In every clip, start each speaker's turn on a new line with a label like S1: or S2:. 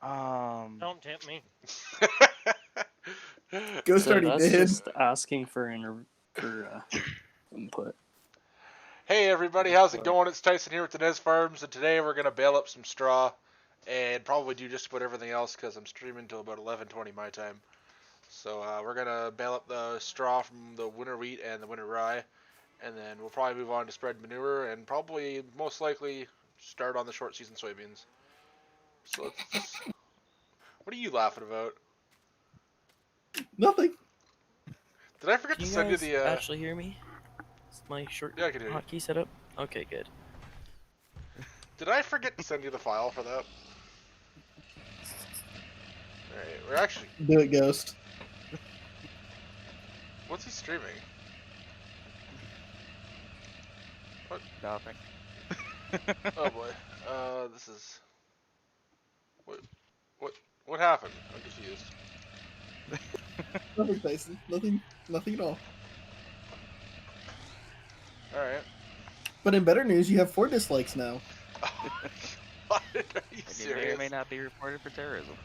S1: Don't tempt me.
S2: Ghost already
S3: that's
S2: did.
S3: just asking for input.
S4: Hey everybody, how's it going? It's Tyson here with Diniz Farms, and today we're going to bale up some straw and probably do just about everything else because I'm streaming until about 11:20 my time. So we're going to bale up the straw from the winter wheat and the winter rye, and then we'll probably move on to spread manure and probably most likely start on the short season soybeans. So let's... What are you laughing about?
S2: Nothing.
S4: Did I forget
S5: Can
S4: to
S5: you
S4: send you
S5: guys
S4: the...
S5: actually hear me? Is my short
S4: Yeah, I can hear you.
S5: hotkey set up? Okay, good.
S4: Did I forget to send you the file for that? Alright, we're actually...
S2: Do it, Ghost.
S4: What's he streaming? What?
S1: Nothing.
S4: Oh boy. This is... What happened? I'm confused.
S2: Nothing, Tyson. Nothing at all.
S4: Alright.
S2: But in better news, you have 4 dislikes now.
S4: What? Are you
S1: And you may or
S4: serious?
S1: may not be reported for terrorism.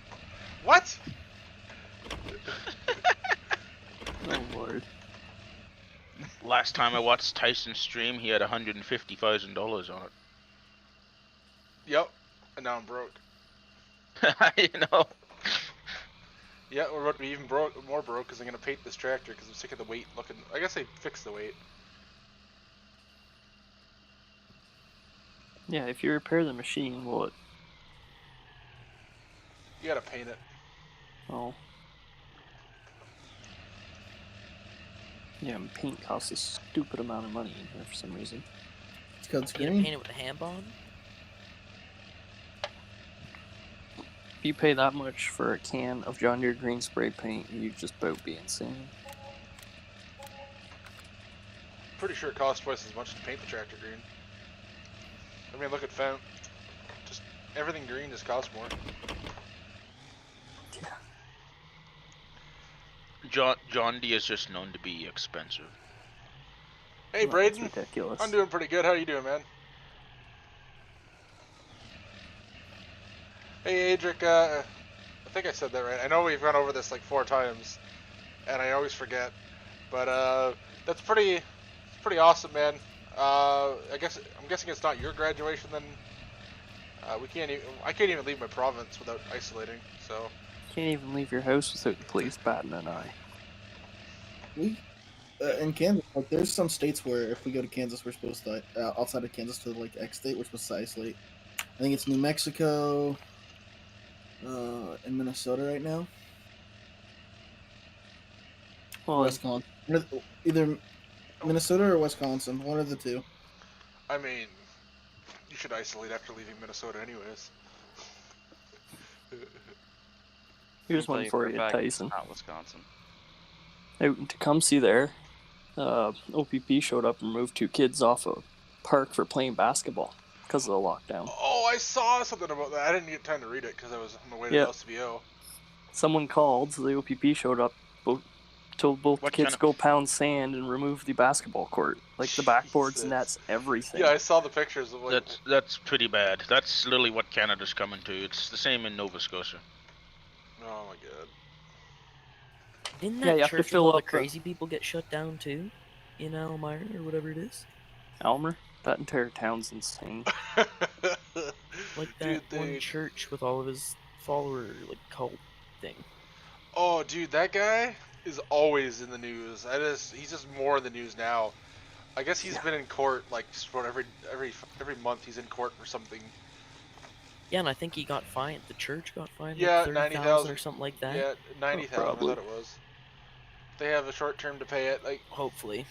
S4: What?
S3: Oh lord.
S6: Last time I watched Tyson stream, he had $150,000 on it.
S4: Yep. And now I'm broke.
S6: You know.
S4: Yeah, we're about to be even more broke because I'm going to paint this tractor because I'm sick of the weight looking... I guess I fixed the weight.
S3: Yeah, if you repair the machine, will it?
S4: You gotta paint it.
S3: Oh. Yeah, and paint costs a stupid amount of money in here for some reason.
S2: It's called
S5: You gonna
S2: screen.
S5: paint it with a hand bond?
S3: If you pay that much for a can of John Deere green spray paint, you just about be insane.
S4: Pretty sure it costs twice as much to paint the tractor green. I mean, look at Fent. Just everything green just costs more.
S6: John D is just known to be expensive.
S4: Hey,
S3: Well, that's
S4: Braden.
S3: ridiculous.
S4: I'm doing pretty good. How you doing, man? Hey, Adric. I think I said that right. I know we've gone over this like 4 times, and I always forget. But that's pretty awesome, man. I'm guessing it's not your graduation then. I can't even leave my province without isolating. So.
S3: Can't even leave your house without the police batting an eye.
S2: We in Kansas, like, there's some states where if we go to Kansas, we're supposed to outside of Kansas to like X state, we're supposed to isolate. I think it's New Mexico, and Minnesota right now.
S3: Well,
S2: Wisconsin, either Minnesota or Wisconsin, one of the two.
S4: I mean, you should isolate after leaving Minnesota, anyways.
S3: here's
S1: I'll tell
S3: one for
S1: a
S3: you,
S1: fact, it's
S3: Tyson.
S1: not Wisconsin.
S3: Out in Tecumseh there, OPP showed up and removed 2 kids off a park for playing basketball because of the lockdown.
S4: Oh, I saw something about that. I didn't get time to read it because I was on the way to
S3: Yeah.
S4: the LCBO.
S3: Someone called, so the OPP showed up, told both
S6: What
S3: kids
S6: kind
S3: to
S6: of-
S3: go pound sand and remove the basketball court. Like the backboards,
S4: Jesus.
S3: nets, everything.
S4: Yeah, I saw the pictures of like.
S6: That's pretty bad. That's literally what Canada's coming to. It's the same in Nova Scotia.
S4: Oh my god.
S5: Didn't
S3: Yeah,
S5: that
S3: you have to
S5: church
S3: fill
S5: with all the
S3: up the-
S5: crazy people get shut down too? In Elmira or whatever it is?
S3: Elmer? That entire town's insane.
S5: Like that
S4: Dude,
S5: one church with all of his follower like cult thing.
S4: Oh, dude, that guy is always in the news. He's just more in the news now. I guess he's been in court like just for every month. He's in court for something.
S5: Yeah, and I think he got fined. The church got fined
S4: Yeah,
S5: like 30,000
S4: $90,000
S5: or something like that.
S4: Yeah, 90,000. I
S3: probably.
S4: thought it was. They have a short term to pay it. Like,
S5: Hopefully.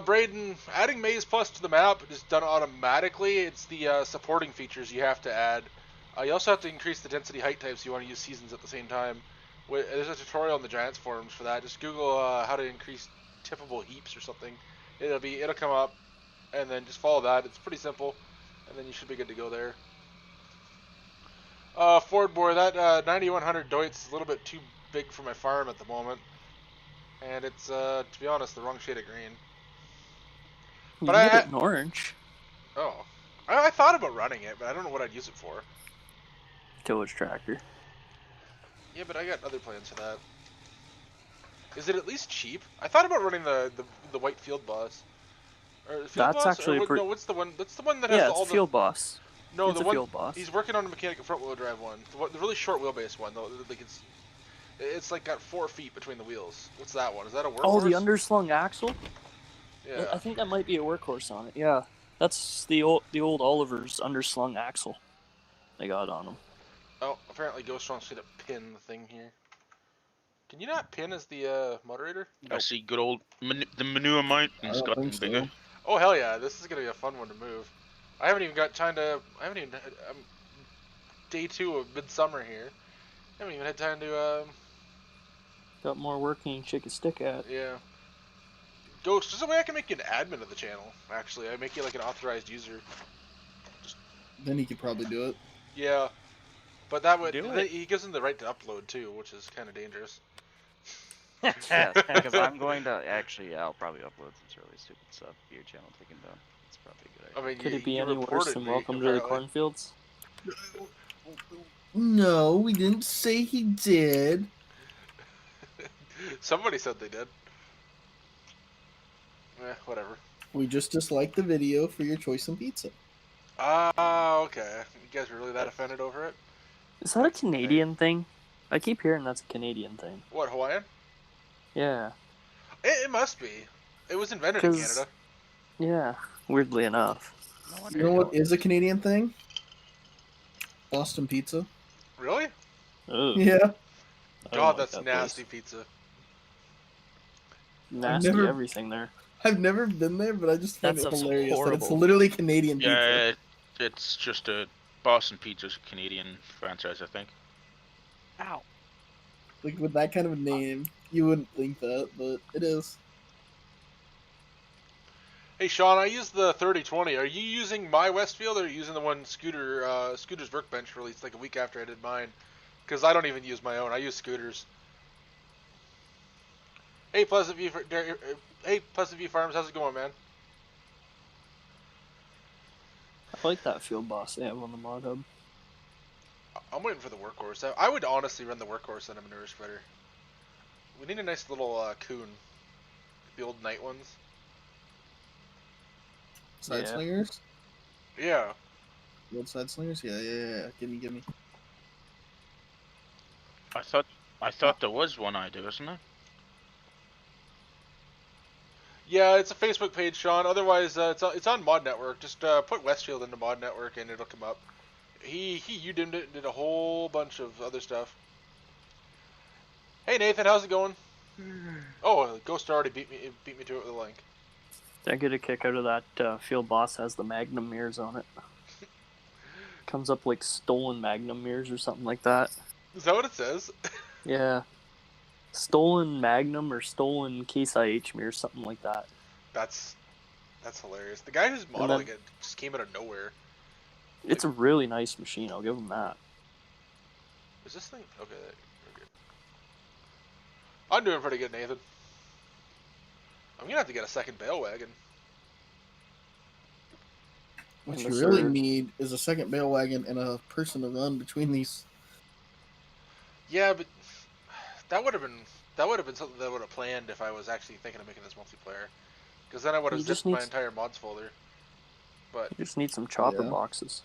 S4: Braden, adding Maze Plus to the map is done automatically. It's the supporting features you have to add. You also have to increase the density height types if you want to use seasons at the same time. There's a tutorial on the Giants forums for that. Just Google how to increase tippable heaps or something. It'll come up, and then just follow that. It's pretty simple, and then you should be good to go there. Ford Boy, that 9100 Deutz is a little bit too big for my farm at the moment, and it's to be honest the wrong shade of green.
S3: You
S4: But
S3: can
S4: I-
S3: get it in orange.
S4: Oh. I thought about running it, but I don't know what I'd use it for.
S3: Tillage tractor.
S4: Yeah, but I got other plans for that. Is it at least cheap? I thought about running the white field boss. Or field
S3: That's
S4: boss?
S3: actually
S4: No, what's the one? That's the one that has
S3: yeah,
S4: all
S3: it's
S4: the
S3: field boss.
S4: No,
S3: It's
S4: the
S3: a
S4: one
S3: field boss.
S4: he's working on the mechanical front wheel drive one. The really short wheelbase one though. Like it's like got 4 feet between the wheels. What's that one? Is that a workhorse?
S3: Oh, the underslung axle.
S4: Yeah.
S3: I think that might be a workhorse on it. Yeah, that's the old Oliver's underslung axle. They got on them.
S4: Oh, apparently Ghost wants me to pin the thing here. Can you not pin as the moderator?
S6: I see good old the manure mountain's
S2: don't
S6: gotten
S2: think
S6: bigger.
S2: so.
S4: Oh hell yeah! This is gonna be a fun one to move. I haven't even got time to. Day 2 of midsummer here. I haven't even had time to.
S3: Got more work than you can shake a stick at.
S4: Yeah. Ghost, there's a way I can make you an admin of the channel. Actually, I make you like an authorized user.
S2: Then he could probably do it.
S4: Yeah, but that would
S1: Do it.
S4: he gives him the right to upload too, which is kind of dangerous.
S1: Yes, because I'm going to actually, I'll probably upload some really stupid stuff for your channel taken down. It's probably a good idea.
S4: I mean,
S3: Could
S4: you,
S3: it be
S4: you
S3: any worse
S4: reported
S3: than
S4: me,
S3: Welcome to the
S4: apparently.
S3: Cornfields?
S2: No, we didn't say he did.
S4: Somebody said they did. Whatever.
S2: We just disliked the video for your choice in pizza.
S4: Ah, okay. You guys are really that offended over it?
S3: Is that a Canadian thing? I keep hearing that's a Canadian thing.
S4: What, Hawaiian?
S3: Yeah.
S4: It must be. It was invented in
S3: 'Cause-
S4: Canada.
S3: Yeah, weirdly enough.
S1: No wonder
S2: You know
S1: you
S2: what
S1: don't-
S2: is a Canadian thing? Boston pizza.
S4: Really?
S3: Ugh,
S2: Yeah.
S3: I don't
S4: God,
S3: like
S4: that's
S3: that
S4: nasty
S3: place.
S4: pizza.
S3: Nasty
S2: never-
S3: everything there.
S2: I've never been there, but I just find
S5: That
S2: it
S5: sounds
S2: hilarious that it's
S5: horrible.
S2: literally Canadian pizza.
S6: Yeah, it's just a Boston Pizza's Canadian franchise, I think.
S1: Ow.
S2: Like, with that kind of a name, you wouldn't think that, but it is.
S4: Hey, Sean, I used the 3020. Are you using my Westfield or are you using the one Scooter's Workbench released like a week after I did mine? Because I don't even use my own. I use Scooter's. Hey, Pleasant View Farms. How's it going, man?
S3: I like that field boss they have on the mod hub.
S4: I'm waiting for the workhorse. I would honestly run the workhorse on a manure spreader. We need a nice little coon. The old night ones.
S2: Side
S3: Yeah.
S2: slingers?
S4: Yeah.
S2: The old side slingers? Yeah. Give me.
S6: I thought there was one idea, isn't there?
S4: Yeah, it's a Facebook page, Sean. Otherwise, it's on Mod Network. Just put Westfield into Mod Network and it'll come up. You did a whole bunch of other stuff. Hey Nathan, how's it going? Oh, Ghost already beat me to it with a link.
S3: I get a kick out of that field boss has the Magnum mirrors on it. Comes up like stolen Magnum mirrors or something like that.
S4: Is that what it says?
S3: Yeah. Stolen Magnum or stolen Case IH mirrors, something like that.
S4: That's hilarious. The guy who's modeling it just came out of nowhere.
S3: It's a really nice machine, I'll give him that.
S4: Is this thing okay? We're good. I'm doing pretty good, Nathan. I'm gonna have to get a second bale wagon.
S2: What
S3: And
S2: you
S3: the
S2: really
S3: third-
S2: need is a second bale wagon and a person to run between these.
S4: Yeah, but that would have been something that I would have planned if I was actually thinking of making this multiplayer. Because then I would have
S3: You just
S4: zipped my
S3: need-
S4: entire mods folder. But
S3: You just need some chopper
S2: Yeah.
S3: boxes.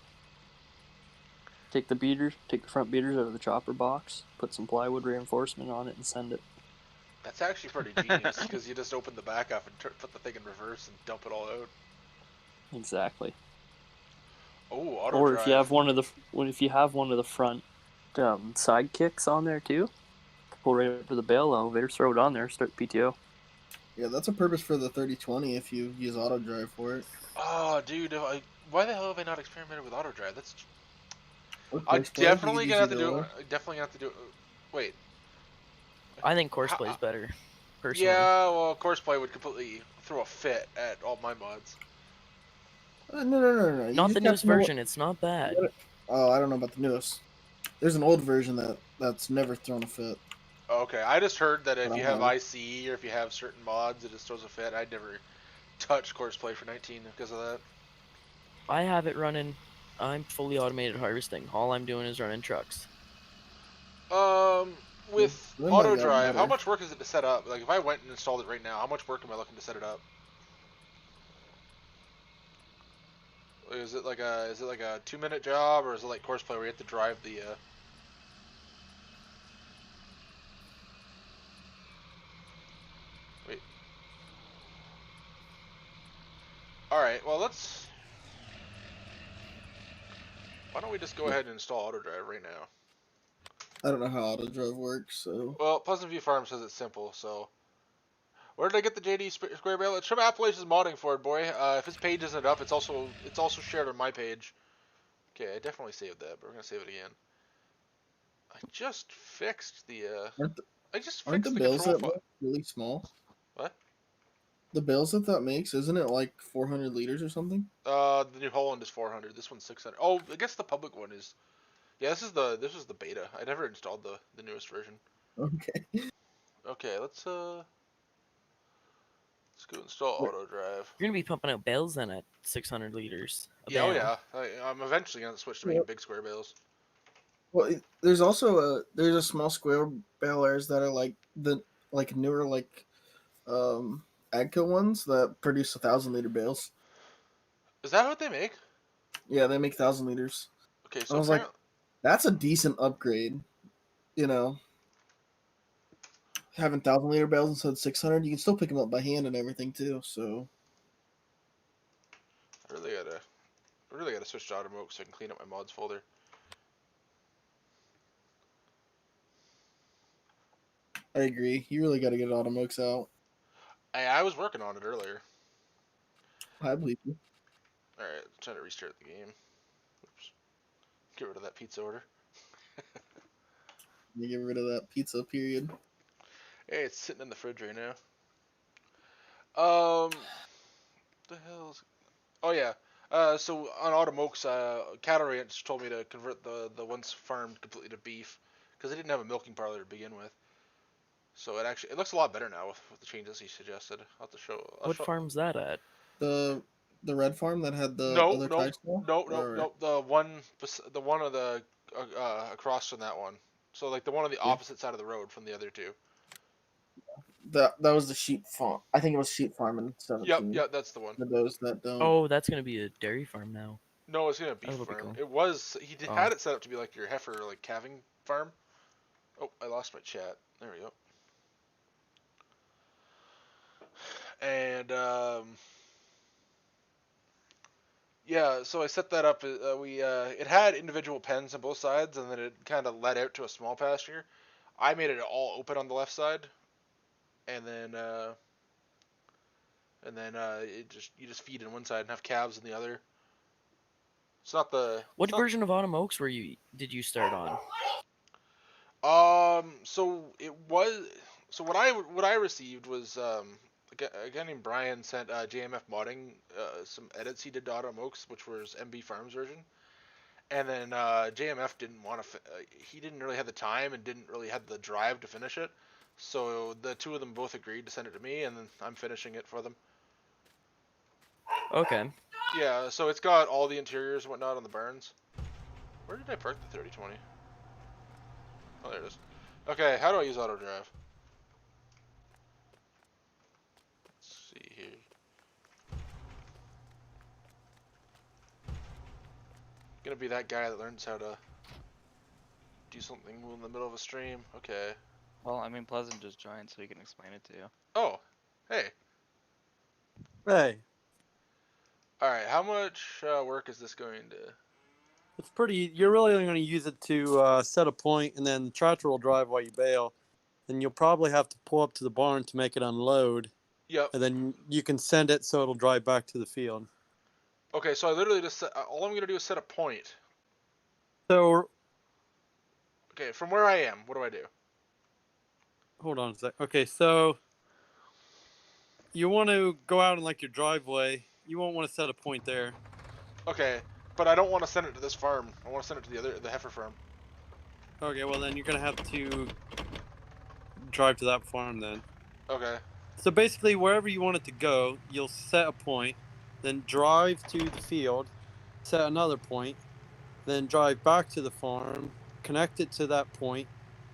S3: Take the front beaters out of the chopper box, put some plywood reinforcement on it, and send it.
S4: that's actually pretty genius because you just open the back up and put the thing in reverse and dump it all out.
S3: Exactly.
S4: Oh, auto
S3: Or
S4: drive.
S3: if you have one of the front side kicks on there too, pull right up to the bale elevator, throw it on there, start PTO.
S2: Yeah, that's a purpose for the 3020 if you use auto drive for it.
S4: Oh, dude, why the hell have I not experimented with auto drive? That's
S2: Or
S4: I'm
S2: course play, you
S4: definitely
S2: could
S4: gonna have
S2: use
S4: to
S2: either
S4: do
S2: or.
S4: it. Definitely gonna have to do it. Wait.
S5: I think Courseplay is better, personally.
S4: Yeah, well, Courseplay would completely throw a fit at all my mods.
S2: No. You
S5: Not
S2: just
S5: the
S2: have
S5: newest
S2: to know what-
S5: version, it's not bad.
S2: Oh, I don't know about the newest. There's an old version that's never thrown a fit.
S4: Okay, I just heard that if
S2: I
S4: you
S2: don't
S4: have
S2: know.
S4: IC or if you have certain mods, it just throws a fit. I'd never touch Courseplay for 19 because of that.
S5: I have it running. I'm fully automated harvesting. All I'm doing is running trucks.
S4: With
S2: Then
S4: auto
S2: that got
S4: drive, how
S2: better.
S4: much work is it to set up? Like, if I went and installed it right now, how much work am I looking to set it up? Like, is it like a 2-minute job, or is it like Courseplay where you have to drive the? Wait. All right. Well, let's. Why don't we just go ahead and install auto drive right now?
S2: I don't know how auto drive works, so
S4: Well, Pleasant View Farm says it's simple, so. Where did I get the JD Square Bale? It's from Appalachia's modding for it, boy. If his page isn't up, it's also shared on my page. Okay, I definitely saved that, but we're gonna save it again. I just fixed the.
S2: aren't the bales
S4: control
S2: that
S4: file.
S2: make really small?
S4: What?
S2: The bales that makes, isn't it like 400 liters or something?
S4: The New Holland is 400. This one's 600. Oh, I guess the public one is. Yeah, this is the beta. I never installed the newest version.
S2: Okay.
S4: Okay, let's go install auto drive.
S5: You're gonna be pumping out bales then at 600 liters. a
S4: Yeah, oh
S5: bale.
S4: yeah. I'm eventually gonna switch to making big square bales.
S2: Well, there's also there's a small square balers that are like the newer Agco ones that produce 1,000-liter bales.
S4: Is that what they make?
S2: Yeah, they make 1,000 liters.
S4: Okay,
S2: I
S4: so
S2: was like, that's a decent upgrade. You know, having 1,000-liter bales instead of 600, you can still pick them up by hand and everything too. So
S4: I really gotta switch to Automoke so I can clean up my mods folder.
S2: I agree. You really got to get Automokes out.
S4: I was working on it earlier.
S2: I believe you.
S4: All right, trying to restart the game. Oops. Get rid of that pizza order.
S2: You get rid of that pizza period.
S4: Hey, it's sitting in the fridge right now. The hell's? Oh yeah. So on Automokes, Cattle Ranch told me to convert the once farmed completely to beef because they didn't have a milking parlor to begin with. So it looks a lot better now with the changes he suggested. I'll have to show.
S5: What farm's that at?
S2: The red farm that had the
S4: No,
S2: other
S4: no,
S2: types.
S4: no. The one of the across from that one. So like the one on the opposite side of the road from the other two.
S2: That was the sheep farm. I think it was sheep farm in 17.
S4: Yep, that's the one.
S2: For those that don't.
S5: Oh, that's gonna be a dairy farm now.
S4: No, it's gonna be beef
S5: That'll be
S4: farm.
S5: cool.
S4: It was had it set up to be like your heifer like calving farm. Oh, I lost my chat. There we go. And yeah, so I set that up. It had individual pens on both sides, and then it kind of led out to a small pasture. I made it all open on the left side, and then you just feed in one side and have calves in the other. It's not the.
S5: What version of Automokes did you start on?
S4: So it was. So what I received was a guy named Brian sent JMF modding some edits he did to Automokes, which was MB Farms version, and then JMF didn't want to. He didn't really have the time and didn't really have the drive to finish it. So the two of them both agreed to send it to me, and then I'm finishing it for them.
S5: Okay.
S4: Yeah, so it's got all the interiors and whatnot on the barns. Where did I park the 3020? Oh, there it is. Okay, how do I use auto drive? Let's see here. Gonna be that guy that learns how to do something in the middle of a stream. Okay.
S1: Well, I mean, Pleasant just joined, so he can explain it to you.
S4: Oh, hey.
S7: Hey,
S4: Alright, how much work is this going to...
S7: it's pretty. You're really only going to use it to set a point, and then the tractor will drive while you bale. Then you'll probably have to pull up to the barn to make it unload.
S4: Yep.
S7: And then you can send it so it'll drive back to the field.
S4: Okay, so I literally just all I'm going to do is set a point.
S7: So,
S4: Okay, from where I am, what do I do?
S7: hold on a sec. Okay, so you want to go out in like your driveway. You won't want to set a point there.
S4: Okay, but I don't want to send it to this farm. I want to send it to the heifer farm.
S7: Okay, well then you're going to have to drive to that farm then.
S4: Okay.
S7: So basically, wherever you want it to go, you'll set a point, then drive to the field, set another point, then drive back to the farm, connect it to that point,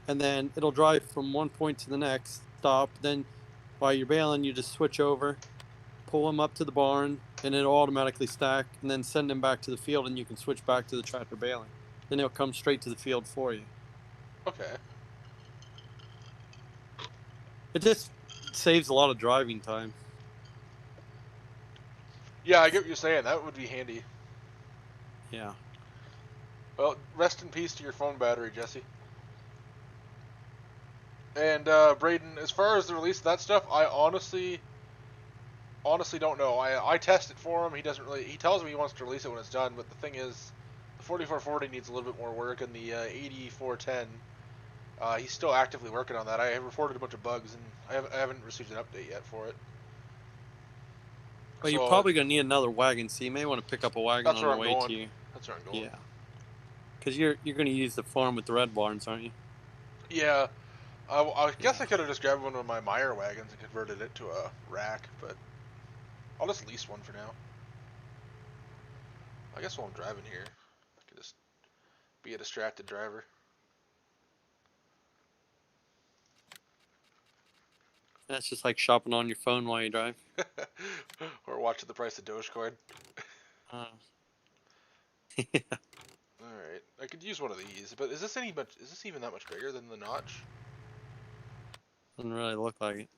S7: and then it'll drive from one point to the next, stop. Then while you're baling, you just switch over, pull them up to the barn, and it'll automatically stack, and then send them back to the field, and you can switch back to the tractor baling. Then it'll come straight to the field for you.
S4: Okay.
S7: It just saves a lot of driving time.
S4: Yeah, I get what you're saying. That would be handy.
S7: Yeah.
S4: Well, rest in peace to your phone battery, Jesse. And Braden, as far as the release of that stuff, I honestly don't know. I test it for him. He doesn't really. He tells me he wants to release it when it's done, but the thing is, the 4440 needs a little bit more work, and the 8410, he's still actively working on that. I have reported a bunch of bugs, and I haven't received an update yet for it.
S7: Well,
S4: So,
S7: you're probably going to need another wagon, so you may want to pick up a wagon
S4: that's
S7: on
S4: where
S7: the
S4: I'm
S7: way
S4: going.
S7: to you.
S4: That's where I'm going.
S7: Yeah. Because you're going to use the farm with the red barns, aren't you?
S4: Yeah. I guess I could have just grabbed one of my Meyer wagons and converted it to a rack, but I'll just lease one for now. I guess while I'm driving here, I could just be a distracted driver.
S7: That's just like shopping on your phone while you drive.
S4: Or watching the price of Dogecoin.
S7: Yeah.
S4: Alright, I could use one of these, but is this even that much bigger than the notch?
S7: Doesn't really look like it.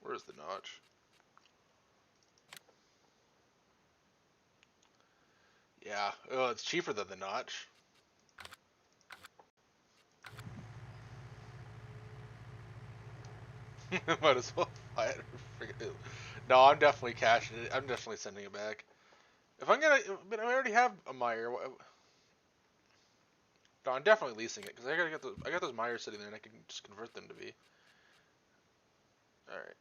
S4: Where's the notch? Yeah, oh, it's cheaper than the notch. Might as well buy it. No, I'm definitely cashing it. I'm definitely sending it back. If I'm gonna, but I already have a Meyer. No, I'm definitely leasing it because I got those Meyers sitting there and I can just convert them to be. All right.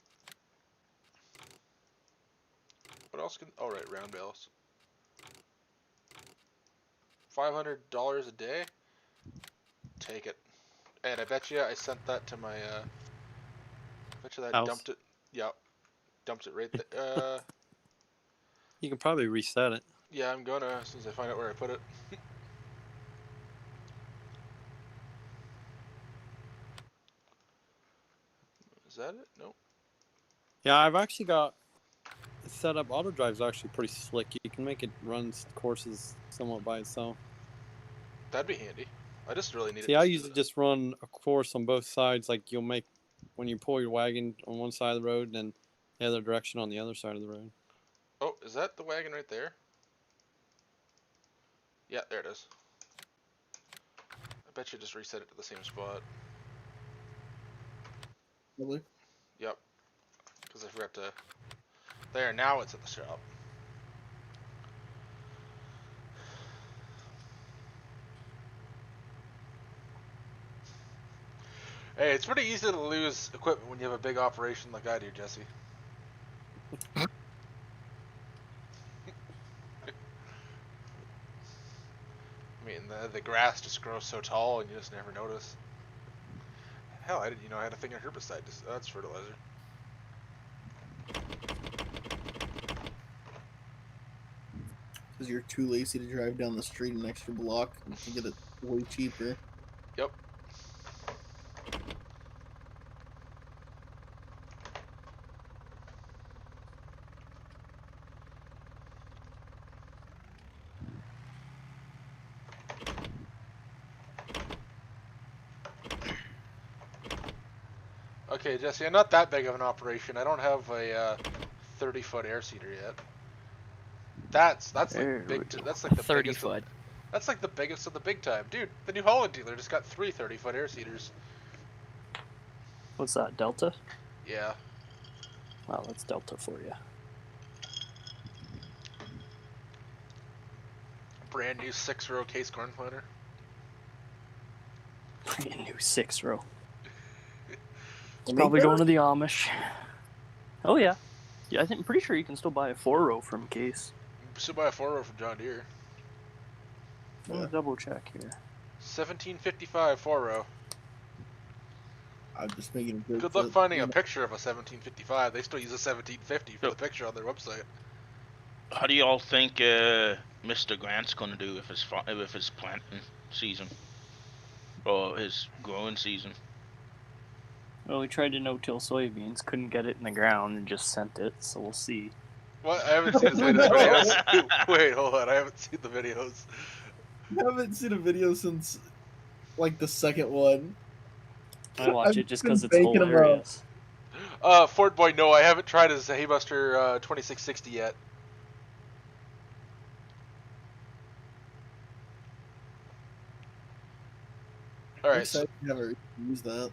S4: What else can? Oh right, round bales. $500 a day. Take it. And I bet you I sent that to my. I bet you that
S7: House.
S4: dumped it. Yep. Dumped it right there.
S7: You can probably reset it.
S4: Yeah, I'm gonna as soon as I find out where I put it. Is that it? Nope.
S7: Yeah, I've actually got set up. Auto drive's actually pretty slick. You can make it run courses somewhat by itself.
S4: That'd be handy. I just really need it.
S7: See, I usually just run a course on both sides. Like you'll make when you pull your wagon on one side of the road, and the other direction on the other side of the road.
S4: Oh, is that the wagon right there? Yeah, there it is. I bet you just reset it to the same spot.
S2: Really?
S4: Yep. Because I forgot to... There, now it's at the shop. Hey, it's pretty easy to lose equipment when you have a big operation like I do, Jesse. I mean, the grass just grows so tall and you just never notice. Hell, I didn't know I had a thing of herbicide. That's fertilizer.
S2: Because you're too lazy to drive down the street an extra block and you get it way cheaper.
S4: Yep. Okay, Jesse, I'm not that big of an operation. I don't have a 30-foot air seeder yet. That's like big. That's like the
S5: 30
S4: biggest.
S5: foot.
S4: That's like the biggest of the big time, dude. The New Holland dealer just got 3 30-foot air seeders.
S3: What's that, Delta?
S4: Yeah.
S3: Wow, that's Delta for you.
S4: Brand new 6-row case corn planter.
S3: Brand new 6-row.
S2: Make
S3: Probably
S2: that?
S3: going to the Amish. Oh yeah. Yeah, I'm pretty sure you can still buy a 4-row from Case.
S4: Still buy a 4-row from John Deere.
S3: Let me double check here.
S4: 1755 4-row.
S2: I'm just making a joke.
S4: Good luck
S2: that,
S4: finding
S2: you
S4: a
S2: know,
S4: picture of a 1755. They still use a 1750 for the picture on their website.
S6: How do y'all think Mr. Grant's gonna do if his planting season or his growing season?
S3: Well, we tried to no-till soybeans, couldn't get it in the ground, and just sent it. So we'll see.
S4: What? I haven't seen his latest
S2: No.
S4: videos. Wait, hold on. I haven't seen the videos.
S2: I haven't seen a video since like the second one.
S3: I watch
S2: I've
S3: it just
S2: been
S3: because it's
S2: baking 'em up.
S3: hilarious.
S4: Ford Boy, no, I haven't tried his Haybuster 2660 yet. All
S2: I'm
S4: right. So,
S2: excited to never used that.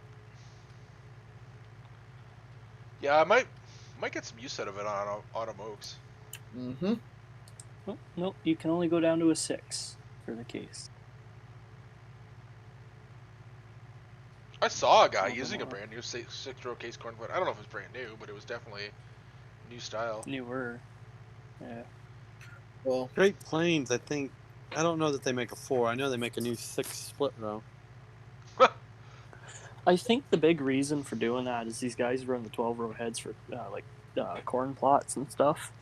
S4: yeah, I might get some use out of it on Autumn Oaks.
S2: Mm-hmm.
S3: Oh, no, you can only go down to a 6 for the case.
S4: I saw a guy
S3: Some of
S4: using a
S3: them are.
S4: brand new 6-row case corn plant. I don't know if it's brand new, but it was definitely new style.
S3: Newer. Yeah.
S2: Well,
S7: Great Plains, I think. I don't know that they make a 4. I know they make a new 6 split row.
S3: I think the big reason for doing that is these guys run the 12-row heads for corn plots and stuff.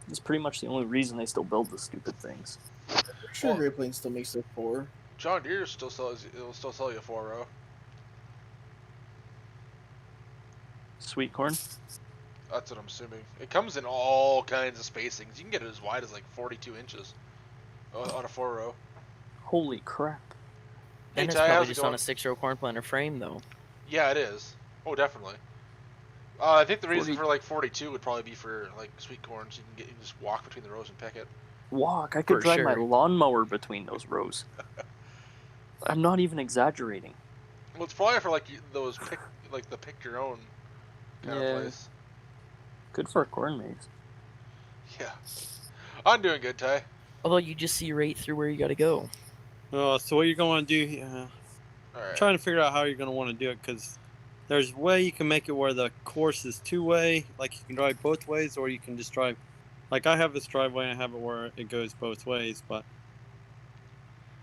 S3: It's pretty much the only reason they still build the stupid things.
S2: I'm sure
S4: Well-
S2: Great Plains still makes their 4.
S4: John Deere it'll still sell you a 4-row.
S3: Sweet corn.
S4: That's what I'm assuming. It comes in all kinds of spacings. You can get it as wide as like 42 inches on a 4-row.
S3: Holy crap.
S4: Hey,
S5: And it's
S4: Ty, how's
S5: probably
S4: it
S5: just
S4: going?
S5: on a 6-row corn planter frame, though.
S4: Yeah, it is. Oh, definitely. I think the reason
S3: 40
S4: for like 42 would probably be for like sweet corn, so you can just walk between the rows and pick it.
S3: Walk. I could
S5: For
S3: drive my
S5: sure.
S3: lawnmower between those rows. I'm not even exaggerating.
S4: Well, it's probably for like those the pick your own kind
S3: Yeah.
S4: of place.
S3: Good for a corn maze.
S4: Yeah. I'm doing good, Ty.
S5: Although you just see right through where you got to go.
S7: Oh, so what you're going to do?
S4: All right.
S7: I'm trying to figure out how you're going to want to do it because there's a way you can make it where the course is 2-way, like you can drive both ways, or you can just drive. Like I have this driveway, and I have it where it goes both ways, but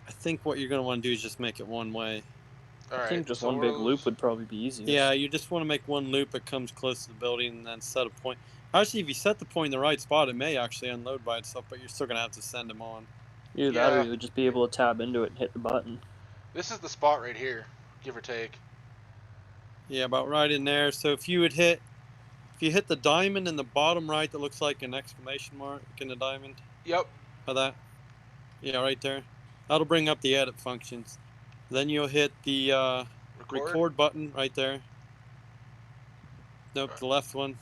S7: I think what you're going to want to do is just make it 1 way.
S4: All
S3: I
S4: right.
S3: think just
S4: so
S3: one
S4: what
S3: big
S4: are
S3: loop
S4: those-
S3: would probably be easiest.
S7: Yeah, you just want to make 1 loop that comes close to the building and then set a point. Actually, if you set the point in the right spot, it may actually unload by itself, but you're still going to have to send them on.
S3: Either that or
S4: Yeah.
S3: you would just be able to tab into it and hit the button.
S4: This is the spot right here, give or take.
S7: Yeah, about right in there. So if you hit the diamond in the bottom right that looks like an exclamation mark in the diamond,
S4: Yep.
S7: how that? Yeah, right there. That'll bring up the edit functions. Then you'll hit the record button right there. Nope, the left one.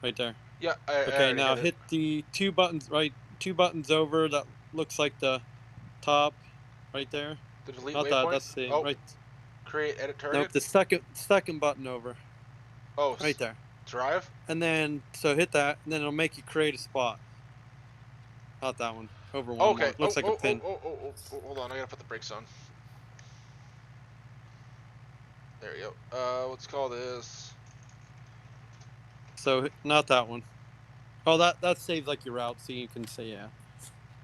S7: Right there.
S4: Yeah. I
S7: Okay,
S4: already
S7: now
S4: it.
S7: hit the 2 buttons over that looks like the top right there.
S4: The delete
S7: Not
S4: waypoint.
S7: that, that's the
S4: oh,
S7: right.
S4: create edit target.
S7: Nope, the second button over.
S4: Oh,
S7: Right there.
S4: Drive.
S7: And then, so hit that, and then it'll make you create a spot. Not that one. Over one
S4: Okay.
S7: more. Looks like a pin.
S4: Hold on, I gotta put the brakes on. There you go. Let's call this.
S7: So, not that one. Oh, that saves like your route, so you can say, yeah.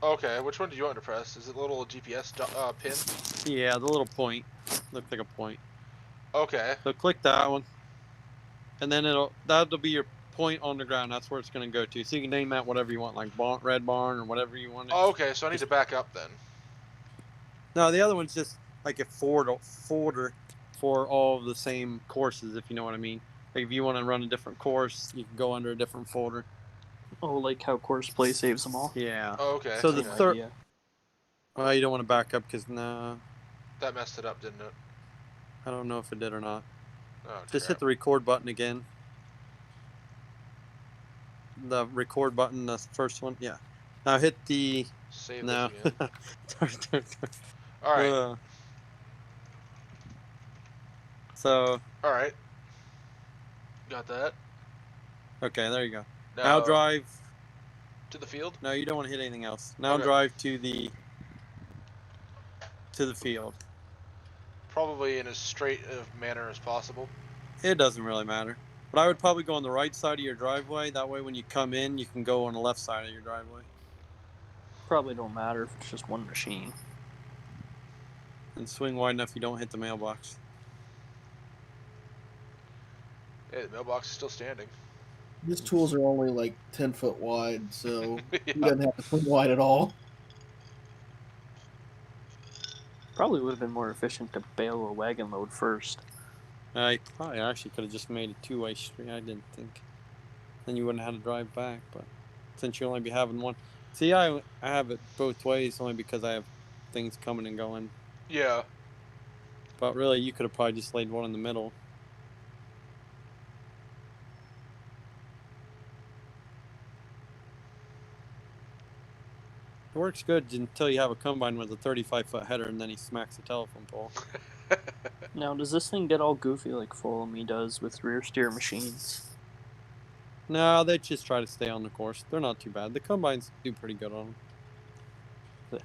S4: Okay, which one do you want to press? Is it a little GPS pin?
S7: Yeah, the little point. Looks like a point.
S4: Okay.
S7: So click that one. And then that'll be your point on the ground. That's where it's going to go to. So you can name that whatever you want, like Red Barn or whatever you want.
S4: Oh, okay, so I need to back up then.
S7: No, the other one's just like a folder for all of the same courses, if you know what I mean. Like if you want to run a different course, you can go under a different folder.
S3: Oh, like how course play saves them all?
S7: Yeah.
S4: Oh, okay.
S7: So the
S4: okay.
S7: third.
S3: Yeah.
S7: Well, you don't want to back up because
S4: That messed it up, didn't it?
S7: I don't know if it did or not.
S4: Oh,
S7: Just
S4: crap.
S7: hit the record button again. The record button, the first one. Yeah. Now hit the.
S4: Save
S7: No.
S4: this again. All right.
S7: So,
S4: All right. Got that.
S7: okay, there you go.
S4: Now,
S7: Now drive.
S4: to the field.
S7: No, you don't want to hit anything else. Now
S4: Okay.
S7: drive to the field.
S4: Probably in as straight of manner as possible.
S7: It doesn't really matter. But I would probably go on the right side of your driveway. That way when you come in, you can go on the left side of your driveway.
S3: Probably don't matter if it's just one machine.
S7: And swing wide enough you don't hit the mailbox.
S4: Yeah, the mailbox is still standing.
S2: His tools are only like 10 foot wide, so he
S4: Yeah.
S2: doesn't have to put wide at all.
S3: Probably would have been more efficient to bale a wagon load first.
S7: I probably actually could have just made a two-way street. I didn't think. Then you wouldn't have had to drive back. But since you only be having one, see, I have it both ways only because I have things coming and going.
S4: Yeah.
S7: But really, you could have probably just laid one in the middle. It works good until you have a combine with a 35-foot header and then he smacks the telephone pole.
S3: Now, does this thing get all goofy like Follow Me does with rear steer machines?
S7: No, they just try to stay on the course. They're not too bad. The combines do pretty good on them.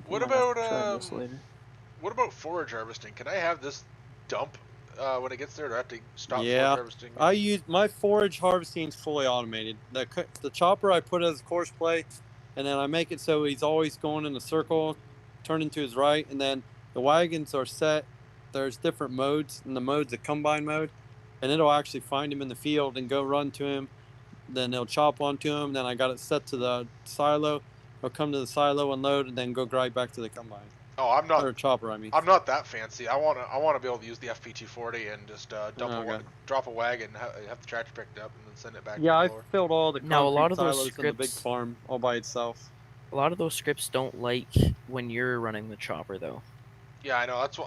S4: What
S3: Might have
S4: about
S3: to try this later.
S4: what about forage harvesting? Can I have this dump when it gets there? Do I have to stop
S7: Yeah.
S4: forage harvesting?
S7: I use my forage harvesting is fully automated. The chopper I put as course play, and then I make it so he's always going in a circle, turning to his right, and then the wagons are set. There's different modes, and the mode's a combine mode, and it'll actually find him in the field and go run to him. Then it'll chop onto him. Then I got it set to the silo. He'll come to the silo and load, and then go right back to the combine.
S4: Oh, I'm not.
S7: Or chopper, I mean.
S4: I'm not that fancy. I wanna be able to use the FP240 and just drop a wagon, have the tractor picked up, and then send it back.
S7: Yeah,
S4: to
S7: I
S4: the floor.
S7: filled all the concrete
S5: Now, a lot of those
S7: silos in the big
S5: scripts-
S7: farm all by itself.
S5: A lot of those scripts don't like when you're running the chopper, though.
S4: Yeah, I know. That's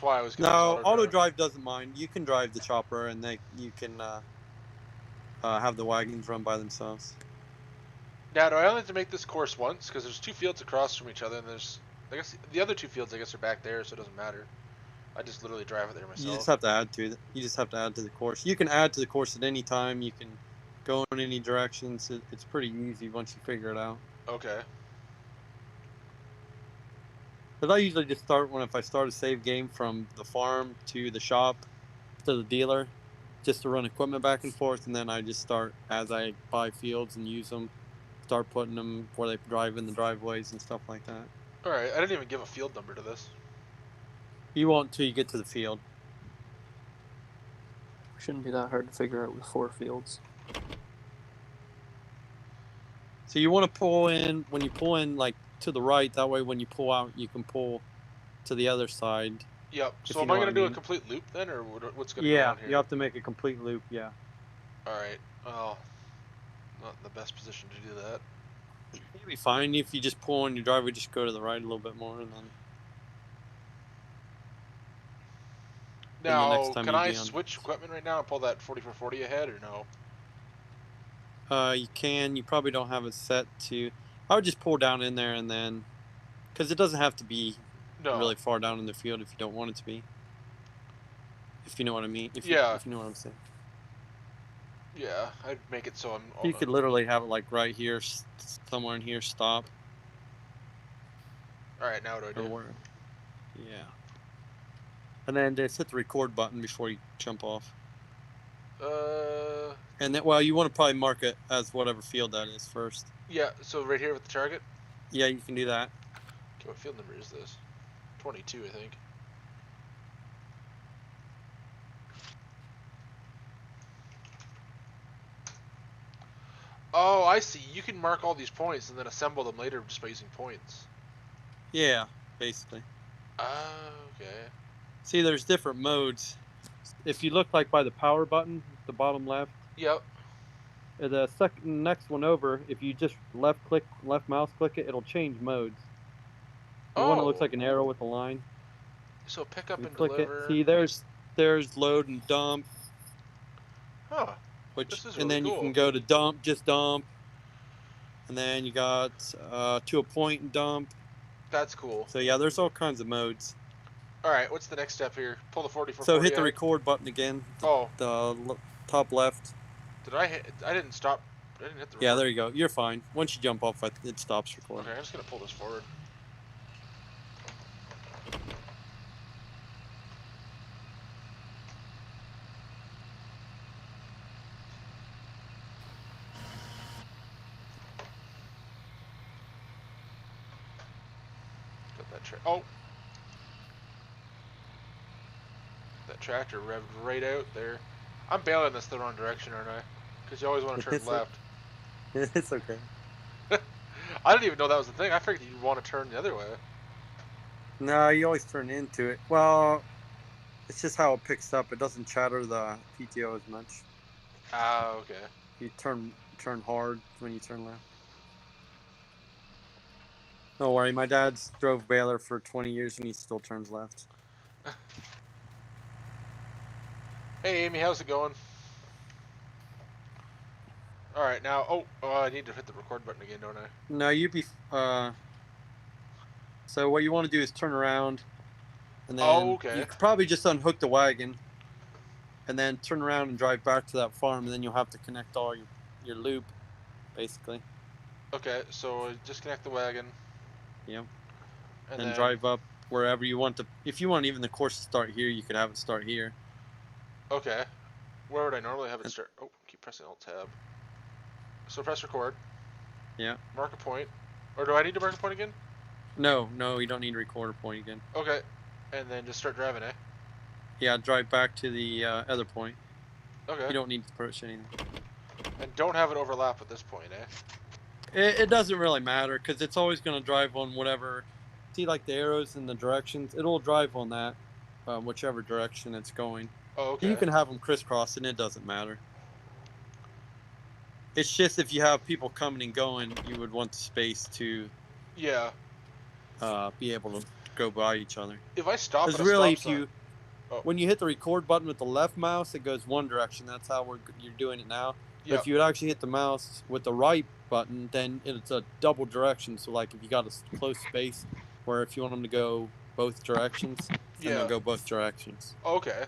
S4: why I was. Gonna
S7: No,
S4: use
S7: auto drive doesn't mind. You can drive the chopper, and you can have the wagons run by themselves.
S4: Now, do I only have to make this course once? Because there's 2 fields across from each other, and I guess the other 2 fields, I guess, are back there, so it doesn't matter. I just literally drive it there myself.
S7: You just have to add to it. You just have to add to the course. You can add to the course at any time. You can go in any directions. It's pretty easy once you figure it out.
S4: Okay.
S7: Because I usually just start if I start a save game from the farm to the shop to the dealer, just to run equipment back and forth, and then I just start as I buy fields and use them, start putting them where they drive in the driveways and stuff like that.
S4: All right. I didn't even give a field number to this.
S7: You won't until you get to the field.
S3: Shouldn't be that hard to figure out with 4 fields.
S7: So you want to pull in when you pull in like to the right. That way, when you pull out, you can pull to the other side.
S4: Yep.
S7: If
S4: So
S7: you
S4: am
S7: know
S4: I
S7: what
S4: gonna
S7: I
S4: do a
S7: mean.
S4: complete loop then, or what's gonna go
S7: Yeah,
S4: on here?
S7: you have to make a complete loop. Yeah.
S4: All right. Well, not in the best position to do that.
S7: You'll be fine if you just pull in your driveway. Just go to the right a little bit more, and then.
S4: Now,
S7: next time
S4: can
S7: you
S4: I
S7: be on-
S4: switch equipment right now and pull that 4440 ahead, or no?
S7: You can. You probably don't have it set to. I would just pull down in there and then, because it doesn't have to be
S4: No.
S7: really far down in the field if you don't want it to be. If you know what I mean. If
S4: Yeah.
S7: you know what I'm saying.
S4: Yeah, I'd make it so I'm.
S7: You could literally have it like right here, somewhere in here. Stop.
S4: All right. Now what do I
S7: Or
S4: do?
S7: where? Yeah. And then just hit the record button before you jump off. And then, well, you want to probably mark it as whatever field that is first.
S4: Yeah. So right here with the target.
S7: Yeah, you can do that.
S4: Okay, what field number is this? 22, I think. Oh, I see. You can mark all these points and then assemble them later just by using points.
S7: Yeah, basically.
S4: Okay.
S7: See, there's different modes. If you look like by the power button, the bottom left,
S4: Yep.
S7: the next one over, if you just left mouse click it, it'll change modes. The one that looks like an arrow with a line.
S4: So pick up
S7: You
S4: and
S7: click
S4: deliver.
S7: it. See, there's load and dump,
S4: Huh.
S7: which
S4: This is
S7: and
S4: really
S7: then you
S4: cool.
S7: can go to dump, just dump, and then you got to a point and dump.
S4: That's cool.
S7: So yeah, there's all kinds of modes.
S4: All right. What's the next step here? Pull the 4440
S7: So hit the
S4: out.
S7: record button again.
S4: Oh.
S7: Top left.
S4: Did I hit? I didn't stop. I didn't hit the.
S7: Yeah,
S4: record.
S7: there you go. You're fine. Once you jump off, it stops recording.
S4: Okay, I'm just gonna pull this forward. Got that that tractor revved right out there. I'm bailing this the wrong direction, aren't I? Because you always want to turn
S7: It's
S4: left.
S7: It's okay.
S4: I didn't even know that was the thing. I figured you'd want to turn the other way.
S7: No, you always turn into it. Well, it's just how it picks up. It doesn't chatter the PTO as much.
S4: Ah, okay.
S7: You turn hard when you turn left. Don't worry, my dad's drove baler for 20 years and he still turns left.
S4: Hey, Amy, how's it going? All right, now. Oh, I need to hit the record button again, don't I?
S7: No, you'd be. So what you want to do is turn around, and then
S4: Oh, okay.
S7: you could probably just unhook the wagon, and then turn around and drive back to that farm, and then you'll have to connect all your loop, basically.
S4: Okay, so disconnect the wagon.
S7: Yep.
S4: And
S7: then drive up wherever you want to. If you want even the course to start here, you could have it start here.
S4: Okay. Where would I normally have it start? Oh, keep pressing Alt Tab. So press record.
S7: Yeah.
S4: Mark a point. Or do I need to mark a point again?
S7: No, you don't need to record a point again.
S4: Okay. And then just start driving, eh?
S7: Yeah, drive back to the other point.
S4: Okay.
S7: You don't need to push anything.
S4: And don't have it overlap at this point, eh?
S7: It doesn't really matter because it's always going to drive on whatever. See, like the arrows and the directions, it'll drive on that, whichever direction it's going.
S4: Oh, okay.
S7: You can have them crisscross, and it doesn't matter. It's just if you have people coming and going, you would want the space to
S4: Yeah.
S7: be able to go by each other.
S4: If I stop at
S7: Because
S4: a
S7: really,
S4: stop sign...
S7: when you hit the record button with the left mouse, it goes one direction. That's how you're doing it now.
S4: Yep.
S7: But if you would actually hit the mouse with the right button, then it's a double direction. So like if you got a close space where if you want them to go both directions, then they'll go both directions.
S4: Okay.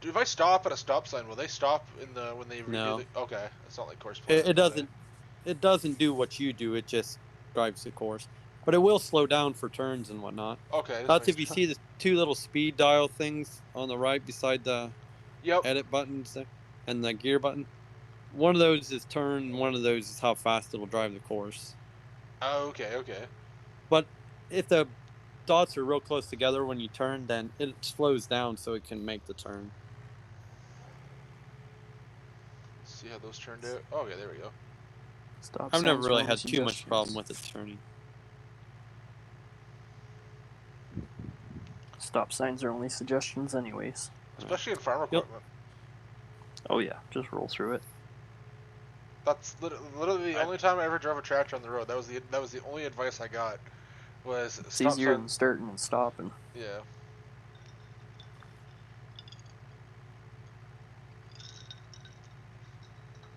S4: If I stop at a stop sign, will they stop when they redo
S7: No.
S4: the... Okay, it's not like course play.
S7: It doesn't do what you do. It just drives the course. But it will slow down for turns and whatnot.
S4: Okay.
S7: That's if you see the two little speed dial things on the right beside the edit buttons there, and the gear button. One of those is turn, one of those is how fast it'll drive the course.
S4: Oh, okay.
S7: But if the dots are real close together when you turn, then it slows down so it can make the turn.
S4: See how those turned out? Oh, yeah, there we go.
S3: Stop
S7: I've never
S3: signs are
S7: really
S3: only
S7: had too much
S3: suggestions.
S7: problem with it turning.
S3: Stop signs are only suggestions anyways.
S4: Especially in farm equipment.
S3: Oh yeah, just roll through it.
S4: That's literally the only time I ever drove a tractor on the road. That was the only advice I got. Was
S3: It's
S4: stop
S3: easier
S4: sign...
S3: than starting and stopping.
S4: Yeah.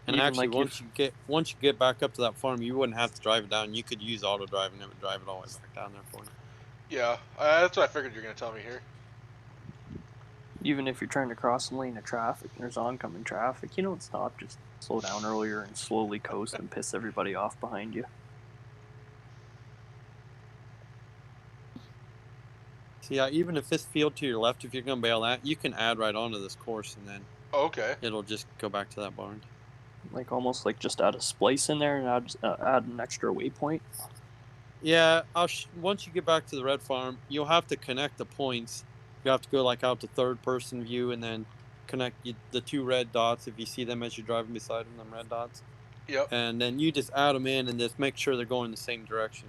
S7: And
S3: Even
S7: actually,
S3: like
S7: once you get back up to that farm, you wouldn't have to drive it down. You could use auto drive, and it would drive it all the way back down there for you.
S4: Yeah, that's what I figured you're gonna tell me here.
S3: Even if you're trying to cross a lane of traffic and there's oncoming traffic, you don't stop, just slow down earlier and slowly coast and piss everybody off behind you.
S7: So yeah, even if this field to your left, if you're going to bail that, you can add right onto this course, and then it'll just go back to that barn.
S3: Like almost like just add a splice in there and add an extra waypoint.
S7: Yeah, once you get back to the red farm, you'll have to connect the points. You have to go like out to third person view and then connect the two red dots if you see them as you're driving beside them red dots.
S4: Yep.
S7: And then you just add them in and just make sure they're going the same direction.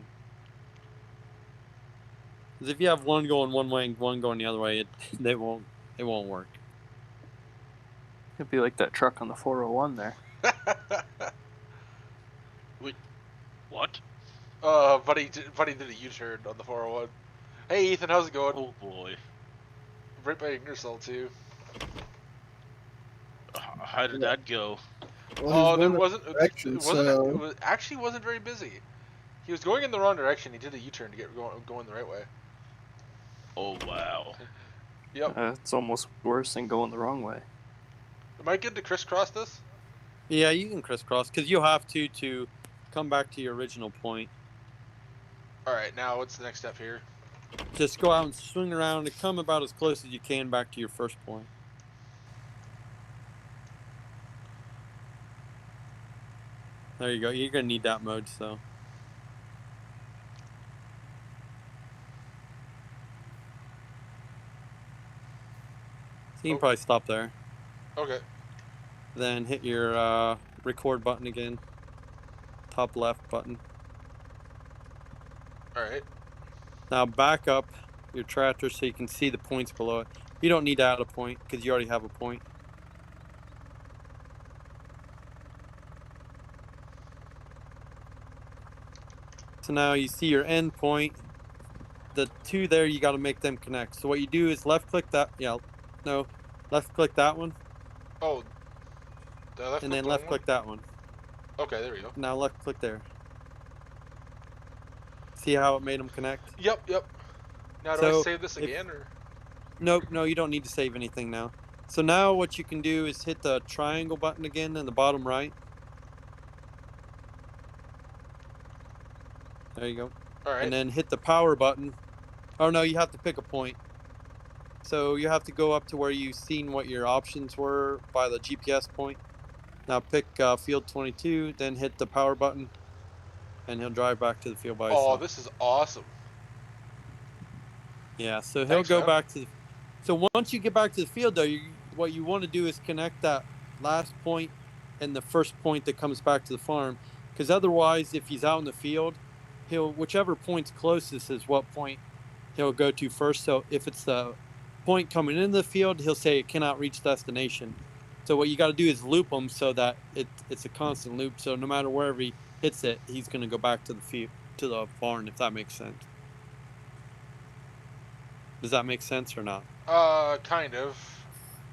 S7: Because if you have one going one way and one going the other way, it won't work.
S3: It'd be like that truck on the 401 there.
S6: Wait, what?
S4: Buddy did a U-turn on the 401. Hey Ethan, how's it going?
S6: Oh boy.
S4: Right by Ingersoll too.
S6: How did that go?
S2: Well,
S4: It actually wasn't very busy. He was going in the wrong direction. He did a U-turn to get going the right way.
S6: Oh wow.
S4: Yep.
S3: It's almost worse than going the wrong way.
S4: Am I good to crisscross this?
S7: Yeah, you can crisscross because you'll have to come back to your original point.
S4: All right, now what's the next step here?
S7: Just go out and swing around and come about as close as you can back to your first point. There you go. You're going to need that mode, so. So you can probably stop there.
S4: Okay.
S7: Then hit your record button again. Top left button.
S4: All right.
S7: Now back up your tractor so you can see the points below it. You don't need to add a point because you already have a point. So now you see your end point. The two there, you got to make them connect. So what you do is left click that. Yeah, no, left click that one,
S4: Oh, the left
S7: and
S4: click
S7: then
S4: the
S7: left
S4: one?
S7: click that one.
S4: Okay, there we go.
S7: Now left click there. See how it made them connect?
S4: Yep, yep. Now do I
S7: So
S4: save this
S7: if-
S4: again or?
S7: Nope, no, you don't need to save anything now. So now what you can do is hit the triangle button again in the bottom right. There you go.
S4: All right.
S7: And then hit the power button. Oh no, you have to pick a point. So you have to go up to where you've seen what your options were by the GPS point. Now pick field 22, then hit the power button, and he'll drive back to the field by
S4: Oh,
S7: himself.
S4: this is awesome.
S7: Yeah, so he'll
S4: Thanks,
S7: go
S4: man.
S7: back to the. So once you get back to the field, though, what you want to do is connect that last point and the first point that comes back to the farm, because otherwise, if he's out in the field, whichever point's closest is what point he'll go to first. So if it's the point coming into the field, he'll say it cannot reach destination. So what you got to do is loop him so that it's a constant loop. So no matter wherever he hits it, he's going to go back to the field, to the barn, if that makes sense. Does that make sense or not?
S4: Kind of.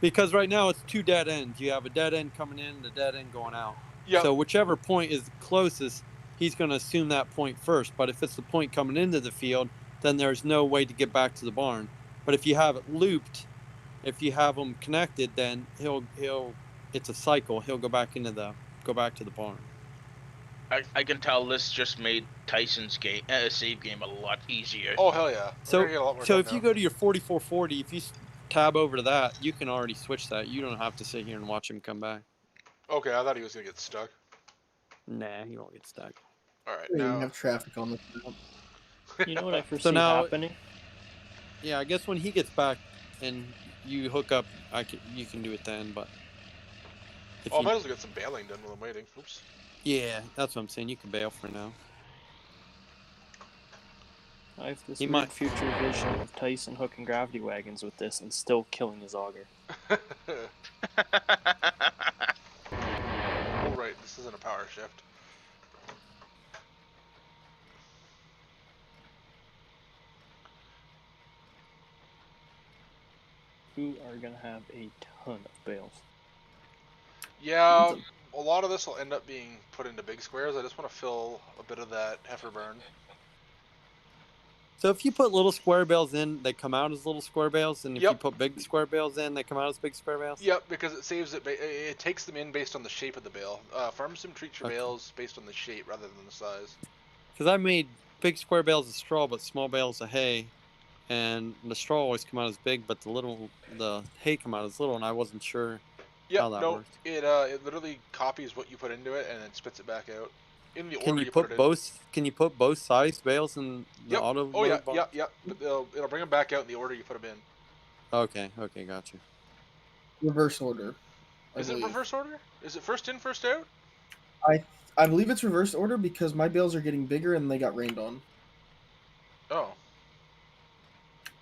S7: Because right now it's two dead ends. You have a dead end coming in and a dead end going out.
S4: Yep.
S7: So whichever point is closest, he's going to assume that point first. But if it's the point coming into the field, then there's no way to get back to the barn. But if you have it looped, if you have them connected, then it's a cycle. He'll go back to the barn.
S6: I can tell this just made Tyson's save game a lot easier.
S4: Oh hell yeah.
S7: So
S4: Get a lot more
S7: so
S4: done
S7: if you
S4: now.
S7: go to your 4440, if you tab over to that, you can already switch that. You don't have to sit here and watch him come back.
S4: Okay, I thought he was gonna get stuck.
S7: Nah, he won't get stuck.
S4: All right,
S2: We
S4: now.
S2: have traffic on the road.
S3: You know what I foresee
S7: now-
S3: happening?
S7: Yeah, I guess when he gets back and you hook up, you can do it then. But if
S4: Oh, I
S7: you-
S4: might as well get some bailing done while I'm waiting. Oops.
S7: yeah, that's what I'm saying. You can bail for now.
S3: I have this
S7: He
S3: weird
S7: might-
S3: future vision of Tyson hooking gravity wagons with this and still killing his auger.
S4: Oh right, this isn't a power shift.
S3: We are gonna have a ton of bales.
S4: Yeah, a lot of this will end up being put into big squares. I just want to fill a bit of that heifer burn.
S7: So if you put little square bales in, they come out as little square bales, and if you
S4: Yep.
S7: put big square bales in, they come out as big square bales.
S4: Yep, because it saves it. It takes them in based on the shape of the bale. Farm sim treats your
S7: Okay.
S4: bales based on the shape rather than the size.
S7: Because I made big square bales of straw, but small bales of hay, and the straw always come out as big, but the hay come out as little, and I wasn't sure
S4: Yep,
S7: how that
S4: no,
S7: worked.
S4: it literally copies what you put into it and then spits it back out in the
S7: Can
S4: order
S7: you
S4: you
S7: put
S4: it in.
S7: both? Can you put both size bales in the
S4: Yep.
S7: auto?
S4: Oh yeah,
S7: load box?
S4: yep, yep. But it'll bring them back out in the order you put them in.
S7: Okay, gotcha.
S2: Reverse order. I
S4: Is it
S2: believe.
S4: reverse order? Is it first in, first out?
S2: I believe it's reverse order because my bales are getting bigger and they got rained on.
S4: Oh,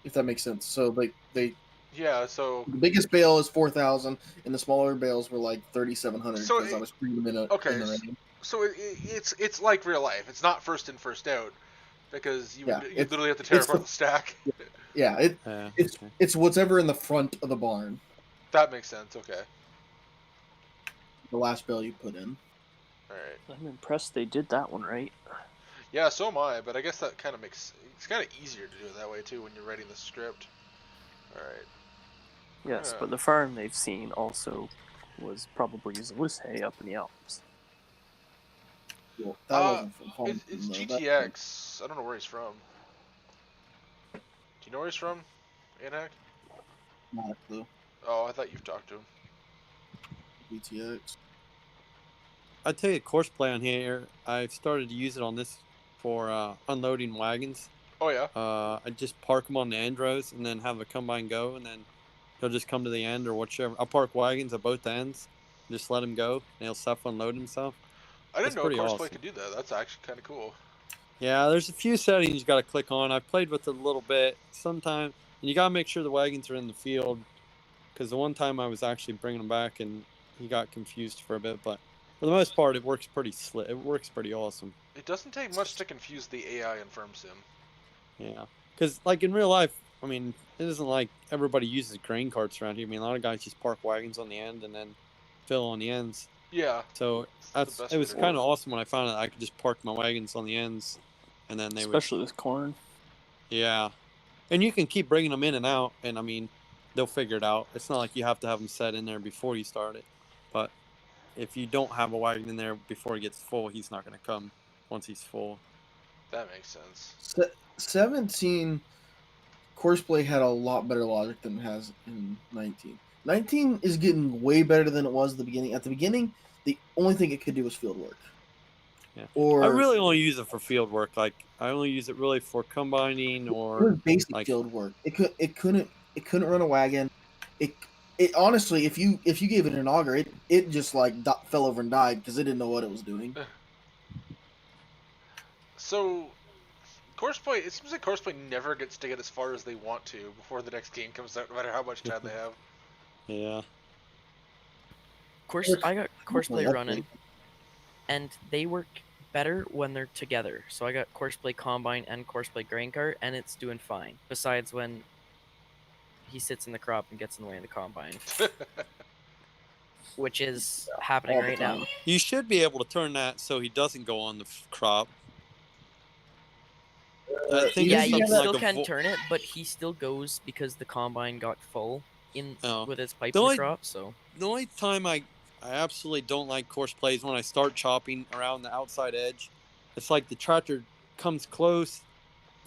S2: If that makes sense. So they
S4: yeah. So
S2: the biggest bale is 4,000, and the smaller bales were like 3,700
S4: So
S2: because I was putting them in
S4: okay,
S2: in the rain.
S4: it's like real life. It's not first in, first out because you
S2: Yeah,
S4: you
S2: it's-
S4: literally have to tear
S2: it's
S4: apart
S2: the-
S4: the stack.
S2: Yeah, it's
S7: Okay.
S2: it's whatever in the front of the barn.
S4: That makes sense. Okay.
S2: The last bale you put in.
S4: All right.
S3: I'm impressed they did that one right.
S4: Yeah, so am I. But I guess that kind of makes it's kind of easier to do it that way too when you're writing the script. All right.
S3: Yes,
S4: Yeah.
S3: but the farm they've seen also was probably using loose hay up in the Alps.
S2: Well, that wasn't from home.
S4: It's
S2: though.
S4: GTX. I don't know where he's from. Do you know where he's from, Anhack?
S2: That's not a clue.
S4: Oh, I thought you've talked to him.
S2: GTX.
S7: I'd tell you a course play on here. I've started to use it on this for unloading wagons.
S4: Oh yeah.
S7: I just park them on the end rows and then have a combine go, and then He'll just come to the end or whichever. I'll park wagons at both ends, just let him go, and he'll self-unload himself.
S4: I didn't
S7: That's
S4: know
S7: pretty
S4: Courseplay
S7: awesome.
S4: could do that. That's actually kind of cool.
S7: Yeah, there's a few settings you got to click on. I've played with it a little bit. Sometimes, and you got to make sure the wagons are in the field, because the one time I was actually bringing them back and he got confused for a bit, but for the most part, it works pretty slick. It works pretty awesome.
S4: It doesn't take much to confuse the AI in Farm Sim.
S7: Yeah, because like in real life, I mean, it isn't like everybody uses grain carts around here. I mean, a lot of guys just park wagons on the end and then fill on the ends.
S4: Yeah.
S7: So
S4: It's the best
S7: it
S4: way
S7: was
S4: to do
S7: kind
S4: it.
S7: of awesome when I found out I could just park my wagons on the ends, and then they
S3: Especially with corn.
S7: yeah, and you can keep bringing them in and out, and I mean, they'll figure it out. It's not like you have to have them set in there before you start it, but if you don't have a wagon in there before he gets full, he's not going to come once he's full.
S4: That makes sense.
S2: 17 Courseplay had a lot better logic than it has in 19. 19 is getting way better than it was at the beginning. At the beginning, the only thing it could do was field work.
S7: Yeah.
S2: Or
S7: I really only use it for field work. Like I only use it really for combining
S2: it
S7: or
S2: was basic
S7: like
S2: field work. It couldn't run a wagon. It honestly, if you gave it an auger, it just like fell over and died because it didn't know what it was doing.
S4: So, Courseplay, it seems like Courseplay never gets to get as far as they want to before the next game comes out, no matter how much time they have.
S7: yeah.
S5: I got Courseplay
S2: Update.
S5: running, and they work better when they're together. So I got Courseplay Combine and Courseplay Grain Cart, and it's doing fine. Besides when he sits in the crop and gets in the way of the combine, which is happening
S2: All the
S5: right
S2: time.
S5: now.
S7: You should be able to turn that so he doesn't go on the crop. I think
S5: Yeah,
S7: it's
S5: you
S7: something
S5: still
S7: like
S5: can turn it, but he still goes because the combine got full with his pipe in the crop. So
S7: the only time I absolutely don't like Courseplay is when I start chopping around the outside edge. It's like the tractor comes close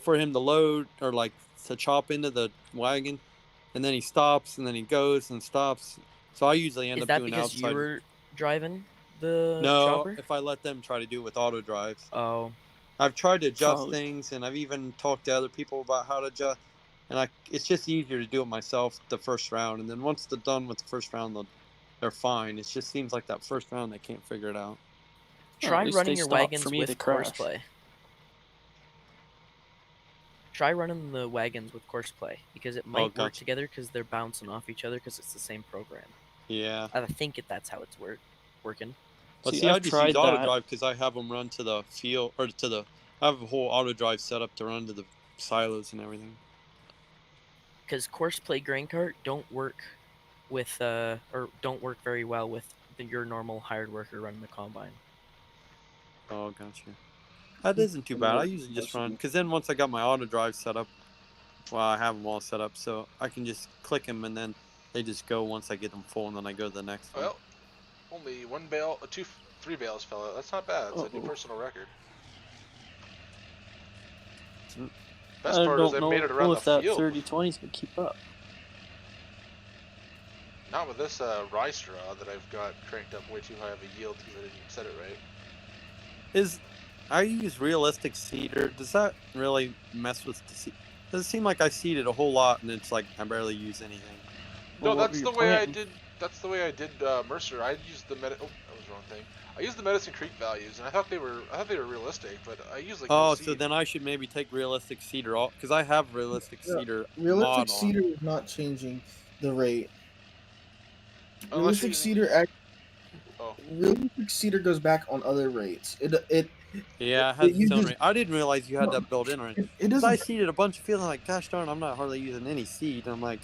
S7: for him to load or like to chop into the wagon, and then he stops and then he goes and stops. So I usually end
S5: is
S7: up
S5: that
S7: doing
S5: because
S7: outside.
S5: you were driving the
S7: No,
S5: chopper?
S7: if I let them try to do it with auto drives.
S5: Oh,
S7: I've tried to adjust
S3: Oh.
S7: things, and I've even talked to other people about how to adjust. And it's just easier to do it myself the first round, and then once they're done with the first round, they're fine. It just seems like that first round they can't figure it out.
S5: try
S3: at least
S5: running
S3: they
S5: your
S3: stopped
S5: wagons
S3: for me
S5: with
S3: to crash.
S5: Courseplay. Try running the wagons with Courseplay because it might work
S7: gotcha.
S5: together because they're bouncing off each other because it's the same program.
S7: Yeah.
S5: I think that's how it's working.
S7: But
S3: See,
S7: see, I
S3: I've
S7: just
S3: tried
S7: use auto
S3: that.
S7: drive because I have them run to the field or to the. I have a whole auto drive set up to run to the silos and everything.
S5: Because Courseplay Grain Cart don't work with or don't work very well with your normal hired worker running the combine.
S7: Oh, gotcha. That isn't too bad. I usually just run because then once I got my auto drive set up, well, I have them all set up, so I can just click them and then they just go once I get them full, and then I go to the next one.
S4: Well, only one bale, three bales fell out. That's not bad. It's a new personal record. Best
S3: I
S4: part is
S3: don't
S4: I made it
S3: know
S4: around
S3: if
S4: the
S3: that
S4: field.
S3: 30-20's gonna keep up.
S4: Not with this rye straw that I've got cranked up way too high of a yield because I didn't set it right.
S7: I use realistic seeder. Does that really mess with the seed? Does it seem like I seeded a whole lot and it's like I barely use anything?
S4: No,
S3: Well, what
S4: that's
S3: were
S4: the
S3: you
S4: way I
S3: planting?
S4: did. That's the way I did Mercer. I used the that was the wrong thing. I used the Medicine Creek values, and I thought they were realistic, but I used like no
S7: So
S4: seed.
S7: then I should maybe take realistic seeder off because I have realistic seeder
S2: Realistic
S7: mod on.
S2: seeder is not changing the rate.
S4: Unless
S2: Realistic seeder goes back on other rates.
S7: Yeah, it has its own
S2: uses-
S7: rate. I didn't realize you had that built in. Right?
S2: It
S7: Because I
S2: doesn't.
S7: seeded a bunch of fields. I'm like, gosh darn, I'm not hardly using any seed. And I'm like,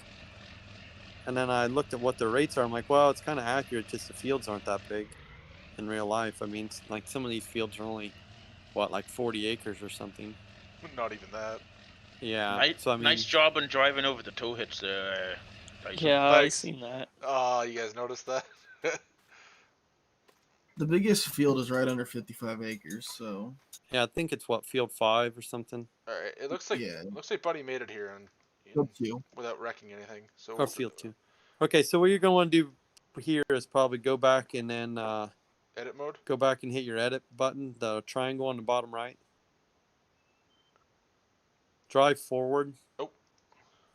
S7: and then I looked at what the rates are. I'm like, well, it's kind of accurate. Just the fields aren't that big in real life. I mean, like some of these fields are only like 40 acres or something.
S4: Not even that.
S7: Yeah. So I mean,
S6: nice job on driving over the toe hits there. Tyson.
S3: Yeah, I
S4: Thanks.
S3: seen that.
S4: You guys noticed that?
S2: The biggest field is right under 55 acres. So
S7: yeah, I think it's field 5 or something.
S4: All right. It looks like Buddy made it here without wrecking anything. So
S7: Or field 2. Okay, so what you're going to want to do here is probably go back and then
S4: edit mode.
S7: go back and hit your edit button, the triangle on the bottom right. Drive forward.
S4: Oh.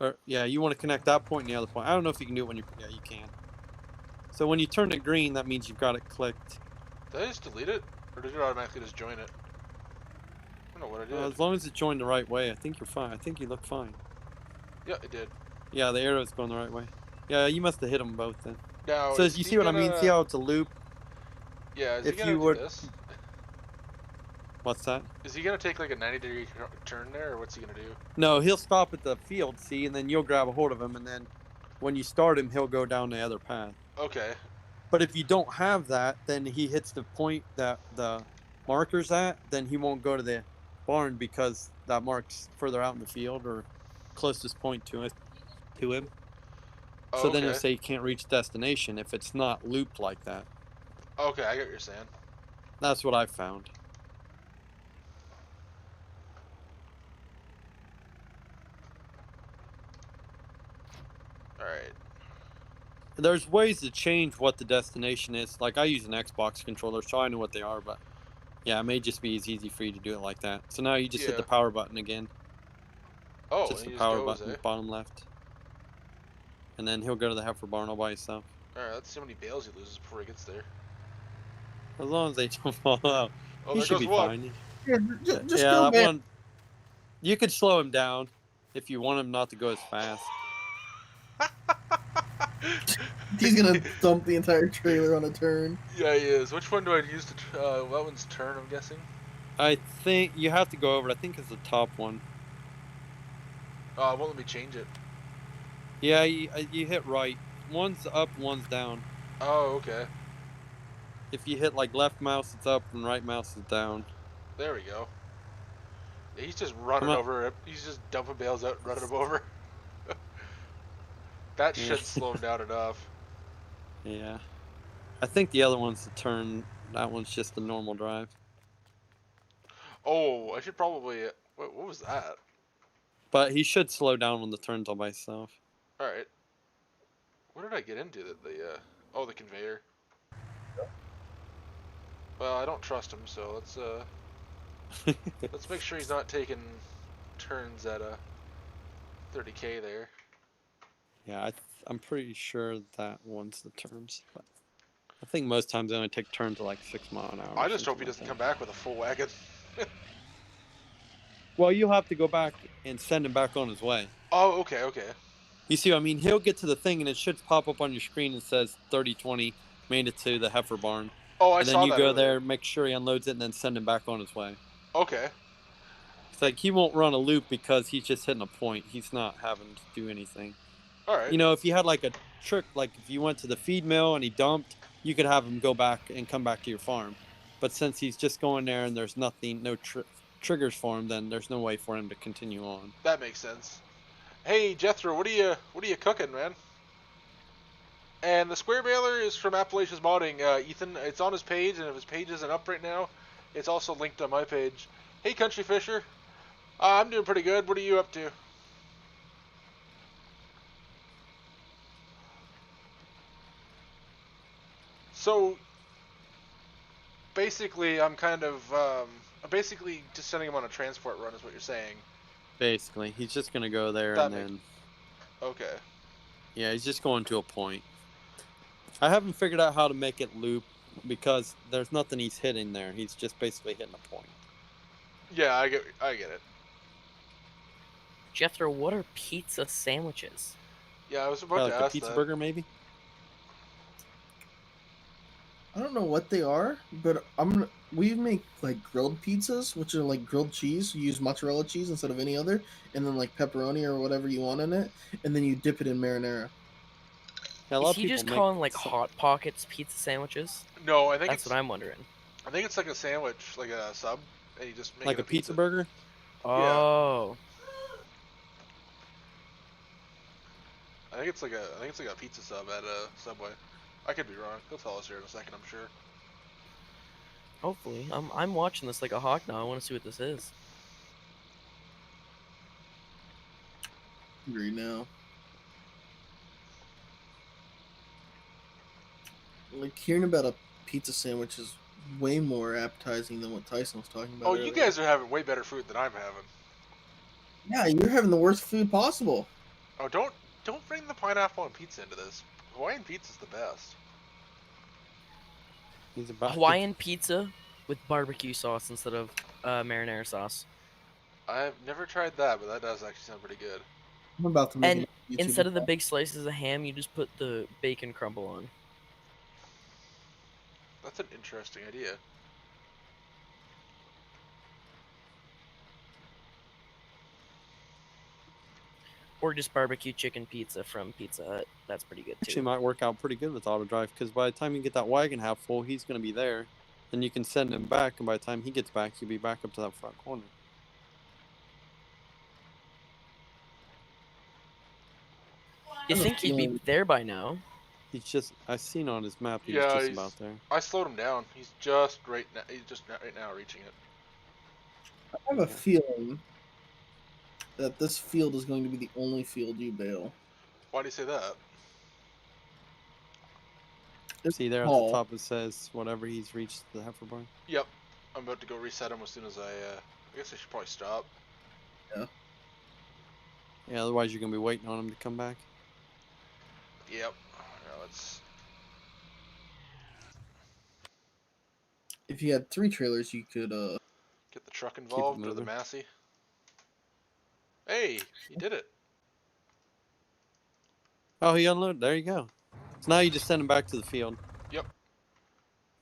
S7: Or yeah, you want to connect that point and the other point. I don't know if you can do it when you. Yeah, you can. So when you turn it green, that means you've got it clicked.
S4: Did I just delete it? Or did it automatically just join it? I don't know what I did.
S7: As long as it's joined the right way, I think you're fine. I think you look fine.
S4: Yeah, it did.
S7: Yeah, the arrow's going the right way. Yeah, you must have hit them both then.
S4: Now,
S7: So
S4: is
S7: you
S4: he
S7: see what I mean? See
S4: gonna-
S7: how it's a loop?
S4: Yeah, is
S7: if
S4: he gonna
S7: you
S4: do
S7: would-
S4: this?
S7: What's that?
S4: Is he gonna take like a 90-degree turn there, or what's he gonna do?
S7: No, he'll stop at the field, see, and then you'll grab a hold of him, and then when you start him, he'll go down the other path.
S4: Okay.
S7: But if you don't have that, then he hits the point that the marker's at, then he won't go to the barn because that mark's further out in the field or closest point to him.
S4: Oh,
S7: So then he'll
S4: okay.
S7: say you can't reach destination if it's not looped like that.
S4: Okay, I get what you're saying.
S7: That's what I found.
S4: Alright.
S7: There's ways to change what the destination is. Like I use an Xbox controller, so I know what they are, but yeah, it may just be as easy for you to do it like that. So now you just hit the power button again.
S4: Oh,
S7: Just
S4: and
S7: the
S4: he
S7: power
S4: just goes,
S7: button,
S4: eh?
S7: bottom left. And then he'll go to the heifer barn all by himself.
S4: Alright, let's see how many bales he loses before he gets there.
S7: As long as they don't fall out,
S4: Oh,
S7: he
S4: there
S7: should
S4: goes
S7: be
S4: one.
S7: fine.
S2: Yeah, just
S7: Yeah,
S2: go,
S7: that
S2: man.
S7: one. You could slow him down if you want him not to go as fast.
S2: He's gonna dump the entire trailer on a turn.
S4: Yeah, he is. Which one do I use to? That one's turn, I'm guessing.
S7: I think you have to go over it. I think it's the top one.
S4: Oh, it won't let me change it.
S7: Yeah, you hit right. One's up, one's down.
S4: Oh, okay.
S7: If you hit like left mouse, it's up, and right mouse is down.
S4: There we go. Yeah, he's just running over it. He's just dumping bales out and running them over. That
S7: Yeah.
S4: should slow him down enough.
S7: Yeah. I think the other one's the turn. That one's just the normal drive.
S4: Oh, I should probably. What was that?
S7: But he should slow down when the turn's all by itself.
S4: All right. What did I get into? Oh, the conveyor. Well, I don't trust him, so let's make sure he's not taking turns at a 30k there.
S7: Yeah, I'm pretty sure that one's the turns. But I think most times they only take turns at like 6 miles an hour.
S4: I just hope he doesn't come back with a full wagon.
S7: Well, you'll have to go back and send him back on his way.
S4: Oh, okay, okay.
S7: You see, I mean, he'll get to the thing and it should pop up on your screen and says 3020 made it to the heifer barn.
S4: Oh, I
S7: and then
S4: saw
S7: you
S4: that
S7: go
S4: earlier.
S7: there, make sure he unloads it, and then send him back on his way.
S4: Okay.
S7: It's like he won't run a loop because he's just hitting a point. He's not having to do anything.
S4: All right.
S7: You know, if you had like a trick, like if you went to the feed mill and he dumped, you could have him go back and come back to your farm. But since he's just going there and there's nothing, no triggers for him, then there's no way for him to continue on.
S4: That makes sense. Hey Jethro, what are you cooking, man? And the square baler is from Appalachia's Modding. Ethan, it's on his page, and if his page isn't up right now, it's also linked on my page. Hey Country Fisher, I'm doing pretty good. What are you up to? So basically, I'm basically just sending him on a transport run, is what you're saying.
S7: Basically, he's just gonna go there
S4: That
S7: and then.
S4: Okay.
S7: Yeah, he's just going to a point. I haven't figured out how to make it loop because there's nothing he's hitting there. He's just basically hitting a point.
S4: Yeah, I get it.
S5: Jethro, what are pizza sandwiches?
S4: Yeah, I was about
S7: Like
S4: to
S7: a
S4: ask
S7: pizza
S4: that.
S7: burger, maybe?
S2: I don't know what they are, but we make like grilled pizzas, which are like grilled cheese. You use mozzarella cheese instead of any other, and then like pepperoni or whatever you want in it, and then you dip it in marinara.
S7: Yeah, a lot
S5: Is
S7: of
S5: he
S7: people
S5: just
S7: make
S5: calling like
S7: some-
S5: Hot Pockets pizza sandwiches?
S4: No, I think
S5: That's
S4: it's
S5: what I'm wondering.
S4: I think it's like a sandwich, like a sub, and you just make
S7: like
S4: it
S7: a pizza burger?
S5: Oh.
S4: I think it's like a pizza sub at a Subway. I could be wrong. He'll tell us here in a second, I'm sure.
S5: Hopefully. I'm watching this like a hawk now. I want to see what this is.
S2: Right now, like hearing about a pizza sandwich is way more appetizing than what Tyson was talking about.
S4: Oh,
S2: earlier.
S4: you guys are having way better food than I'm having.
S2: Yeah, you're having the worst food possible.
S4: Oh, don't bring the pineapple and pizza into this. Hawaiian pizza's the best.
S7: He's about
S5: Hawaiian pizza with barbecue sauce instead of marinara sauce.
S4: I've never tried that, but that does actually sound pretty good.
S2: I'm about to make
S5: And
S2: a YouTube
S5: instead of the
S2: account.
S5: big slices of ham, you just put the bacon crumble on.
S4: That's an interesting idea.
S5: Or just barbecue chicken pizza from Pizza Hut. That's pretty good too.
S7: actually might work out pretty good with auto drive because by the time you get that wagon half full, he's going to be there. Then you can send him back, and by the time he gets back, he'll be back up to that front corner.
S5: You
S2: I have a
S5: think he'd be
S2: feeling-
S5: there by now?
S7: He's just, I've seen on his map, he's
S4: Yeah,
S7: just
S4: he's-
S7: about there.
S4: I slowed him down. He's just right now. He's just right now reaching it.
S2: I have a feeling that this field is going to be the only field you bail.
S4: Why do you say that?
S2: It's
S7: See there at
S2: tall.
S7: the top it says whatever he's reached the heifer barn.
S4: Yep. I'm about to go reset him as soon as I guess I should probably stop.
S7: Yeah, otherwise you're going to be waiting on him to come back.
S4: Yep. Now let's.
S2: If you had 3 trailers, you could
S4: Get the truck involved or the
S7: moving.
S4: Massey. Hey, he did it.
S7: Oh, he unloaded. There you go. So now you just send him back to the field.
S4: Yep.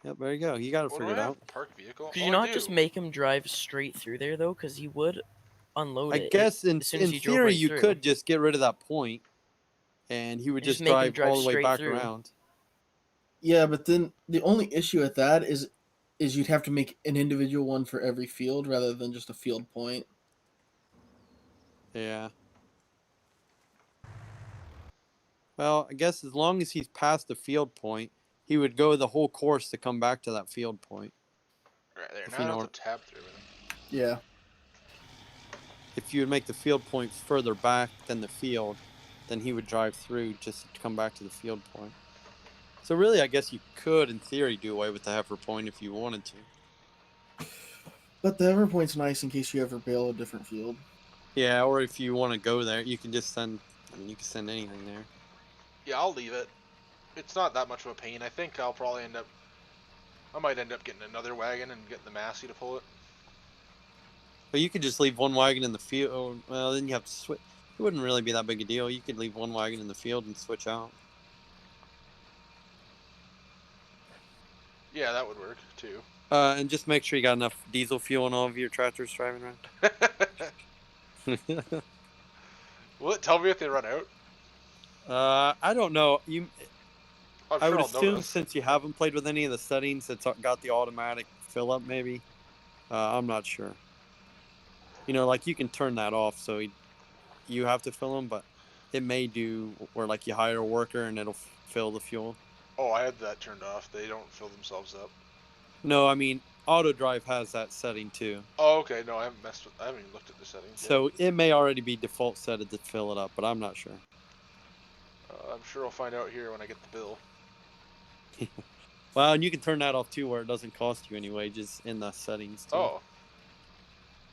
S7: Yep, there you go. You got it
S4: What do I
S7: figured
S4: have?
S7: out.
S4: Park vehicle.
S5: Could
S4: Oh,
S5: you
S4: I
S5: not just
S4: do.
S5: make him drive straight through there though? Because he would unload
S7: I
S5: it.
S7: guess in
S5: as soon as you drove
S7: theory
S5: right
S7: you
S5: through.
S7: could just get rid of that point, and he would
S5: Just
S7: just
S5: make him
S7: drive all
S5: drive
S7: the way
S5: straight
S7: back
S5: through.
S7: around.
S2: Yeah, but then the only issue with that is you'd have to make an individual one for every field rather than just a field point.
S7: Yeah. Well, I guess as long as he's past the field point, he would go the whole course to come back to that field point.
S4: Right there.
S7: if
S4: Now
S7: you
S4: I
S7: know
S4: don't have
S7: what-
S4: to tab through everything.
S2: Yeah.
S7: If you would make the field point further back than the field, then he would drive through just to come back to the field point. So really, I guess you could, in theory, do away with the heifer point if you wanted to.
S2: But the ever point's nice in case you ever bail a different field.
S7: Yeah, or if you want to go there, you can just send. I mean, you can send anything there.
S4: Yeah, I'll leave it. It's not that much of a pain. I think I'll probably end up. I might end up getting another wagon and getting the Massey to pull it.
S7: But you could just leave one wagon in the field. Well, then you have to switch. It wouldn't really be that big a deal. You could leave one wagon in the field and switch out.
S4: Yeah, that would work too.
S7: And just make sure you got enough diesel fuel in all of your tractors driving around.
S4: Will it tell me if they run out?
S7: I don't know.
S4: I'm
S7: I
S4: sure
S7: would
S4: I'll
S7: assume
S4: notice.
S7: since you haven't played with any of the settings, it's got the automatic fill up. Maybe. I'm not sure. You know, like you can turn that off, so you have to fill them, but it may do where like you hire a worker and it'll fill the fuel.
S4: Oh, I had that turned off. They don't fill themselves up.
S7: No, I mean auto drive has that setting too.
S4: Oh, okay. No, I haven't messed with. I haven't even looked at the settings. yet.
S7: So it may already be default set to fill it up, but I'm not sure.
S4: I'm sure I'll find out here when I get the bill.
S7: Well, and you can turn that off too, where it doesn't cost you any wages in the settings too.
S4: Oh.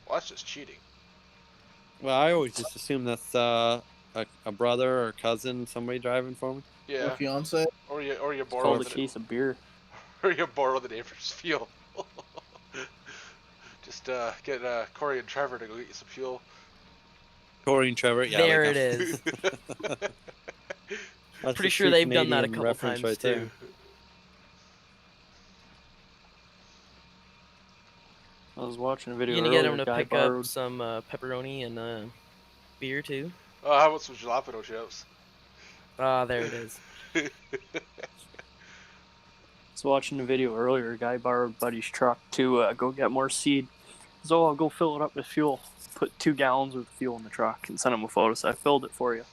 S4: Well, that's just cheating.
S7: Well, I always just assume that's a brother or cousin, somebody driving for me.
S4: Yeah.
S2: Or fiance.
S4: Or you
S3: It's
S4: borrow
S3: called a
S4: the
S3: case of beer.
S4: or you borrow the neighbor's fuel. Just get Corey and Trevor to go get you some fuel.
S7: Corey and Trevor. Yeah,
S5: There
S7: like
S5: it
S7: a-
S5: is.
S7: That's
S5: Pretty
S7: a
S5: sure
S7: true
S5: they've done that a
S7: Canadian
S5: couple
S7: reference
S5: times
S7: right there.
S5: too.
S3: I was watching a video
S5: You gonna get
S3: earlier,
S5: him to
S3: guy
S5: pick
S3: borrowed
S5: up some pepperoni and beer too?
S4: How about some jalapeno chips?
S5: Ah, there it is.
S3: I was watching a video earlier. A guy borrowed buddy's truck to go get more seed. So I'll go fill it up with fuel. Put 2 gallons worth of fuel in the truck and send him a photo. So I filled it for you.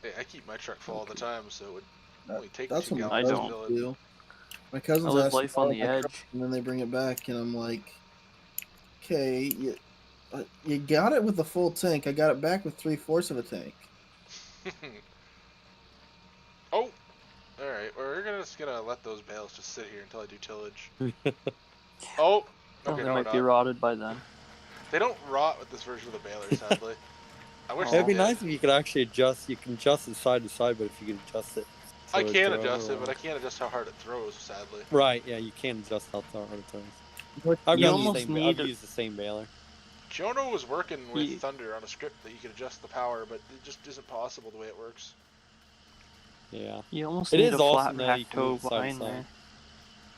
S4: Hey, I keep my truck full all the time, so it would only take
S2: That's
S4: 2
S2: what
S4: gallons
S2: my
S3: I
S4: to
S3: don't.
S4: fill
S2: cousins
S4: it.
S2: do. My cousins
S3: I live
S2: ask to
S3: life on
S2: borrow
S3: the
S2: my truck,
S3: edge.
S2: and then they bring it back, and I'm like, okay, you got it with a full tank. I got it back with 3/4 of a tank.
S4: Oh! Alright, we're just gonna let those bales just sit here until I do tillage. Oh!
S3: Oh,
S4: Okay,
S3: they
S4: no,
S3: might
S4: we're
S3: be
S4: not.
S3: rotted by then.
S4: They don't rot with this version of the baler, sadly. I wish
S7: It'd
S4: they
S7: be
S4: did.
S7: nice if you could actually adjust. You can adjust it side to side, but if you could adjust it. So
S4: I
S7: it
S4: can
S7: throws
S4: adjust
S7: or
S4: it, but I
S7: whatever.
S4: can't adjust how hard it throws, sadly.
S7: Right, yeah, you can adjust how hard it throws.
S2: What
S7: I've
S3: You
S7: done the
S3: almost
S7: same.
S3: need
S7: I've
S3: a-
S7: used the same baler.
S4: Jono was working with
S3: Ye-
S4: Thunder on a script that you could adjust the power, but it just isn't possible the way it works.
S7: Yeah.
S3: You almost
S7: It
S3: need
S7: is
S3: a
S7: awesome
S3: flat
S7: that you
S3: rack
S7: can move
S3: tow
S7: it side to
S3: behind
S7: side.
S3: there.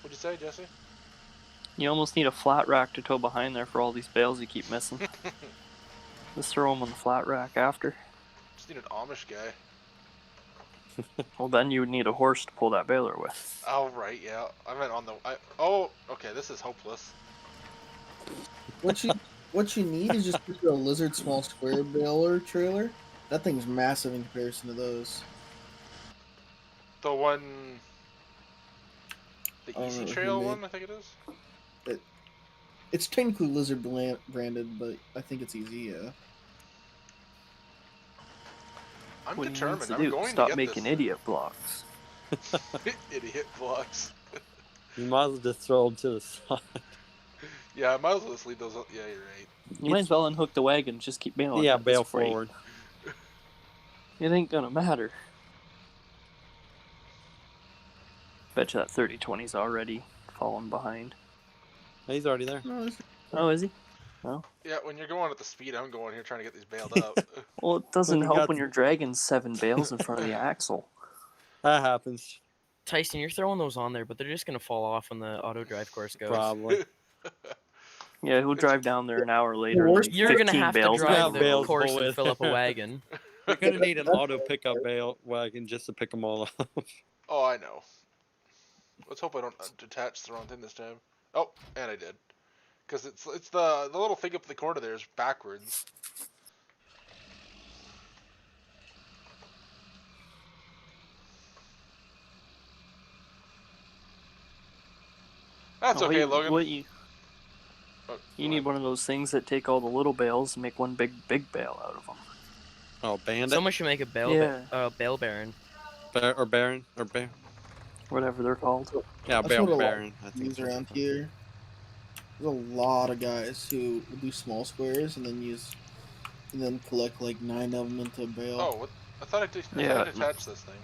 S4: What'd you say, Jesse?
S3: You almost need a flat rack to tow behind there for all these bales you keep missing. Just throw them on the flat rack after.
S4: Just need an Amish guy.
S3: Well, then you would need a horse to pull that baler with.
S4: Oh, right, yeah. I meant on the... oh, okay, this is hopeless.
S2: What you need is just a lizard small square baler trailer. That thing's massive in comparison to those.
S4: The one... The
S2: I don't
S4: Easy
S2: know who
S4: Trail
S2: made-
S4: one, I think it is?
S2: It's technically lizard branded, but I think it's easy. Yeah.
S4: I'm
S3: What he needs
S4: determined.
S3: to
S4: I'm
S3: do,
S4: going
S3: stop
S4: to get
S3: making
S4: this.
S3: idiot blocks.
S4: Idiot blocks.
S7: You might as well just throw them to the side.
S4: Yeah, I might as well just leave those up. Yeah, you're right.
S3: You might as well unhook the wagon and just keep bailing.
S7: Yeah,
S3: at this
S7: bail
S3: rate.
S7: forward.
S3: It ain't gonna matter. Bet you that 30-20's already falling behind.
S7: He's already there.
S2: No, it's-
S3: Oh, is he?
S4: Yeah, when you're going at the speed I'm going here trying to get these bailed up.
S3: Well, it doesn't
S7: you
S3: help
S7: got
S3: when you're dragging 7 bales in front of the axle.
S7: That happens.
S5: Tyson, you're throwing those on there, but they're just gonna fall off when the auto drive course goes.
S7: Probably.
S3: Yeah, he'll drive down there an hour later.
S2: worst-
S3: like
S5: You're gonna
S3: 15
S5: have to
S3: bales
S5: drive
S3: down
S5: the
S3: the
S7: bales
S3: road.
S5: course
S7: full
S5: and
S7: with.
S5: fill up a wagon.
S7: You're gonna need an auto pickup wagon just to pick them all up.
S4: Oh, I know. Let's hope I don't detach the wrong thing this time. Oh, and I did. Because it's the little thing up the corner there is backwards. That's
S3: Oh,
S4: okay,
S3: you-
S4: Logan.
S3: What you
S4: Oh,
S3: you
S4: go
S3: need
S4: ahead.
S3: one of those things that take all the little bales and make one big bale out of them.
S7: Oh, bandit
S5: Someone should make a bail baron.
S7: or baron or bear.
S3: Whatever they're called.
S7: Yeah,
S2: That's
S7: bail
S2: what a lot
S7: baron. I think
S2: use around here. There's a lot of guys who will do small squares and then collect like 9 of them into a bale.
S4: Oh, what? I thought I
S3: Yeah.
S4: detached this thing.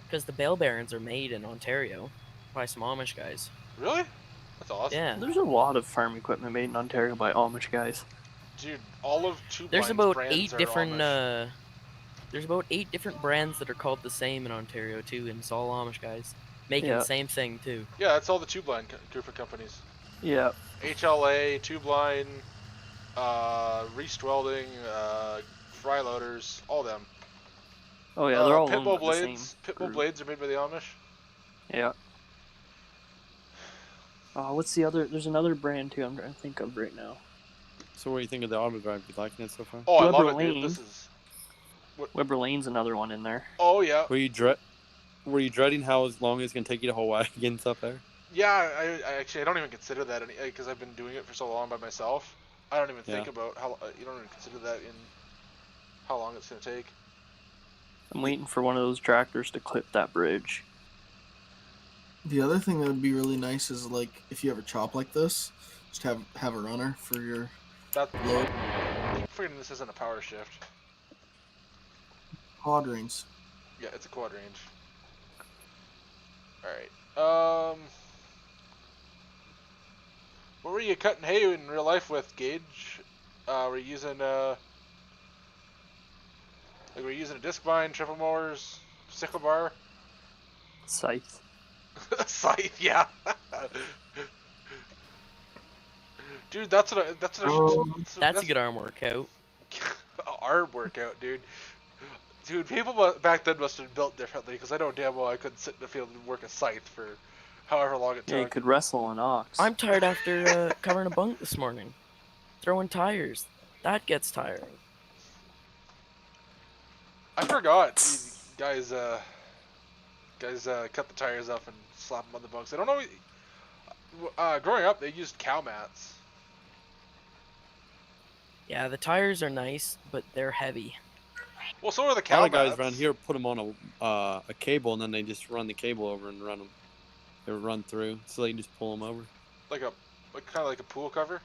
S5: Because the bail barons are made in Ontario by some Amish guys.
S4: Really? That's awesome.
S5: Yeah.
S3: There's a lot of farm equipment made in Ontario by Amish guys.
S4: Dude, all of Two
S5: There's
S4: Blind's
S5: about
S4: brands
S5: 8
S4: are
S5: different
S4: Amish.
S5: there's about 8 different brands that are called the same in Ontario too, and it's all Amish guys making
S3: Yeah.
S5: the same thing too.
S4: Yeah, that's all the Two Blind group of companies.
S3: Yeah.
S4: HLA, Two Blind, Reist Welding, Fryloaders, all them.
S3: Oh yeah, they're all owned
S4: Pitbull
S3: by the
S4: blades.
S3: same
S4: Pitbull
S3: group.
S4: blades are made by the Amish.
S3: Yeah. What's the other? There's another brand too. I'm trying to think of right now.
S7: So what do you think of the auto drive? You liking it so far?
S4: Oh, I love
S3: Weber
S4: it, dude.
S3: Lane.
S4: This is.
S3: Weber Lane's another one in there.
S4: Oh yeah,
S7: Were you dreading how long it's gonna take you to haul wagons up there?
S4: yeah. I actually I don't even consider that because I've been doing it for so long by myself. I don't even think
S7: Yeah.
S4: about how you don't even consider that in how long it's gonna take.
S3: I'm waiting for one of those tractors to clip that bridge.
S2: The other thing that would be really nice is like if you ever chop like this, just have a runner for your
S4: That
S2: load.
S4: I'm forgetting this isn't a power shift.
S2: Quad rings.
S4: Yeah, it's a quad range. All right. What were you cutting hay in real life with, Gage? Were you using were you using a disc vine, triple mowers, sickle bar,
S3: Scythe.
S4: scythe? Yeah. Dude, that's what I should.
S5: That's a good arm workout.
S4: arm workout, dude. Dude, people back then must have been built differently because I know damn well I couldn't sit in the field and work a scythe for however long it
S3: Yeah, you
S4: took.
S3: could wrestle an ox.
S5: I'm tired after covering a bunk this morning. Throwing tires. That gets tiring.
S4: I forgot. Guys cut the tires off and slap them on the bunks. I don't know. Growing up, they used cow mats.
S5: Yeah, the tires are nice, but they're heavy.
S4: Well, so are the
S7: A
S4: cow
S7: lot of guys
S4: mats.
S7: around here put them on a cable and then they just run the cable over and run them. They run through, so they can just pull them over.
S4: Like kind of like a pool cover.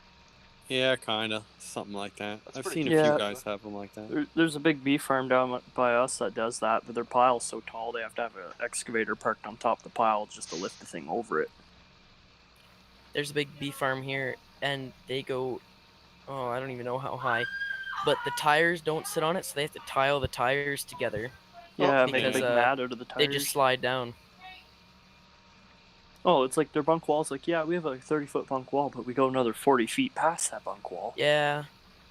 S7: Yeah, kind of. Something like that.
S4: That's
S7: I've
S4: pretty
S7: seen a
S4: cheap,
S7: few
S3: Yeah.
S7: guys have them like that.
S3: There's a big beef farm down by us that does that, but their pile's so tall they have to have an excavator parked on top of the pile just to lift the thing over it.
S5: There's a big beef farm here, and they go, oh, I don't even know how high, but the tires don't sit on it, so they have to tile the tires together
S3: Yeah,
S4: Oh,
S3: make a
S5: because
S3: big mat out of the
S5: they
S3: tires.
S5: just slide down.
S3: Oh, it's like their bunk wall's like, yeah, we have a 30-foot bunk wall, but we go another 40 feet past that bunk wall.
S5: Yeah,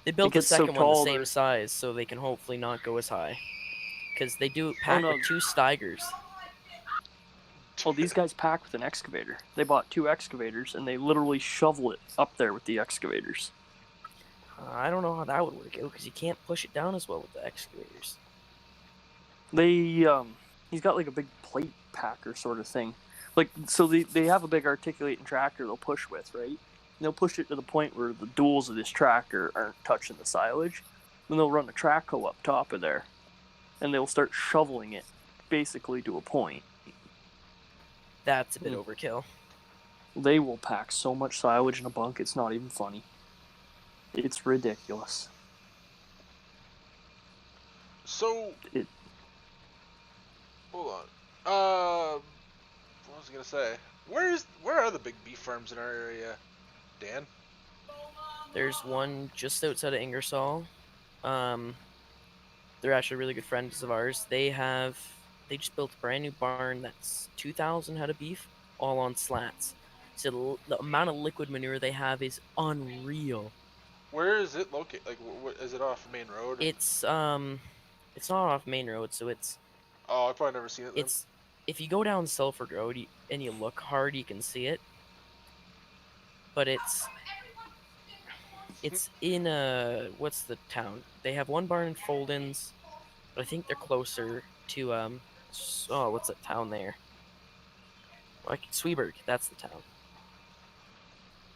S5: they built the
S3: gets so
S5: second one the
S3: tall
S5: same
S3: they're-
S5: size, so they can hopefully not go as high. Because they do pack
S3: no.
S5: with 2 Steigers.
S3: Well, these guys pack with an excavator. They bought 2 excavators, and they literally shovel it up there with the excavators.
S5: I don't know how that would work out, because you can't push it down as well with the excavators.
S3: He's got like a big plate packer sort of thing. Like, so they have a big articulating tractor they'll push with, right? And they'll push it to the point where the duals of this tractor aren't touching the silage. Then they'll run a track hoe up top of there, and they'll start shoveling it, basically to a point.
S5: That's a bit overkill.
S3: They will pack so much silage in a bunk, it's not even funny. It's ridiculous.
S4: So,
S3: It-
S4: hold on. What was I gonna say? Where are the big beef farms in our area, Dan?
S5: There's one just outside of Ingersoll. They're actually really good friends of ours. They just built a brand new barn that's 2,000 head of beef, all on slats. So the amount of liquid manure they have is unreal.
S4: Where is it located? Like, is it off Main Road?
S5: It's not off Main Road, so it's
S4: Oh, I've probably never seen it then.
S5: if you go down Selford Road and you look hard, you can see it. But it's in what's the town? They have one barn in Foldens, but I think they're closer to what's that town there? Like Sweeburg, that's the town.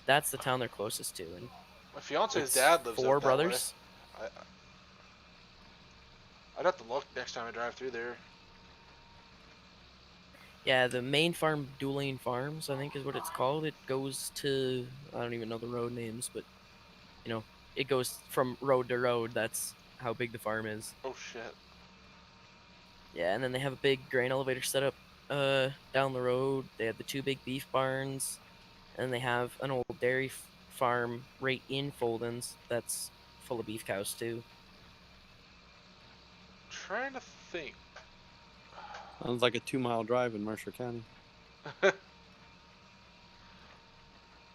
S5: That's the town they're closest to, and
S4: My fiance's
S5: it's
S4: dad lives
S5: 4
S4: out that
S5: brothers.
S4: way. I'd have to look next time I drive through there.
S5: Yeah, the main farm, Dueling Farms, I think is what it's called. It goes to, I don't even know the road names, but you know, it goes from road to road. That's how big the farm is.
S4: Oh shit.
S5: Yeah, and then they have a big grain elevator set up down the road. They have the 2 big beef barns, and they have an old dairy farm right in Foldens that's full of beef cows too.
S4: Trying to think.
S7: Sounds like a 2-mile drive in Mercer County.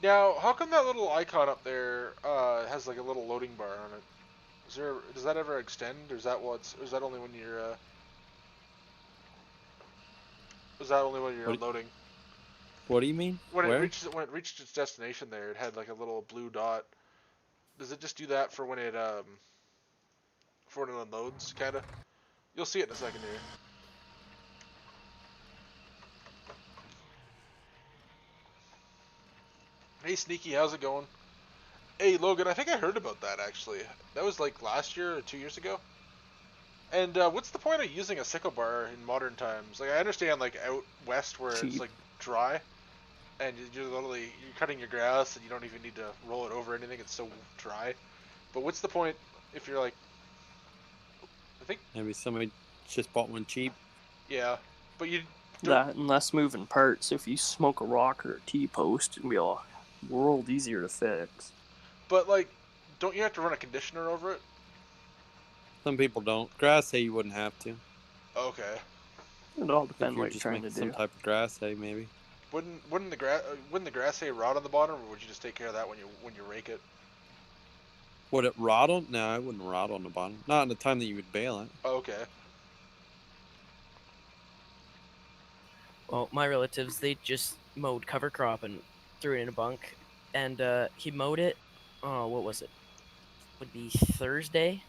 S4: Now, how come that little icon up there has like a little loading bar on it? Does that ever extend, or is that only when you're unloading?
S7: What do you mean?
S4: When
S7: Where?
S4: it reached its destination there, it had like a little blue dot. Does it just do that for when it unloads, kinda? You'll see it in a second here. Hey Sneaky, how's it going? Hey Logan, I think I heard about that actually. That was like last year or 2 years ago. And what's the point of using a sickle bar in modern times? Like, I understand like out west where it's like dry, and you're cutting your grass and you don't even need to roll it over anything. It's so dry. But what's the point if you're like, I think
S7: Maybe somebody just bought one cheap.
S4: yeah, but you
S3: That and less moving parts. If you smoke a rock or a T-post, it'd be a world easier to fix.
S4: But like, don't you have to run a conditioner over it?
S7: Some people don't. Grass hay, you wouldn't have to.
S4: Okay.
S3: It all
S7: If
S3: depends
S7: you're
S3: what you're
S7: just
S3: trying to
S7: making some
S3: do.
S7: type of grass hay, maybe.
S4: Wouldn't the grass hay rot on the bottom, or would you just take care of that when you rake it?
S7: Would it rot on? No, it wouldn't rot on the bottom. Not in the time that you would bale it.
S4: Oh, okay.
S5: Well, my relatives, they just mowed cover crop and threw it in a bunk, and he mowed it. Oh, what was it? Would be Thursday.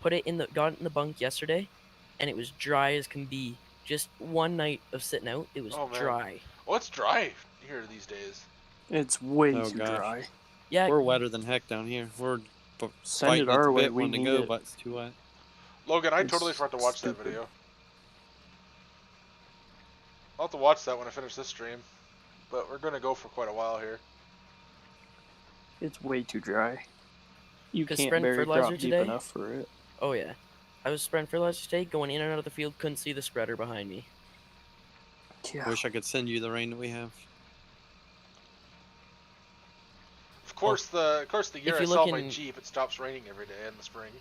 S5: Got it in the bunk yesterday, and it was dry as can be. Just one night of sitting out, it was
S4: Oh, man.
S5: dry.
S4: Well, it's dry here these days.
S3: It's way
S7: Oh,
S3: too
S7: gosh.
S3: dry.
S5: Yeah,
S7: We're wetter than heck down here. We're
S3: Send
S7: fighting
S3: it
S7: at
S3: our
S7: the
S3: way.
S7: bit
S3: We
S7: wanting
S3: need
S7: to go,
S3: it.
S7: but it's too wet.
S4: Logan, I
S3: It's
S4: totally forgot to watch that
S3: stupid.
S4: video. I'll have to watch that when I finish this stream. But we're gonna go for quite a while here.
S3: It's way too dry. You
S5: 'Cause
S3: can't
S5: spreading
S3: bury
S5: fertilizer
S3: crop deep
S5: today?
S3: enough for it.
S5: Oh yeah. I was spreading fertilizer today, going in and out of the field, couldn't see the spreader behind me.
S3: Yeah.
S7: Wish I could send you the rain that we have.
S4: Of course, the year
S5: if
S4: I
S5: you
S4: sell
S5: look
S4: my
S5: in-
S4: Jeep, it stops raining every day in the spring.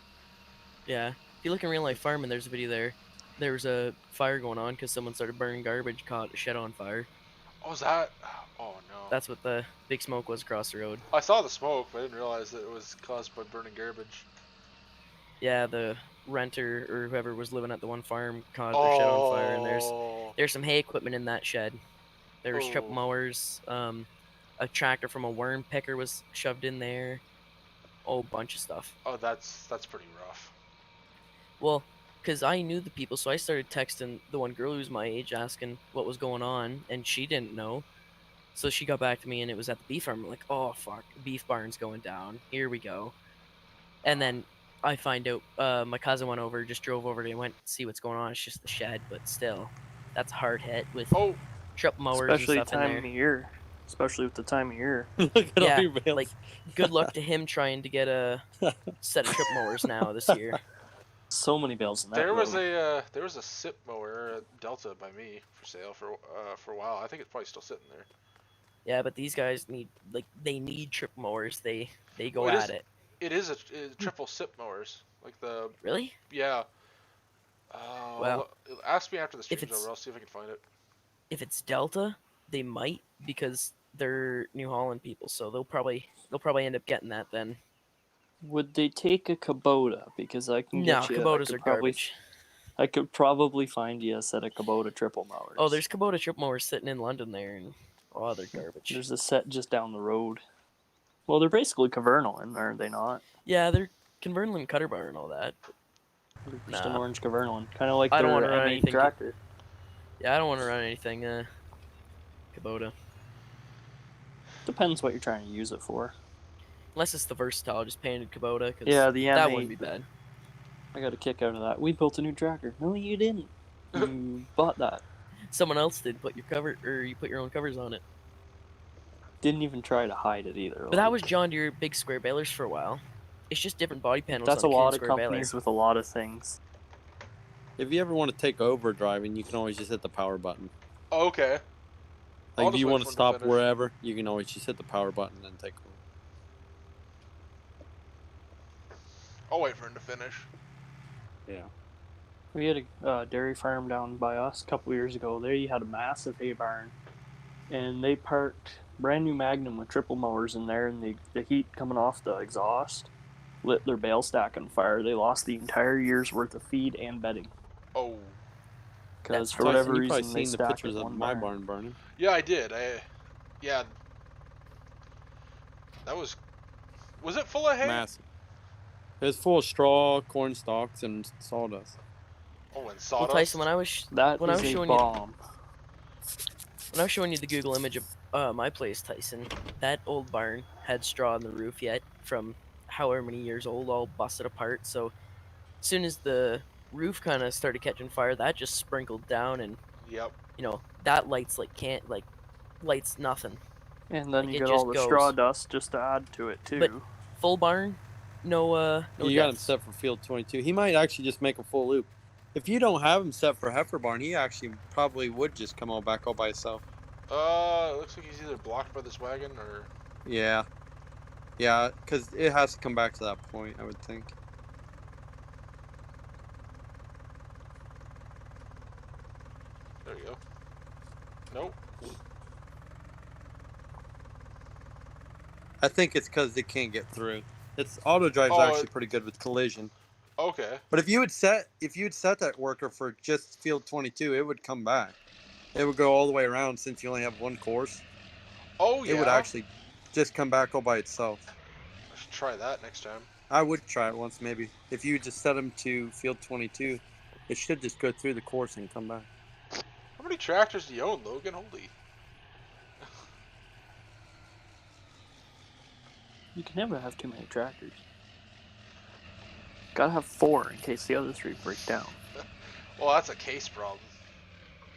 S5: Yeah. If you look in Real Life Farming, there's a video there. There was a fire going on because someone started burning garbage, caught a shed on fire.
S4: Oh, is that? Oh no.
S5: That's what the big smoke was across the road.
S4: I saw the smoke, but I didn't realize that it was caused by burning garbage.
S5: Yeah, the renter or whoever was living at the one farm caught their shed on fire, and there's some hay equipment in that shed. There was triple mowers, a tractor from a worm picker was shoved in there, a whole bunch of stuff.
S4: Oh, that's pretty rough.
S5: Well, because I knew the people, so I started texting the one girl who's my age, asking what was going on, and she didn't know. So she got back to me, and it was at the beef farm. I'm like, oh fuck, beef barn's going down. Here we go. And then I find out my cousin went over, just drove over to went to see what's going on. It's just the shed, but still, that's a hard hit with trip mowers
S3: Especially
S5: and stuff in there.
S3: time of year. Especially with the time of year.
S7: Look at all
S5: Yeah,
S7: your bales.
S5: like good luck to him trying to get a set of trip mowers now this year.
S3: So many bales in that.
S4: There was
S3: road.
S4: a SIP mower at Delta by me for sale for a while. I think it's probably still sitting there.
S5: Yeah, but these guys need they need trip mowers. They go
S4: Well,
S5: at it.
S4: It is a triple SIP mowers, like the
S5: Really?
S4: yeah.
S5: Well,
S4: ask me after the stream's
S5: it's-
S4: over. I'll see if I can find it.
S5: If it's Delta, they might because they're New Holland people, so they'll probably end up getting that then.
S3: Would they take a Kubota? Because I can
S5: No,
S3: get you.
S5: Kubotas are garbage.
S3: I could probably find you a set of Kubota triple mowers.
S5: Oh, there's Kubota trip mowers sitting in London there, and they're garbage.
S3: There's a set just down the road. Well, they're basically Cavernaland, aren't they not?
S5: Yeah, they're Converneland cutter bar and all that.
S3: They're just an
S5: Nah.
S3: orange Cavernaland, kind of like
S5: I don't
S3: their
S5: wanna run
S3: M8
S5: anything-
S3: tractor.
S5: Yeah, I don't want to run anything Kubota.
S3: Depends what you're trying to use it for.
S5: Unless it's the versatile, just painted Kubota. 'Cause
S3: Yeah, the
S5: that
S3: M8.
S5: wouldn't be bad.
S3: I got a kick out of that. We built a new tractor. No, you didn't. You bought that.
S5: Someone else did put your cover, or you put your own covers on it.
S3: Didn't even try to hide it either.
S5: But that was John Deere big square balers for a while. It's just different body panels.
S3: That's a
S5: on a
S3: lot
S5: cube
S3: of
S5: square
S3: companies
S5: baler.
S3: with a lot of things.
S7: If you ever want to take over driving, you can always just hit the power button.
S4: Oh, okay. I'll
S7: Like, if
S4: just
S7: you
S4: wait
S7: want
S4: for
S7: to
S4: him to
S7: stop
S4: finish.
S7: wherever, you can always just hit the power button and take over.
S4: I'll wait for him to finish.
S7: Yeah.
S3: We had a dairy farm down by us a couple years ago. They had a massive hay barn, and they parked brand new Magnum with triple mowers in there, and the heat coming off the exhaust lit their bale stack on fire. They lost the entire year's worth of feed and bedding
S4: Oh.
S3: because for
S7: Tyson,
S3: whatever
S7: you've
S3: reason
S7: probably
S3: they
S7: seen the
S3: stacked
S7: pictures
S3: in
S7: of
S3: one
S7: my
S3: barn.
S7: barn burning.
S4: Yeah, I did. Yeah. That was it full of hay?
S7: Massive. It was full of straw, corn stalks, and sawdust.
S4: Oh, and
S5: Well,
S4: sawdust.
S5: Tyson, when I was
S3: That
S5: When I
S3: is
S5: was
S3: a
S5: showing you-
S3: bomb.
S5: the Google image of my place, Tyson, that old barn had straw on the roof yet from however many years old, all busted apart. So as soon as the roof kind of started catching fire, that just sprinkled down, and
S4: Yep.
S5: that lights lights nothing.
S3: And then
S5: Like,
S3: you
S5: it
S3: get all
S5: just
S3: the straw
S5: goes.
S3: dust just to add to it too.
S5: But- Full barn, no
S7: You got him
S5: deaths.
S7: set for field 22. He might actually just make a full loop. If you don't have him set for heifer barn, he actually probably would just come all back all by himself.
S4: It looks like he's either blocked by this wagon or.
S7: Yeah. Yeah, because it has to come back to that point, I would think.
S4: There you go. Nope.
S7: I think it's because they can't get through. It's auto drive's
S4: Oh,
S7: actually pretty good with collision.
S4: Okay.
S7: But if you had set that worker for just field 22, it would come back. It would go all the way around since you only have one course.
S4: Oh yeah.
S7: It would actually just come back all by itself.
S4: I should try that next time.
S7: I would try it once maybe. If you just set them to field 22, it should just go through the course and come back.
S4: How many tractors do you own, Logan? Holy.
S3: You can never have too many tractors. Gotta have 4 in case the other 3 break down.
S4: Well, that's a case problem.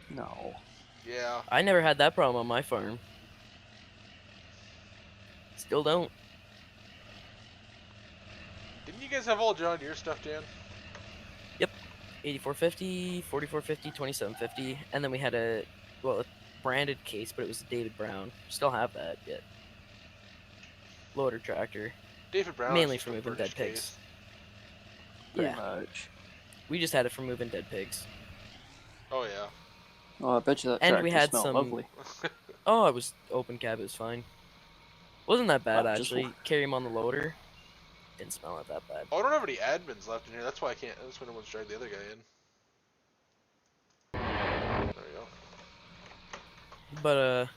S3: No.
S4: Yeah.
S5: I never had that problem on my farm. Still don't.
S4: Didn't you guys have all John Deere stuff, Dan?
S5: 8450, 4450, 2750, and then we had a branded case, but it was a David Brown. Still have that yet. Loader tractor,
S4: David Brown.
S5: mainly
S4: is just
S5: for
S4: a
S5: moving
S4: British
S5: dead pigs.
S4: case.
S3: Pretty
S5: Yeah,
S3: much.
S5: we just had it for moving dead pigs.
S4: Oh yeah.
S3: Oh, I bet you that
S5: And
S3: tractor
S5: we had
S3: smelled
S5: some-
S3: lovely.
S5: Oh, it was open cab. It was fine. Wasn't that bad
S3: Wow, just
S5: actually. Carry him on the loader. Didn't smell it that bad.
S4: Oh, I don't have any admins left in here. That's why I can't. That's why no one's dragged the other guy in. There we go.
S5: But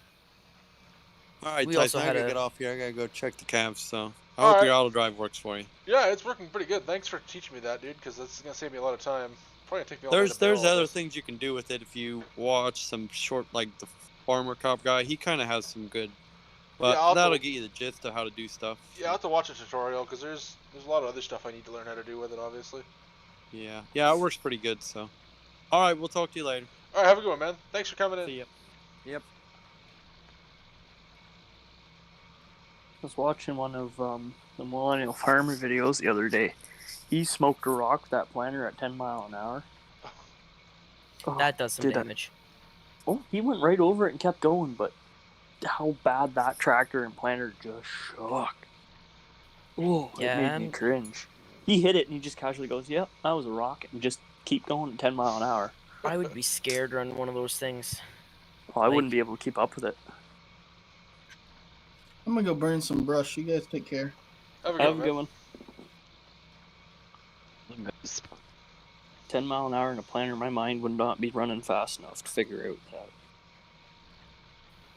S7: All right,
S5: We
S7: Tyson,
S5: also
S7: I
S5: had
S7: gotta
S5: a-
S7: get off here. I gotta go check the cabs. So I
S4: All
S7: hope
S4: right.
S7: your auto drive works for you.
S4: Yeah, it's working pretty good. Thanks for teaching me that, dude. Because that's gonna save me a lot of time. Probably gonna take me all night to
S7: There's
S4: build all
S7: other
S4: this.
S7: things you can do with it if you watch some short, like the Farmer Cop guy. He kind of has some good, but
S4: I'll
S7: that'll
S4: have to-
S7: get you the gist of how to do stuff.
S4: Yeah, I'll have to watch a tutorial because there's a lot of other stuff I need to learn how to do with it, obviously.
S7: Yeah, it works pretty good. So, all right, we'll talk to you later.
S4: All right, have a good one, man. Thanks for coming in.
S7: See ya. Yep.
S3: I was watching one of the Millennial Farmer videos the other day. He smoked a rock with that planter at 10 mile an hour. Oh,
S5: that does some
S3: did that-
S5: damage.
S3: Oh, he went right over it and kept going, but how bad that tractor and planter just shook. Oh,
S5: Yeah,
S3: it made me cringe. He hit it and he just casually goes, "Yep, that was a rock," and just keep going at 10 mile an hour.
S5: I would be scared running one of those things.
S3: Well, I
S5: Like-
S3: wouldn't be able to keep up with it.
S2: I'm gonna go burn some brush. You guys take care.
S4: Have a
S3: Have a
S4: good
S3: good
S4: one.
S3: one. 10 mile an hour in a planter, my mind would not be running fast enough to figure out that.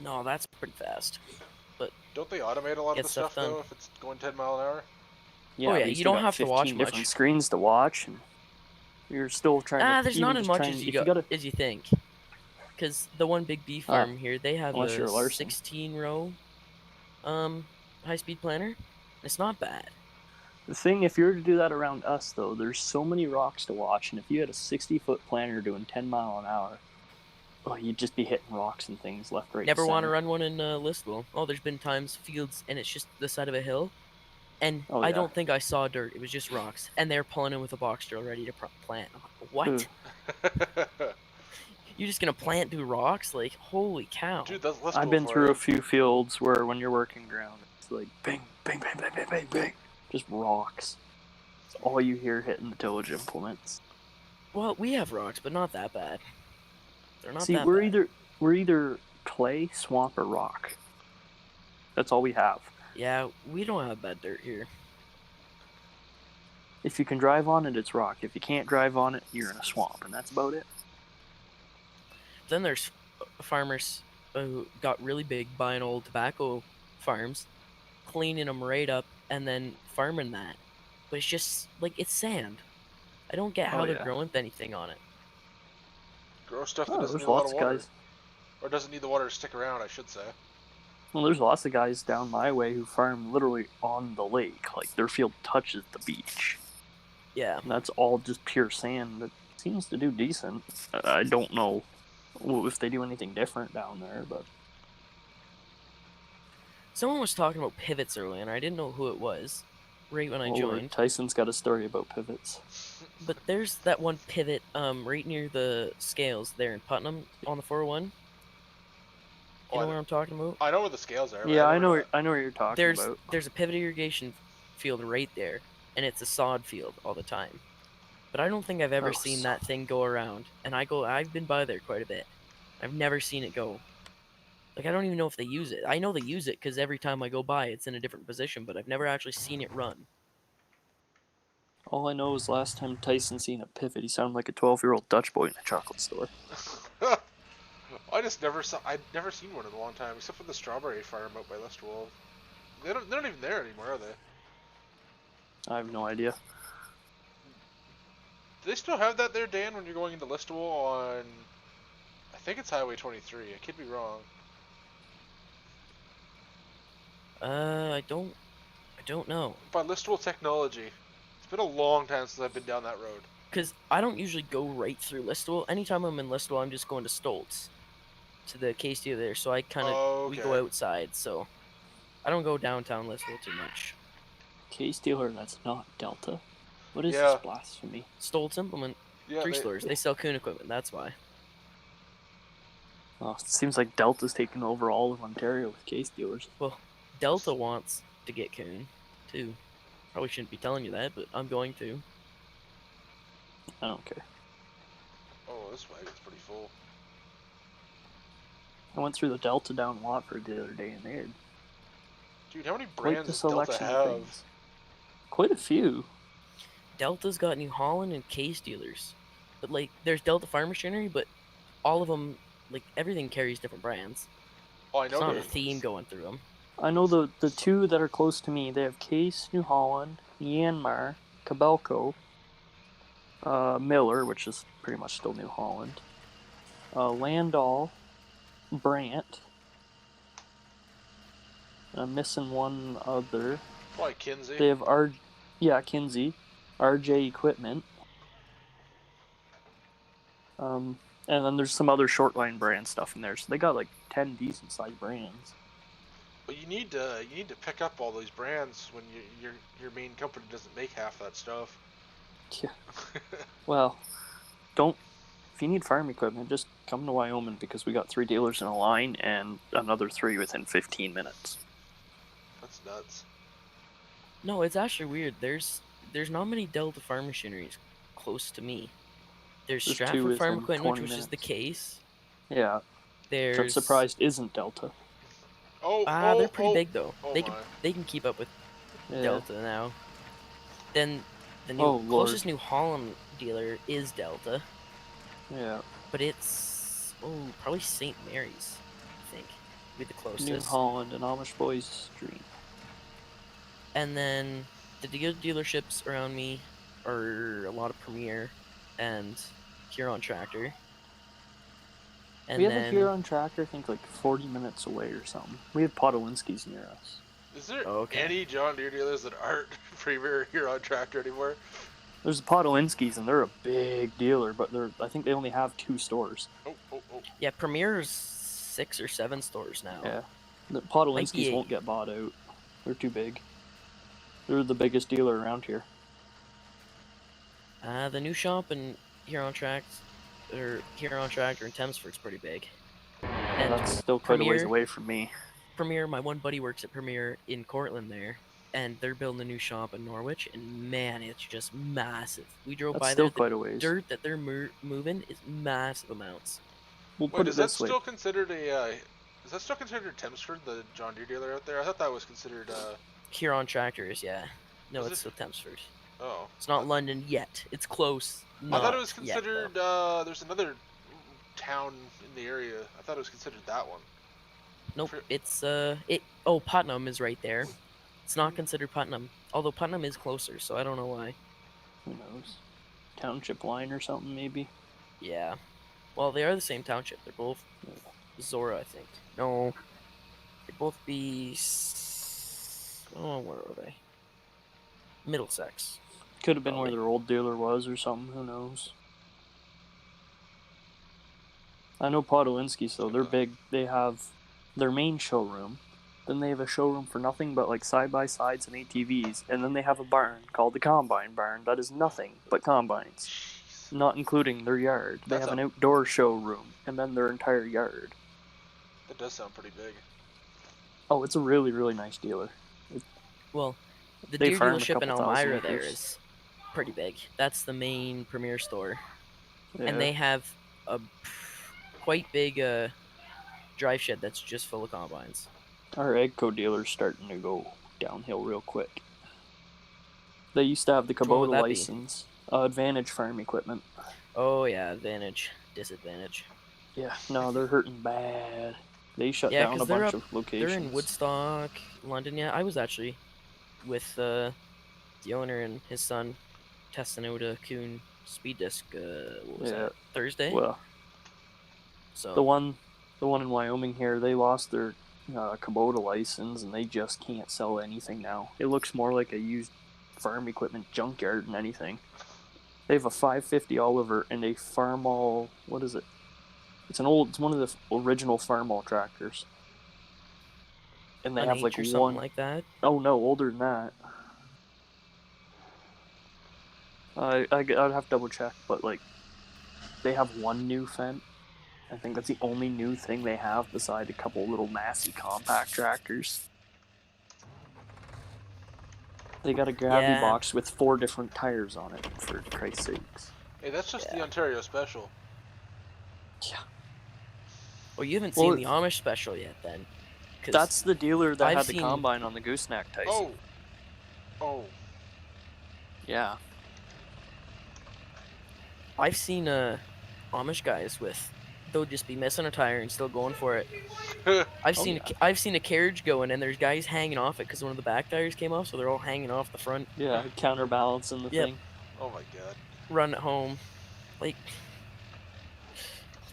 S5: No, that's pretty fast.
S4: Don't they automate a lot of
S5: Get
S4: the
S5: stuff
S4: stuff though
S5: done.
S4: if it's going 10 mile an hour?
S3: Yeah,
S5: Oh, yeah,
S3: but
S5: you
S3: still
S5: don't
S3: got
S5: have to watch
S3: 15 different
S5: much.
S3: screens to watch, and you're still trying to.
S5: There's
S3: even
S5: not as
S3: just
S5: much
S3: trying-
S5: as
S3: if
S5: you
S3: gotta.
S5: as you think. Because the one big bee
S3: Oh,
S5: farm here, they have
S3: unless you're
S5: a
S3: Larson.
S5: 16 row high-speed planter. It's not bad.
S3: The thing, if you were to do that around us, though, there's so many rocks to watch, and if you had a 60-foot planter doing 10 mile an hour, oh, you'd just be hitting rocks and things left, right,
S5: Never
S3: and
S5: want to
S3: center.
S5: run one in Listwell. Oh, there's been times fields and it's just the side of a hill, and
S3: Oh,
S5: I
S3: yeah.
S5: don't think I saw dirt. It was just rocks, and they're pulling in with a box drill ready to plant. I'm like, what?
S3: Ooh.
S5: You're just gonna plant through rocks? Like, holy cow!
S4: Dude, that's listable
S3: I've been
S4: for
S3: through
S4: you.
S3: a few fields where when you're working ground, it's like bang, bang, bang, bang, bang, bang, bang. Just rocks. It's all you hear hitting the tillage implements.
S5: Well, we have rocks, but not that bad. They're not
S3: See,
S5: that
S3: we're
S5: bad.
S3: either clay, swamp, or rock. That's all we have.
S5: Yeah, we don't have bad dirt here.
S3: If you can drive on it, it's rock. If you can't drive on it, you're in a swamp, and that's about it.
S5: Then there's farmers who got really big buying old tobacco farms, cleaning them right up, and then farming that. But it's just, like, it's sand. I don't get how
S3: Oh,
S5: they're
S3: yeah.
S5: growing anything on it.
S4: Grow stuff that
S3: Oh,
S4: doesn't
S3: there's
S4: need a lot
S3: lots
S4: of
S3: of
S4: water.
S3: guys.
S4: Or doesn't need the water to stick around, I should say.
S3: Well, there's lots of guys down my way who farm literally on the lake. Like, their field touches the beach.
S5: Yeah.
S3: And that's all just pure sand that seems to do decent. I don't know if they do anything different down there, but
S5: Someone was talking about pivots earlier, and I didn't know who it was right when I
S3: oh,
S5: joined.
S3: Tyson's got a story about pivots.
S5: But there's that one pivot right near the scales there in Putnam on the 401. You
S4: Oh,
S5: know what I'm talking about?
S4: I know where the scales are. but
S3: Yeah, I
S4: never
S3: know.
S4: got-
S3: I know what you're talking about.
S5: There's a pivot irrigation field right there, and it's a sod field all the time. But I don't think I've ever
S3: Oh,
S5: seen that thing go around. And I've been by there quite a bit. I've never seen it go. Like, I don't even know if they use it. I know they use it because every time I go by, it's in a different position, but I've never actually seen it run.
S3: All I know is last time Tyson seen a pivot, he sounded like a 12-year-old Dutch boy in a chocolate store.
S4: I'd never seen one in a long time, except for the strawberry farm out by Listwell. They're not even there anymore, are they?
S3: I have no idea.
S4: Do they still have that there, Dan, when you're going into Listwell on... I think it's Highway 23. I could be wrong.
S5: I don't know.
S4: By Listwell Technology. It's been a long time since I've been down that road.
S5: Because I don't usually go right through Listwell. Anytime I'm in Listwell, I'm just going to Stoltz, to the case dealer there. So I kind of we go
S4: Okay.
S5: outside. So I don't go downtown Listwell too much.
S3: case dealer that's not Delta? What is
S4: Yeah.
S3: this blasphemy?
S5: Stoltz Implement,
S4: Yeah,
S5: 3
S4: they-
S5: stores. They sell coon equipment. That's why.
S3: Well, it seems like Delta's taking over all of Ontario with case dealers.
S5: Well, Delta wants to get coon too. Probably shouldn't be telling you that, but I'm going to.
S3: I don't care.
S4: Oh, this wagon's pretty full.
S3: I went through the Delta down in Watford the other day, and they had
S4: Dude, how many
S3: quite
S4: brands
S3: the
S4: does Delta
S3: selection of
S4: have?
S3: things. Quite a few.
S5: Delta's got New Holland and case dealers, but like there's Delta Farm Machinery, but all of them, like everything carries different brands.
S4: Oh, I
S5: It's
S4: know
S5: not a
S4: there's
S5: theme going through them.
S3: I know the two that are close to me. They have Case, New Holland, Yanmar, Cabelco, Miller, which is pretty much still New Holland, Landau, Brant. I'm missing one other.
S4: probably Kinsey.
S3: They have Kinsey, RJ Equipment. And then there's some other short line brand stuff in there. So they got like 10 decent sized brands.
S4: But you need to pick up all these brands when your main company doesn't make half that stuff.
S3: Yeah. Well, if you need farm equipment, just come to Wyoming because we got 3 dealers in a line and another 3 within 15 minutes.
S4: That's nuts.
S5: No, it's actually weird. There's not many Delta Farm Machineries close to me. There's
S3: There's 2
S5: Stratford Farm
S3: within
S5: Equipment,
S3: 20
S5: which is the
S3: minutes.
S5: case.
S3: Yeah,
S5: There's
S3: which I'm surprised isn't Delta.
S5: they're pretty big though.
S4: Oh
S5: They can keep up with
S3: Yeah.
S5: Delta now. Then the
S3: Oh, Lord.
S5: closest New Holland dealer is Delta,
S3: Yeah.
S5: but it's probably St. Mary's, I think, would be the closest.
S3: New Holland and Amish Boys Street.
S5: And then the dealerships around me are a lot of Premier and Huron Tractor. And
S3: We have
S5: then
S3: a Huron Tractor, I think, like 40 minutes away or something. We have Podolinsky's near us.
S4: Is there
S5: Okay.
S4: any John Deere dealers that aren't Premier Huron Tractor anymore?
S3: There's Podolinsky's, and they're a big dealer, but I think they only have 2 stores.
S4: Oh.
S5: Yeah, Premier's 6 or 7 stores now.
S3: Yeah. The Podolinsky's
S5: 98.
S3: won't get bought out. They're too big. They're the biggest dealer around here.
S5: The new shop in Huron Tractor in Thamesford's pretty big.
S3: And that's still quite a ways
S5: Premier-
S3: away from me.
S5: Premier, my one buddy works at Premier in Cortland there, and they're building a new shop in Norwich, and man, it's just massive. We drove
S3: That's
S5: by
S3: still
S5: there.
S3: quite
S5: The
S3: a ways.
S5: dirt that they're moving is massive amounts.
S3: We'll
S4: Wait,
S3: put
S4: is
S3: it
S4: that
S3: this way.
S4: still considered is that still considered Thamesford, the John Deere dealer out there? I thought that was considered
S5: Huron Tractors, yeah. No,
S4: Is
S5: it's
S4: it-
S5: still Thamesford.
S4: oh.
S5: It's not London yet. It's close.
S4: I thought it was
S5: Not yet, though.
S4: considered there's another town in the area. I thought it was considered that one.
S5: Nope,
S4: For-
S5: it's Putnam is right there. It's not considered Putnam, although Putnam is closer, so I don't know why.
S3: Who knows? Township line or something, maybe?
S5: Yeah. Well, they are the same township. They're both Zora, I think. No. They'd both be where are they? Middlesex.
S3: Could have been where
S5: Probably.
S3: their old dealer was or something, who knows? I know Podolinsky's, though. They're big. They have their main showroom. Then they have a showroom for nothing but like side-by-sides and ATVs. And then they have a barn called the Combine Barn. That is nothing but combines.
S4: Jeez.
S3: Not including their yard. They
S4: That's
S3: have
S4: a-
S3: an outdoor showroom. And then their entire yard.
S4: That does sound pretty big.
S3: Oh, it's a really, really nice dealer.
S5: Well, the
S3: They
S5: deer
S3: farm a
S5: dealership in
S3: couple thousand
S5: Elmira there
S3: acres.
S5: is pretty big. That's the main Premier store.
S3: Yeah.
S5: And they have a quite big drive shed that's just full of combines.
S3: Our Egco dealer's starting to go downhill real quick. They used to have the
S5: Which one would
S3: Kubota
S5: that be?
S3: license. Advantage Farm Equipment.
S5: Oh yeah, advantage, disadvantage.
S3: Yeah, no, they're hurting bad. They shut
S5: Yeah,
S3: down a
S5: 'cause they're
S3: bunch
S5: up-
S3: of locations.
S5: They're in Woodstock, London. Yeah, I was actually with the owner and his son testing out a Coon speed disc. What was
S3: Yeah.
S5: that? Thursday.
S3: Well,
S5: So
S3: the one in Wyoming here, they lost their Kubota license and they just can't sell anything now. It looks more like a used farm equipment junkyard than anything. They have a 550 Oliver and a Farmall. What is it? It's one of the original Farmall tractors. And they
S5: an
S3: have
S5: H
S3: like
S5: or something
S3: one.
S5: like that.
S3: Oh no, older than that. I'd have to double check, but like, they have one new Fendt. I think that's the only new thing they have beside a couple little Massey compact tractors. They got a gravity
S5: Yeah.
S3: box with 4 different tires on it, for Christ's sakes.
S4: Hey, that's just the
S5: Yeah.
S4: Ontario special.
S3: Yeah.
S5: Well, you haven't
S3: Well,
S5: seen the Amish special yet, then. 'Cause
S3: That's the dealer that
S5: I've
S3: had the
S5: seen-
S3: combine on the gooseneck, Tyson.
S4: Oh.
S3: Yeah.
S5: I've seen Amish guys with, they'll just be missing a tire and still going for it. I've seen I've seen a carriage going and there's guys hanging off it because one of the back tires came off, so they're all hanging off the front.
S3: Yeah, counterbalancing the
S5: Yep.
S3: thing.
S4: Oh my god.
S5: Run it home, like.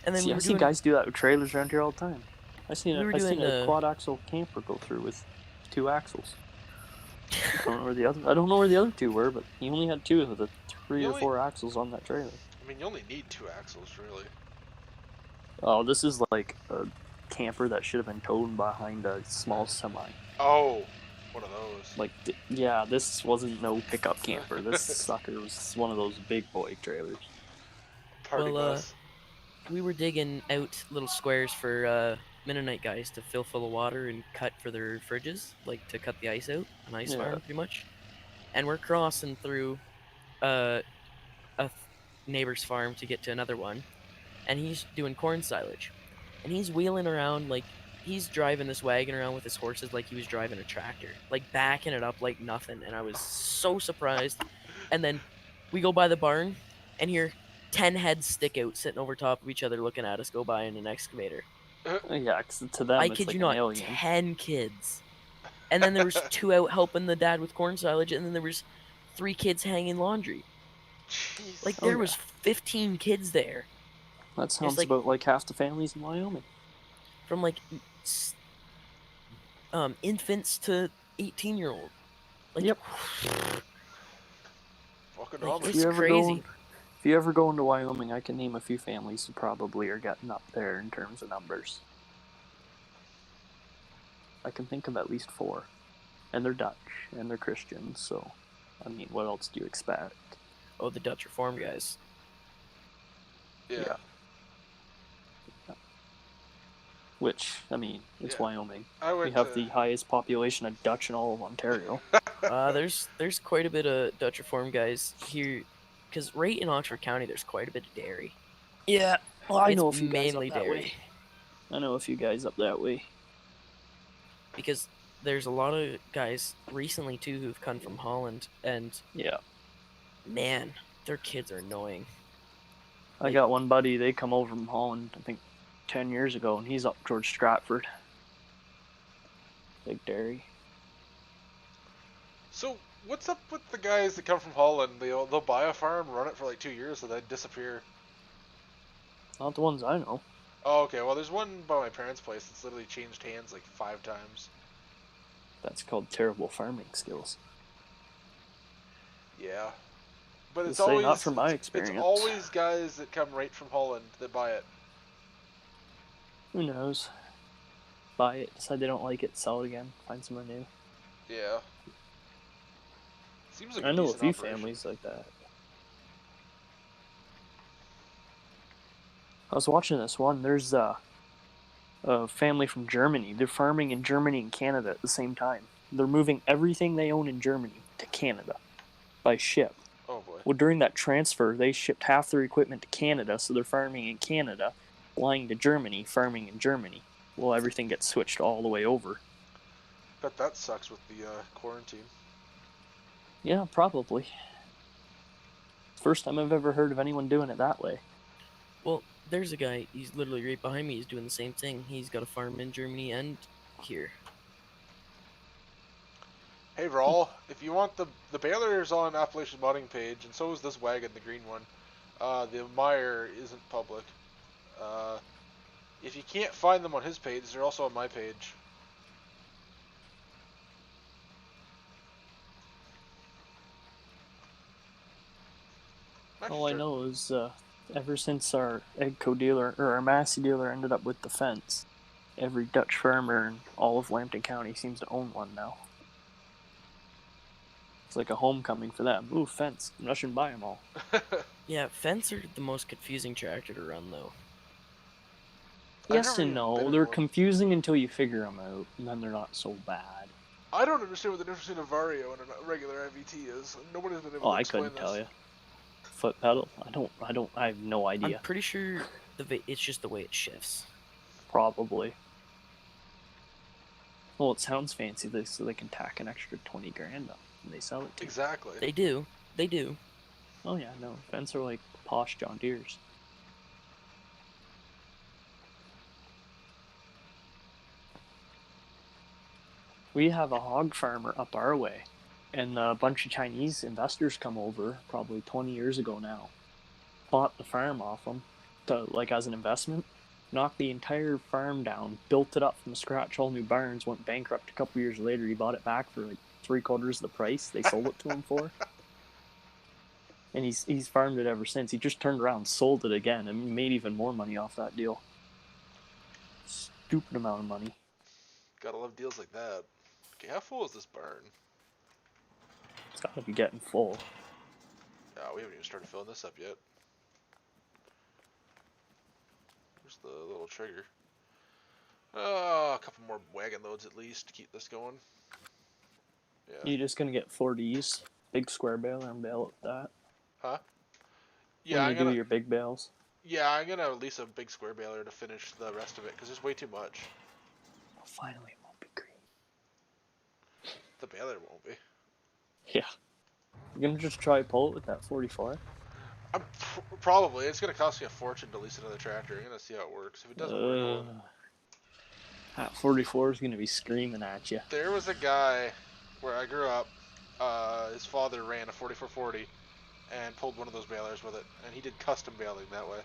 S5: And then
S3: See, I see guys do that with trailers around here all the time. I seen
S5: We were
S3: I seen
S5: doing,
S3: a quad axle camper go through with 2 axles. I don't know where the other 2 were, but he only had 2 of the 3 or 4 axles on that trailer.
S4: I mean, you only need 2 axles, really.
S3: Oh, this is like a camper that should have been towed behind a small semi.
S4: Oh, one of those.
S3: Like, yeah, this wasn't no pickup camper. This sucker was one of those big boy trailers.
S4: Party bus.
S5: We were digging out little squares for Mennonite guys to fill full of water and cut for their fridges, like to cut the ice out, an ice farm, pretty much. And we're crossing through a neighbor's farm to get to another one, and he's doing corn silage, and he's wheeling around like he's driving this wagon around with his horses like he was driving a tractor, like backing it up like nothing. And I was so surprised. And then we go by the barn and hear 10 heads stick out sitting over top of each other looking at us go by in an excavator.
S3: Yeah, 'cause to them
S5: I
S3: it's
S5: kid
S3: like
S5: you
S3: an
S5: not,
S3: alien.
S5: 10 kids. And then there was 2 out helping the dad with corn silage, and then there was 3 kids hanging laundry.
S4: Jeez.
S5: Like there was 15 kids there.
S3: That sounds
S5: like-
S3: about like half the families in Wyoming.
S5: From like infants to 18-year-old. Like,
S3: Yep.
S4: Fucking
S5: Like,
S4: Amish.
S5: it's crazy.
S3: If you ever go into Wyoming, I can name a few families who probably are getting up there in terms of numbers. I can think of at least 4. And they're Dutch, and they're Christians, so, I mean, what else do you expect?
S5: Oh, the Dutch Reform guys.
S4: Yeah.
S3: Which, I mean, it's
S4: Yeah.
S3: Wyoming.
S4: I
S3: We
S4: went
S3: have
S4: to...
S3: the highest population of Dutch in all of Ontario.
S5: There's quite a bit of Dutch Reform guys here, because right in Oxford County there's quite a bit of dairy.
S3: Yeah, well, I
S5: It's
S3: know a few guys up
S5: mainly
S3: that
S5: dairy.
S3: way. I know a few guys up that way.
S5: Because there's a lot of guys recently too who've come from Holland, and
S3: Yeah.
S5: man, their kids are annoying.
S3: I got one buddy, they come over from Holland, I think 10 years ago, and he's up towards Stratford. Big dairy.
S4: So, what's up with the guys that come from Holland? They'll buy a farm, run it for like 2 years, and then disappear.
S3: Not the ones I know.
S4: Oh, okay. Well, there's one by my parents' place that's literally changed hands like 5 times.
S3: That's called terrible farming skills.
S4: Yeah. But it's
S3: Say
S4: always
S3: not from my
S4: It's
S3: experience.
S4: always guys that come right from Holland that buy it.
S3: Who knows? Buy it, decide they don't like it, sell it again, find somewhere new.
S4: Yeah. Seems like
S3: I know a
S4: decent
S3: few
S4: operation.
S3: families like that. I was watching this one. There's a family from Germany. They're farming in Germany and Canada at the same time. They're moving everything they own in Germany to Canada by ship.
S4: Oh boy.
S3: Well, during that transfer, they shipped half their equipment to Canada, so they're farming in Canada, flying to Germany, farming in Germany. Well, everything gets switched all the way over.
S4: Bet that sucks with the quarantine.
S3: Yeah, probably. First time I've ever heard of anyone doing it that way.
S5: Well, there's a guy, he's literally right behind me, he's doing the same thing. He's got a farm in Germany and here.
S4: Hey Rawl, if you want the baler's on Appalachian Modding page, and so is this wagon, the green one. The Meyer isn't public. If you can't find them on his page, they're also on my page.
S3: All I know is ever since our Egco dealer, or our Massey dealer ended up with the fence, every Dutch farmer in all of Lambton County seems to own one now. It's like a homecoming for them. Ooh, fence, rushing by them all.
S5: Yeah, fence are the most confusing tractor to run though.
S4: I've
S3: Yes
S4: never
S3: and
S4: even
S3: no.
S4: been in
S3: They're
S4: one.
S3: confusing until you figure them out, and then they're not so bad.
S4: I don't understand what the difference between a Vario and a regular IVT is. Nobody's been able
S3: Oh,
S4: to
S3: I
S4: explain
S3: couldn't
S4: this.
S3: tell you. Foot pedal? I have no idea.
S5: I'm pretty sure it's just the way it shifts.
S3: Probably. Well, it sounds fancy, so they can tack an extra 20 grand on and they sell it to you.
S4: Exactly.
S5: They do. They do.
S3: Oh yeah, no. Fence are like posh John Deere's. We have a hog farmer up our way, and a bunch of Chinese investors come over, probably 20 years ago now, bought the farm off him, as an investment, knocked the entire farm down, built it up from scratch, all new barns, went bankrupt a couple years later. He bought it back for like 3/4 of the price they sold it to him for. And he's farmed it ever since. He just turned around and sold it again and made even more money off that deal. Stupid amount of money.
S4: Gotta love deals like that. Okay, how full is this barn?
S3: It's got to be getting full.
S4: Oh, we haven't even started filling this up yet. Where's the little trigger? Oh, a couple more wagon loads at least to keep this going. Yeah.
S3: You're just going to get 4Ds, big square baler, and bail with that.
S4: Huh? Yeah,
S3: When
S4: I'm
S3: you
S4: gonna.
S3: do your big bales.
S4: Yeah, I'm gonna lease a big square baler to finish the rest of it because there's way too much.
S3: Well, finally, it won't be green.
S4: The baler won't be.
S3: Yeah. You're going to just try pull it with that 44?
S4: Probably. It's gonna cost me a fortune to lease another tractor. I'm gonna see how it works. If it doesn't work, I won't.
S3: That 44 is going to be screaming at you.
S4: There was a guy where I grew up. His father ran a 4440 and pulled one of those balers with it, and he did custom baling that way.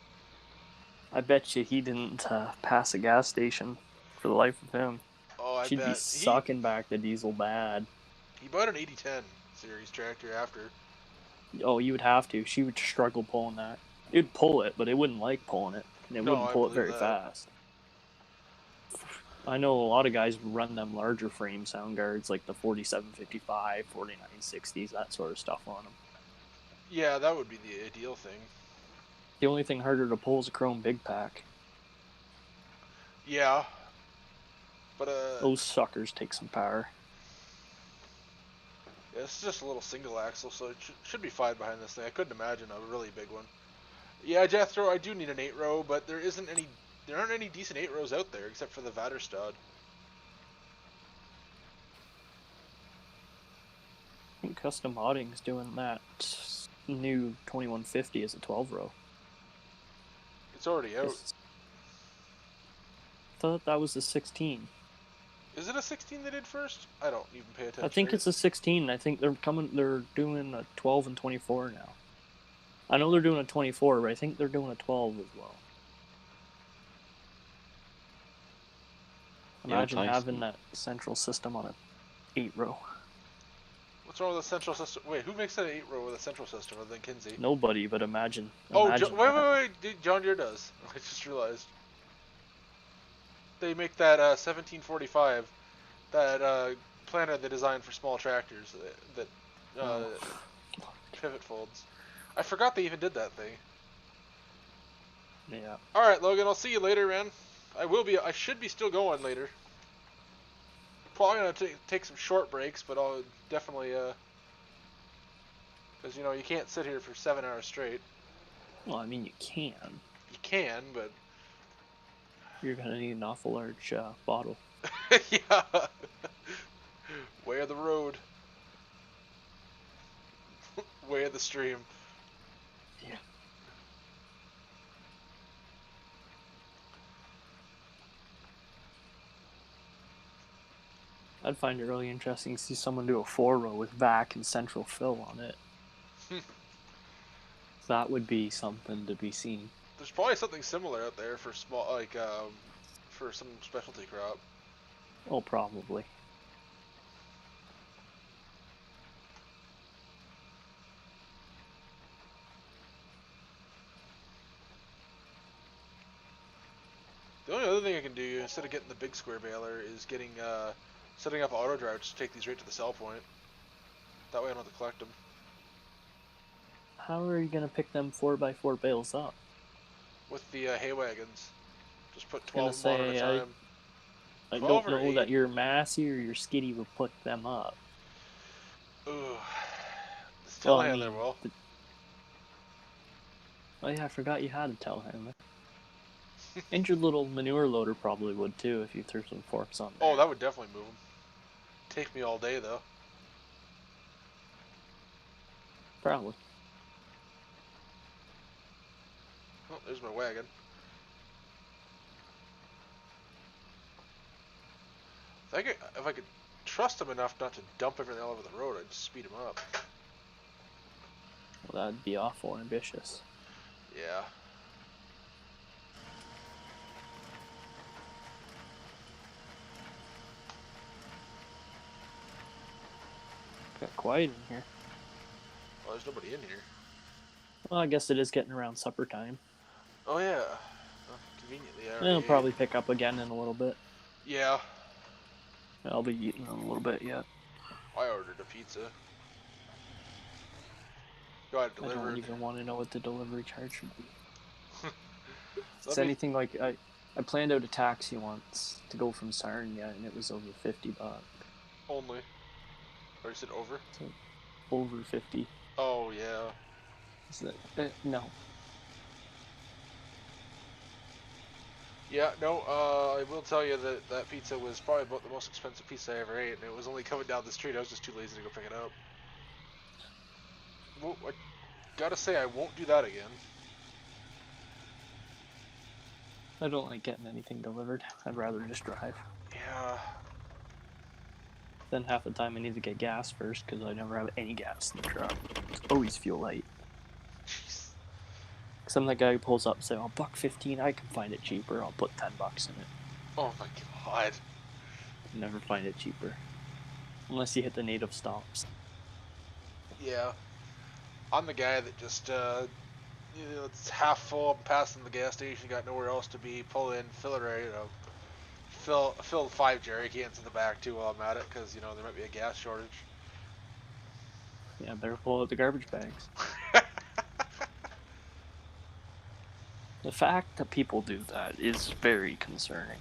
S3: I bet you he didn't pass a gas station for the life of him.
S4: Oh, I
S3: She'd be
S4: bet.
S3: sucking back the diesel bad.
S4: He bought an 8010 series tractor after.
S3: Oh, you would have to. She would struggle pulling that. It'd pull it, but it wouldn't like pulling it. And it
S4: No,
S3: wouldn't
S4: I
S3: pull it
S4: believe
S3: very
S4: that.
S3: fast. I know a lot of guys run them larger frame sound guards, like the 4755, 4960s, that sort of stuff on them.
S4: Yeah, that would be the ideal thing.
S3: The only thing harder to pull is a chrome big pack.
S4: Yeah. But,
S3: Those suckers take some power.
S4: yeah, it's just a little single axle, so it should be fine behind this thing. I couldn't imagine a really big one. Yeah, Jethro, I do need an 8-row, but there aren't any decent 8-rows out there except for the Vaderstad.
S3: I think Custom Modding's doing that new 2150 as a 12-row.
S4: It's already out.
S3: I thought that was the 16.
S4: Is it a 16 they did first? I don't even pay attention.
S3: I think it's a 16. I think they're doing a 12 and 24 now. I know they're doing a 24, but I think they're doing a 12 as well. Imagine having that central system on a 8-row.
S4: What's wrong with the central system? Wait, who makes that 8-row with a central system other than Kinsey?
S3: Nobody, but imagine.
S4: Oh,
S3: imagine
S4: wait. John Deere does. I just realized. They make that 1745, that planter they designed for small tractors that pivot folds. I forgot they even did that thing.
S3: Yeah.
S4: All right, Logan. I'll see you later, man. I should be still going later. Probably gonna take some short breaks, but I'll definitely because you can't sit here for 7 hours straight.
S3: Well, I mean, you can.
S4: You can, but
S3: You're gonna need an awful large bottle.
S4: yeah. Way of the road. Way of the stream.
S3: Yeah. I'd find it really interesting to see someone do a 4-row with vac and central fill on it. That would be something to be seen.
S4: There's probably something similar out there for small, for some specialty crop.
S3: Oh, probably.
S4: The only other thing I can do instead of getting the big square baler is setting up auto drive to take these right to the sell point. That way I don't have to collect them.
S3: How are you gonna pick them 4x4 bales up?
S4: With the hay wagons. Just put
S3: Gonna
S4: 12 of them on at a
S3: say,
S4: time.
S3: I
S4: 12
S3: don't
S4: or
S3: know that
S4: 8?
S3: your Massey or your Skitty will put them up.
S4: Ooh. This
S3: Well,
S4: telehandler will.
S3: Oh yeah, I forgot you had a telehandler. And your little manure loader probably would too if you threw some forks on there.
S4: Oh, that would definitely move them. Take me all day though.
S3: Probably.
S4: Oh, there's my wagon. If I could trust them enough not to dump everything all over the road, I'd speed them up.
S3: Well, that'd be awful ambitious.
S4: Yeah.
S3: Got quiet in here.
S4: Well, there's nobody in here.
S3: Well, I guess it is getting around supper time.
S4: Oh yeah. Well, conveniently, I already
S3: It'll
S4: ate.
S3: probably pick up again in a little bit.
S4: Yeah.
S3: I'll be eating in a little bit yet.
S4: I ordered a pizza. Got it
S3: I don't
S4: delivered.
S3: even want to know what the delivery charge should be. It's
S4: Let me-
S3: anything like I planned out a taxi once to go from Sarnia and it was over $50.
S4: Only. Or you said over?
S3: So, over 50.
S4: Oh yeah.
S3: Is that, no.
S4: Yeah, no, I will tell you that that pizza was probably about the most expensive pizza I ever ate, and it was only coming down the street. I was just too lazy to go pick it up. Well, I gotta say, I won't do that again.
S3: I don't like getting anything delivered. I'd rather just drive.
S4: Yeah.
S3: Then half the time I need to get gas first because I never have any gas in the truck. It's always fuel light.
S4: Jeez.
S3: Because I'm that guy who pulls up and says, oh, $1.15, I can find it cheaper. I'll put $10 in it.
S4: Oh my god.
S3: Never find it cheaper. Unless you hit the native stops.
S4: Yeah. I'm the guy that just, it's half full, I'm passing the gas station, got nowhere else to be, pull in, fill it right, fill 5 jerry cans in the back too while I'm at it, because, there might be a gas shortage.
S3: Yeah, better pull out the garbage bags. The fact that people do that is very concerning.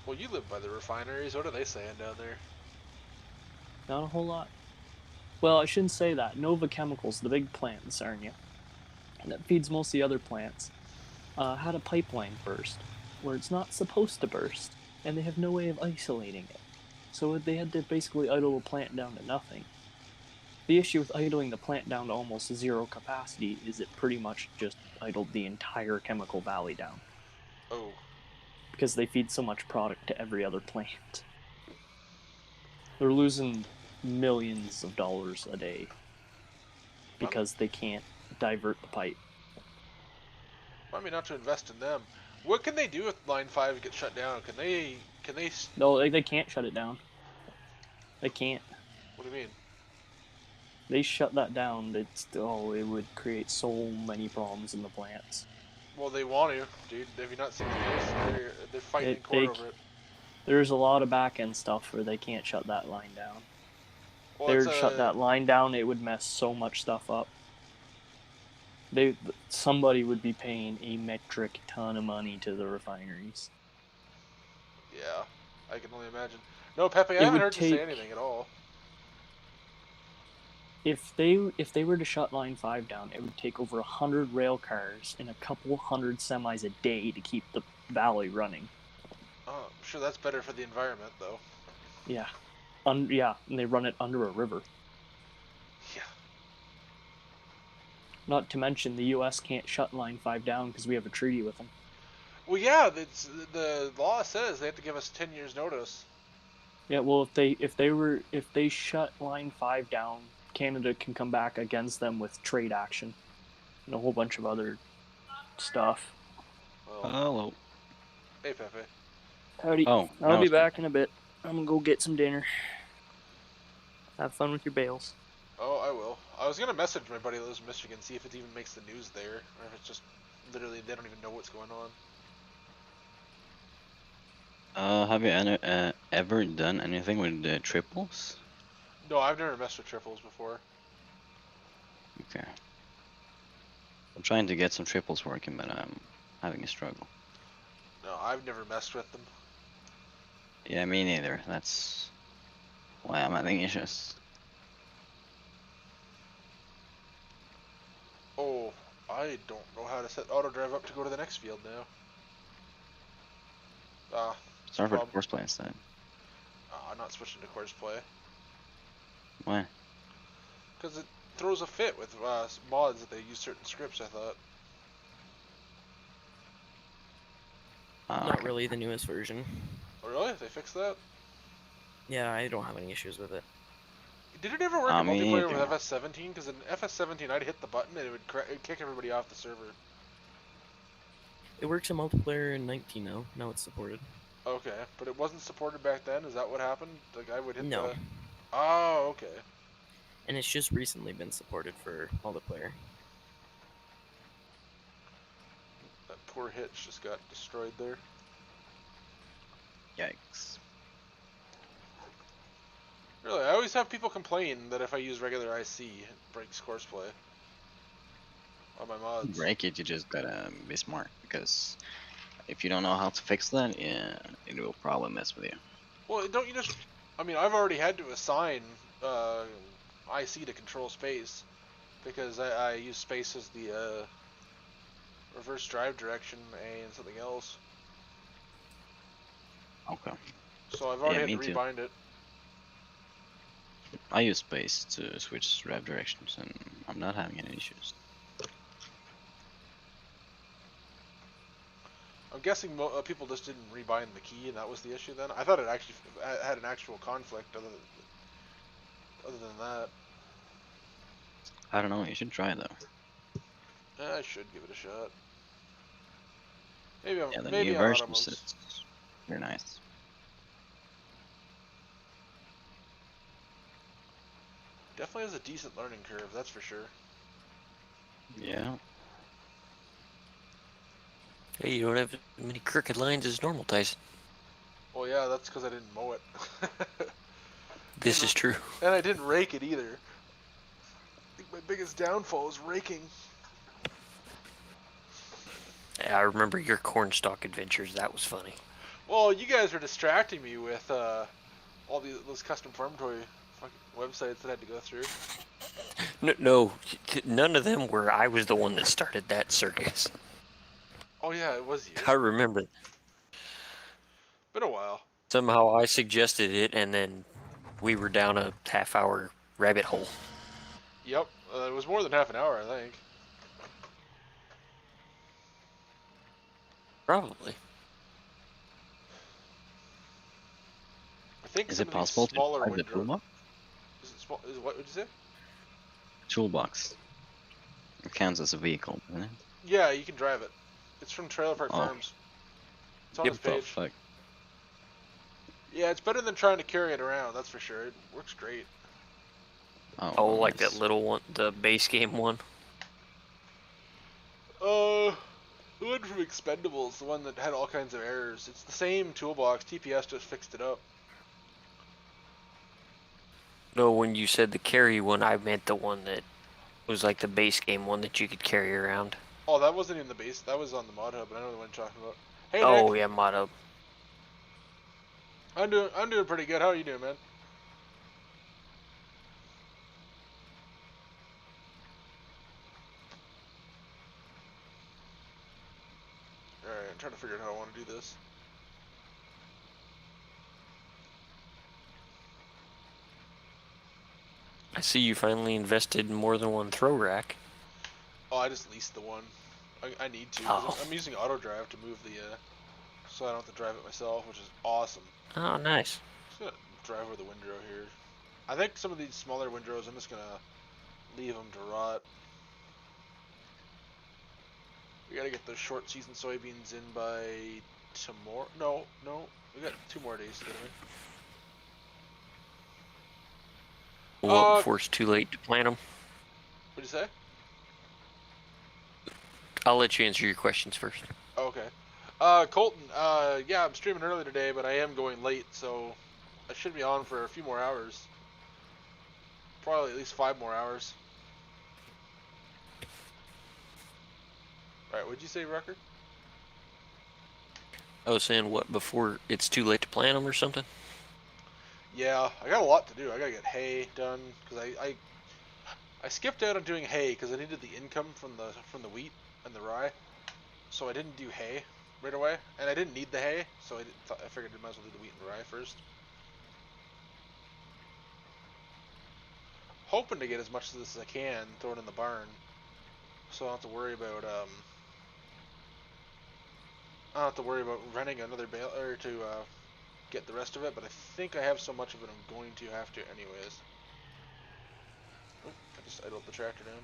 S4: Well, you live by the refineries, what are they saying down there?
S3: Not a whole lot. Well, I shouldn't say that. Nova Chemicals, the big plant in Sarnia, and that feeds most of the other plants, had a pipeline burst where it's not supposed to burst, and they have no way of isolating it. So they had to basically idle the plant down to nothing. The issue with idling the plant down to almost zero capacity is it pretty much just idled the entire chemical valley down.
S4: Oh.
S3: Because they feed so much product to every other plant. They're losing millions of dollars a day because they can't divert the pipe.
S4: I mean, not to invest in them. What can they do if Line 5 gets shut down? Can they...
S3: No, they can't shut it down. They can't.
S4: What do you mean?
S3: They shut that down, it would create so many problems in the plants.
S4: Well, they want to, dude. Have you not seen the news? They're fighting in court over it.
S3: There's a lot of back-end stuff where they can't shut that line down.
S4: Well,
S3: If they were to shut that line down, it would mess so much stuff up. Somebody would be paying a metric ton of money to the refineries.
S4: Yeah, I can only imagine. No, Pepe, I haven't heard you say anything at all.
S3: If they were to shut Line 5 down, it would take over 100 rail cars and a couple hundred semis a day to keep the valley running.
S4: Oh, I'm sure that's better for the environment, though.
S3: Yeah. Yeah, and they run it under a river.
S4: Yeah.
S3: Not to mention the U.S. can't shut Line 5 down because we have a treaty with them.
S4: Well, yeah, the law says they have to give us 10 years notice.
S3: Yeah, well, if they shut Line 5 down, Canada can come back against them with trade action and a whole bunch of other stuff.
S4: Well,
S8: Hello.
S4: hey, Pepe.
S3: Howdy.
S8: Oh,
S3: I'll be back in a bit. I'm gonna go get some dinner. Have fun with your bales.
S4: Oh, I will. I was gonna message my buddy that lives in Michigan, see if it even makes the news there, or if it's just literally they don't even know what's going on.
S8: Have you ever done anything with the triples?
S4: No, I've never messed with triples before.
S1: Okay. I'm trying to get some triples working, but I'm having a struggle.
S4: No, I've never messed with them.
S1: Yeah, me neither. That's why I'm having issues.
S4: Oh, I don't know how to set auto drive up to go to the next field now.
S1: Start with the
S4: problem.
S1: course play instead.
S4: I'm not switching to course play.
S1: Why?
S4: Because it throws a fit with mods that they use certain scripts, I thought.
S5: Not really the newest version.
S4: Oh, really? They fixed that?
S5: Yeah, I don't have any issues with it.
S4: Did it ever work in
S1: Me
S4: multiplayer
S1: neither.
S4: with FS17? Because in FS17, I'd hit the button and it would it'd kick everybody off the server.
S5: It works in multiplayer in 19 now. Now it's supported.
S4: Okay, but it wasn't supported back then? Is that what happened? Like, I would hit
S5: No.
S4: the... Oh, okay.
S5: And it's just recently been supported for multiplayer.
S4: That poor hitch just got destroyed there.
S1: Yikes.
S4: Really, I always have people complain that if I use regular IC, it breaks course play. On my mods.
S1: Break it, you just gotta be smart, because if you don't know how to fix that, yeah, it will probably mess with you.
S4: Well, don't you just... I mean, I've already had to assign IC to control space, because I use space as the reverse drive direction and something else.
S1: Okay.
S4: So I've already
S1: Yeah,
S4: had
S1: me
S4: to
S1: too.
S4: rebind it.
S1: I use space to switch drive directions, and I'm not having any issues.
S4: I'm guessing people just didn't rebind the key, and that was the issue then? I thought it actually had an actual conflict other than that.
S1: I don't know, you should try it though.
S4: I should give it a shot. Maybe
S1: Yeah, the
S4: maybe
S1: new
S4: on
S1: version
S4: auto modes.
S1: is very nice.
S4: Definitely has a decent learning curve, that's for sure.
S1: Yeah.
S8: Hey, you don't have as many crooked lines as normal, Tyson.
S4: Well, yeah, that's because I didn't mow it.
S8: This is true.
S4: And I didn't rake it either. I think my biggest downfall is raking.
S8: I remember your cornstalk adventures. That was funny.
S4: Well, you guys were distracting me with all those custom farm toy fucking websites that I had to go through.
S8: No, none of them were. I was the one that started that circus.
S4: Oh yeah, it was you.
S8: I remember.
S4: Been a while.
S8: Somehow I suggested it, and then we were down a half-hour rabbit hole.
S4: Yep, it was more than half an hour, I think.
S8: Probably.
S4: I think
S1: Is
S4: some
S1: it
S4: of these
S1: possible to
S4: smaller
S1: drive the
S4: windrows.
S1: toolbox?
S4: Is it small? Is what would you say?
S1: Toolbox. It counts as a vehicle, doesn't it?
S4: Yeah, you can drive it. It's from Trailer Park
S1: Oh.
S4: Farms. It's on
S8: Yep.
S4: his
S1: What the
S4: page.
S1: fuck?
S4: Yeah, it's better than trying to carry it around. That's for sure. It works great.
S8: Oh, like
S1: nice.
S8: that little one, the base game one.
S4: The one from Expendables, the one that had all kinds of errors. It's the same toolbox. TPS just fixed it up.
S8: No, when you said the carry one, I meant the one that was like the base game one that you could carry around.
S4: Oh, that wasn't in the base. That was on the mod hub. But I know the one you're talking about. Hey,
S8: Oh
S4: Nick.
S8: yeah, motto.
S4: I'm doing pretty good. How are you doing, man? Alright, I'm trying to figure out how I want to do this.
S8: I see you finally invested in more than one throw rack.
S4: Oh, I just leased the one. I need to. 'Cause
S8: Oh.
S4: I'm using auto drive to move the, so I don't have to drive it myself, which is awesome.
S8: Oh, nice.
S4: Just gonna drive over the windrow here. I think some of these smaller windrows, I'm just gonna leave them to rot. We gotta get those short season soybeans in by tomorrow. No, we got 2 more days, didn't we?
S8: Well, before it's too late to plant them.
S4: What'd you say?
S8: I'll let you answer your questions first.
S4: Oh, okay. Colton, yeah, I'm streaming early today, but I am going late, so I should be on for a few more hours. Probably at least 5 more hours. Alright, what'd you say, Rucker?
S8: I was saying what, before it's too late to plant them or something?
S4: Yeah, I got a lot to do. I gotta get hay done because I skipped out on doing hay because I needed the income from the wheat and the rye, so I didn't do hay right away, and I didn't need the hay, so I figured I might as well do the wheat and the rye first. Hoping to get as much of this as I can, throw it in the barn, so I don't have to worry about renting another baler to get the rest of it. But I think I have so much of it I'm going to have to anyways. Oh, I just idled the tractor down.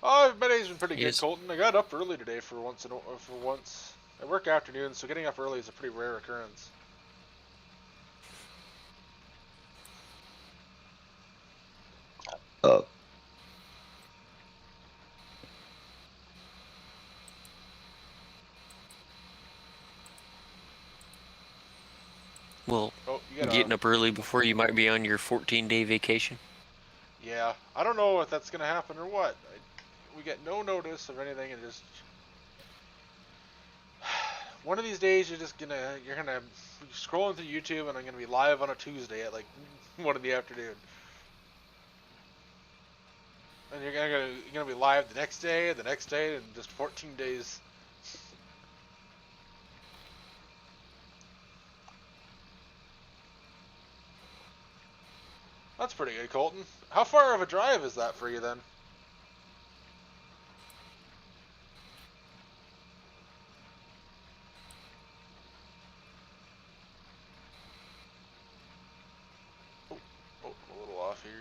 S4: Oh, my day's been pretty good,
S8: Yes.
S4: Colton. I got up early today for once. I work afternoons, so getting up early is a pretty rare occurrence.
S8: Well,
S4: Oh, you got
S8: getting up early before you might be on your 14-day vacation.
S4: Yeah, I don't know if that's gonna happen or what. We get no notice of anything, and just one of these days you're gonna be scrolling through YouTube, and I'm gonna be live on a Tuesday at like 1 in the afternoon, and you're gonna be live the next day, and just 14 days. That's pretty good, Colton. How far of a drive is that for you then? Oh, I'm a little off here.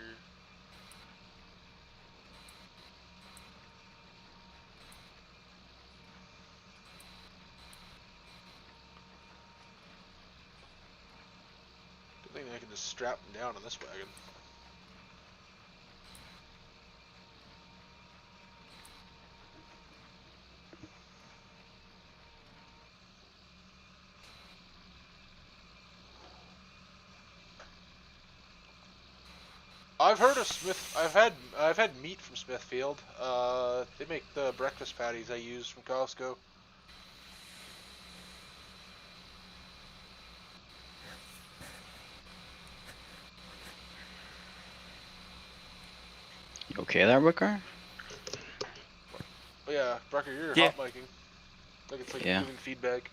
S4: Good thing I can just strap them down on this wagon. I've heard of Smith. I've had meat from Smithfield. They make the breakfast patties I use from Costco.
S1: You okay there, Booker?
S4: Oh yeah, Brecker, you're
S5: Yeah.
S4: hot micing. Like it's like
S1: Yeah.
S4: giving feedback.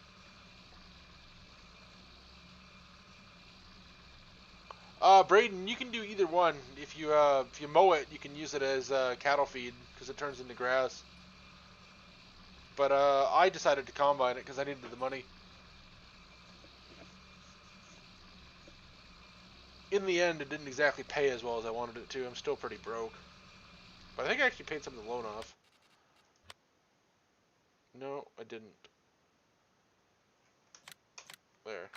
S4: Braden, you can do either one. If you mow it, you can use it as cattle feed because it turns into grass. But I decided to combine it because I needed the money. In the end, it didn't exactly pay as well as I wanted it to. I'm still pretty broke. But I think I actually paid some of the loan off. No, I didn't. There.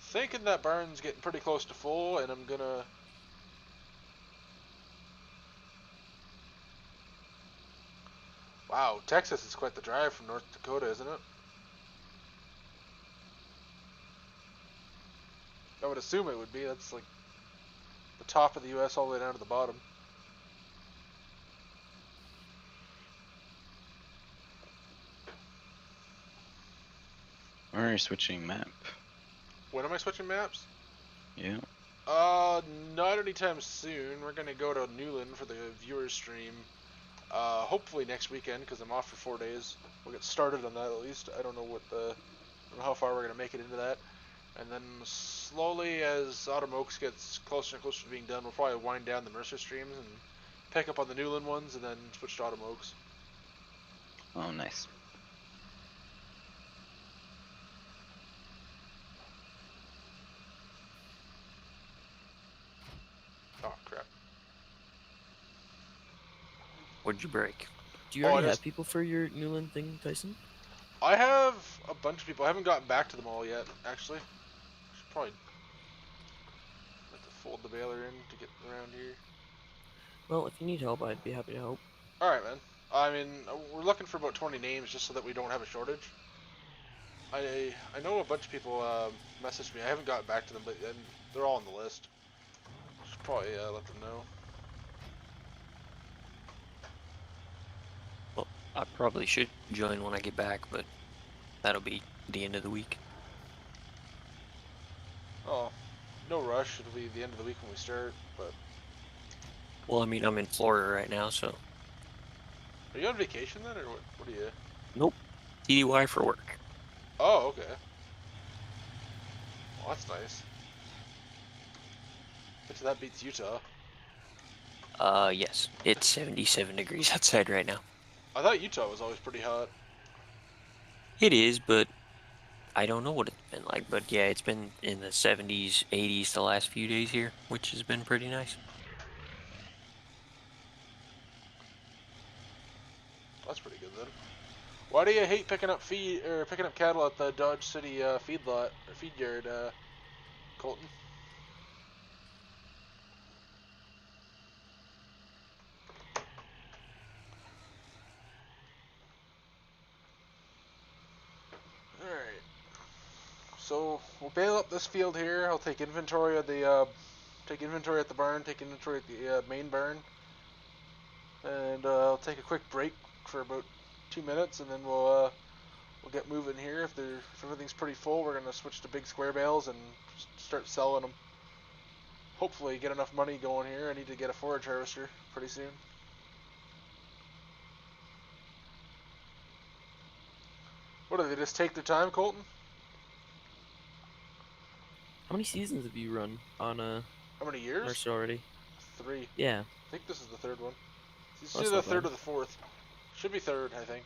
S4: Thinking that barn's getting pretty close to full, and I'm gonna... Wow, Texas is quite the drive from North Dakota, isn't it? I would assume it would be. That's like the top of the U.S. all the way down to the bottom.
S1: Why are you switching map?
S4: When am I switching maps?
S1: Yeah.
S4: Not anytime soon. We're gonna go to Newland for the viewers stream. Hopefully next weekend because I'm off for 4 days. We'll get started on that at least. I don't know how far we're gonna make it into that. And then slowly, as Autumn Oaks gets closer and closer to being done, we'll probably wind down the Mercer streams and pick up on the Newland ones, and then switch to Autumn Oaks.
S1: Oh, nice.
S4: Oh crap!
S8: What'd you break?
S5: Do you
S4: Oh, I
S5: already
S4: just-
S5: have people for your Newland thing, Tyson?
S4: I have a bunch of people. I haven't gotten back to them all yet, actually. Should probably have to fold the baler in to get around here.
S5: Well, if you need help, I'd be happy to help.
S4: Alright, man. I mean, we're looking for about 20 names just so that we don't have a shortage. I know a bunch of people messaged me. I haven't gotten back to them, but they're all on the list. Should probably let them know.
S8: Well, I probably should join when I get back, but that'll be the end of the week.
S4: Oh, no rush. It'll be the end of the week when we start, but...
S8: Well, I mean, I'm in Florida right now, so...
S4: Are you on vacation then, or what are you...
S8: Nope. TDY for work.
S4: Oh, okay. Well, that's nice. Bet you that beats Utah.
S8: Yes. It's 77 degrees outside right now.
S4: I thought Utah was always pretty hot.
S8: It is, but I don't know what it's been like. But yeah, it's been in the 70s, 80s the last few days here, which has been pretty nice.
S4: That's pretty good then. Why do you hate picking up cattle at the Dodge City feed yard, Colton? Alright. So we'll bail up this field here. I'll take inventory of the take inventory at the barn, take inventory at the main barn. And I'll take a quick break for about 2 minutes, and then we'll get moving here. If everything's pretty full, we're gonna switch to big square bales and start selling them. Hopefully, get enough money going here. I need to get a forage harvester pretty soon. What do they just take their time, Colton?
S5: How many seasons have you run on
S4: How many years?
S5: Mercer already?
S4: 3.
S5: Yeah.
S4: I think this is the 3rd one. It's
S5: That's
S4: either the
S5: not
S4: 3rd
S5: bad.
S4: or the 4th. Should be 3rd, I think.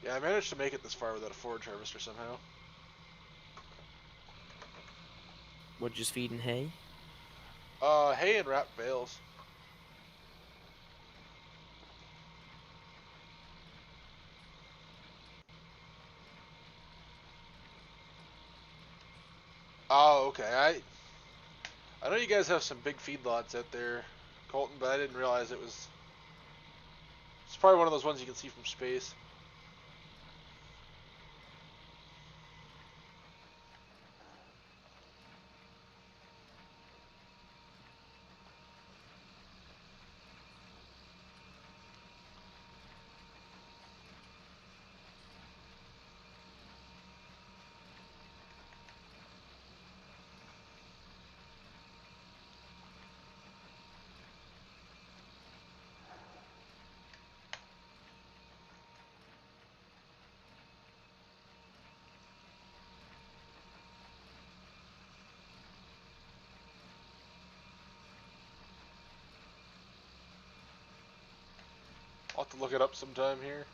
S4: Yeah, I managed to make it this far without a forage harvester somehow.
S5: What, just feeding hay?
S4: Hay and wrapped bales. Oh, okay. I know you guys have some big feedlots out there, Colton, but I didn't realize it was... It's probably one of those ones you can see from space. I'll have to look it up sometime here.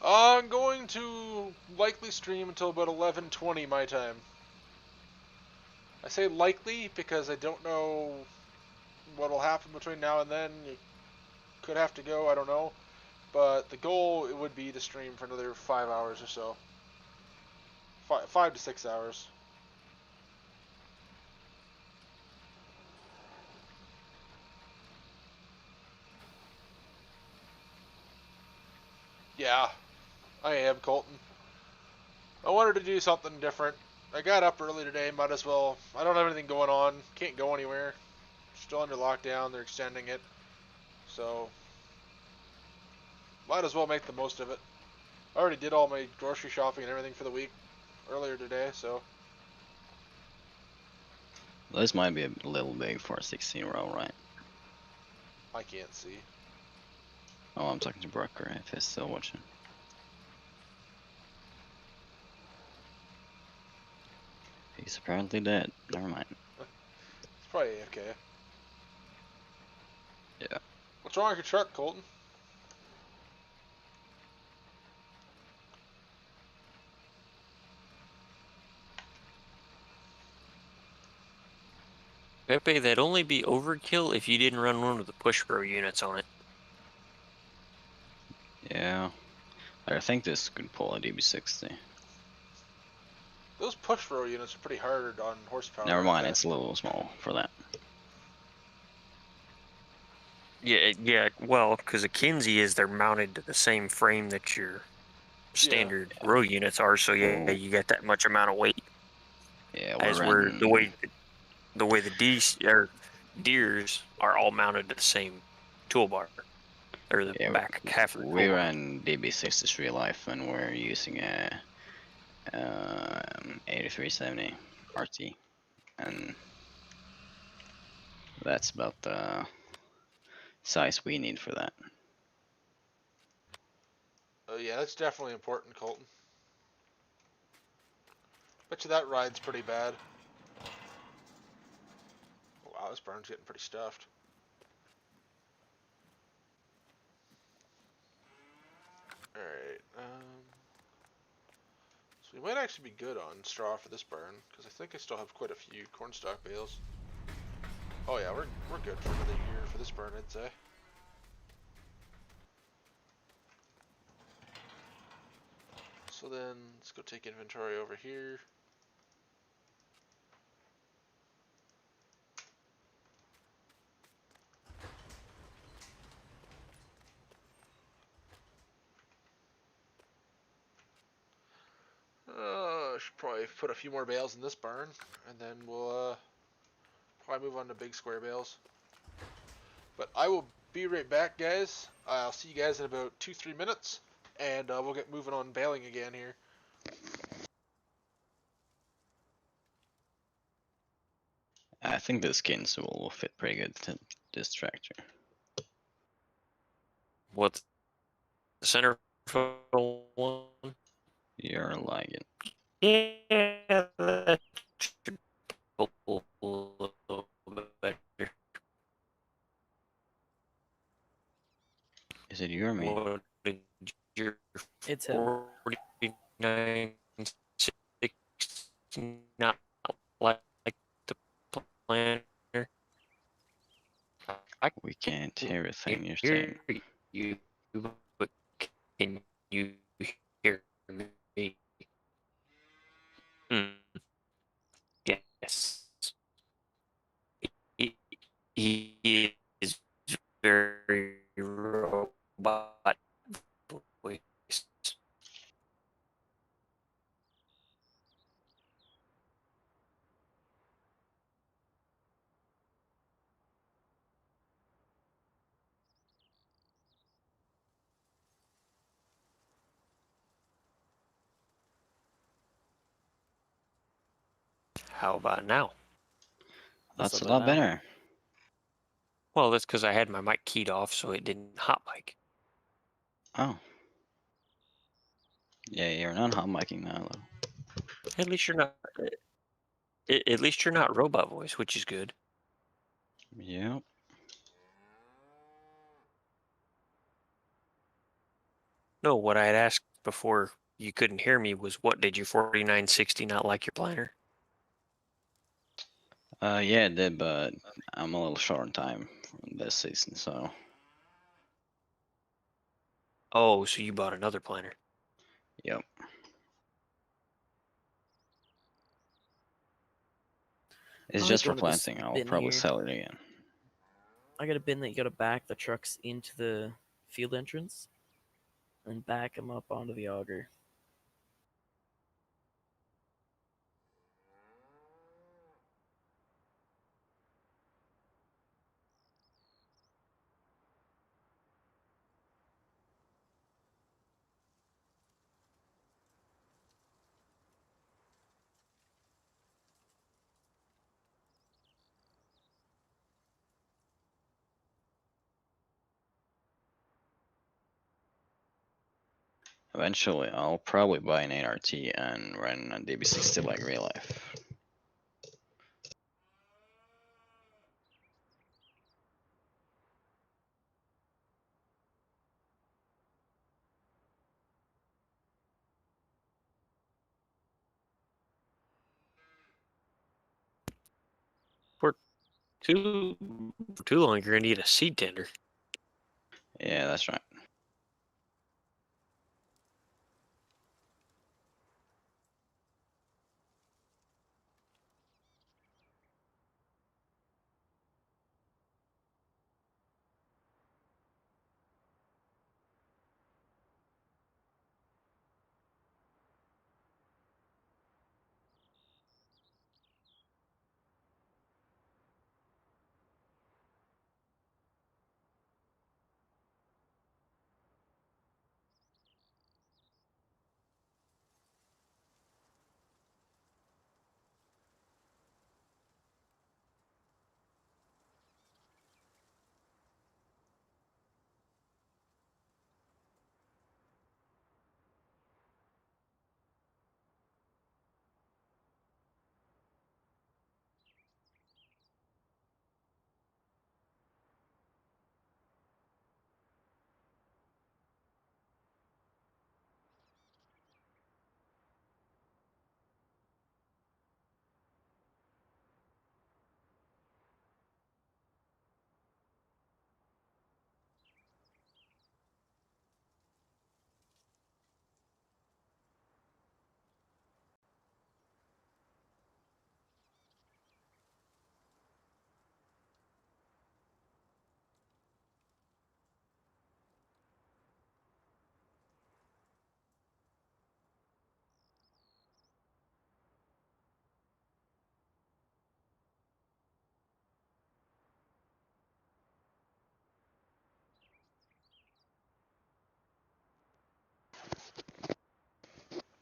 S4: I'm going to likely stream until about 11:20 my time. I say likely because I don't know what will happen between now and then. You could have to go, I don't know. But the goal it would be to stream for another 5 hours or so. 5 to 6 hours. Yeah, I am, Colton. I wanted to do something different. I got up early today, might as well. I don't have anything going on, can't go anywhere. Still under lockdown, they're extending it. So, might as well make the most of it. I already did all my grocery shopping and everything for the week earlier today, so.
S9: This might be a little big for a 16-year-old, right?
S4: I can't see.
S9: Oh, I'm talking to Broker if he's still watching. He's apparently dead. Never mind.
S4: It's probably AFK.
S9: Yeah.
S4: What's wrong with your truck, Colton?
S8: Pepe, that'd only be overkill if you didn't run one of the push row units on it.
S9: Yeah. I think this could pull a DB60.
S4: Those push row units are pretty hard on horsepower.
S9: Never
S4: aren't
S9: mind,
S4: they?
S9: it's a little small for that.
S8: Yeah, well, because a Kinsey is they're mounted to the same frame that your standard row units are, so yeah,
S9: Oh.
S8: you get that much amount of weight.
S9: Yeah,
S8: As we're the way the Deers are all mounted to the same toolbar, or the back half of the
S9: we
S8: toolbar.
S9: ran DB60s real life when we're using a 8370 RT, and that's about the size we need for that.
S4: Oh yeah, that's definitely important, Colton. Bet you that ride's pretty bad. Wow, this burn's getting pretty stuffed. Alright, so we might actually be good on straw for this burn, because I think I still have quite a few cornstalk bales. Oh yeah, we're good for another year for this burn, I'd say. So then, let's go take inventory over here. Should probably put a few more bales in this barn, and then we'll probably move on to big square bales. But I will be right back, guys. I'll see you guys in about 2-3 minutes, and we'll get moving on baling again here.
S9: I think the skins will fit pretty good to this tractor.
S8: What's the center one?
S9: You're lagging.
S8: Yeah, that should pull a little better.
S9: Is it you or me?
S8: What did your
S5: It's him.
S8: 49 not like the planner?
S9: We can't hear a thing you're
S8: hear
S9: saying.
S8: you, but can you hear me? Yes. He is very robot voice. How about now?
S9: That's a lot better.
S8: Well, that's because I had my mic keyed off, so it didn't hot mic.
S9: Oh. Yeah, you're not hot micing now, though.
S8: At least you're not. At least you're not robot voice, which is good.
S9: Yep.
S8: No, what I had asked before you couldn't hear me was, what did your 4960 not like your planner?
S9: Yeah, it did, but I'm a little short on time from this season, so.
S8: Oh, so you bought another planner?
S9: Yep. It's just for planting. I'll probably sell it again.
S5: I got a bin that you gotta back the trucks into the field entrance and back them up onto the auger.
S9: Eventually, I'll probably buy an 8RT and run a DB60 like real life.
S8: For too long, you're gonna need a seed tender.
S9: Yeah, that's right.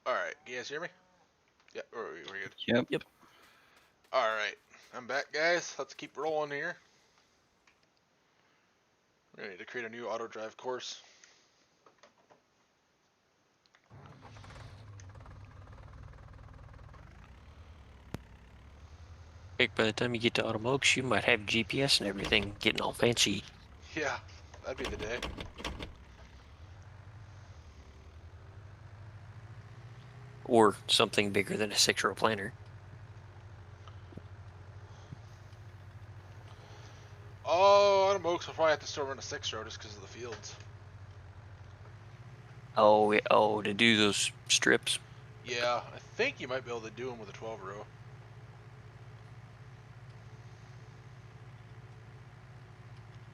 S4: Alright, you guys hear me? Yeah, we're good.
S9: Yep.
S5: Yep.
S4: Alright, I'm back, guys. Let's keep rolling here. We're gonna need to create a new auto drive course.
S8: Heck, by the time you get to Automokes, you might have GPS and everything getting all fancy.
S4: Yeah, that'd be the day.
S8: Or something bigger than a 6-row planner.
S4: Oh, Automokes will probably have to still run a 6-row just because of the fields.
S8: Oh, to do those strips.
S4: Yeah, I think you might be able to do them with a 12-row.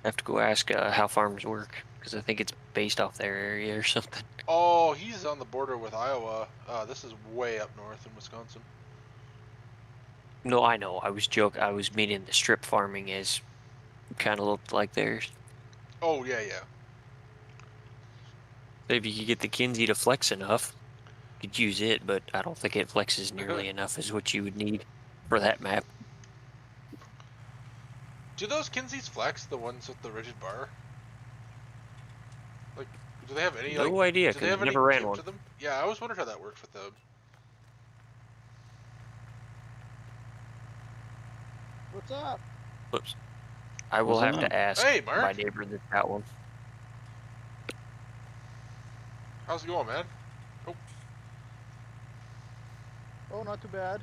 S8: I have to go ask how farms work, because I think it's based off their area or something.
S4: Oh, he's on the border with Iowa. This is way up north in Wisconsin.
S8: No, I know. I was meaning the strip farming is kind of looked like theirs.
S4: Oh, yeah, yeah.
S8: If you could get the Kinsey to flex enough, you could use it, but I don't think it flexes nearly enough as what you would need for that map.
S4: Do those Kinseys flex, the ones with the rigid bar? Like, do they have any,
S8: No
S4: like,
S8: idea,
S4: do they
S8: because
S4: have
S8: I
S4: any
S8: never ran
S4: give
S8: one.
S4: to them? Yeah, I always wondered how that worked with them.
S10: What's up?
S8: Whoops. I will
S9: What's
S8: have
S9: up?
S8: to ask
S4: Hey, Mark.
S8: my neighbor that's got one.
S4: How's it going, man?
S10: Oh, not too bad.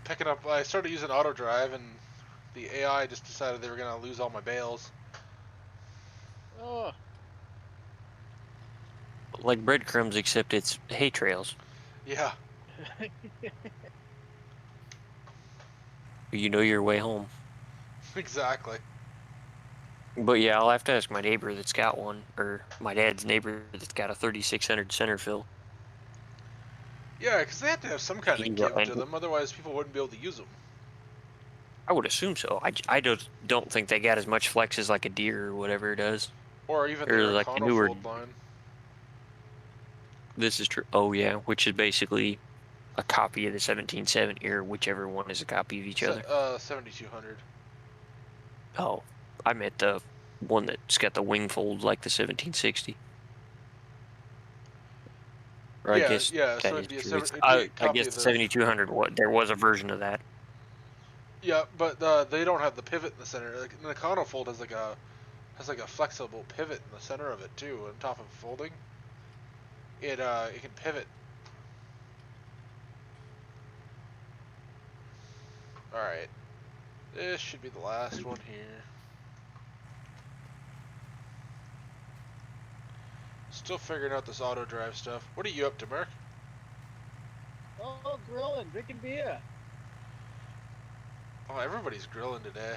S4: Picking up, I started using auto drive and the AI just decided they were going to lose all my bales.
S10: Oh,
S8: Like breadcrumbs, except it's hay trails.
S4: Yeah.
S8: You know your way home.
S4: Exactly.
S8: But yeah, I'll have to ask my neighbor that's got one, or my dad's neighbor that's got a 3600 center fill.
S4: Yeah, because they have to have some kind of give to
S8: And
S4: them, otherwise people wouldn't be able to use them.
S8: I would assume so. I don't think they got as much flex as like a deer or whatever it does.
S4: Or even
S8: Or
S4: the
S8: like the newer.
S4: Arcanofold line.
S8: This is true. Oh yeah, which is basically a copy of the 1770, or whichever one is a copy of each other.
S4: 7200.
S8: Oh, I meant the one that's got the wing fold like the 1760. Or I
S4: Yeah,
S8: guess
S4: yeah,
S8: that
S4: so
S8: is
S4: it'd be a,
S8: true.
S4: it'd be
S8: I
S4: a copy
S8: guess
S4: of
S8: the
S4: the...
S8: 7200, there was a version of that.
S4: Yeah, but they don't have the pivot in the center. Like, the Arcanofold has like a flexible pivot in the center of it too, on top of folding. It can pivot. Alright. This should be the last one here. Still figuring out this auto drive stuff. What are you up to, Mark?
S10: Oh, grilling, drinking beer.
S4: Oh, everybody's grilling today.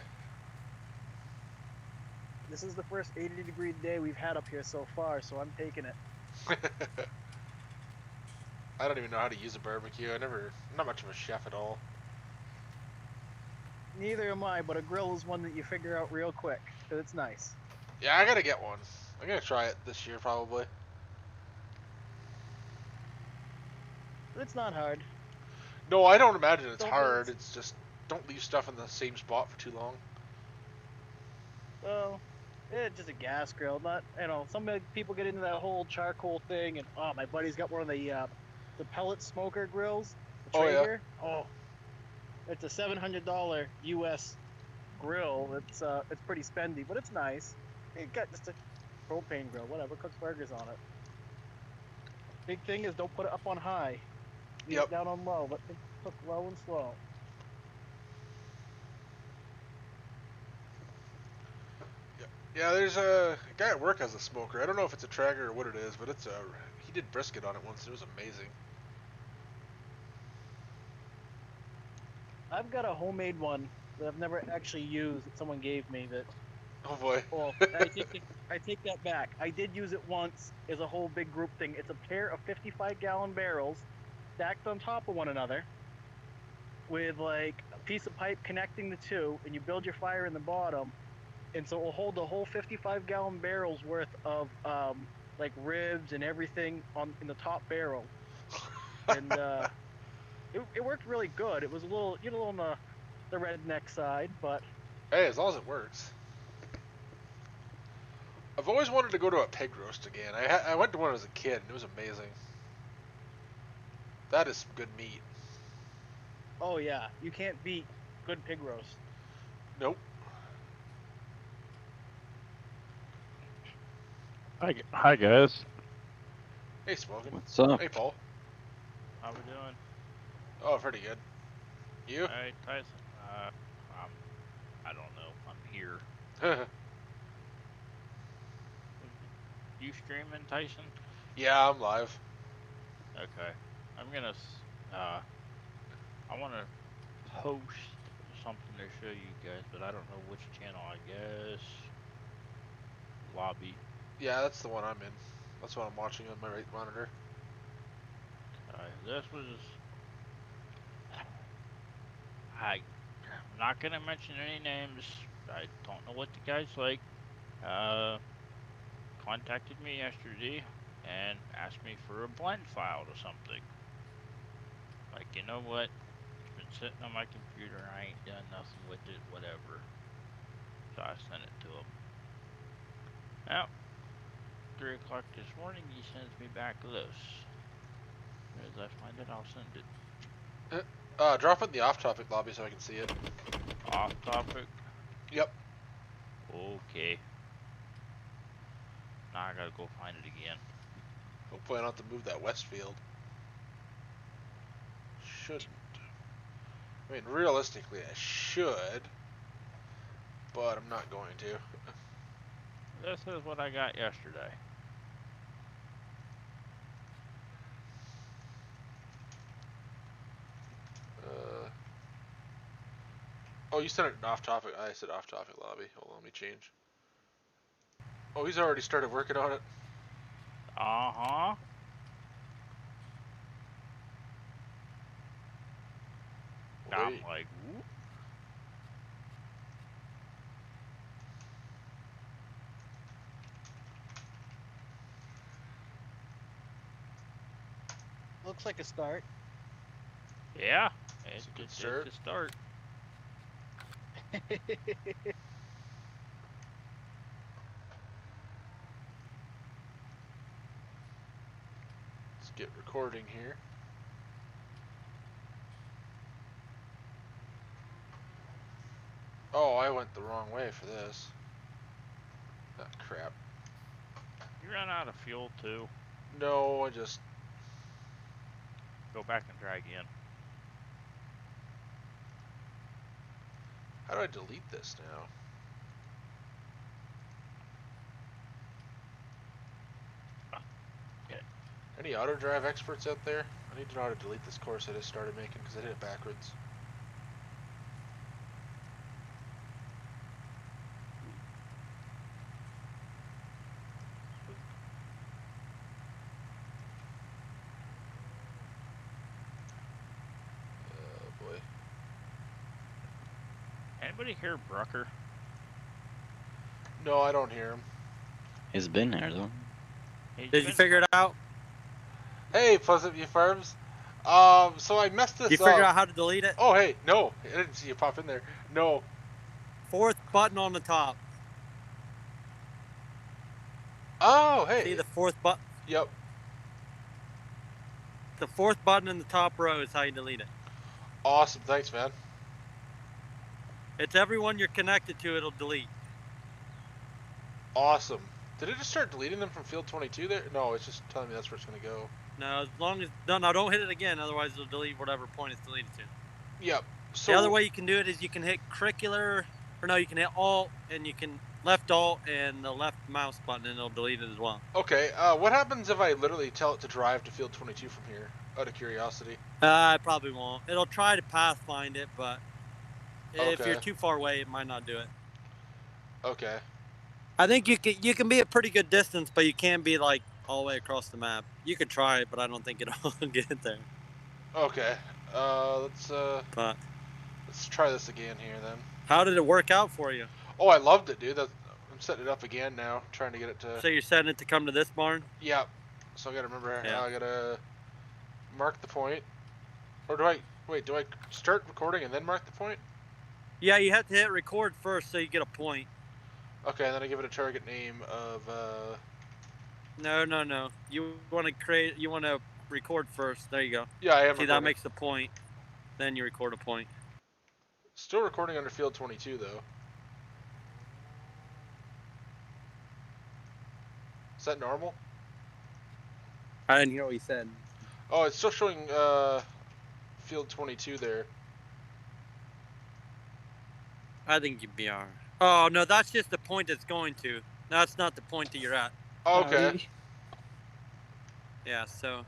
S10: This is the first 80-degree day we've had up here so far, so I'm taking it.
S4: I don't even know how to use a barbecue. I'm not much of a chef at all.
S10: Neither am I, but a grill is one that you figure out real quick, because it's nice.
S4: Yeah, I gotta get one. I'm gonna try it this year probably.
S10: But it's not hard.
S4: No, I don't imagine it's
S10: Don't
S4: hard.
S10: lose.
S4: It's just don't leave stuff in the same spot for too long.
S10: Well, it's just a gas grill. Not, some people get into that whole charcoal thing, and oh, my buddy's got one of the pellet smoker grills, the
S4: Oh, yeah.
S10: Traeger. Oh, it's a $700 US grill. It's pretty spendy, but it's nice. You got just a propane grill, whatever, cooks burgers on it. Big thing is don't put it up on high. Leave
S4: Yep.
S10: it down on low. Let it cook low and slow.
S4: Yeah, there's a guy at work has a smoker. I don't know if it's a Traeger or what it is, but he did brisket on it once. It was amazing.
S10: I've got a homemade one that I've never actually used that someone gave me that.
S4: Oh boy.
S10: Well, I take that back. I did use it once as a whole big group thing. It's a pair of 55-gallon barrels stacked on top of one another with like a piece of pipe connecting the two, and you build your fire in the bottom, and so it will hold the whole 55-gallon barrels worth of like ribs and everything in the top barrel, and it worked really good. It was a little on the redneck side, but
S4: Hey, as long as it works. I've always wanted to go to a pig roast again. I went to one as a kid, and it was amazing. That is some good meat.
S10: oh yeah, you can't beat good pig roast.
S4: Nope.
S11: Hi guys.
S4: Hey, Smokin'.
S9: What's up?
S4: Hey, Paul.
S12: How we doing?
S4: Oh, pretty good. You?
S12: Hey, Tyson. I don't know. I'm here. You streaming, Tyson?
S4: Yeah, I'm live.
S12: Okay. I'm gonna. I want to post something to show you guys, but I don't know which channel. I guess lobby.
S4: Yeah, that's the one I'm in. That's what I'm watching on my right monitor.
S12: This was. I'm not gonna mention any names. I don't know what the guy's like. Contacted me yesterday and asked me for a blend file or something. Like, you know what? It's been sitting on my computer and I ain't done nothing with it, whatever. So I sent it to him. Now, 3 o'clock this morning, he sends me back this. As I find it, I'll send it.
S4: Drop it in the off-topic lobby so I can see it.
S12: Off topic?
S4: Yep.
S12: Okay. Now I gotta go find it again.
S4: Hopefully I don't have to move that Westfield. Shouldn't. I mean, realistically, I should, but I'm not going to.
S12: This is what I got yesterday.
S4: Oh, you sent it off-topic. I said off-topic lobby. Hold on, let me change. Oh, he's already started working on it.
S12: Uh-huh.
S4: Well,
S12: I'm like, whoop.
S10: Looks like a start.
S12: Yeah, it's
S4: a good
S12: a
S4: start.
S12: start.
S4: Let's get recording here. Oh, I went the wrong way for this. Ah, crap.
S12: You ran out of fuel too.
S4: No, I just...
S12: Go back and try again.
S4: How do I delete this now?
S12: Okay.
S4: Any auto drive experts out there? I need to know how to delete this course I just started making because I did it backwards. Oh boy.
S12: Anybody hear Brucker?
S4: No, I don't hear him.
S9: He's been here though.
S12: He's
S7: Did you
S12: been-
S7: figure it out?
S4: Hey, Pleasant View Farms. So I messed this
S7: Did you
S4: up.
S7: figure out how to delete it?
S4: Oh, hey, no. I didn't see you pop in there. No.
S7: 4th button on the top.
S4: Oh, hey.
S7: See the 4th button?
S4: Yep.
S7: The 4th button in the top row is how you delete it.
S4: Awesome. Thanks, man.
S7: It's everyone you're connected to, it'll delete.
S4: Awesome. Did it just start deleting them from field 22 there? No, it's just telling me that's where it's going to go.
S7: No, as long as no, don't hit it again. Otherwise, it'll delete whatever point it's deleted to.
S4: Yep. So
S7: The other way you can do it is you can hit curricular, or no, you can hit Alt, and you can left Alt and the left mouse button, and it'll delete it as well.
S4: Okay. What happens if I literally tell it to drive to field 22 from here? Out of curiosity.
S7: It probably won't. It'll try to pathfind it, but if
S4: Okay.
S7: you're too far away, it might not do it.
S4: Okay.
S7: I think you can be a pretty good distance, but you can't be like all the way across the map. You could try it, but I don't think it'll get there.
S4: Okay. Let's
S7: But
S4: try this again here then.
S7: how did it work out for you?
S4: Oh, I loved it, dude. I'm setting it up again now, trying to get it to.
S7: So you're setting it to come to this barn?
S4: Yeah. So I gotta remember.
S7: Yeah.
S4: I gotta mark the point. Or do I wait? Do I start recording and then mark the point?
S7: Yeah, you have to hit record first so you get a point.
S4: Okay, and then I give it a target name of.
S7: No. You want to record first. There you go.
S4: Yeah, I am.
S7: See,
S4: recording.
S7: that makes the point. Then you record a point.
S4: Still recording under field 22 though. Is that normal?
S7: I didn't hear what you said.
S4: Oh, it's still showing field 22 there.
S7: I think you'd be alright. Oh, no, that's just the point it's going to. That's not the point that you're at.
S4: Oh, okay.
S7: Yeah, so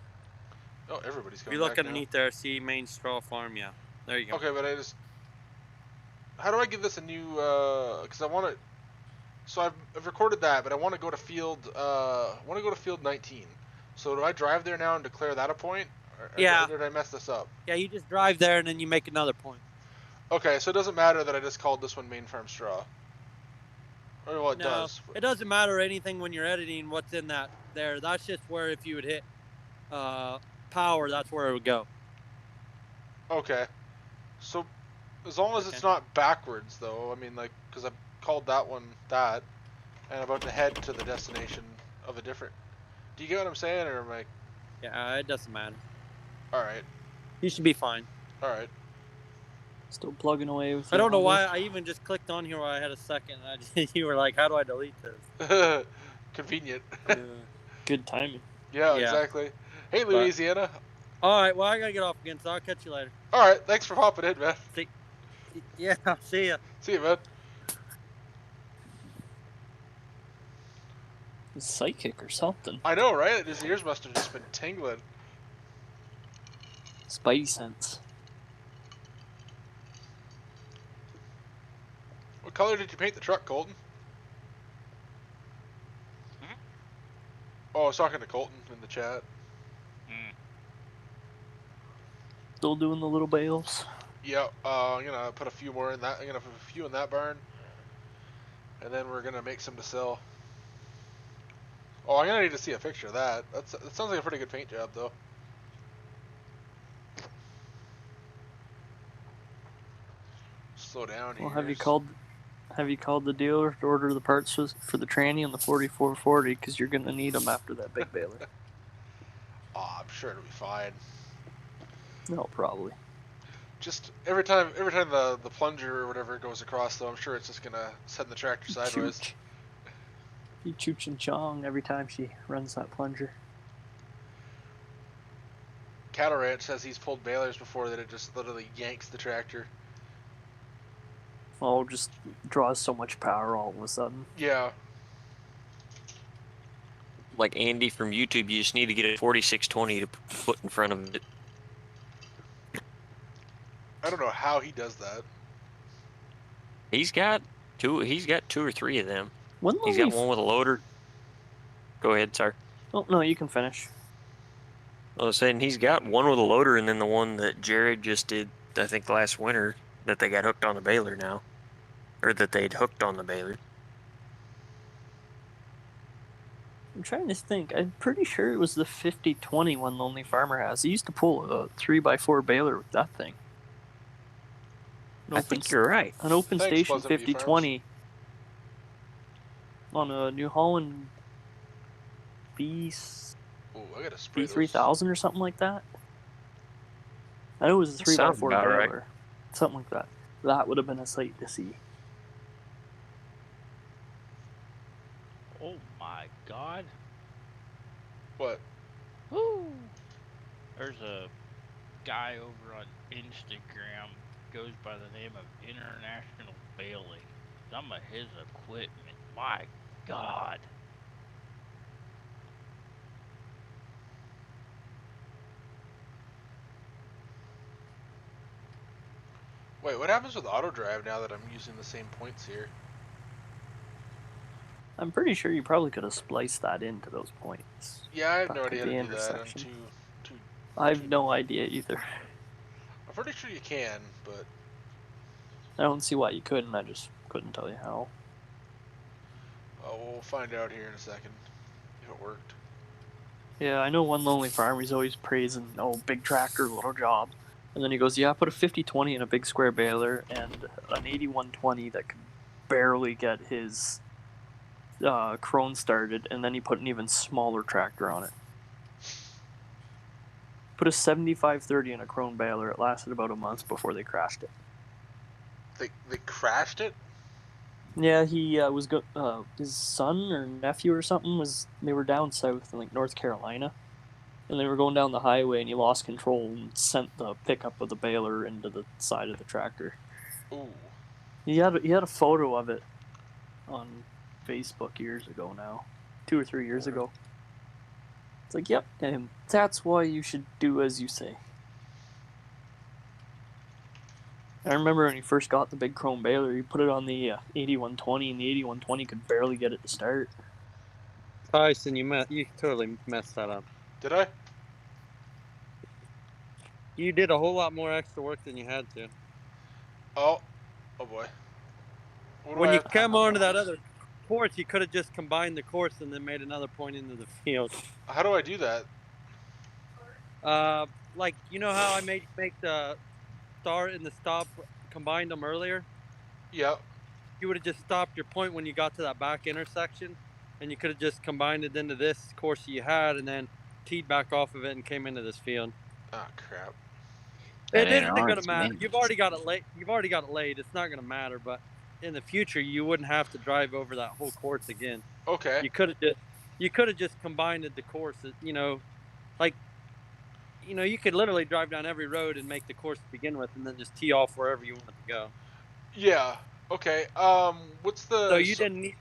S4: Oh, everybody's
S7: if
S4: going
S7: you look
S4: back now.
S7: underneath there, see main straw farm, yeah. There you go.
S4: Okay, but I just. How do I give this a new? Because I want to. So I've recorded that, but I want to go to field. Want to go to field 19. So do I drive there now and declare that a point? Or
S7: Yeah.
S4: did I mess this up?
S7: Yeah, you just drive there and then you make another point.
S4: Okay, so it doesn't matter that I just called this one main farm straw. Or well, it
S7: No,
S4: does.
S7: it doesn't matter anything when you're editing what's in that there. That's just where if you would hit power, that's where it would go.
S4: Okay. So as long as it's not backwards, though, I mean, like, because I called that one that, and I'm about to head to the destination of a different. Do you get what I'm saying, or am I?
S7: Yeah, it doesn't matter.
S4: All right.
S7: You should be fine.
S4: All right.
S3: Still plugging away with.
S7: I don't know
S3: your
S7: why
S3: audio.
S7: I even just clicked on here while I had a second. You were like, "How do I delete this?"
S4: Convenient.
S3: Good timing.
S4: Yeah,
S7: Yeah.
S4: exactly. Hey, Louisiana.
S7: All right, well I gotta get off again, so I'll catch you later.
S4: All right. Thanks for popping in, man.
S7: Yeah, see ya.
S4: See you, man.
S3: Psychic or something.
S4: I know, right? His ears must have just been tingling.
S3: Spidey sense.
S4: What color did you paint the truck, Colton? Oh, I was talking to Colton in the chat.
S3: Still doing the little bales.
S4: Yeah, I'm gonna put a few more in that. I'm gonna put a few in that barn, and then we're gonna make some to sell. Oh, I'm gonna need to see a picture of that. That sounds like a pretty good paint job, though. Slow down here.
S3: Well, have you called the dealer to order the parts for the tranny and the 4440? Because you're gonna need them after that big baler.
S4: Oh, I'm sure it'll be fine.
S3: No, probably.
S4: Just every time the plunger or whatever goes across, though, I'm sure it's just gonna send the tractor sideways.
S3: You chooch and chong every time she runs that plunger.
S4: Cattle Ranch says he's pulled balers before that it just literally yanks the tractor.
S3: Oh, just draws so much power all of a sudden.
S4: Yeah.
S8: Like Andy from YouTube, you just need to get a 4620 to put in front of it.
S4: I don't know how he does that.
S8: He's got two or three of them.
S3: Wouldn't
S8: He's got one with a loader. Go ahead, sir.
S3: Oh no, you can finish.
S8: I was saying he's got one with a loader, and then the one that Jared just did, I think last winter, that they got hooked on the baler now, or that they'd hooked on the baler.
S3: I'm trying to think. I'm pretty sure it was the 5020 one Lonely Farmer has. He used to pull a 3x4 baler with that thing.
S8: I think you're right.
S3: An open
S4: Thanks,
S3: station
S4: Pleasant View
S3: 5020 on a New Holland B
S4: Oh, I gotta spray
S3: B3000 or something like that. I know it was a
S8: Sounds
S3: 3x4
S8: about
S3: baler.
S8: right.
S3: Something like that. That would have been a sight to see.
S12: Oh my god.
S4: What?
S12: Woo! There's a guy over on Instagram, goes by the name of International Baling. Some of his equipment, my god.
S4: Wait, what happens with auto drive now that I'm using the same points here?
S3: I'm pretty sure you probably could have spliced that into those points.
S4: Yeah, I have
S3: Back
S4: no
S3: at
S4: idea
S3: the
S4: how to do that. I'm
S3: intersection.
S4: too.
S3: I have no idea either.
S4: I'm pretty sure you can, but
S3: I don't see why you couldn't. I just couldn't tell you how.
S4: we'll find out here in a second if it worked.
S3: Yeah, I know one Lonely Farmer, he's always praising, oh, big tractor, little job. And then he goes, yeah, I put a 5020 in a big square baler and an 8120 that could barely get his crone started, and then he put an even smaller tractor on it. Put a 7530 in a crone baler. It lasted about a month before they crashed it.
S4: They crashed it?
S3: Yeah, he his son or nephew or something they were down south in like North Carolina, and they were going down the highway, and he lost control and sent the pickup of the baler into the side of the tractor.
S4: Ooh.
S3: He had a photo of it on Facebook years ago now, 2 or 3 years ago. It's like, yep, and that's why you should do as you say. I remember when he first got the big chrome baler, he put it on the 8120, and the 8120 could barely get it to start.
S7: Tyson, you totally messed that up.
S4: Did I?
S7: You did a whole lot more extra work than you had to.
S4: Oh boy.
S7: When you come onto that other course, you could have just combined the course and then made another point into the field.
S4: How do I do that?
S7: Like, you know how I make the start and the stop, combined them earlier?
S4: Yep.
S7: You would have just stopped your point when you got to that back intersection, and you could have just combined it into this course you had, and then teed back off of it and came into this field.
S4: Ah, crap.
S7: It isn't going to matter. You've already got it laid. It's not going to matter, but in the future, you wouldn't have to drive over that whole course again.
S4: Okay.
S7: You could have just combined the courses. You know, like, you know, you could literally drive down every road and make the course to begin with, and then just tee off wherever you want to go.
S4: Yeah. Okay. What's the?
S7: So you didn't need.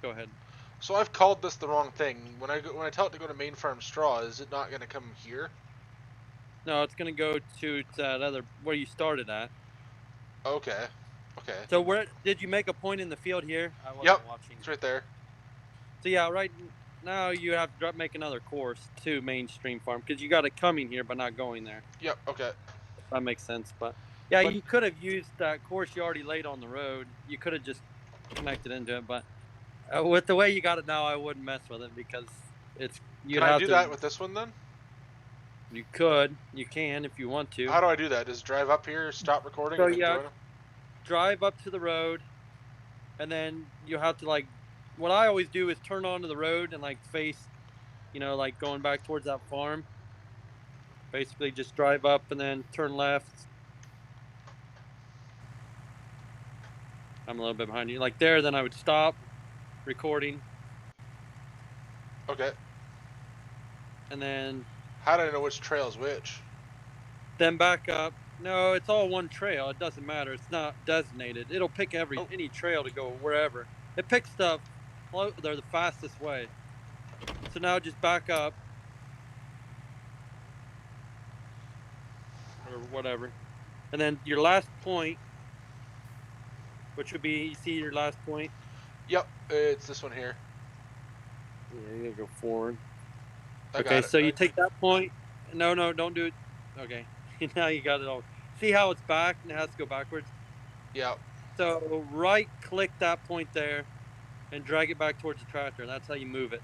S7: Go ahead.
S4: So I've called this the wrong thing. When I tell it to go to main farm straw, is it not going to come here?
S7: No, it's going to go to that other where you started at.
S4: Okay. Okay.
S7: So where did you make a point in the field here? I wasn't
S4: Yep.
S7: watching.
S4: It's right there.
S7: So yeah, right now you have to make another course to mainstream farm because you got it coming here but not going there.
S4: Yep. Okay.
S7: That makes sense, but yeah, you could have used that course you already laid on the road. You could have just connected into it, but with the way you got it now, I wouldn't mess with it because it's.
S4: Can I do that with this one then?
S7: You can if you want to.
S4: How do I do that? Just drive up here, stop recording,
S7: So
S4: and then
S7: yeah,
S4: join them?
S7: drive up to the road, and then you have to like. What I always do is turn onto the road and like face, you know, like going back towards that farm. Basically, just drive up and then turn left. I'm a little bit behind you. Like there, then I would stop recording.
S4: Okay.
S7: And then.
S4: How do I know which trail's which?
S7: Then back up. No, it's all one trail. It doesn't matter. It's not designated. It'll pick any trail to go wherever. It picks the fastest way. So now just back up or whatever, and then your last point, which would be, you see your last point.
S4: Yep, it's this one here.
S7: Yeah, you gotta go forward.
S4: I
S7: Okay,
S4: got it.
S7: so you take that point. No, don't do it. Okay, now you got it all. See how it's back and it has to go backwards?
S4: Yep.
S7: So right-click that point there and drag it back towards the tractor. That's how you move it.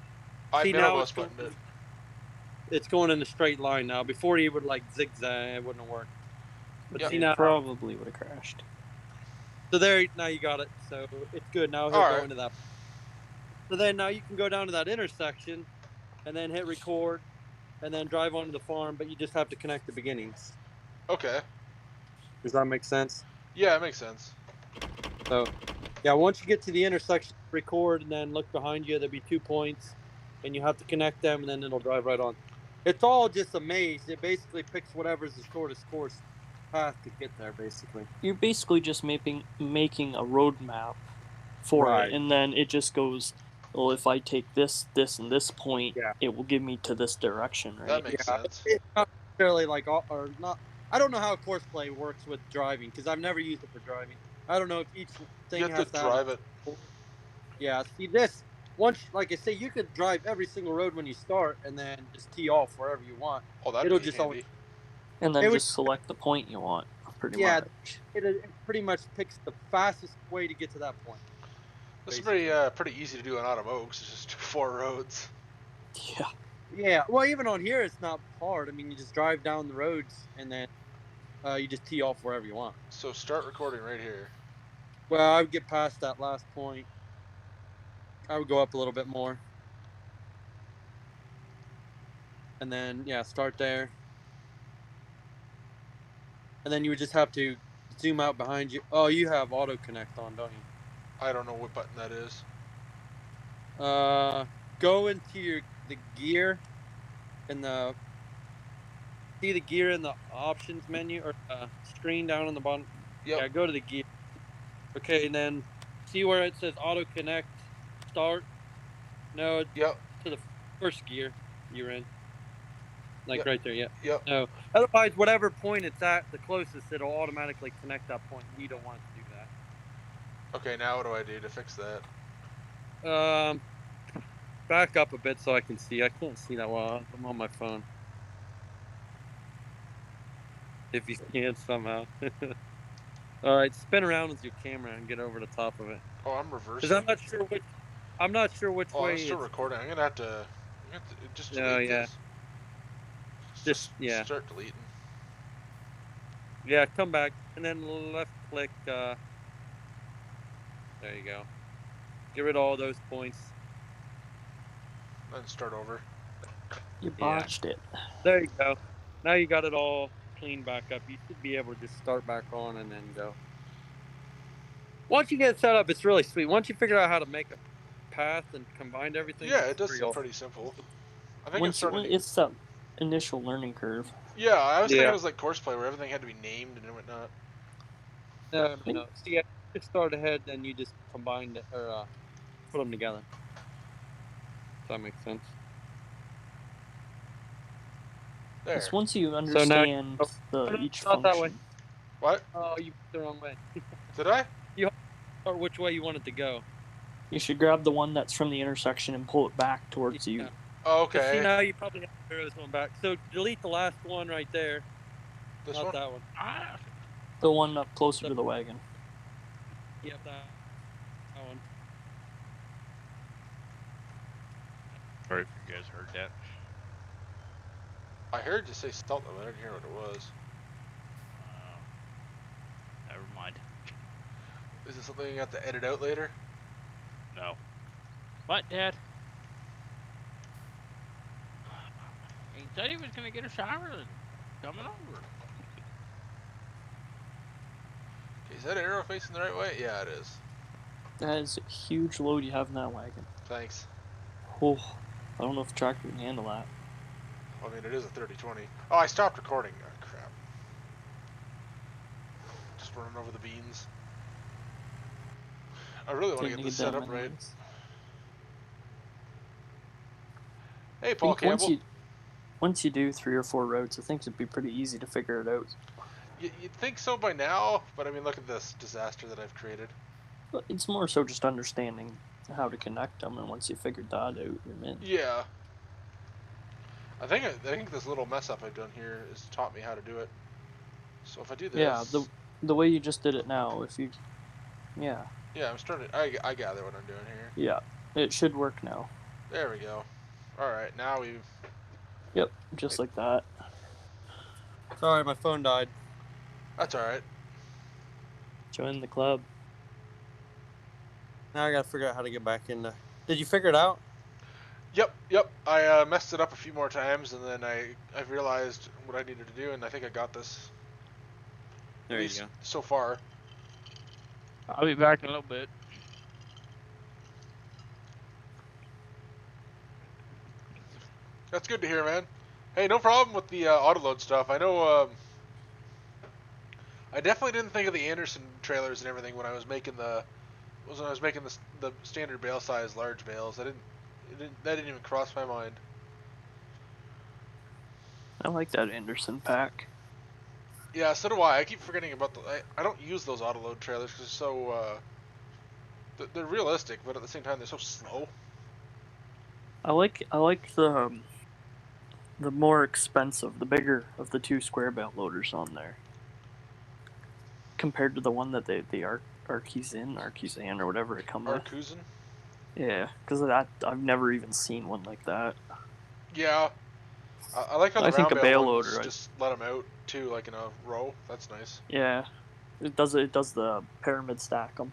S4: I
S7: See,
S4: middle
S7: now
S4: mouse buttoned it.
S7: it's going in a straight line now. Before you would like zigzag, it wouldn't have worked. But
S4: Yep.
S7: see
S3: It
S7: now,
S3: probably would have crashed.
S7: so there, now you got it. So it's good. Now he'll
S4: All
S7: go
S4: right.
S7: into that. So then now you can go down to that intersection and then hit record and then drive onto the farm, but you just have to connect the beginnings.
S4: Okay.
S7: Does that make sense?
S4: Yeah, it makes sense.
S7: So, yeah, once you get to the intersection, record and then look behind you. There'll be 2 points, and you have to connect them, and then it'll drive right on. It's all just a maze. It basically picks whatever's the shortest course path to get there, basically.
S3: You're basically just making a roadmap for
S7: Right.
S3: it, and then it just goes, well, if I take this, and this point,
S7: Yeah.
S3: it will give me to this direction,
S4: That
S3: right?
S4: makes
S7: Yeah,
S4: sense.
S7: it's not necessarily like, or not. I don't know how course play works with driving because I've never used it for driving. I don't know if each thing
S4: You have
S7: has
S4: to
S7: to
S4: drive
S7: have
S4: it.
S7: Yeah, see this once, like I say, you could drive every single road when you start, and then just tee off wherever you want.
S4: Oh, that'd
S7: It'll
S4: be
S7: just
S4: handy.
S7: always,
S3: And then
S7: It would-
S3: just select the point you want, pretty
S7: yeah,
S3: much.
S7: it pretty much picks the fastest way to get to that point.
S4: This is
S7: basically.
S4: pretty easy to do on Autumn Oaks. It's just 4 roads.
S3: Yeah.
S7: Yeah, well, even on here, it's not hard. I mean, you just drive down the roads, and then you just tee off wherever you want.
S4: So start recording right here.
S7: Well, I would get past that last point. I would go up a little bit more. And then, yeah, start there. And then you would just have to zoom out behind you. Oh, you have auto connect on, don't you?
S4: I don't know what button that is.
S7: Go into the gear in the gear in the options menu or screen down on the bottom.
S4: Yep.
S7: Yeah, go to the gear. Okay, and then see where it says auto connect start. No,
S4: Yep.
S7: to the first gear you're in. Like
S4: Yep.
S7: right there, yeah.
S4: Yep.
S7: No. Otherwise, whatever point it's at, the closest, it'll automatically connect that point. You don't want it to do that.
S4: Okay, now what do I do to fix that?
S7: Back up a bit so I can see. I can't see that well. I'm on my phone. If you can somehow. All right, spin around with your camera and get over the top of it.
S4: Oh, I'm reversing.
S7: Because I'm not sure which
S4: Oh,
S7: way.
S4: I'm still
S7: it's-
S4: recording. I'm gonna have to just delete
S7: No, yeah.
S4: this.
S7: Just yeah.
S4: Start deleting.
S7: Yeah, come back and then left click. There you go. Get rid of all those points.
S4: Then start over.
S3: You
S7: Yeah.
S3: botched it.
S7: There you go. Now you got it all cleaned back up. You should be able to just start back on and then go. Once you get it set up, it's really sweet. Once you figure out how to make a path and combine everything.
S4: Yeah,
S7: it's
S4: it does
S7: pretty
S4: seem
S7: awesome.
S4: pretty simple. I think
S3: Once it's that initial learning curve.
S4: Yeah, I was thinking
S7: Yeah.
S4: it was like course play where everything had to be named and whatnot.
S7: No. See, yeah, you start ahead, then you just combine it or put them together. If that makes sense.
S4: There.
S3: It's once you
S7: now-
S3: understand each
S7: not that way.
S3: function.
S4: What?
S7: Oh, you went the wrong way.
S4: Did I?
S7: Or which way you want it to go.
S3: You should grab the one that's from the intersection and pull it back towards you.
S7: Yeah.
S4: Oh,
S7: But see,
S4: okay.
S7: now you probably have to arrow this one back. So delete the last one right there.
S4: This
S7: Not
S4: one?
S7: that one.
S3: The one up closer to the wagon.
S7: Yep, that one.
S12: Sorry if you guys heard that.
S4: I heard you say something, but I didn't hear what it was.
S12: Never mind.
S4: Is it something you have to edit out later?
S12: No. What, Dad? He said he was gonna get a shower and coming over.
S4: Is that arrow facing the right way? Yeah, it is.
S3: That is a huge load you have in that wagon.
S4: Thanks.
S3: Oh, I don't know if the tractor can handle that.
S4: I mean, it is a 30-20. Oh, I stopped recording. Oh, crap. running over the beans. I really want to get this set up right. Hey, Paul Campbell.
S3: Once you do 3 or 4 routes, I think it'd be pretty easy to figure it out.
S4: You'd think so by now, but I mean, look at this disaster that I've created.
S3: But it's more so just understanding how to connect them, and once you figured that out, you're in.
S4: Yeah. I think this little mess up I've done here has taught me how to do it. So if I do this...
S3: Yeah, the way you just did it now, if you... Yeah.
S4: Yeah, I'm starting... I gather what I'm doing here.
S3: Yeah, it should work now.
S4: There we go. Alright, now we've...
S3: Yep, just like that.
S7: Sorry, my phone died.
S4: That's alright.
S3: Join the club.
S7: Now I gotta figure out how to get back into... Did you figure it out?
S4: Yep. I messed it up a few more times, and then I realized what I needed to do, and I think I got this.
S7: There you go.
S4: So far.
S12: I'll be back in a little bit.
S4: That's good to hear, man. Hey, no problem with the autoload stuff. I know. I definitely didn't think of the Anderson trailers and everything when I was making the standard bale size large bales. That didn't even cross my mind.
S3: I like that Anderson pack.
S4: Yeah, so do I. I keep forgetting about I don't use those autoload trailers because they're so they're realistic, but at the same time they're so slow.
S3: I like the more expensive, the bigger of the 2 square belt loaders on there, compared to the one that the Artisan or whatever it comes with.
S4: Artisan?
S3: Yeah, because I've never even seen one like that.
S4: Yeah, I like how the
S3: think
S4: round
S3: a bale
S4: ones
S3: loader,
S4: just let them out too, like in a row. That's nice.
S3: Yeah, it does the pyramid stack them.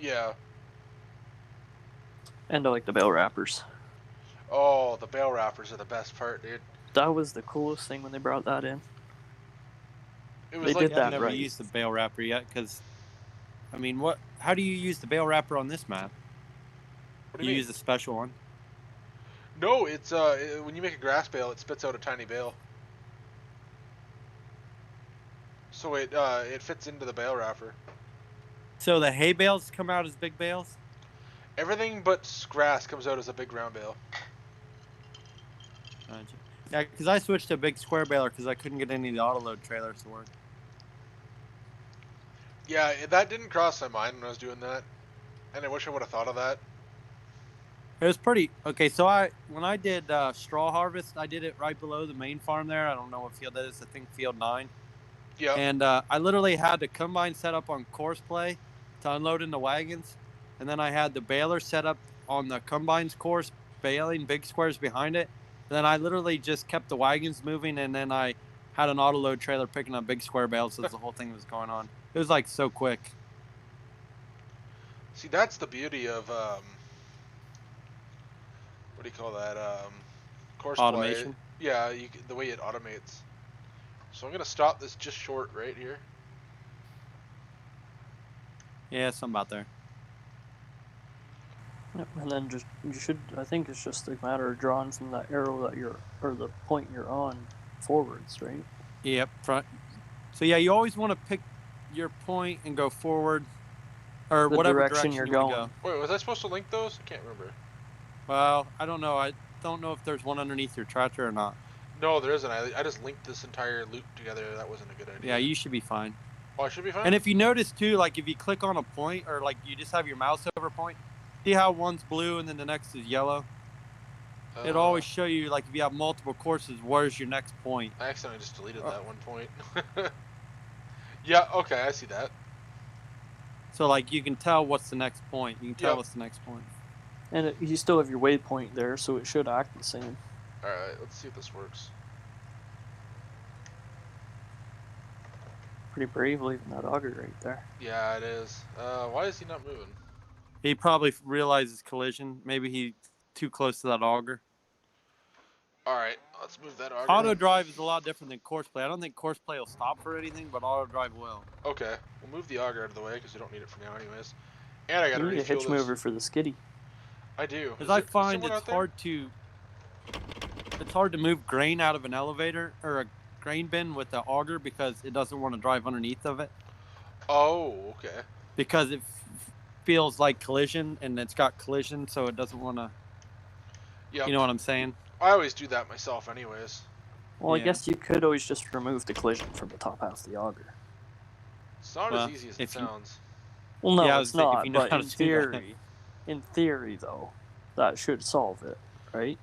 S4: Yeah.
S3: And I like the bale wrappers.
S4: Oh, the bale wrappers are the best part, dude.
S3: That was the coolest thing when they brought that in.
S4: It was
S3: they
S4: like
S3: did that
S7: I've never
S3: right.
S7: used the bale wrapper yet, because, I mean, how do you use the bale wrapper on this map?
S4: What do you mean?
S7: Use a special one?
S4: No, it's when you make a grass bale, it spits out a tiny bale. So it fits into the bale wrapper.
S7: So the hay bales come out as big bales?
S4: Everything but grass comes out as a big round bale.
S7: Yeah, because I switched to a big square baler because I couldn't get any of the autoload trailers to work.
S4: Yeah, that didn't cross my mind when I was doing that, and I wish I would have thought of that.
S7: It was pretty okay. So when I did straw harvest, I did it right below the main farm there. I don't know what field that is. I think field 9.
S4: Yeah.
S7: And I literally had the combine set up on course play to unload in the wagons, and then I had the baler set up on the combine's course, baling big squares behind it. And then I literally just kept the wagons moving, and then I had an autoload trailer picking up big square bales as the whole thing was going on. It was like so quick.
S4: See, that's the beauty of what do you call that? Course
S7: Automation.
S4: play. Yeah, the way it automates. So I'm gonna stop this just short right here.
S7: Yeah, something about there.
S3: Yep, and then I think it's just a matter of drawing from that arrow or the point you're on forwards, right?
S7: Yep, front. So yeah, you always want to pick your point and go forward, or
S3: The
S7: whatever
S3: direction
S7: direction
S3: you're
S7: you want to
S3: going.
S7: go.
S4: Wait, was I supposed to link those? I can't remember.
S7: Well, I don't know. I don't know if there's one underneath your tractor or not.
S4: No, there isn't. I just linked this entire loop together. That wasn't a good idea.
S7: Yeah, you should be fine.
S4: Oh, I should be fine?
S7: And if you notice too, like if you click on a point or like you just have your mouse over a point, see how one's blue and then the next is yellow? It'll always show you, like if you have multiple courses, where's your next point?
S4: I accidentally just deleted that one point. Yeah, okay, I see that.
S7: So like you can tell what's the next point. You can tell
S4: Yep.
S7: what's the next point.
S3: And you still have your waypoint there, so it should act the same.
S4: Alright, let's see if this works.
S3: Pretty brave leaving that auger right there.
S4: Yeah, it is. Why is he not moving?
S7: He probably realizes collision. Maybe he's too close to that auger.
S4: Alright, let's move that auger.
S7: Auto drive is a lot different than course play. I don't think course play will stop for anything, but auto drive will.
S4: Okay, we'll move the auger out of the way because we don't need it for now anyways. And I gotta
S3: You need a
S4: refuel
S3: hitch
S4: this.
S3: mover for the skiddy.
S4: I do.
S7: Because
S4: Is
S7: I
S4: there
S7: find
S4: someone
S7: it's
S4: out there?
S7: hard to move grain out of an elevator or a grain bin with the auger because it doesn't want to drive underneath of it.
S4: Oh, okay.
S7: Because it feels like collision, and it's got collision, so it doesn't want to.
S4: Yep.
S7: You know what I'm saying?
S4: I always do that myself, anyways.
S3: Well, I
S7: Yeah.
S3: guess you could always just remove the collision from the top half of the auger.
S4: It's not
S7: Well,
S4: as easy as it
S7: if you-
S4: sounds.
S3: Well, no,
S7: Yeah, I
S3: it's
S7: was saying, if
S3: not.
S7: you know
S3: But
S7: how
S3: in
S7: to do that.
S3: theory, though, that should solve it, right?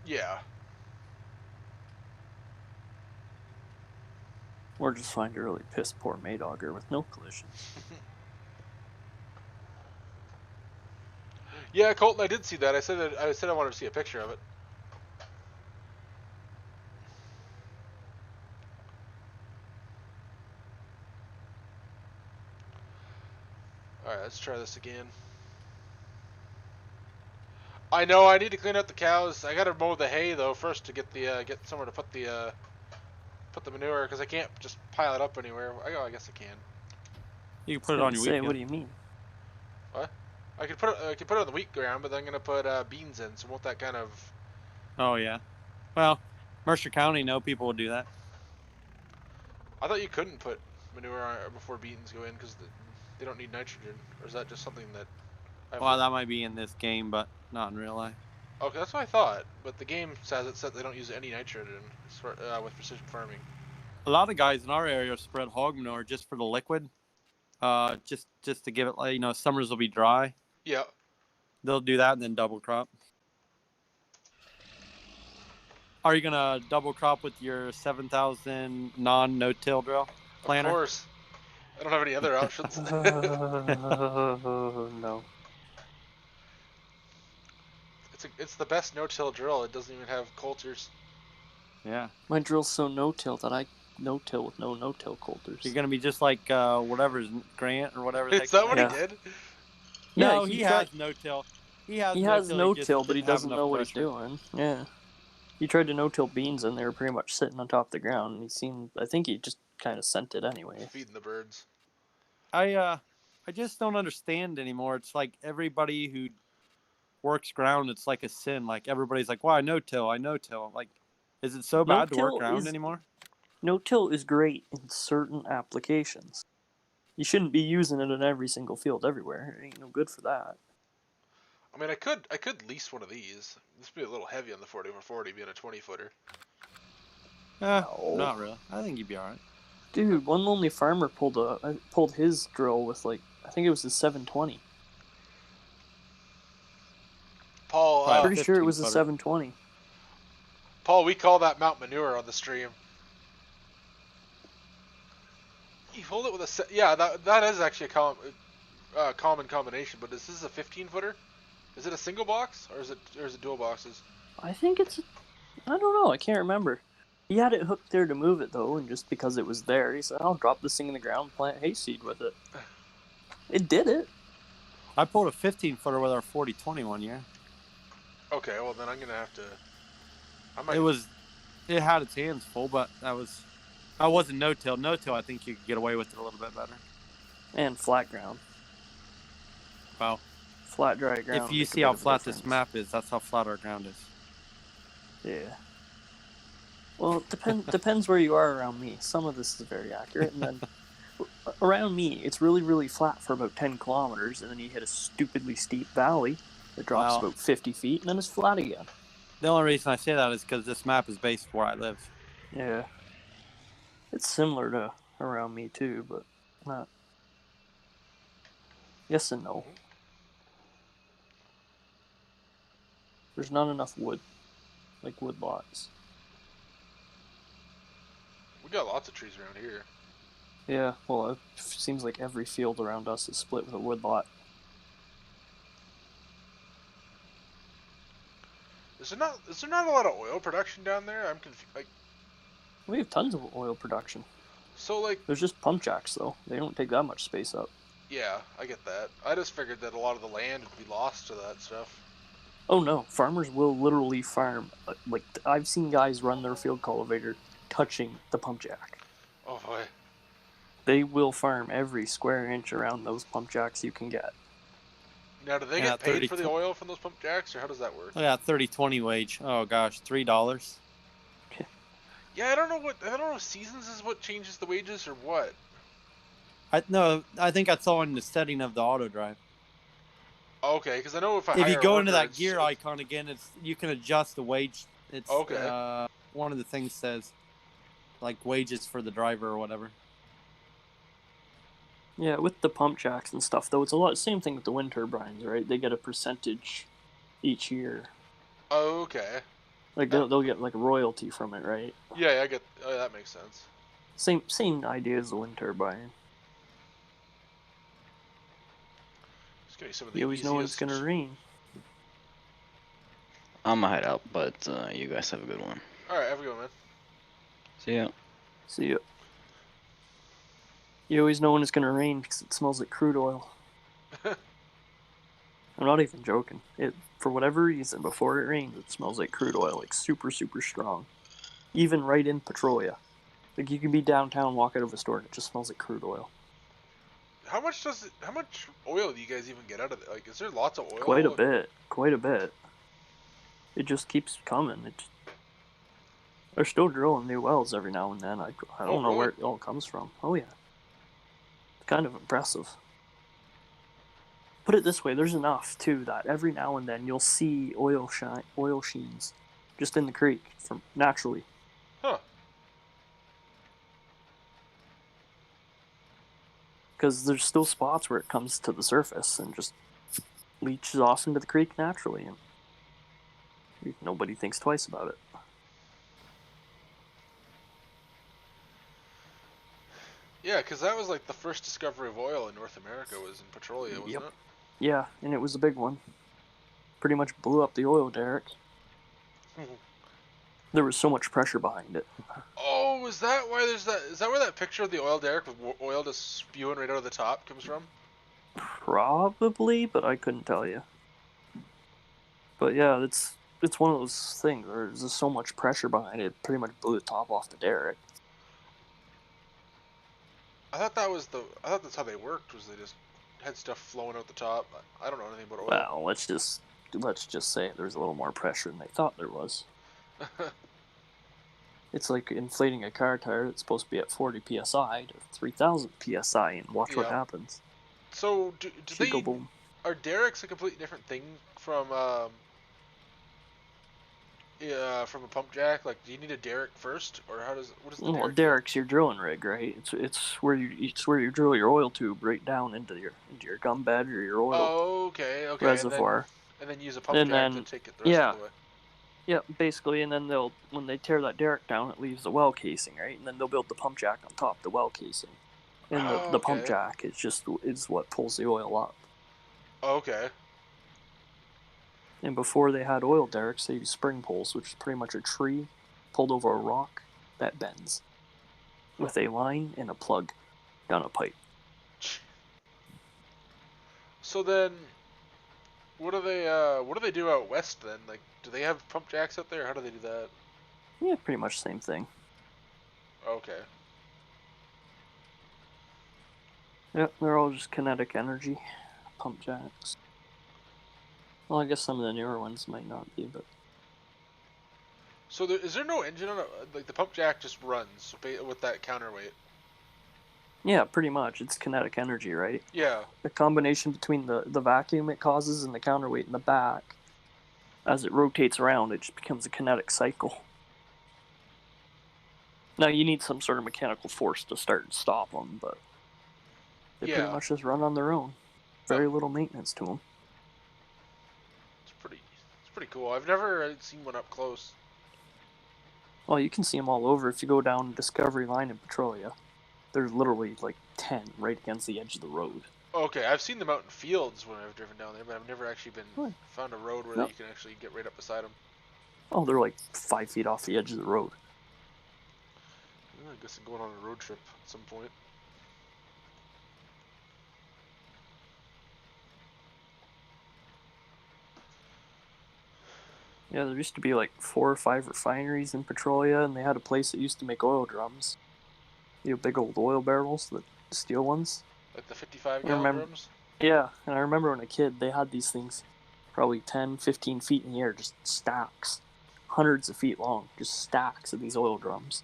S4: Yeah.
S3: Or just find a really piss poor made auger with no collisions.
S4: Yeah, Colton, I did see that. I said I wanted to see a picture of it. All right, let's try this again. I know I need to clean out the cows. I gotta mow the hay though first to get the get somewhere to put the manure because I can't just pile it up anywhere. I guess I can.
S7: You can put it on your wheat
S3: What
S7: field.
S3: do you mean?
S4: What? I could put it on the wheat ground, but then I'm gonna put beans in. So won't that kind of?
S7: Oh yeah. Well, Mercer County, no people will do that.
S4: I thought you couldn't put manure on before beans go in because they don't need nitrogen. Or is that just something that?
S7: Well, that might be in this game, but not in real life.
S4: Okay, that's what I thought. But the game says they don't use any nitrogen with precision farming.
S7: A lot of guys in our area spread hog manure just for the liquid. Just to give it, like, summers will be dry.
S4: Yeah.
S7: They'll do that and then double crop. Are you gonna double crop with your 7,000 no-till drill planter?
S4: Of course. I don't have any other options.
S3: No.
S4: It's the best no-till drill. It doesn't even have coulters.
S7: Yeah.
S3: My drill's so no-till that I no-till with no no-till coulters.
S7: You're gonna be just like whatever's Grant or whatever.
S4: Is that what he did?
S7: No,
S3: Yeah,
S7: he has no-till. He has
S3: no-till, but he doesn't know what he's
S7: pressure.
S3: doing. Yeah. He tried to no-till beans, and they were pretty much sitting on top of the ground. And I think he just kind of sent it anyway.
S4: Feeding the birds.
S7: I just don't understand anymore. It's like everybody who works ground, it's like a sin. Like everybody's like, "Well, I no-till. Like, is it so bad to work ground anymore?"
S3: No-till is great in certain applications. You shouldn't be using it in every single field everywhere. It ain't no good for that.
S4: I mean, I could lease one of these. This would be a little heavy on the 40/40, being a 20-footer.
S3: No.
S7: Not really. I think you'd be all right.
S3: Dude, one lonely farmer pulled his drill with I think it was his 720.
S4: Paul,
S3: I'm pretty sure it was a 720.
S4: Paul, we call that Mount Manure on the stream. You hold it with a yeah. That is actually a common combination. But is this a 15-footer? Is it a single box or is it dual boxes?
S3: I think I don't know. I can't remember. He had it hooked there to move it though, and just because it was there, he said, "I'll drop this thing in the ground, plant hayseed with it." It did it.
S7: I pulled a 15-footer with our 40/20 one year.
S4: Okay, well then I'm gonna have to.
S7: It had its hands full, but I wasn't no-till. No-till, I think you could get away with it a little bit better.
S3: And flat ground.
S7: Wow.
S3: Flat, dry ground.
S7: If you see how flat this map is, that's how flat our ground is.
S3: Yeah. Well, it depends where you are around me. Some of this is very accurate, and then around me, it's really, really flat for about 10 kilometers, and then you hit a stupidly steep valley that drops about 50 feet, and then it's flat again.
S7: The only reason I say that is because this map is based where I live.
S3: Yeah. It's similar to around me, too, but not. Yes and no. There's not enough wood. Like wood lots.
S4: We got lots of trees around here.
S3: Yeah, well, it seems like every field around us is split with a wood lot.
S4: Is there not a lot of oil production down there? I'm confused.
S3: We have tons of oil production.
S4: So
S3: there's just pump jacks though. They don't take that much space up.
S4: Yeah, I get that. I just figured that a lot of the land would be lost to that stuff.
S3: Oh no, farmers will literally farm. Like I've seen guys run their field cultivator touching the pump jack.
S4: Oh boy.
S3: They will farm every square inch around those pump jacks you can get.
S4: Now, do they get paid for the oil from those pump jacks, or how does that work?
S7: Oh, yeah, 30/20 wage. Oh gosh, $3.
S4: Yeah, I don't know if seasons is what changes the wages or what.
S7: I think that's all in the setting of the auto drive.
S4: Okay, because I know if I
S7: If you
S4: hire
S7: go
S4: a
S7: into
S4: worker,
S7: that gear icon again, you can adjust the wage. It's
S4: Okay.
S7: One of the things says like wages for the driver or whatever.
S3: Yeah, with the pump jacks and stuff, though, it's a lot. Same thing with the wind turbines, right? They get a percentage each year.
S4: Okay.
S3: Like they'll get like a royalty from it, right?
S4: Yeah, I get. Oh, that makes sense.
S3: Same idea as the wind turbine.
S4: Just give me some of the
S3: You always know when it's
S4: easiest.
S3: gonna rain.
S9: I'm gonna head out, but you guys have a good one.
S4: All right, have a good one, man.
S9: See ya.
S3: See ya. You always know when it's gonna rain because it smells like crude oil. I'm not even joking. For whatever reason, before it rains, it smells like crude oil, like super, super strong. Even right in Petrolia. Like you can be downtown, walk out of a store, and it just smells like crude oil.
S4: How much oil do you guys even get out of it? Like, is there lots of oil?
S3: Quite a bit. It just keeps coming. They're still drilling new wells every now and then. I don't know where it all comes from. Oh yeah. It's kind of impressive. Put it this way, there's enough too that every now and then you'll see oil sheens just in the creek from naturally.
S4: Huh.
S3: Because there's still spots where it comes to the surface and just leaches off into the creek naturally, and nobody thinks twice about it.
S4: Yeah, because that was like the first discovery of oil in North America was in Petrolia, wasn't it?
S3: Yeah, and it was a big one. Pretty much blew up the oil derrick. There was so much pressure behind it.
S4: Oh, is that why there's that? Is that where that picture of the oil derrick with oil just spewing right out of the top comes from?
S3: Probably, but I couldn't tell you. But yeah, it's one of those things where there's just so much pressure behind it, it pretty much blew the top off the derrick.
S4: I thought that's how they worked. Was they just had stuff flowing out the top? I don't know anything about oil.
S3: Well, let's just say there's a little more pressure than they thought there was. It's like inflating a car tire that's supposed to be at 40 psi to 3,000 psi, and watch what happens.
S4: So do they?
S3: Go boom.
S4: Are derricks a completely different thing from a pump jack? Like, do you need a derrick first, or what is the derrick?
S3: Derrick's your drilling rig, right? It's where you drill your oil tube right down into your gum bed or your oil reservoir,
S4: and then use a pump jack to take it the rest of the way.
S3: Yeah, basically, and then when they tear that derrick down, it leaves the well casing, right? And then they'll build the pump jack on top of the well casing, and the pump jack is what pulls the oil up.
S4: Okay.
S3: And before they had oil derricks, they used spring poles, which is pretty much a tree pulled over a rock that bends with a line and a plug down a pipe.
S4: So then, what do they do out west then? Like, do they have pump jacks out there? How do they do that?
S3: Yeah, pretty much the same thing.
S4: Okay.
S3: Yep, they're all just kinetic energy pump jacks. Well, I guess some of the newer ones might not be, but...
S4: So is there no engine on it? Like, the pump jack just runs with that counterweight?
S3: Yeah, pretty much. It's kinetic energy, right?
S4: Yeah.
S3: The combination between the vacuum it causes and the counterweight in the back, as it rotates around, it just becomes a kinetic cycle. Now, you need some sort of mechanical force to start and stop them, but they pretty much just run on their own. Very little maintenance to them.
S4: It's pretty cool. I've never seen one up close.
S3: Well, you can see them all over if you go down Discovery Line in Petrolia. There's literally like 10 right against the edge of the road.
S4: Okay, I've seen them out in fields when I've driven down there, but I've never actually found a road where you can actually get right up beside them.
S3: Oh, they're like 5 feet off the edge of the road.
S4: I guess I'm going on a road trip at some point.
S3: Yeah, there used to be like 4 or 5 refineries in Petrolia, and they had a place that used to make oil drums. You know, big old oil barrels, the steel ones.
S4: Like the 55-gallon drums?
S3: Yeah, and I remember when a kid, they had these things probably 10, 15 feet in the air, just stacks. Hundreds of feet long, just stacks of these oil drums.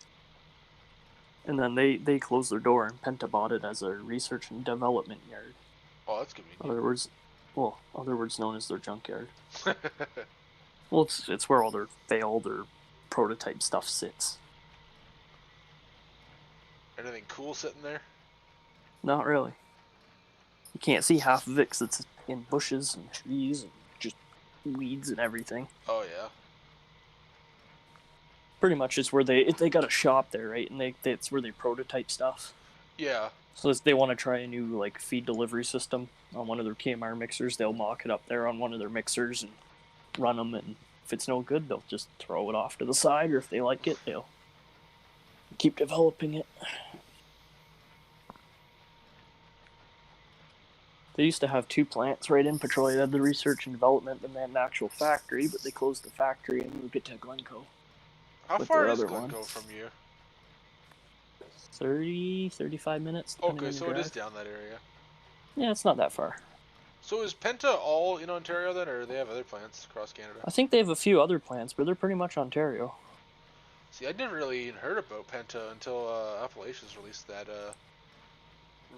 S3: And then they closed their door, and Penta bought it as a research and development yard.
S4: Oh, that's convenient.
S3: Other words known as their junkyard. Well, it's where all their failed or prototype stuff sits.
S4: Anything cool sitting there?
S3: Not really. You can't see half of it 'cause it's in bushes and trees and just weeds and everything.
S4: Oh yeah.
S3: Pretty much it's where they got a shop there, right? And it's where they prototype stuff.
S4: Yeah.
S3: So if they want to try a new like feed delivery system on one of their KMR mixers, they'll mock it up there on one of their mixers and run them. And if it's no good, they'll just throw it off to the side. Or if they like it, they'll keep developing it. They used to have 2 plants right in Petrolia. They had the research and development, and they had an actual factory, but they closed the factory and moved it to Glencoe.
S4: How
S3: with
S4: far
S3: their
S4: is
S3: other
S4: Glencoe
S3: ones.
S4: from you?
S3: 35 minutes. depending
S4: Okay,
S3: on the
S4: so it is
S3: drive.
S4: down that area.
S3: Yeah, it's not that far.
S4: So is Penta all in Ontario then, or do they have other plants across Canada?
S3: I think they have a few other plants, but they're pretty much Ontario.
S4: See, I never really even heard about Penta until Appalachians released that.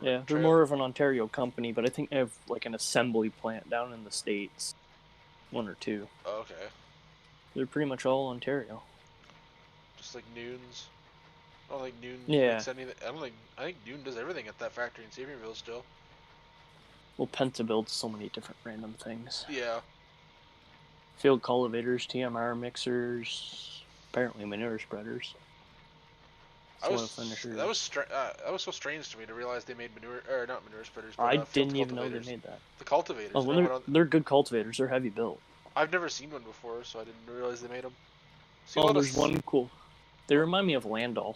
S3: Yeah, they're
S4: trail.
S3: more of an Ontario company, but I think they have like an assembly plant down in the States. 1 or 2.
S4: Oh, okay.
S3: They're pretty much all Ontario.
S4: Just like Noon's. I don't think Noon
S3: Yeah.
S4: makes anything. I think Noon does everything at that factory in Saviorville still.
S3: Well, Penta builds so many different random things.
S4: Yeah.
S3: Field cultivators, TMR mixers, apparently manure spreaders.
S4: That
S3: Soil
S4: was
S3: finishers.
S4: that was so strange to me to realize they made not manure spreaders. But,
S3: I
S4: field
S3: didn't even know they
S4: cultivators.
S3: made that.
S4: The cultivators.
S3: Oh,
S4: and I
S3: well, they're good cultivators. They're heavy built.
S4: I've never seen one before, so I didn't realize they made them.
S3: Oh, there's one cool. They remind me of Landau.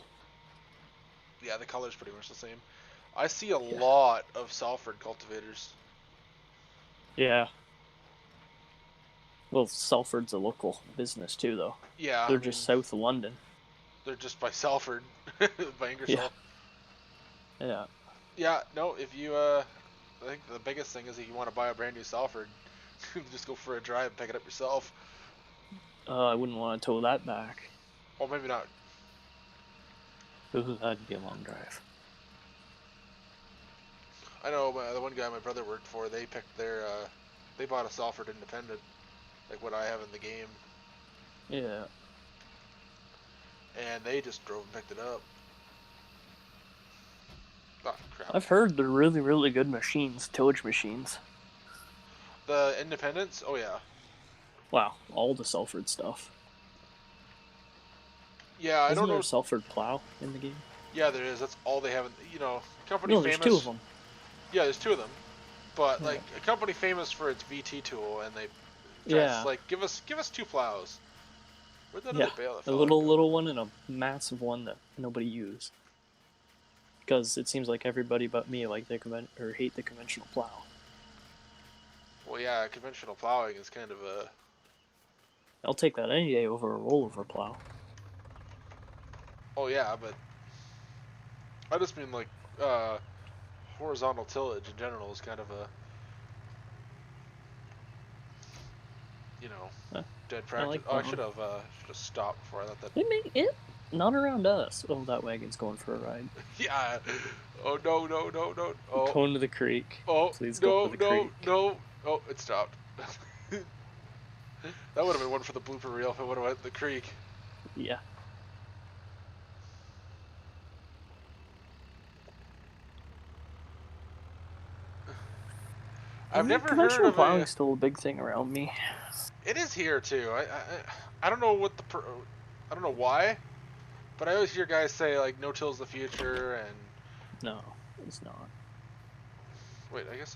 S4: Yeah, the color's pretty much the same. I see a lot of Salford cultivators.
S3: Yeah. Well, Salford's a local business too, though.
S4: Yeah.
S3: They're just south of London.
S4: They're just by Salford, by Ingersoll.
S3: Yeah.
S4: Yeah. No, if you I think the biggest thing is if you want to buy a brand new Salford, just go for a drive and pick it up yourself.
S3: I wouldn't want to tow that back.
S4: Or maybe not.
S3: Ooh, that'd be a long drive.
S4: I know the one guy my brother worked for, they picked their, they bought a Salford Independent, like what I have in the game.
S3: Yeah.
S4: And they just drove and picked it up. Oh, crap.
S3: I've heard they're really, really good machines, tillage machines.
S4: The Independents? Oh, yeah.
S3: Wow, all the Salford stuff.
S4: Yeah, I
S3: Isn't
S4: don't
S3: there
S4: know.
S3: a Salford plow in the game?
S4: Yeah, there is. That's all they have. Company
S3: No,
S4: famous.
S3: there's 2 of them.
S4: Yeah, there's 2 of them. But
S3: Yeah.
S4: like a company famous for its VT tool, and they
S3: Yeah.
S4: like give us 2 plows. Where'd that
S3: Yeah,
S4: other bale?
S3: a little one and a massive one that nobody used. Because it seems like everybody but me like hate the conventional plow.
S4: Well, yeah, conventional plowing is kind of a.
S3: I'll take that any day over a rollover plow.
S4: Oh yeah, but I just mean like horizontal tillage in general is kind of a dead practice.
S3: like
S4: I
S3: plowing.
S4: should have stopped before I let that.
S3: They make it not around us. Oh, that wagon's going for a ride.
S4: Yeah. Oh no. Oh.
S3: Going to the creek.
S4: Oh
S3: Please go to the creek.
S4: no. Oh, it stopped. That would have been one for the blooper reel if it would have went to the creek.
S3: Yeah.
S4: I've never heard
S3: conventional
S4: of
S3: plowing's still a big thing around me.
S4: It is here too. I don't know what I don't know why, but I always hear guys say like no till's the future and.
S3: No, it's not.
S4: Wait, I guess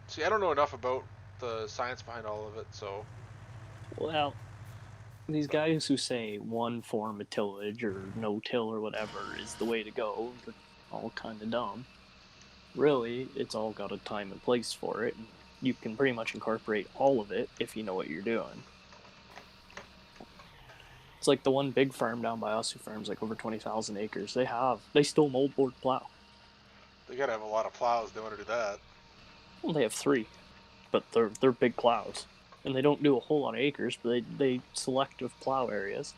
S4: See, I don't know enough about the science behind all of it, so.
S3: Well, these guys who say one form of tillage or no till or whatever is the way to go, they're all kind of dumb. Really, it's all got a time and place for it, and you can pretty much incorporate all of it if you know what you're doing. It's like the one big farm down by us who farms like over 20,000 acres. They still moldboard plow.
S4: They gotta have a lot of plows. They want to do that.
S3: Well, they have 3, but they're big plows, and they don't do a whole lot of acres, but they selective plow areas.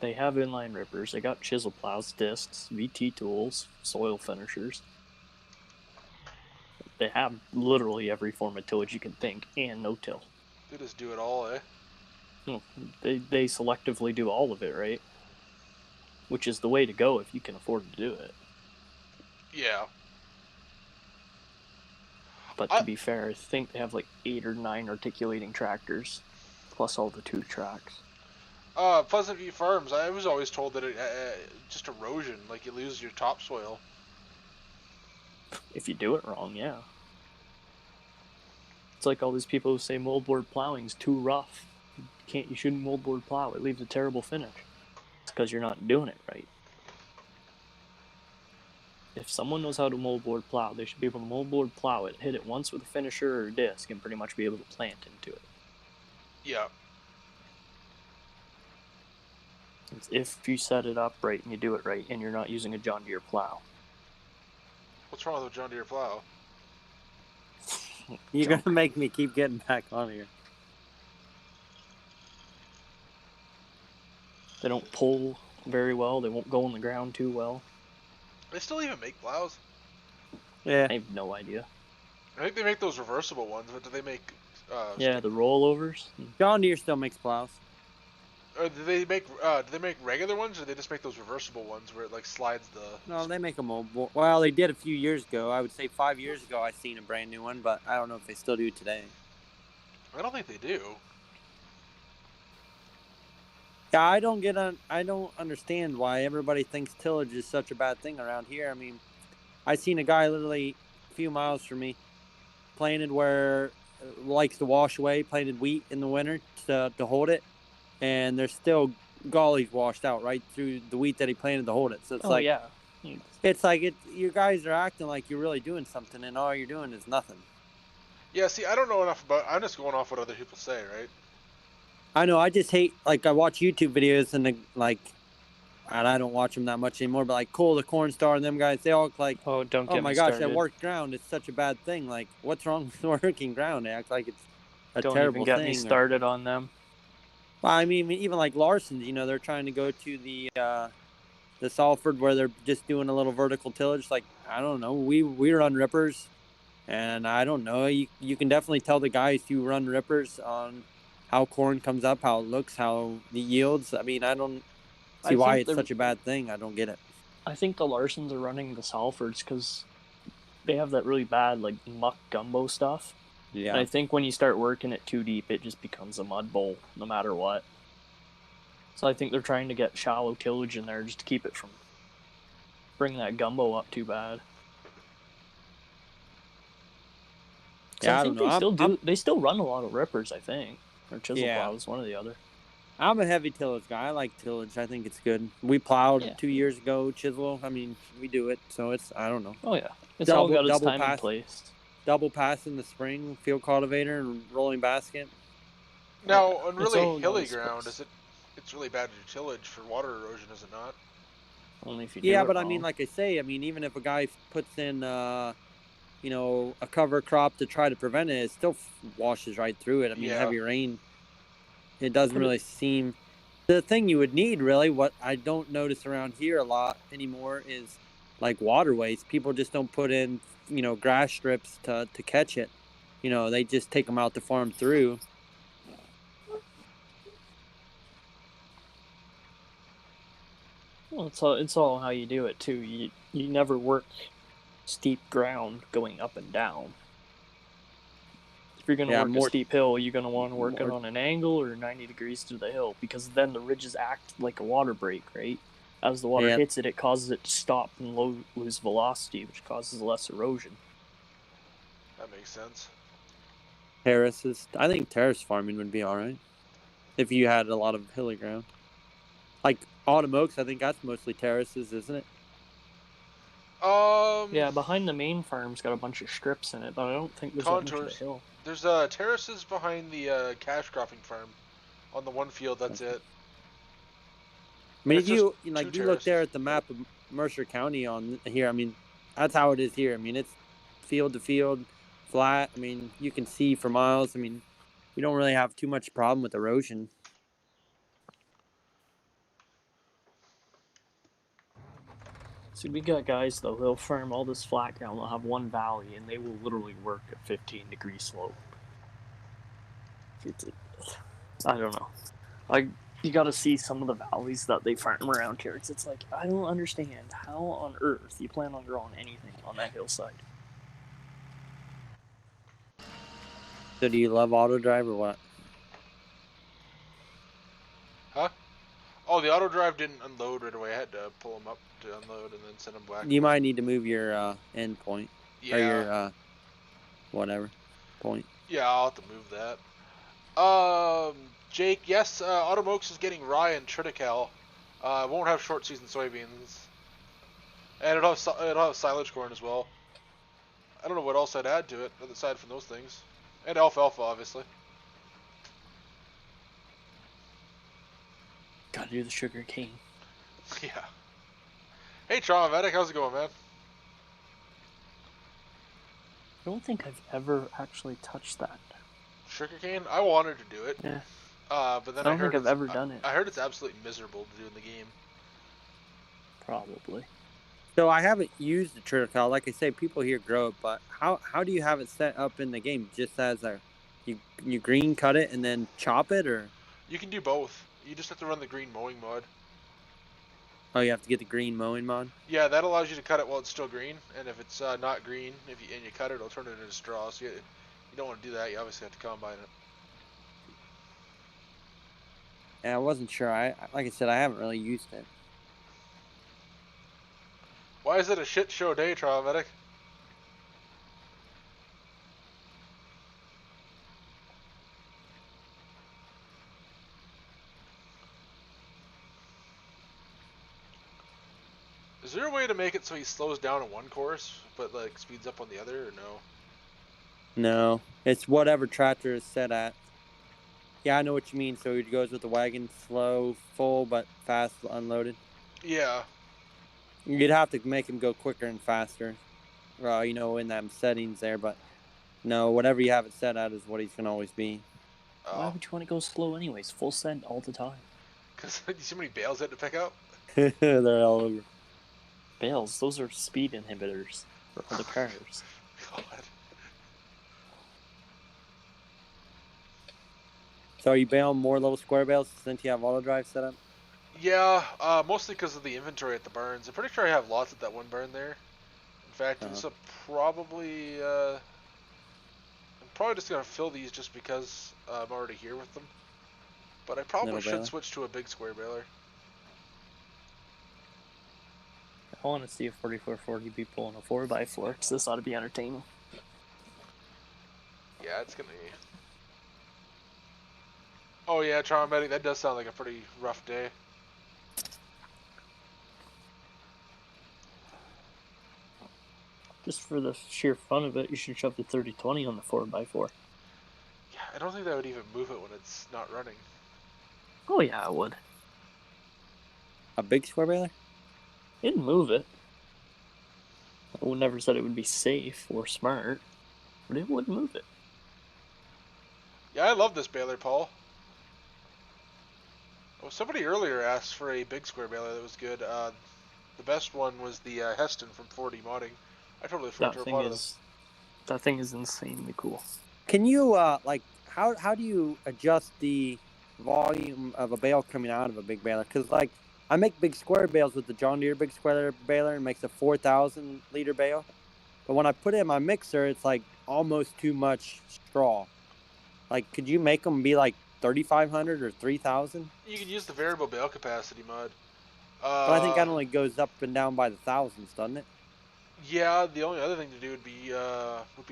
S3: They have inline rippers. They got chisel plows, discs, VT tools, soil finishers. They have literally every form of tillage you can think, and no-till.
S4: They just do it all, eh?
S3: No, they selectively do all of it, right? Which is the way to go if you can afford to do it.
S4: Yeah.
S3: But to be fair, I think they have like 8 or 9 articulating tractors, plus all the 2 tracks.
S4: Pleasant View Farms, I was always told that it just erosion, like you lose your topsoil.
S3: If you do it wrong, yeah. It's like all these people who say moldboard plowing's too rough. You shouldn't moldboard plow, it leaves a terrible finish. It's because you're not doing it right. If someone knows how to moldboard plow, they should be able to moldboard plow it, hit it once with a finisher or a disc, and pretty much be able to plant into it.
S4: Yeah.
S3: It's if you set it up right and you do it right, and you're not using a John Deere plow.
S4: What's wrong with a John Deere plow?
S13: You're going to make me keep getting back on here.
S3: They don't pull very well. They won't go on the ground too well.
S4: They still even make plows?
S13: Yeah.
S3: I have no idea.
S4: I think they make those reversible ones, but do they make...
S3: yeah, the rollovers.
S13: John Deere still makes plows.
S4: Or do they make regular ones, or do they just make those reversible ones where it like slides the...
S13: No, they make them mobile. Well, they did a few years ago. I would say 5 years ago I seen a brand new one, but I don't know if they still do today.
S4: I don't think they do.
S13: Yeah, I don't understand why everybody thinks tillage is such a bad thing around here. I mean, I seen a guy literally a few miles from me planted where likes to wash away, planted wheat in the winter to hold it, and there's still gullies washed out right through the wheat that he planted to hold it. So it's
S3: yeah.
S13: It's like you guys are acting like you're really doing something, and all you're doing is nothing.
S4: Yeah, see, I don't know enough about... I'm just going off what other people say, right?
S13: I know, I just hate, like, I watch YouTube videos, and, and I don't watch them that much anymore, but, like, Cole, the Corn Star, and them guys, they all, like,
S3: oh
S13: my gosh, that worked ground is such a bad thing. Like, what's wrong with working ground? They act like it's a terrible
S3: Don't
S13: thing.
S3: even get me started on them.
S13: Well, I mean, even, like, Larson's, they're trying to go to the Salford where they're just doing a little vertical tillage. Like, I don't know, we run rippers, and I don't know, you can definitely tell the guys who run rippers on how corn comes up, how it looks, how the yields. I mean, I don't see why it's such a bad thing. I don't get it.
S3: I think the Larsons are running the Salfords because they have that really bad, like, muck gumbo stuff.
S13: Yeah.
S3: And I think when you start working it too deep, it just becomes a mud bowl, no matter what. So I think they're trying to get shallow tillage in there just to keep it from bringing that gumbo up too bad. Yeah, I think they still run a lot of rippers, I think. Or chisel plows, one or the other.
S13: I'm a heavy tillage guy. I like tillage. I think it's good. We plowed 2 years ago, chisel. I mean, we do it, so it's, I don't know.
S3: Oh, yeah. It's all got its time and place.
S13: Double pass in the spring, field cultivator, and rolling basket.
S4: Now, on really hilly ground, it's really bad to tillage for water erosion, is it not?
S3: Only if you do
S13: Yeah,
S3: it
S13: but
S3: wrong.
S13: I mean, like I say, even if a guy puts in, a cover crop to try to prevent it, it still washes right through it. I mean, heavy rain, it doesn't really seem... The thing you would need, really, what I don't notice around here a lot anymore is, like, waterways. People just don't put in, grass strips to catch it. They just take them out to farm through.
S3: Well, it's all how you do it, too. You never work steep ground going up and down. If you're going to work a steep hill, you're going to want to work it on an angle or 90 degrees to the hill, because then the ridges act like a water break, right? As the water hits it, it causes it to stop and lose velocity, which causes less erosion.
S4: That makes sense.
S13: Terraces. I think terrace farming would be all right if you had a lot of hilly ground. Like Autumn Oaks, I think that's mostly terraces, isn't it?
S3: Yeah, behind the main farm's got a bunch of strips in it, but I don't think there's that much of a hill.
S4: There's terraces behind the cash cropping farm. On the one field, that's it.
S13: I mean, if you look there at the map of Mercer County on here, I mean, that's how it is here. I mean, it's field to field, flat. I mean, you can see for miles. I mean, we don't really have too much problem with erosion.
S3: See, we got guys though. They'll farm all this flat ground. They'll have one valley, and they will literally work at 15-degree slope. I don't know. You got to see some of the valleys that they farm around here. It's like, I don't understand how on earth you plan on growing anything on that hillside.
S13: So do you love auto drive or what?
S4: Huh? Oh, the auto drive didn't unload right away. I had to pull them up to unload and then send them back.
S13: You might need to move your end point.
S4: Yeah.
S13: Or your whatever point.
S4: Yeah, I'll have to move that. Jake, yes, Automokes is getting rye and triticale. It won't have short season soybeans. And it'll have silage corn as well. I don't know what else I'd add to it, aside from those things. And alfalfa, obviously.
S3: Gotta do the sugar cane.
S4: Yeah. Hey, Trauma Medic, how's it going, man?
S3: I don't think I've ever actually touched that.
S4: Sugarcane? I wanted to do it.
S3: Yeah.
S4: But then
S3: I don't think I've ever done it.
S4: I heard it's absolutely miserable to do in the game.
S3: Probably.
S13: So I haven't used the triticale. Like I say, people here grow it, but how do you have it set up in the game? Just as you green cut it and then chop it, or?
S4: You can do both. You just have to run the green mowing mod.
S13: Oh, you have to get the green mowing mod?
S4: Yeah, that allows you to cut it while it's still green, and if it's not green, and you cut it, it'll turn it into straw. So you don't want to do that. You obviously have to combine it.
S13: Yeah, I wasn't sure. Like I said, I haven't really used it.
S4: Why is it a shit show day, Trauma Medic? Is there a way to make it so he slows down on one course, but like speeds up on the other, or no?
S13: No, it's whatever tractor is set at. Yeah, I know what you mean. So it goes with the wagon, slow, full, but fast unloaded.
S4: Yeah.
S13: You'd have to make him go quicker and faster, in them settings there. But no, whatever you have it set at is what he's gonna always be.
S3: Why would you want to go slow anyways? Full send all the time.
S4: Because you see how many bales I had to pick up?
S13: They're all over.
S3: Bales, those are speed inhibitors for other cars.
S4: God.
S13: So are you baling more little square bales since you have auto drive set up?
S4: Yeah, mostly because of the inventory at the barns. I'm pretty sure I have lots at that one barn there. In fact, it's probably I'm probably just gonna fill these just because I'm already here with them. But I probably should switch to a big square baler.
S3: I want to see a 4440 be pulling a 4x4, because this ought to be entertaining.
S4: Yeah, it's gonna be. Oh yeah, Trauma Medic, that does sound like a pretty rough day.
S3: Just for the sheer fun of it, you should shove the 3020 on the 4x4.
S4: Yeah, I don't think that would even move it when it's not running.
S3: Oh yeah, it would.
S13: A big square baler?
S3: It'd move it. I would never said it would be safe or smart, but it would move it.
S4: Yeah, I love this baler, Paul. Oh, somebody earlier asked for a big square baler that was good. The best one was the Heston from 4D Modding. I totally forgot to reply to this.
S3: That thing is insanely cool.
S13: Can you how do you adjust the volume of a bale coming out of a big baler? Because I make big square bales with the John Deere big square baler and makes a 4,000 liter bale. But when I put it in my mixer, it's like almost too much straw. Like, could you make them be like 3,500 or 3,000?
S4: You can use the variable bale capacity mod.
S13: But I think that only goes up and down by the thousands, doesn't it?
S4: Yeah, the only other thing to do would be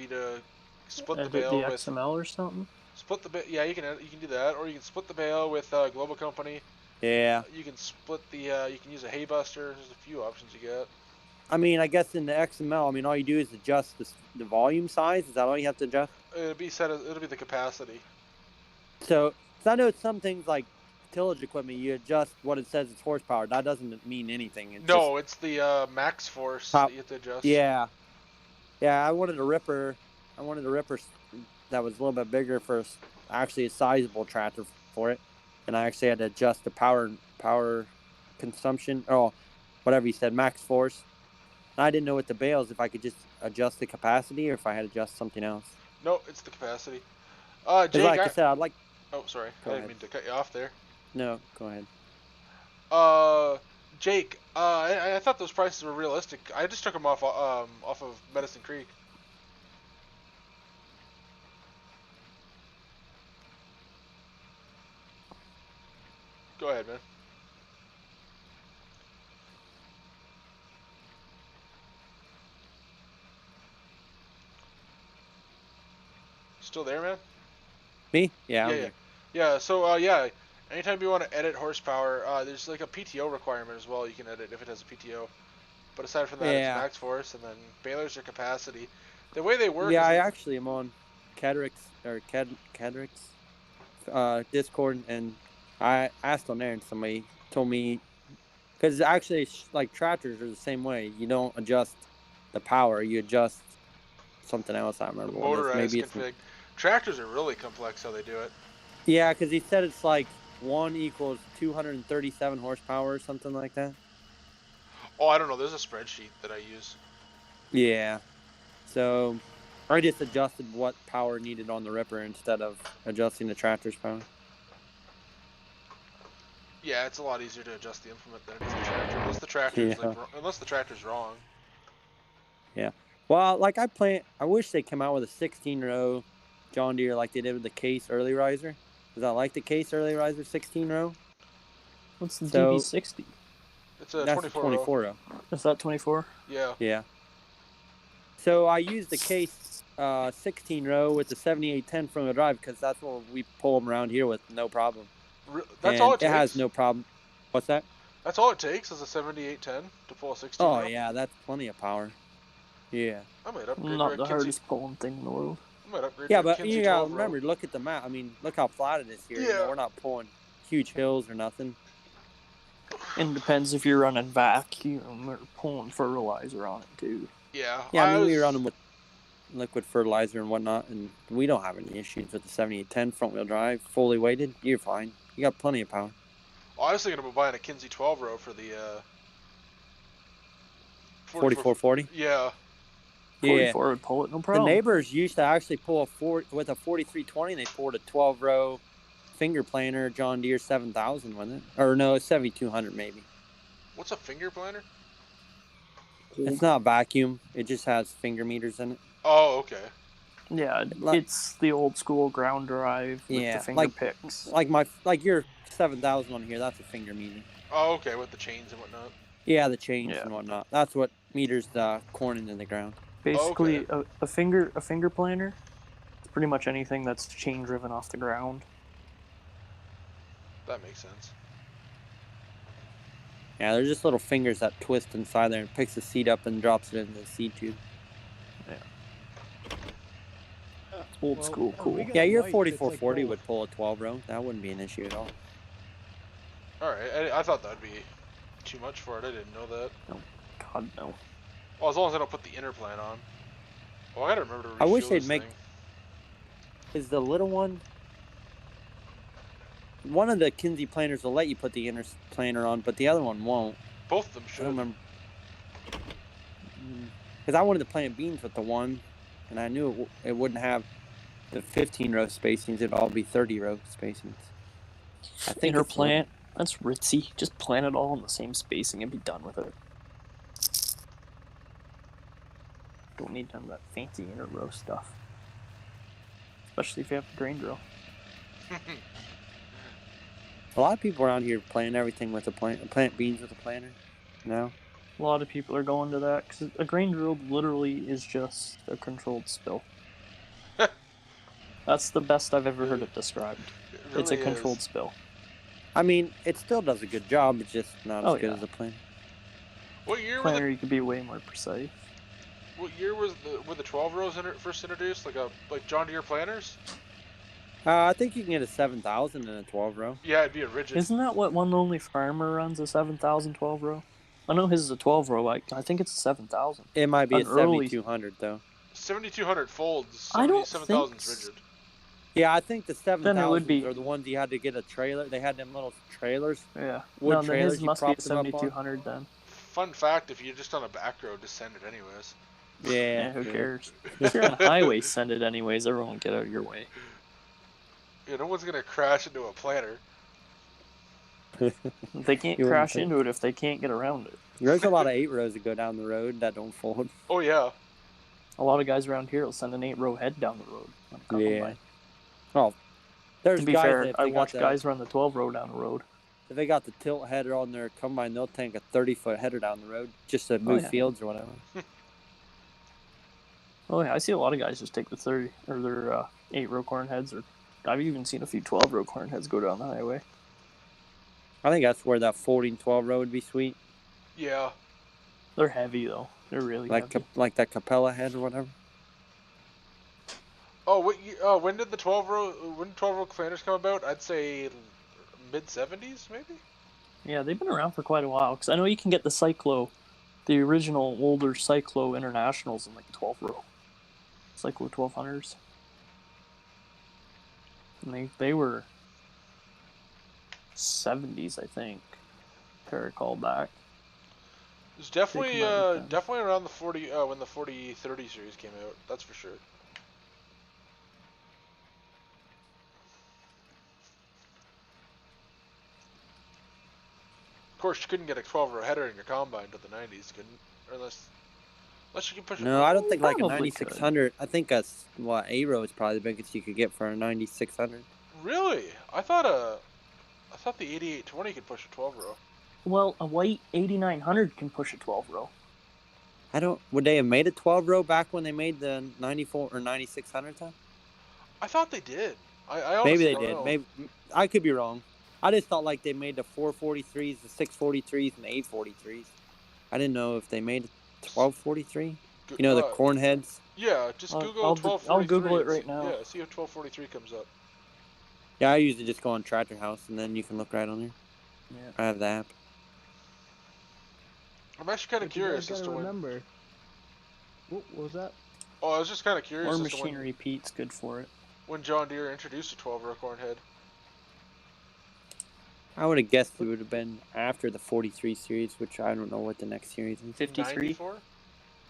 S4: to split the bale
S3: the
S4: with
S3: XML or something.
S4: Split the yeah, you can do that, or you can split the bale with Global Company.
S13: Yeah.
S4: You can split the you can use a hay buster. There's a few options you get.
S13: I mean, I guess in the XML, all you do is adjust the volume size. Is that all you have to adjust?
S4: It'll be the capacity.
S13: So I know some things like tillage equipment, you adjust what it says it's horsepower. That doesn't mean anything.
S4: It's the max force that you have to adjust.
S13: Yeah. Yeah, I wanted a ripper that was a little bit bigger for actually a sizable tractor for it. And I actually had to adjust the power consumption, or whatever you said, max force. I didn't know with the bales if I could just adjust the capacity or if I had to adjust something else.
S4: No, it's the capacity.
S13: 'Cause
S4: Jake,
S13: like I said, I'd like.
S4: Oh, sorry.
S13: Go
S4: I
S13: ahead.
S4: didn't mean to cut you off there.
S13: No, go ahead.
S4: Jake, I thought those prices were realistic. I just took them off of Medicine Creek. Go ahead, man. Still there, man?
S13: Me? Yeah. I'm
S4: Yeah.
S13: here.
S4: Yeah. So, yeah. Anytime you want to edit horsepower, there's like a PTO requirement as well. You can edit if it has a PTO. But aside from that, it's max force, and then balers are capacity. The way they work.
S13: Yeah,
S4: is
S13: I actually am on Cadric's Discord, and I asked on there, and somebody told me because actually, like tractors are the same way. You don't adjust the power; you adjust something else. I remember what it is.
S4: Motorized
S13: Maybe it's
S4: config. Tractors are really complex how they do it.
S13: Yeah, because he said it's like 1 equals 237 horsepower or something like that.
S4: Oh, I don't know. There's a spreadsheet that I use.
S13: Yeah. So I just adjusted what power needed on the Ripper instead of adjusting the tractor's power.
S4: Yeah, it's a lot easier to adjust the implement than it is the tractor. Unless the tractor's wrong.
S13: Yeah. Well, like I wish they came out with a 16-row John Deere like they did with the Case early riser. Because I like the Case early riser 16-row.
S3: What's the DB60?
S4: It's a
S13: that's
S4: 24
S13: row.
S3: Is that 24?
S4: Yeah.
S13: Yeah. So I use the Case 16-row with the 7810 front-wheel drive because that's what we pull them around here with no problem.
S4: That's all it takes?
S13: It has no problem. What's that?
S4: That's all it takes is a 7810 to pull a 16
S13: Oh,
S4: row?
S13: yeah, that's plenty of power. Yeah.
S4: I might upgrade
S3: Not the hardest pulling thing in the world.
S4: I might upgrade
S13: Yeah, but you gotta
S4: 12
S13: remember, look at the map. I mean, look how flat it is here.
S4: Yeah.
S13: You know, we're not pulling huge hills or nothing.
S3: And depends if you're running vacuum or pulling fertilizer on it too.
S4: Yeah.
S13: Yeah, I mean, we run them with liquid fertilizer and whatnot, and we don't have any issues with the 7810 front-wheel drive, fully weighted. You're fine. You got plenty of power.
S4: Oh, I was thinking about buying a Kinsey 12 row for the
S13: 4440?
S4: Yeah.
S3: 44 would pull it, no problem.
S13: The neighbors used to actually pull with a 4320, they pulled a 12-row finger planer John Deere 7000 with it. Or no, 7200 maybe.
S4: What's a finger planter?
S13: It's not vacuum. It just has finger meters in it.
S4: Oh, okay.
S3: Yeah, it's the old school ground drive with the finger picks.
S13: Like your 7000 on here, that's a finger meter.
S4: Oh, okay, with the chains and whatnot.
S13: Yeah, the chains and whatnot. That's what meters the corn into the ground.
S3: Basically, a finger planer is pretty much anything that's chain driven off the ground.
S4: That makes sense.
S13: Yeah, they're just little fingers that twist inside there and picks the seed up and drops it into the seed tube.
S3: Yeah. Old school cool.
S13: Yeah, your 4440 would pull a 12-row. That wouldn't be an issue at all.
S4: Alright, I thought that'd be too much for it. I didn't know that.
S3: No. God, no.
S4: Well, as long as I don't put the inner plant on. Well, I gotta remember to refuel
S13: I wish they'd
S4: this
S13: make...
S4: thing.
S13: Is the little one... One of the Kinsey planters will let you put the inner planer on, but the other one won't.
S4: Both of them should.
S13: I don't remember. Because I wanted to plant beans with the one, and I knew it wouldn't have the 15-row spacings. It'd all be 30-row spacings. I think
S3: inner plant, that's ritzy. Just plant it all in the same spacing and be done with it. Don't need none of that fancy inner row stuff. Especially if you have the grain drill.
S13: A lot of people around here plant everything with a plant beans with a planter now.
S3: A lot of people are going to that because a grain drill literally is just a controlled spill. That's the best I've ever heard it described. It's a controlled spill.
S13: I mean, it still does a good job. It's just not as good as a planter.
S4: What year
S3: planter you could be way more precise.
S4: What year were the 12 rows first introduced? Like John Deere planters?
S13: I think you can get a 7000 in a 12-row.
S4: Yeah, it'd be a rigid.
S3: Isn't that what One Lonely Farmer runs, a 7000 12-row? I know his is a 12-row. I think it's a 7000.
S13: It might be a 7200 though.
S4: 7200 folds.
S3: I don't
S4: 7000's rigid.
S13: Yeah, I think the 7000s
S3: be...
S13: are the ones you had to get a trailer. They had them little trailers.
S3: Yeah.
S13: Wood
S3: no,
S13: trailers.
S3: his must be a 7200 then.
S4: Fun fact: if you're just on a back road, just send it anyways.
S3: Yeah, who cares? If you're on a highway, send it anyways. Everyone get out of your way.
S4: Yeah, no one's gonna crash into a planter.
S3: They can't crash into it if they can't get around it.
S13: There's a lot of 8-rows that go down the road that don't fold.
S4: Oh yeah.
S3: A lot of guys around here will send an 8-row head down the road.
S13: Yeah. Oh, there's
S3: to be
S13: guys
S3: fair,
S13: that if
S3: I
S13: they
S3: watch
S13: got
S3: guys run the 12-row down the road.
S13: If they got the tilt header on their combine, they'll tank a 30-foot header down the road just to move fields or whatever.
S3: Oh yeah, I see a lot of guys just take the 30 or their 8-row corn heads, or I've even seen a few 12-row corn heads go down the highway.
S13: I think that's where that folding 12-row would be sweet.
S4: Yeah.
S3: They're heavy though. They're really heavy.
S13: Like that Capella head or whatever.
S4: Oh, when did the 12-row planters come about? I'd say mid 70s, maybe.
S3: Yeah, they've been around for quite a while. Because I know you can get the Cyclo, the original older Cyclo Internationals in like 12-row. Cyclo 1200s. And they were 70s, I think. If I recall back.
S4: It was definitely definitely around the 40 when the 4030 series came out. That's for sure. Of course, you couldn't get a 12-row header in your combine to the 90s, couldn't? Or unless you can push it.
S13: No, I don't think like a 9600. I think a 8-row is probably the biggest you could get for a 9600.
S4: Really? I thought the 8820 could push a 12-row.
S3: Well, a white 8900 can push a 12-row.
S13: Would they have made a 12-row back when they made the 94 or 9600 time?
S4: I thought they did. I
S13: Maybe they
S4: don't
S13: did.
S4: know.
S13: Maybe I could be wrong. I just thought like they made the 443s, the 643s, and the 843s. I didn't know if they made a 1243. You know the corn heads.
S4: Yeah, just Google 1243.
S3: I'll Google it right now.
S4: Yeah, see if 1243 comes up.
S13: Yeah, I usually just go on Tractor House and then you can look right on there.
S3: Yeah.
S13: I have the app.
S4: I'm actually kind of curious as to
S10: remember. What was that?
S4: Oh, I was just kind of curious.
S3: Or
S4: as to
S3: machinery Pete's good for it.
S4: When John Deere introduced a 12-row corn head.
S13: I would have guessed it would have been after the 43 series, which I don't know what the next series is.
S3: 53.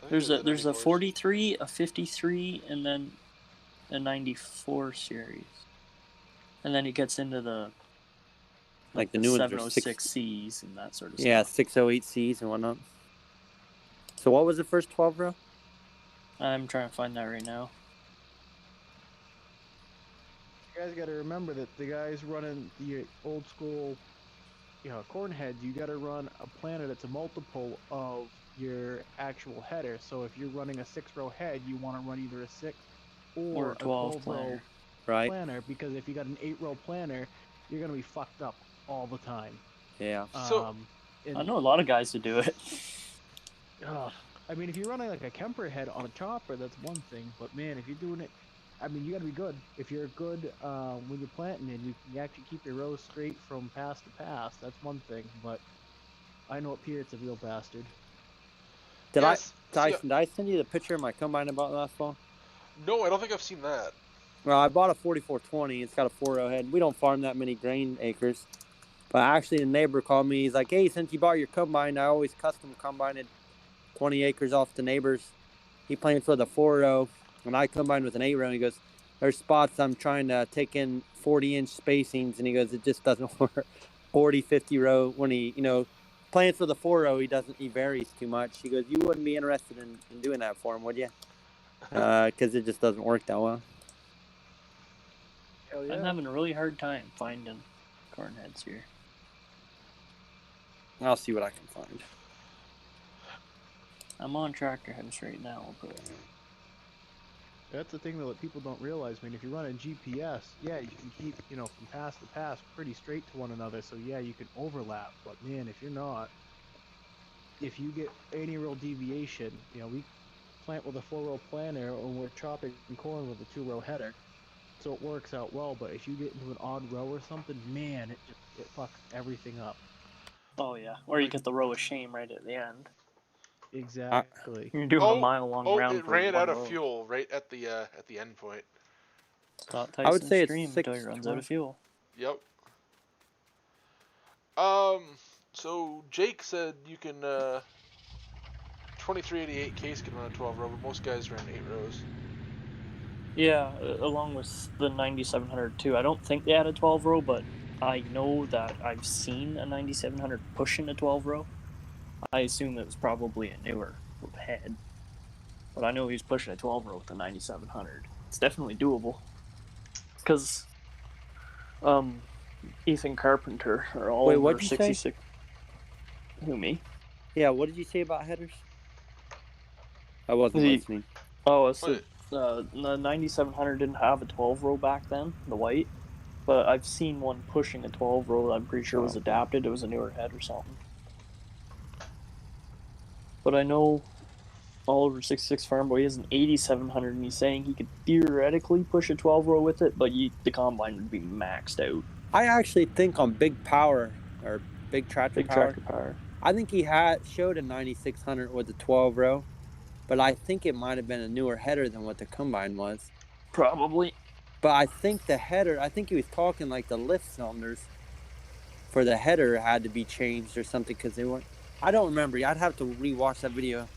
S3: There's a 43, a 53, and then a 94 series. And then it gets into the
S13: like the new ones
S3: 706Cs and that sort of stuff.
S13: Yeah, 608Cs and whatnot. So what was the first 12-row?
S3: I'm trying to find that right now.
S10: You guys got to remember that the guys running the old school, corn heads, you got to run a planter that's a multiple of your actual header. So if you're running a 6-row head, you want to run either a 6 or a 12-row planter, because if you got an 8-row planter, you're going to be fucked up all the time.
S13: Yeah.
S3: I know a lot of guys who do it.
S10: I mean, if you're running like a Kemper head on a chopper, that's one thing. But man, if you're doing it, I mean, you got to be good. If you're good when you're planting and you actually keep your rows straight from pass to pass, that's one thing. But I know up here it's a real bastard.
S13: Did I send you the picture of my combine I bought last fall?
S4: No, I don't think I've seen that.
S13: Well, I bought a 4420. It's got a 4-row head. We don't farm that many grain acres. But actually, the neighbor called me. He's like, hey, since you bought your combine, I always custom combined 20 acres off the neighbors. He plans with a 4-row, and I combined with an 8-row. And he goes, there's spots I'm trying to take in 40-inch spacings, and he goes, it just doesn't work. 40, 50-row. When he, plants with a 4-row, he varies too much. He goes, you wouldn't be interested in doing that for him, would you? Because it just doesn't work that well.
S10: Hell yeah.
S3: I'm having a really hard time finding corn heads here.
S13: I'll see what I can find.
S3: I'm on Tractor Heads right now, but
S10: that's the thing that people don't realize. I mean, if you're running GPS, yeah, you can keep, from pass to pass pretty straight to one another. So yeah, you can overlap. But man, if you're not, if you get any real deviation, we plant with a 4-row planter and we're chopping corn with a 2-row header, so it works out well. But if you get into an odd row or something, man, it fucks everything up.
S3: Oh yeah, or you get the row of shame right at the end.
S10: Exactly.
S3: You're doing a mile-long round.
S4: It ran out of fuel right at the end point.
S3: Stop Tyson
S13: I would say
S3: stream
S13: it's
S3: until he runs out of fuel.
S4: Yep. So Jake said you can 2388 case can run a 12 row, but most guys run 8 rows.
S3: Yeah, along with the 9700 too. I don't think they had a 12 row, but I know that I've seen a 9700 pushing a 12 row. I assume it was probably a newer head, but I know he's pushing a 12 row with the 9700. It's definitely doable. Because Ethan Carpenter or all
S13: Wait,
S3: over
S13: what'd you say?
S3: 66. Who, me?
S13: Yeah, what did you say about headers? I wasn't listening.
S3: Oh, it's the 9700 didn't have a 12 row back then, the white. But I've seen one pushing a 12 row that I'm pretty sure was adapted. It was a newer head or something. But I know Oliver 66 Farm Boy is an 8700 and he's saying he could theoretically push a 12 row with it, but the combine would be maxed out.
S13: I actually think on big power or big tractor power, I think he showed a 9600 with a 12 row, but I think it might have been a newer header than what the combine was.
S3: Probably.
S13: But I think the header, I think he was talking like the lift cylinders for the header had to be changed or something because they weren't. I don't remember. I'd have to rewatch that video.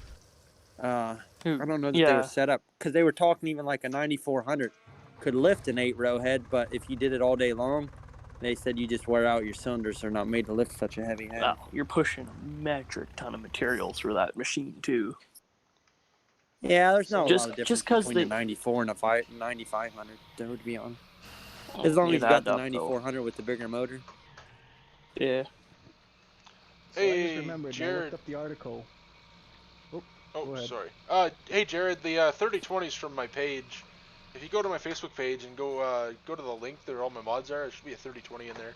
S13: I don't know that they were set up because they were talking even like a 9400 could lift an 8-row head, but if you did it all day long, they said you just wear out your cylinders. They're not made to lift such a heavy head.
S3: No, you're pushing a metric ton of material through that machine too.
S13: Yeah, there's not a lot of difference between
S3: the
S13: 94 and a 9500. There would be on. As long as you got the 9400 with the bigger motor.
S3: Yeah.
S10: So I just remembered, I looked up the article.
S4: Oh, sorry. Hey, Jared, the 3020s from my page. If you go to my Facebook page and go to the link where all my mods are, there should be a 3020 in there.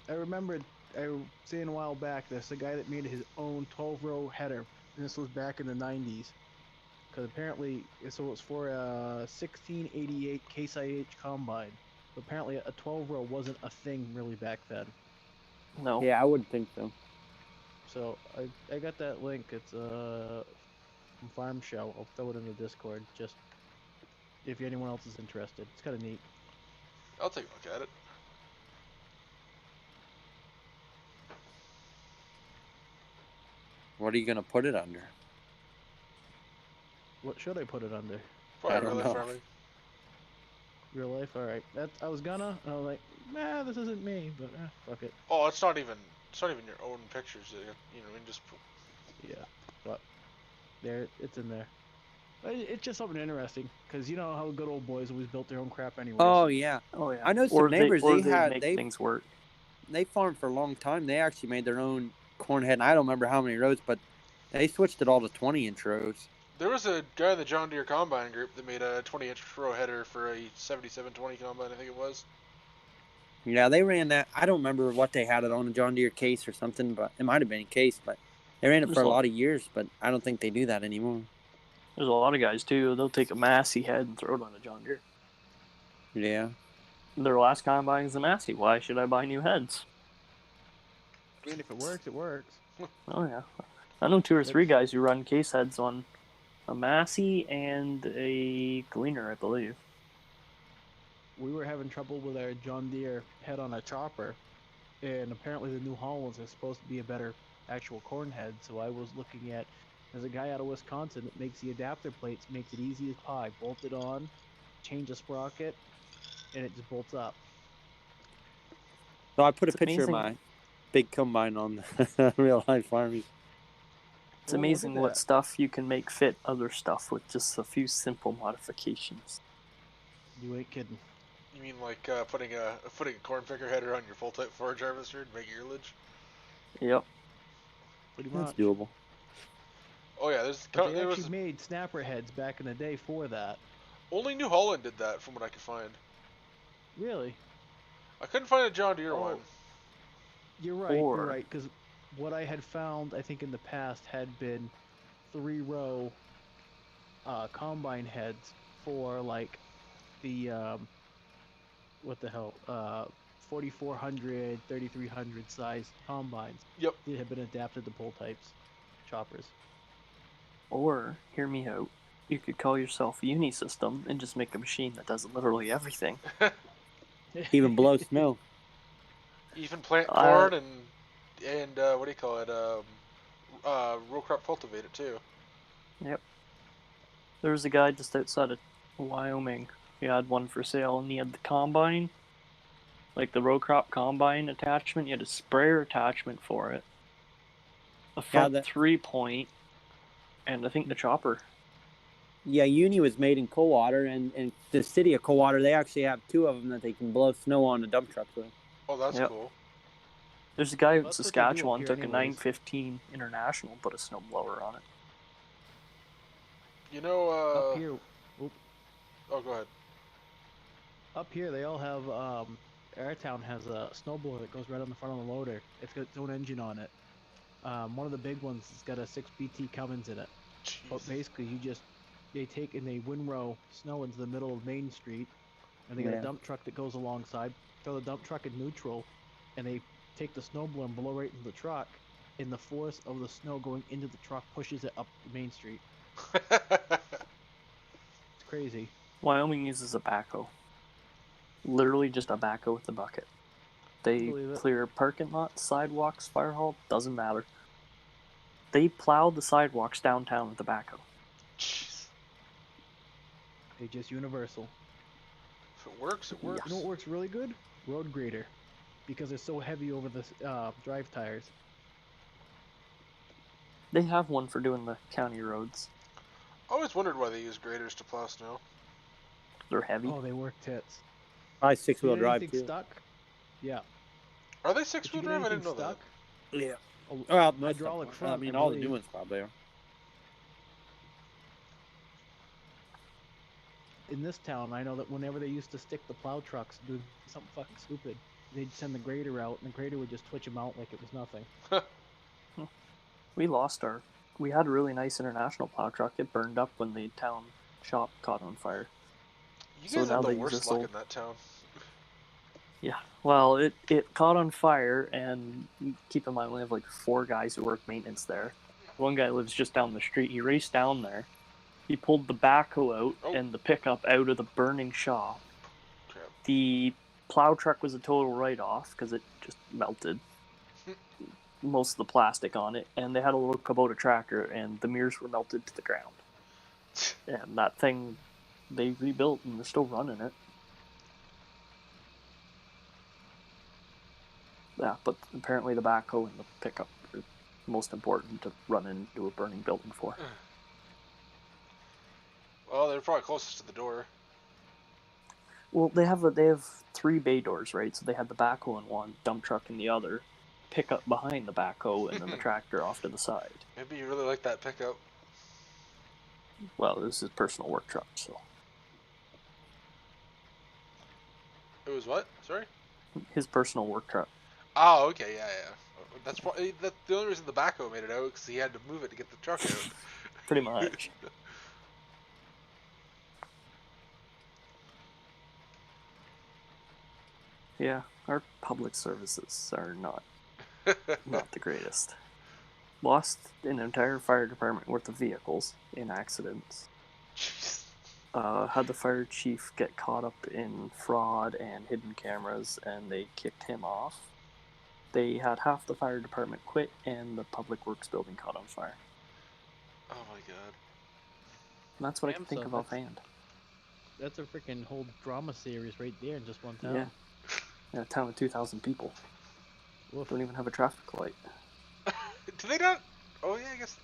S10: I remembered, I was saying a while back, there's a guy that made his own 12-row header, and this was back in the 90s. Because apparently, so it was for a 1688 Case IH combine. But apparently a 12-row wasn't a thing really back then.
S3: No.
S13: Yeah, I wouldn't think so.
S10: So I got that link. It's from Farm Show. I'll throw it in the Discord just if anyone else is interested. It's kind of neat.
S4: I'll take a look at it.
S13: What are you gonna put it under?
S10: What should I put it under?
S4: Probably real life farming.
S10: Real life, all right. I was gonna, and I was like, nah, this isn't me, but fuck it.
S4: Oh, it's not even your own pictures. You know, I mean, just.
S10: Yeah, but there, it's in there. It's just something interesting, because you know how good old boys always built their own crap anyway.
S13: Oh yeah. I know some neighbors. They
S3: things work.
S13: They farmed for a long time. They actually made their own corn head. And I don't remember how many rows, but they switched it all to 20-inch rows.
S4: There was a guy in the John Deere Combine group that made a 20-inch row header for a 7720 combine, I think it was.
S13: Yeah, they ran that. I don't remember what they had it on, a John Deere case or something, but it might have been a case. But they ran it for a lot of years, but I don't think they do that anymore.
S3: There's a lot of guys too. They'll take a Massey head and throw it on a John Deere.
S13: Yeah.
S3: Their last combine is a Massey. Why should I buy new heads?
S10: I mean, if it works, it works.
S3: Oh yeah, I know 2 or 3 guys who run case heads on a Massey and a Gleaner, I believe.
S10: We were having trouble with our John Deere head on a chopper, and apparently the New Hollands are supposed to be a better actual corn head, so I was looking at, there's a guy out of Wisconsin that makes the adapter plates, makes it easy as pie. Bolt it on, change the sprocket, and it just bolts up.
S13: So I put a picture of my big combine on the real life farming.
S3: It's amazing what stuff you can make fit other stuff with just a few simple modifications.
S10: You ain't kidding.
S4: You mean like putting a corn picker header on your full type forage harvester to make uillage?
S3: Yep.
S10: Pretty much.
S13: That's doable.
S4: Oh yeah,
S10: they actually made snapper heads back in the day for that.
S4: Only New Holland did that, from what I could find.
S10: Really?
S4: I couldn't find a John Deere one.
S10: You're right. You're right. Because what I had found, I think in the past, had been 3-row combine heads for like the what the hell 4400, 3300 size combines.
S4: Yep.
S10: They had been adapted to pull types, choppers.
S3: Or, hear me out, you could call yourself Unisystem and just make a machine that does literally everything.
S13: Even blow snow.
S4: Even plant corn and what do you call it? Row crop cultivate it too.
S3: Yep. There was a guy just outside of Wyoming. He had one for sale, and he had the combine, like the row crop combine attachment. He had a sprayer attachment for it, a front 3-point, and I think the chopper.
S13: Yeah, Uni was made in Coldwater, and the city of Coldwater, they actually have 2 of them that they can blow snow on a dump truck with.
S4: Oh, that's cool.
S3: There's a guy in
S10: That's what they do
S3: Saskatchewan
S10: up
S3: took
S10: here
S3: a
S10: anyways.
S3: 915 International and put a snowblower on it.
S4: You know,
S10: up here.
S4: Oh, go ahead.
S10: Up here, they all have. Our town has a snowblower that goes right on the front of the loader. It's got its own engine on it. One of the big ones has got a 6BT Cummins in it.
S4: Jeez.
S10: But basically, they take and they windrow snow into the middle of Main Street, and they got a dump truck that goes alongside. Throw the dump truck in neutral, and they take the snowblower and blow right into the truck. And the force of the snow going into the truck pushes it up Main Street. It's crazy.
S3: Wyoming uses a backhoe. Literally just a backhoe with a bucket. They clear parking lots, sidewalks, fire hall, doesn't matter. They plow the sidewalks downtown with a backhoe.
S4: Jeez.
S10: They just universal.
S4: If it works, it works.
S10: You know what works really good? Road grader. Because it's so heavy over the drive tires.
S3: They have one for doing the county roads.
S4: I always wondered why they use graders to plow snow.
S3: They're heavy.
S10: Oh, they work tits.
S13: Probably 6-wheel
S10: Get
S13: drive
S10: anything
S13: too.
S10: stuck? Yeah.
S4: Are they 6-wheel drive? I didn't know
S10: stuck?
S4: that.
S13: Yeah.
S10: A
S13: Well, most
S10: hydraulic
S13: of them.
S10: front.
S13: I mean, all the new ones probably are.
S10: In this town, I know that whenever they used to stick the plow trucks doing something fucking stupid, they'd send the grader out, and the grader would just twitch them out like it was nothing.
S3: We lost our... We had a really nice international plow truck. It burned up when the town shop caught on fire.
S4: You guys have the
S3: they use
S4: worst
S3: this
S4: luck
S3: old...
S4: in that town.
S3: Yeah, well, it caught on fire, and keep in mind we have like 4 guys who work maintenance there. One guy lives just down the street. He raced down there. He pulled the backhoe out and the pickup out of the burning shop.
S4: Crap.
S3: The plow truck was a total write-off because it just melted. Most of the plastic on it, and they had a little Kubota tractor, and the mirrors were melted to the ground. And that thing, they rebuilt, and they're still running it. Yeah, but apparently the backhoe and the pickup are most important to run into a burning building for.
S4: Well, they're probably closest to the door.
S3: Well, they have 3 bay doors, right? So they had the backhoe in one, dump truck in the other, pickup behind the backhoe, and then the tractor off to the side.
S4: Maybe you really like that pickup.
S3: Well, it was his personal work truck, so.
S4: It was what? Sorry?
S3: His personal work truck.
S4: Oh, okay, yeah. That's probably the only reason the backhoe made it out, because he had to move it to get the truck out.
S3: Pretty much. Yeah, our public services are not the greatest. Lost an entire fire department worth of vehicles in accidents.
S4: Jeez.
S3: Had the fire chief get caught up in fraud and hidden cameras, and they kicked him off. They had half the fire department quit, and the public works building caught on fire.
S4: Oh my god.
S3: And that's what I can think of offhand.
S10: That's a freaking whole drama series right there in just one town.
S3: Yeah. In a town of 2,000 people.
S10: Woof.
S3: Don't even have a traffic light.
S4: Do they not? Oh yeah, I guess.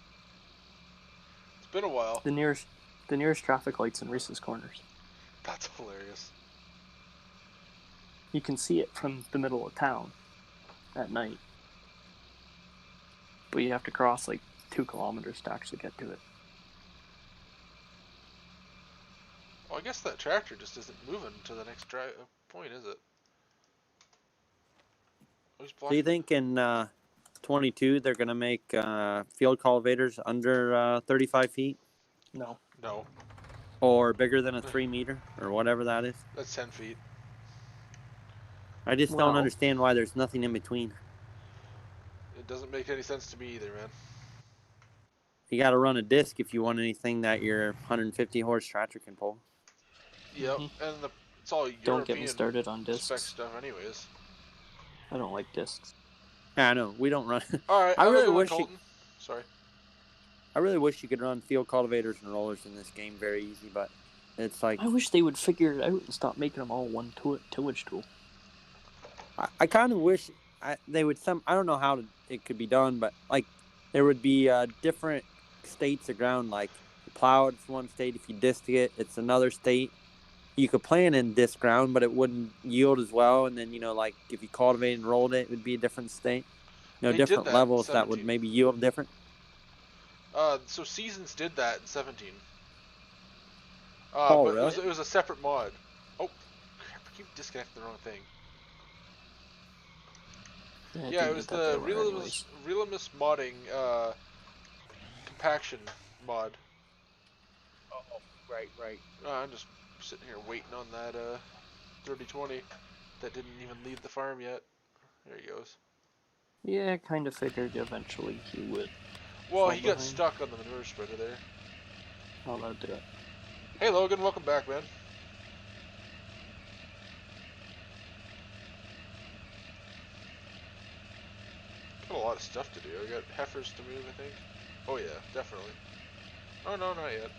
S4: It's been a while.
S3: The nearest traffic light's in Reese's Corners.
S4: That's hilarious.
S3: You can see it from the middle of town at night. But you have to cross like 2 kilometers to actually get to it.
S4: Well, I guess that tractor just isn't moving to the next point, is it?
S13: Do you think in 22 they're going to make field cultivators under 35 feet?
S3: No.
S4: No.
S13: Or bigger than a 3 meter, or whatever that is?
S4: That's 10 feet.
S13: I just don't understand why there's nothing in between.
S4: It doesn't make any sense to me either, man.
S13: You got to run a disc if you want anything that your 150 horse tractor can pull.
S4: Yep, and it's all European
S3: Don't get me started on discs.
S4: spec stuff anyways.
S3: I don't like discs.
S13: Yeah, I know. We don't run.
S4: All right.
S13: I
S4: have a
S13: really
S4: good one,
S13: wish
S4: Colton. Sorry.
S13: I really wish you could run field cultivators and rollers in this game very easy, but it's like
S3: I wish they would figure it out and stop making them all one tillage tool.
S13: I kind of wish they would I don't know how it could be done, but like there would be different states of ground. Like you plow it's one state. If you disc it, it's another state. You could plant in disc ground, but it wouldn't yield as well. And then like if you cultivated and rolled it, it would be a different state.
S4: They
S13: Different
S4: did that
S13: levels
S4: in
S13: that would
S4: 17.
S13: maybe yield different.
S4: So Seasons did that in 17.
S13: Oh,
S4: but
S13: really?
S4: it was a separate mod. Oh, crap! I keep disconnecting the wrong thing. Yeah, it was the realism modding compaction mod.
S10: Oh, right.
S4: I'm just sitting here waiting on that 3020 that didn't even leave the farm yet. There he goes.
S3: Yeah, I kind of figured eventually he would.
S4: Well, he got stuck on the manure spreader there.
S3: I'll let it do it.
S4: Hey Logan, welcome back, man. Got a lot of stuff to do. I got heifers to move, I think. Oh yeah, definitely. Oh no, not yet.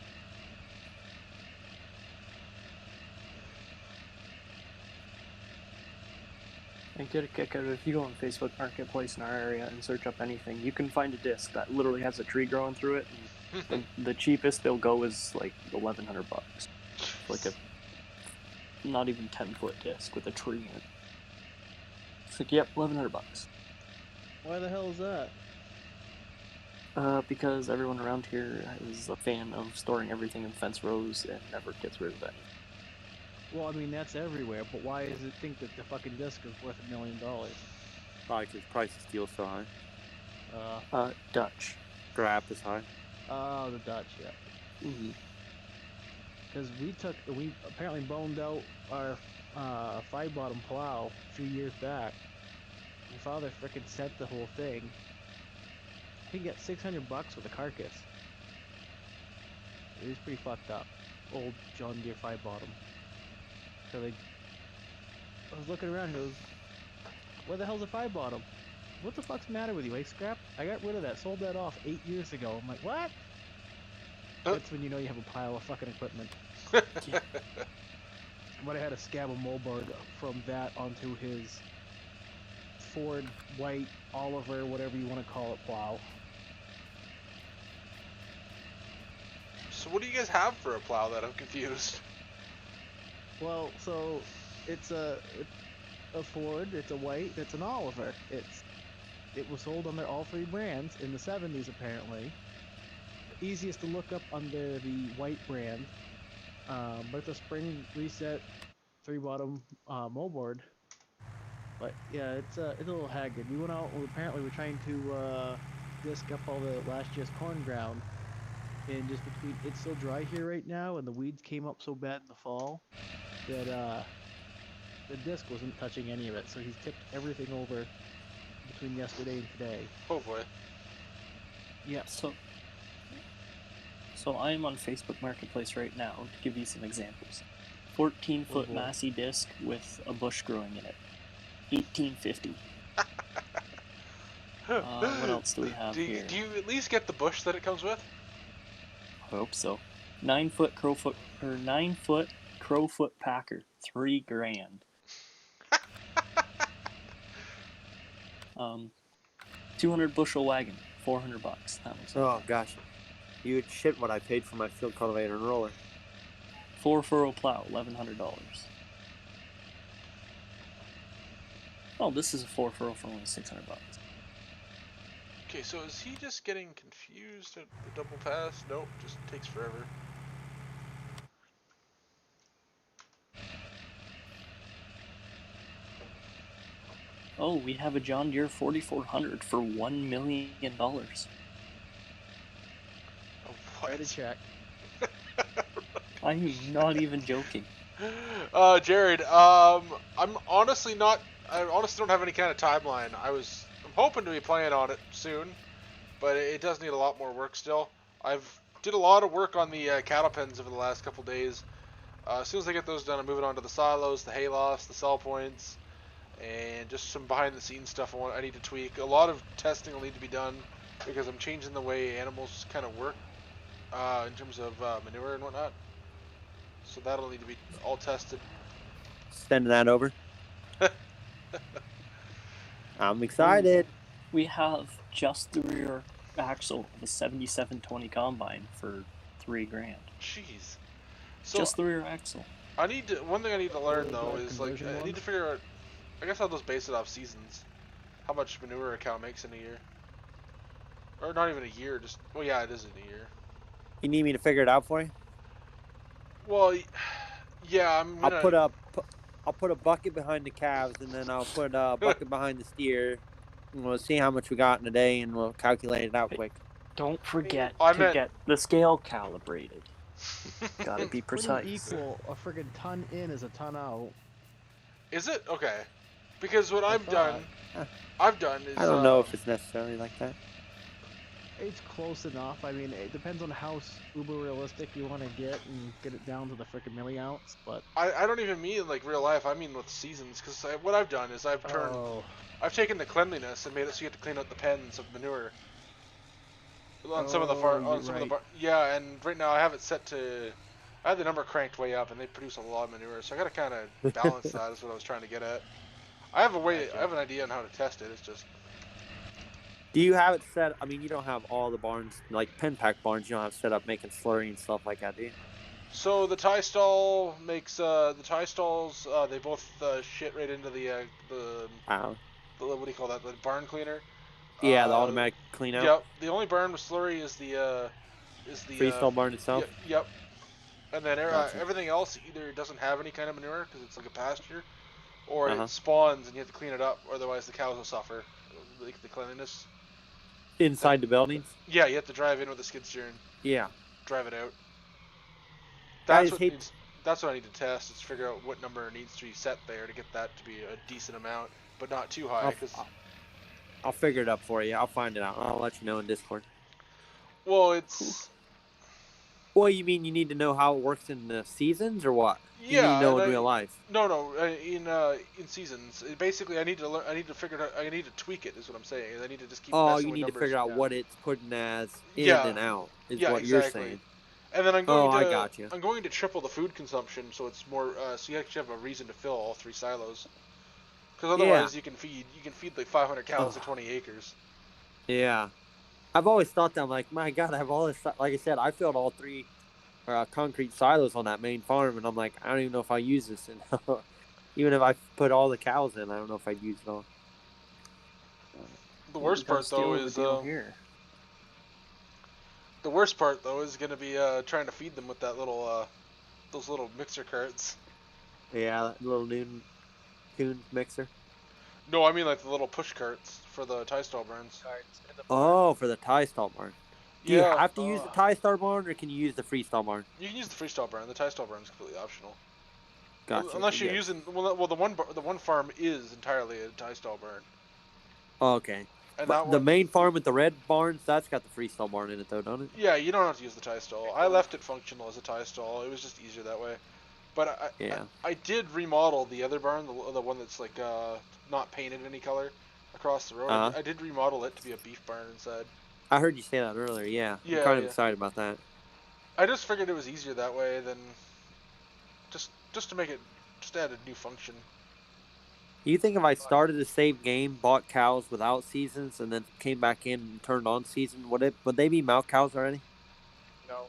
S3: I get a kick out of it. If you go on Facebook Marketplace in our area and search up anything, you can find a disc that literally has a tree growing through it. And the cheapest they'll go is like $1,100. Like a not even 10-foot disc with a tree in it. It's like, yep, $1,100.
S10: Why the hell is that?
S3: Because everyone around here is a fan of storing everything in fence rows and never gets rid of any.
S10: Well, I mean, that's everywhere, but why does it think that the fucking disc is worth $1 million?
S13: Probably because price of steel is so high.
S3: Dutch.
S13: Scrap is high.
S10: Oh, the Dutch, yeah.
S3: Mm-hmm.
S10: Because we apparently boned out our 5-bottom plow a few years back. My father frickin' sent the whole thing. I think he got $600 for the carcass. It was pretty fucked up. Old John Deere 5-bottom. So I was looking around, he goes, where the hell's a 5-bottom? What the fuck's the matter with you? I got rid of that, sold that off 8 years ago. I'm like, what? That's when you know you have a pile of fucking equipment.
S3: Yeah.
S10: But I had a scab of moldboard from that onto his Ford white Oliver, whatever you want to call it, plow.
S4: So what do you guys have for a plow that I'm confused?
S10: Well, so it's a Ford, it's a white, it's an Oliver. It was sold under all three brands in the 70s apparently. Easiest to look up under the white brand, but it's a spring reset 3-bottom moldboard. But yeah, it's a little haggard. We went out. Apparently, we're trying to disc up all the last year's corn ground, and just between it's so dry here right now, and the weeds came up so bad in the fall that the disc wasn't touching any of it. So he's tipped everything over between yesterday and today.
S4: Oh boy.
S10: Yeah.
S3: So I'm on Facebook Marketplace right now to give you some examples. 14-foot Massey disc with a bush growing in it. $18.50. What else do we have here?
S4: Do you at least get the bush that it comes with?
S3: I hope so. 9-foot crowfoot packer, $3,000. 200 bushel wagon, $400. That was
S13: Oh gosh, you would shit what I paid for my field cultivator and roller.
S3: 4-furrow plow, $1,100. Oh, this is a 4-furrow for only $600.
S4: Okay, so is he just getting confused at the double pass? Nope, just takes forever.
S3: Oh, we have a John Deere 4400 for $1 million.
S4: Oh,
S10: Write a check.
S3: I'm not even joking.
S4: Jared, I'm honestly not. I honestly don't have any kind of timeline. I'm hoping to be playing on it soon, but it does need a lot more work still. I've did a lot of work on the cattle pens over the last couple days. As soon as I get those done, I'm moving on to the silos, the hay lofts, the sell points, and just some behind the scenes stuff I need to tweak. A lot of testing will need to be done because I'm changing the way animals kind of work in terms of manure and whatnot. So that'll need to be all tested.
S13: Sending that over. I'm excited.
S3: We have just the rear axle of a 7720 combine for $3,000.
S4: Jeez. So
S3: Just the rear axle.
S4: one thing I need to learn though is like I need to figure out. I guess I'll just base it off seasons. How much manure a cow makes in a year, or not even a year. Just well, yeah, it is in a year.
S13: You need me to figure it out for you?
S4: Well, yeah,
S13: I'll put a bucket behind the calves, and then I'll put a bucket behind the steer, and we'll see how much we got in a day, and we'll calculate it out quick.
S3: Don't forget to get the scale calibrated. Gotta be precise.
S10: Pretty equal. A friggin' ton in is a ton out.
S4: Is it? Okay. Because what I've done is
S13: I don't know if it's necessarily like that.
S10: It's close enough. I mean, it depends on how uber realistic you want to get and get it down to the frickin' milliounce. But
S4: I don't even mean like real life. I mean with seasons. Because what I've done is I've taken the cleanliness and made it so you have to clean out the pens of manure on some of the yeah. And right now I have it set to. I have the number cranked way up, and they produce a lot of manure. So I gotta kind of balance that. Is what I was trying to get at. I have an idea on how to test it. It's just.
S13: Do you have it set? I mean, you don't have all the barns, like pen pack barns. You don't have set up making slurry and stuff like that, do you?
S4: So the tie stall makes the tie stalls. They both shit right into the what do you call that? The barn cleaner.
S13: Yeah, the automatic clean out.
S4: Yep. The only barn with slurry is the
S13: freestall barn itself.
S4: Yep. And then everything else either doesn't have any kind of manure because it's like a pasture, or it spawns and you have to clean it up. Otherwise, the cows will suffer like the cleanliness.
S13: Inside the buildings?
S4: Yeah, you have to drive in with a skid steer and drive it out. That's what I need to test, is figure out what number needs to be set there to get that to be a decent amount, but not too high.
S13: I'll figure it up for you. I'll find it out. I'll let you know in Discord.
S4: Well, it's...
S13: Well, you mean you need to know how it works in the seasons, or what?
S4: Yeah,
S13: you need to know in real life.
S4: No, in seasons. Basically, I need to figure it out. I need to tweak it. Is what I'm saying. I need to just keep.
S13: You need to figure out what it's putting as in and out. Is what you're saying.
S4: And then I'm going
S13: I got you.
S4: I'm going to triple the food consumption, so it's more. So you actually have a reason to fill all 3 silos. Because otherwise, you can feed like 500 cows to 20 acres.
S13: Yeah, I've always thought that. I'm like, my God, I have all this. Like I said, I filled all 3 concrete silos on that main farm, and I'm like, I don't even know if I use this. And even if I put all the cows in, I don't know if I'd use it all.
S4: The worst part though is going to be trying to feed them with that little those little mixer carts.
S13: Yeah, that little coon mixer.
S4: No, I mean like the little push carts for the tie stall barns.
S13: Oh, for the tie stall barn. Do you have to use the tie stall barn, or can you use the freestall barn?
S4: You can use the freestall barn. The tie stall barn is completely optional.
S13: Gotcha.
S4: Unless you're using the one farm is entirely a tie stall barn.
S13: Oh, okay.
S4: And
S13: but the main farm with the red barns, that's got the freestall barn in it, though, don't it?
S4: Yeah, you don't have to use the tie stall. I left it functional as a tie stall. It was just easier that way. But I did remodel the other barn, the one that's like not painted any color across the road. I did remodel it to be a beef barn inside.
S13: I heard you say that earlier. Yeah, I'm kind of excited about that.
S4: I just figured it was easier that way than just to make it add a new function.
S13: You think if I started the same game, bought cows without seasons, and then came back in and turned on season, would they be milk cows already?
S10: No.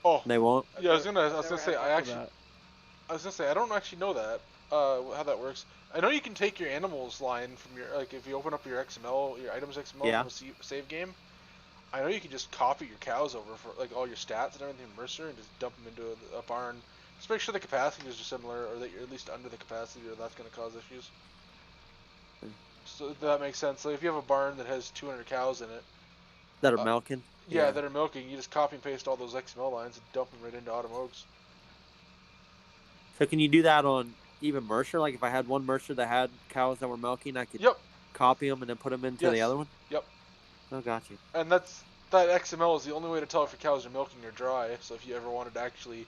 S4: Oh.
S13: They won't?
S4: Yeah, I was gonna say I don't actually know that how that works. I know you can take your animals line from your if you open up your XML, your items XML from a save game. I know you can just copy your cows over for like all your stats and everything in Mercer and just dump them into a barn. Just make sure the capacities are similar, or that you're at least under the capacity, or that's going to cause issues. So that makes sense. So if you have a barn that has 200 cows in it
S13: that are milking,
S4: that are milking, you just copy and paste all those XML lines and dump them right into Automogs.
S13: So can you do that on even Mercer? Like if I had one Mercer that had cows that were milking, I could copy them and then put them into the other one?
S4: Yep.
S13: Oh, got you.
S4: And that XML is the only way to tell if your cows are milking or dry. So if you ever wanted to actually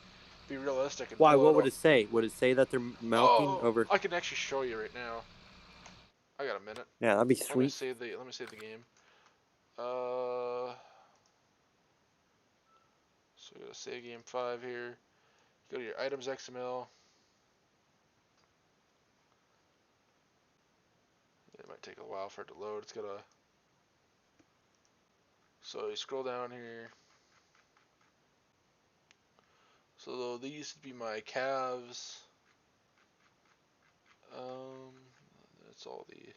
S4: be realistic. And
S13: why? What would it say? Would it say that they're milking over?
S4: I can actually show you right now. I got a minute.
S13: Yeah, that'd be
S4: Let me
S13: sweet.
S4: save the game. So we go to save game 5 here. Go to your items XML. It might take a while for it to load. It's gotta. So you scroll down here. So these used to be my calves. That's all the.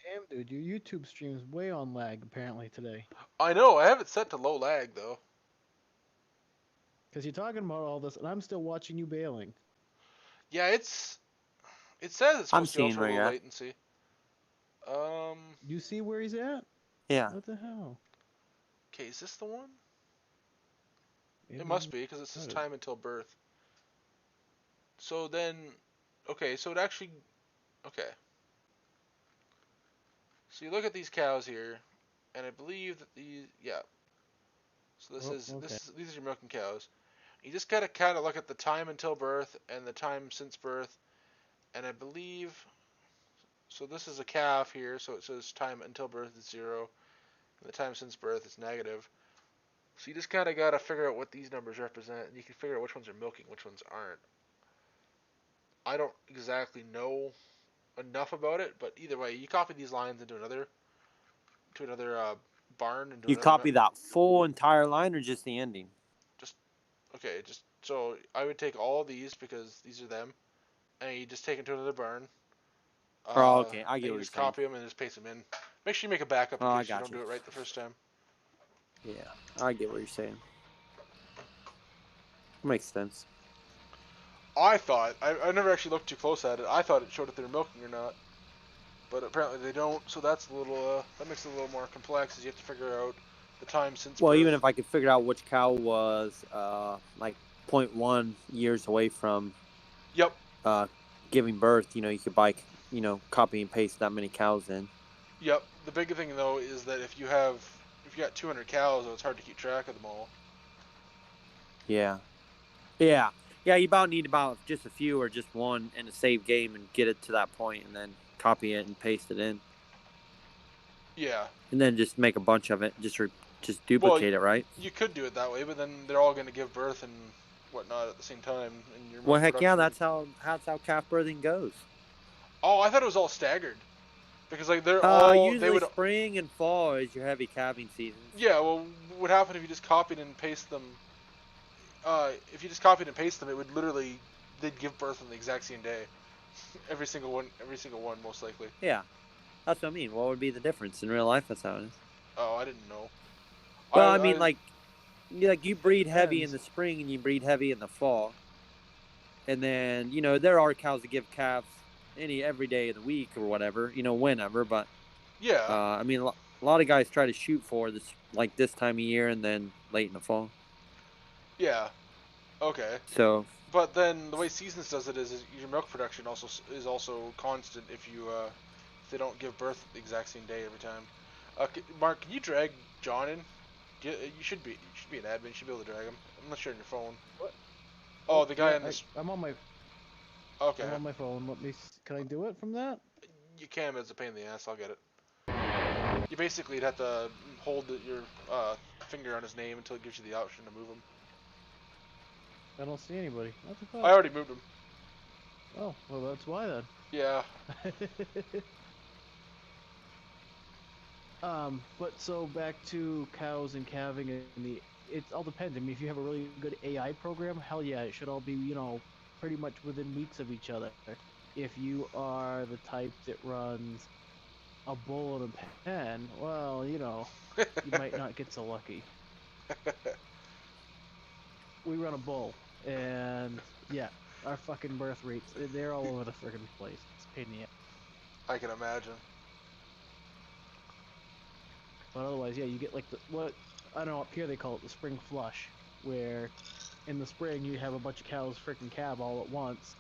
S14: Damn, dude, your YouTube stream is way on lag apparently today.
S4: I know. I have it set to low lag though.
S14: Because you're talking about all this, and I'm still watching you bailing.
S4: Yeah, it says it's supposed
S13: I'm
S4: to be
S13: seeing
S4: ultra
S13: where
S4: low
S13: you're at.
S4: latency.
S14: You see where he's at?
S13: Yeah.
S14: What the hell?
S4: Okay, is this the one?
S14: Maybe
S4: It must be, because it says
S14: not.
S4: time until birth. So then, okay, so it actually, okay. So you look at these cows here, and I believe that these, yeah. So these are your milking cows. You just gotta kind of look at the time until birth and the time since birth, and I believe, so this is a calf here, so it says time until birth is 0, and the time since birth is negative. So you just kind of got to figure out what these numbers represent, and you can figure out which ones are milking, which ones aren't. I don't exactly know enough about it, but either way, you copy these lines into another barn. Into
S13: You
S4: another
S13: copy that full entire line or just the ending?
S4: Just so I would take all of these because these are them, and you just take them to another barn.
S13: Oh, okay, I get
S4: and you
S13: what
S4: just
S13: you're saying.
S4: copy them and just paste them in. Make sure you make a backup in case you don't do it right the first time.
S13: Yeah, I get what you're saying. Makes sense.
S4: I thought I never actually looked too close at it. I thought it showed if they're milking or not, but apparently they don't. So that's a little that makes it a little more complex, as you have to figure out the time since.
S13: Well,
S4: birth.
S13: even if I could figure out which cow was like 0.1 years away from giving birth, you could copy and paste that many cows in.
S4: Yep. The big thing though is that if you got 200 cows, it's hard to keep track of them all.
S13: Yeah. You need just a few or just one in a save game and get it to that point, and then copy it and paste it in.
S4: Yeah.
S13: And then just make a bunch of it, just duplicate it, right?
S4: You could do it that way, but then they're all going to give birth and whatnot at the same time. And your
S13: well, heck
S4: production...
S13: yeah, that's how calf birthing goes.
S4: Oh, I thought it was all staggered. Because they're all
S13: usually spring and fall is your heavy calving seasons.
S4: Yeah, well, what would happen if you just copied and pasted them? If you just copied and pasted them, it would literally they'd give birth on the exact same day. Every single one, most likely.
S13: Yeah, that's what I mean. What would be the difference in real life? That's how it is.
S4: Oh, I didn't know.
S13: Well, I mean, like you breed heavy in the spring and you breed heavy in the fall, and then there are cows that give calves every day of the week or whatever, whenever. But
S4: yeah,
S13: I mean, a lot of guys try to shoot for this time of year and then late in the fall.
S4: Yeah. Okay.
S13: So.
S4: But then the way Seasons does it is your milk production is also constant if they don't give birth the exact same day every time. Mark, can you drag John in? You should be an admin. You should be able to drag him. I'm not sure on your phone.
S14: What?
S4: Oh, the guy on this.
S14: I'm on my.
S4: Okay.
S14: I'm on my phone. Can I do it from that?
S4: You can, but it's a pain in the ass. I'll get it. You basically have to hold your finger on his name until it gives you the option to move him.
S14: I don't see anybody. What the fuck?
S4: I already moved him.
S14: Oh, well, that's why then.
S4: Yeah.
S14: But so back to cows and calving and it all depends. I mean, if you have a really good AI program, hell yeah, it should all be, pretty much within weeks of each other. If you are the type that runs a bull and a pen, well, you might not get so lucky. We run a bull, and yeah, our fucking birth rates, they're all over the friggin' place. It's a pain in the ass.
S4: I can imagine.
S14: But otherwise, yeah, you get like I don't know, up here they call it the spring flush, where in the spring you have a bunch of cows freaking calve all at once,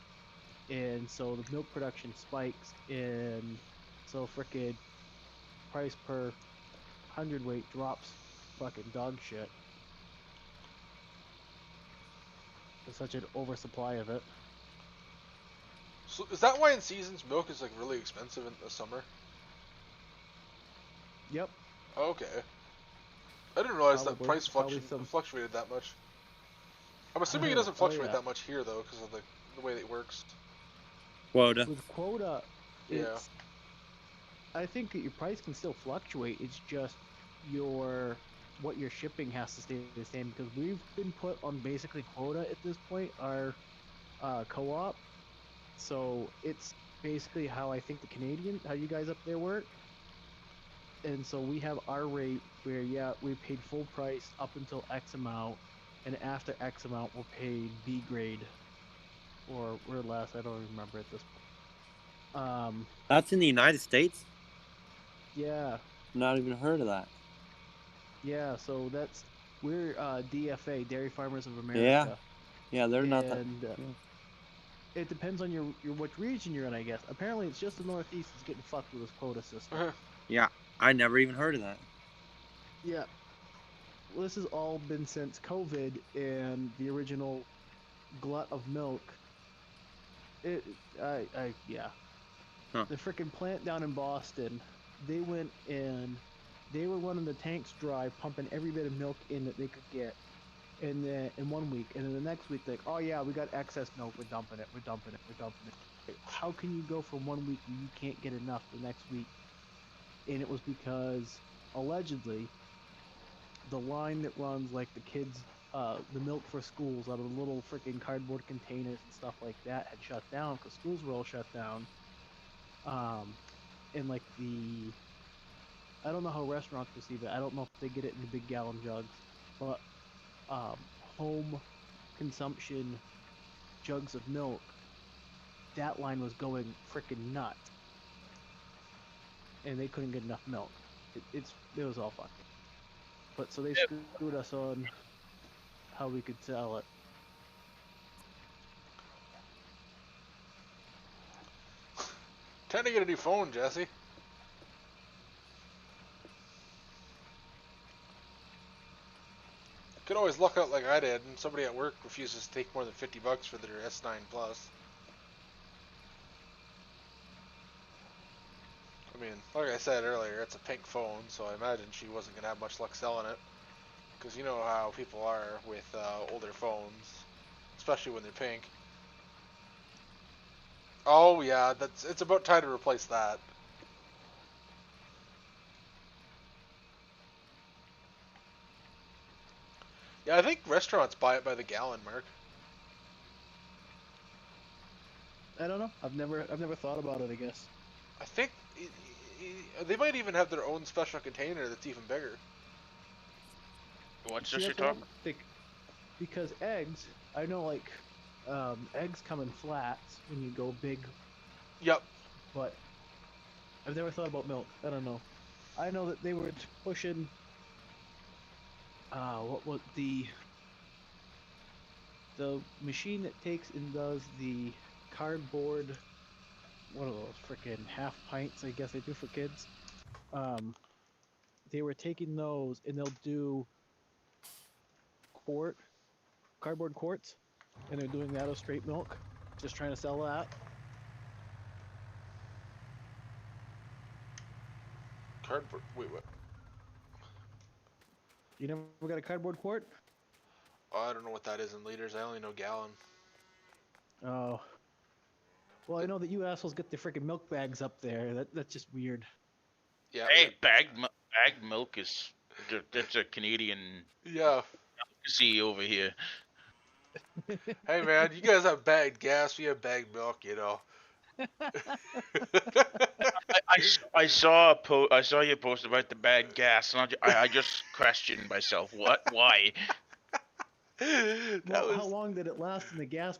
S14: and so the milk production spikes, and so frickin' price per hundredweight drops fucking dog shit. There's such an oversupply of it.
S4: So is that why in seasons milk is like really expensive in the summer?
S14: Yep.
S4: Okay. I didn't realize that
S14: Probably-
S4: price
S14: probably some-
S4: fluctuated that much. I'm assuming it doesn't
S14: Oh,
S4: fluctuate
S14: yeah.
S4: that much here though, because of the way that it works.
S13: Quota.
S14: With quota,
S4: Yeah.
S14: it's. I think that your price can still fluctuate. It's just what you're shipping has to stay the same, because we've been put on basically quota at this point. Our co-op, so it's basically how I think how you guys up there work. And so we have our rate where we paid full price up until X amount, and after X amount we're paid B grade, or less. I don't remember at this point.
S13: That's in the United States?
S14: Yeah.
S13: Not even heard of that.
S14: Yeah, so we're DFA, Dairy Farmers of America.
S13: Yeah, they're not that.
S14: It depends on your which region you're in, I guess. Apparently, it's just the Northeast that's getting fucked with this quota system.
S13: Yeah, I never even heard of that.
S14: Yeah. Well, this has all been since COVID and the original glut of milk. Yeah.
S13: Huh.
S14: The frickin' plant down in Boston, they went in, they were running the tanks dry, pumping every bit of milk in that they could get in 1 week. And then the next week, like, oh yeah, we got excess milk, we're dumping it. Like, how can you go from 1 week and you can't get enough the next week? And it was because, allegedly, the line that runs, like, the kids, the milk for schools out of the little freaking cardboard containers and stuff like that had shut down, because schools were all shut down. And, like, I don't know how restaurants receive it. I don't know if they get it in the big gallon jugs, but home consumption jugs of milk, that line was going freaking nuts. And they couldn't get enough milk. It was all fucked. But so they screwed us on how we could sell it.
S4: Time to get a new phone, Jesse. Could always luck out like I did, and somebody at work refuses to take more than $50 for their S9 Plus. I mean, like I said earlier, it's a pink phone, so I imagine she wasn't going to have much luck selling it. Because you know how people are with older phones, especially when they're pink. Oh yeah, it's about time to replace that. Yeah, I think restaurants buy it by the gallon, Mark.
S14: I don't know. I've never thought about it, I guess.
S4: I think they might even have their own special container that's even bigger.
S6: What's
S14: See,
S6: this you're
S14: that's what I
S6: talking?
S14: think, because eggs, I know, like, eggs come in flats when you go big.
S4: Yep.
S14: But I've never thought about milk. I don't know. I know that they were pushing. What was the machine that takes and does the cardboard? What are those freaking half pints? I guess they do for kids. They were taking those and they'll do cardboard quarts, and they're doing that of straight milk. Just trying to sell that.
S4: Cardboard. Wait, what?
S14: You never got a cardboard quart?
S4: Oh, I don't know what that is in liters. I only know gallon.
S14: Oh. Well, I know that you assholes get the freaking milk bags up there. That's just weird.
S4: Yeah.
S6: Hey, bagged milk is that's a Canadian delicacy over here.
S4: Hey man, you guys have bagged gas. We have bagged milk. You know.
S6: I saw I saw you post about the bad gas, and I just questioned myself. What? Why?
S14: Well, how long did it last in the gas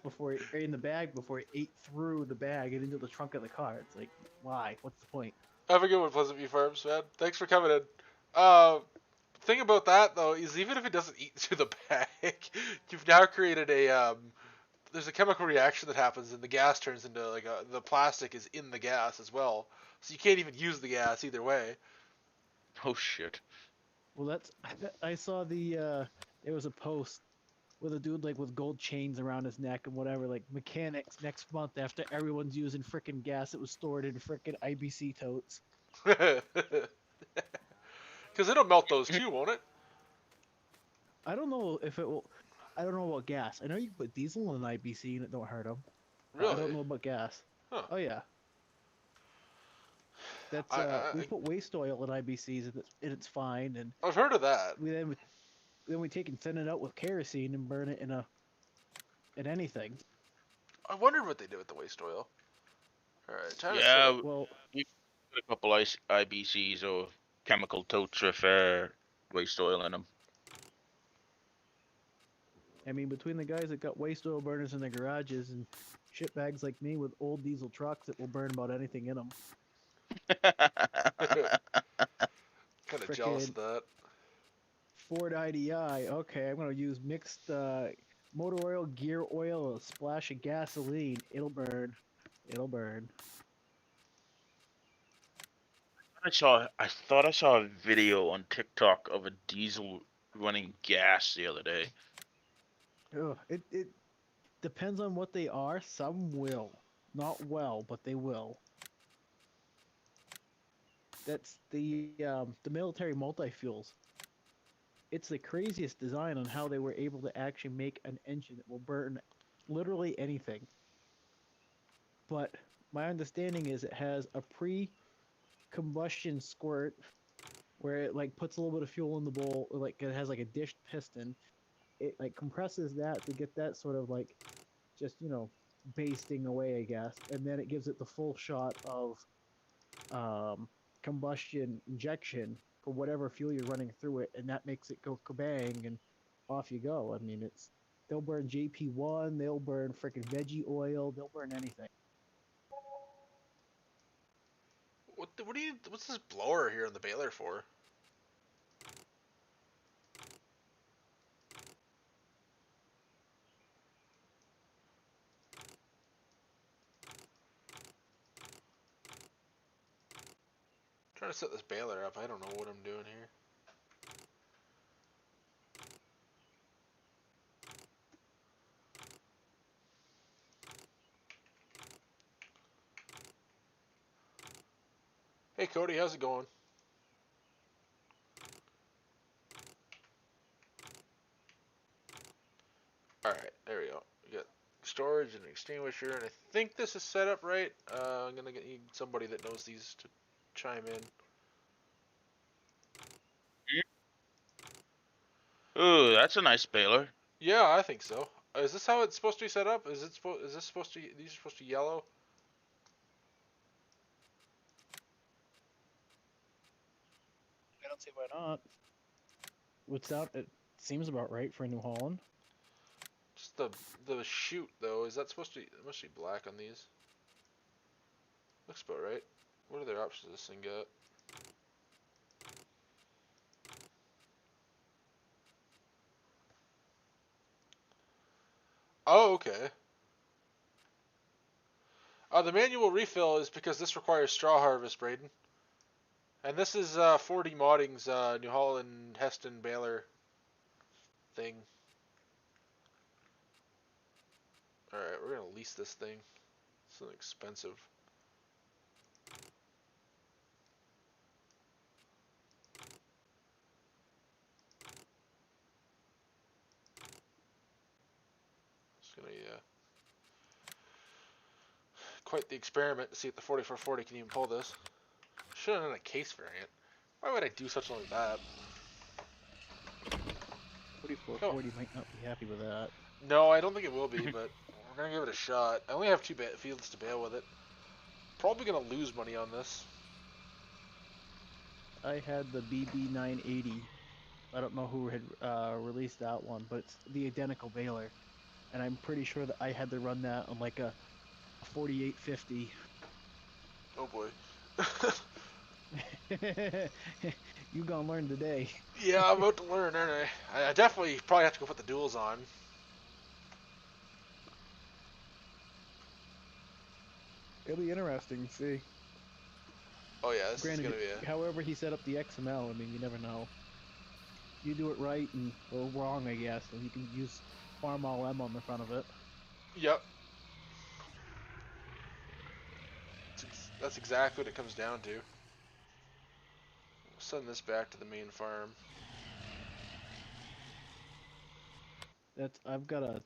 S14: in the bag before it ate through the bag and into the trunk of the car? It's like, why? What's the point?
S4: Have a good one, Pleasant View Farms, man. Thanks for coming in. Thing about that though is even if it doesn't eat through the bag, you've now created there's a chemical reaction that happens, and the gas turns into the plastic is in the gas as well, so you can't even use the gas either way.
S6: Oh shit.
S14: Well, I saw there was a post with a dude like with gold chains around his neck and whatever, like mechanics next month after everyone's using frickin' gas that was stored in frickin' IBC totes.
S4: Because it'll melt those too, won't it?
S14: I don't know if it will. I don't know about gas. I know you can put diesel in an IBC and it don't hurt them.
S4: Really?
S14: I don't know about gas.
S4: Huh.
S14: Oh yeah. That's we put waste oil in IBCs and it's fine. And
S4: I've heard of that.
S14: Then we take and thin it out with kerosene and burn it in anything.
S4: I wondered what they did with the waste oil. All right, time
S6: Yeah,
S4: to
S14: well,
S6: we put a couple IBCs or chemical totes with waste oil in them.
S14: I mean, between the guys that got waste oil burners in their garages and shitbags like me with old diesel trucks that will burn about anything in them.
S4: kind of jealous of that.
S14: Ford IDI. Okay, I'm gonna use mixed motor oil, gear oil, a splash of gasoline. It'll burn. It'll burn.
S6: I thought I saw a video on TikTok of a diesel running gas the other day.
S14: Oh, it depends on what they are. Some will, not well, but they will. That's the military multi-fuels. It's the craziest design on how they were able to actually make an engine that will burn literally anything. But my understanding is it has a pre-combustion squirt where it like puts a little bit of fuel in the bowl, or like it has like a dished piston. It like compresses that to get that sort of like just, you know, basting away, I guess, and then it gives it the full shot of combustion injection for whatever fuel you're running through it, and that makes it go kabang and off you go. I mean, they'll burn JP1, they'll burn frickin' veggie oil, they'll burn anything.
S4: What's this blower here in the baler for? Trying to set this baler up. I don't know what I'm doing here. Hey Cody, how's it going? Alright, there we go. We got storage and extinguisher, and I think this is set up right. I'm gonna need somebody that knows these to chime in.
S6: Ooh, that's a nice baler.
S4: Yeah, I think so. Is this how it's supposed to be set up? Is this supposed to? These are supposed to be yellow.
S14: I don't see why not. It seems about right for New Holland.
S4: Just the chute though. Is that supposed to? It must be black on these. Looks about right. What other options does this thing got? Oh, okay. The manual refill is because this requires straw harvest, Braden. And this is 4D Modding's New Holland Heston baler thing. Alright, we're gonna lease this thing. It's so expensive. It's gonna quite the experiment to see if the 4440 can even pull this. Should have done a case variant. Why would I do such like that?
S14: 4440 might not be happy with that.
S4: No, I don't think it will be, but we're gonna give it a shot. I only have 2 fields to bail with it. Probably gonna lose money on this.
S14: I had the BB980. I don't know who had released that one, but it's the identical baler, and I'm pretty sure that I had to run that on like a 4850.
S4: Oh boy.
S14: You gonna learn today.
S4: Yeah, I'm about to learn, aren't I? I definitely probably have to go put the duals on.
S14: It'll be interesting to see.
S4: Oh yeah, this
S14: Granted,
S4: is gonna be
S14: however he set up the XML, I mean, you never know. You do it right or wrong, I guess, and you can use Farm all M on the front of it.
S4: Yep. That's exactly what it comes down to. Send this back to the main farm.
S14: I've got a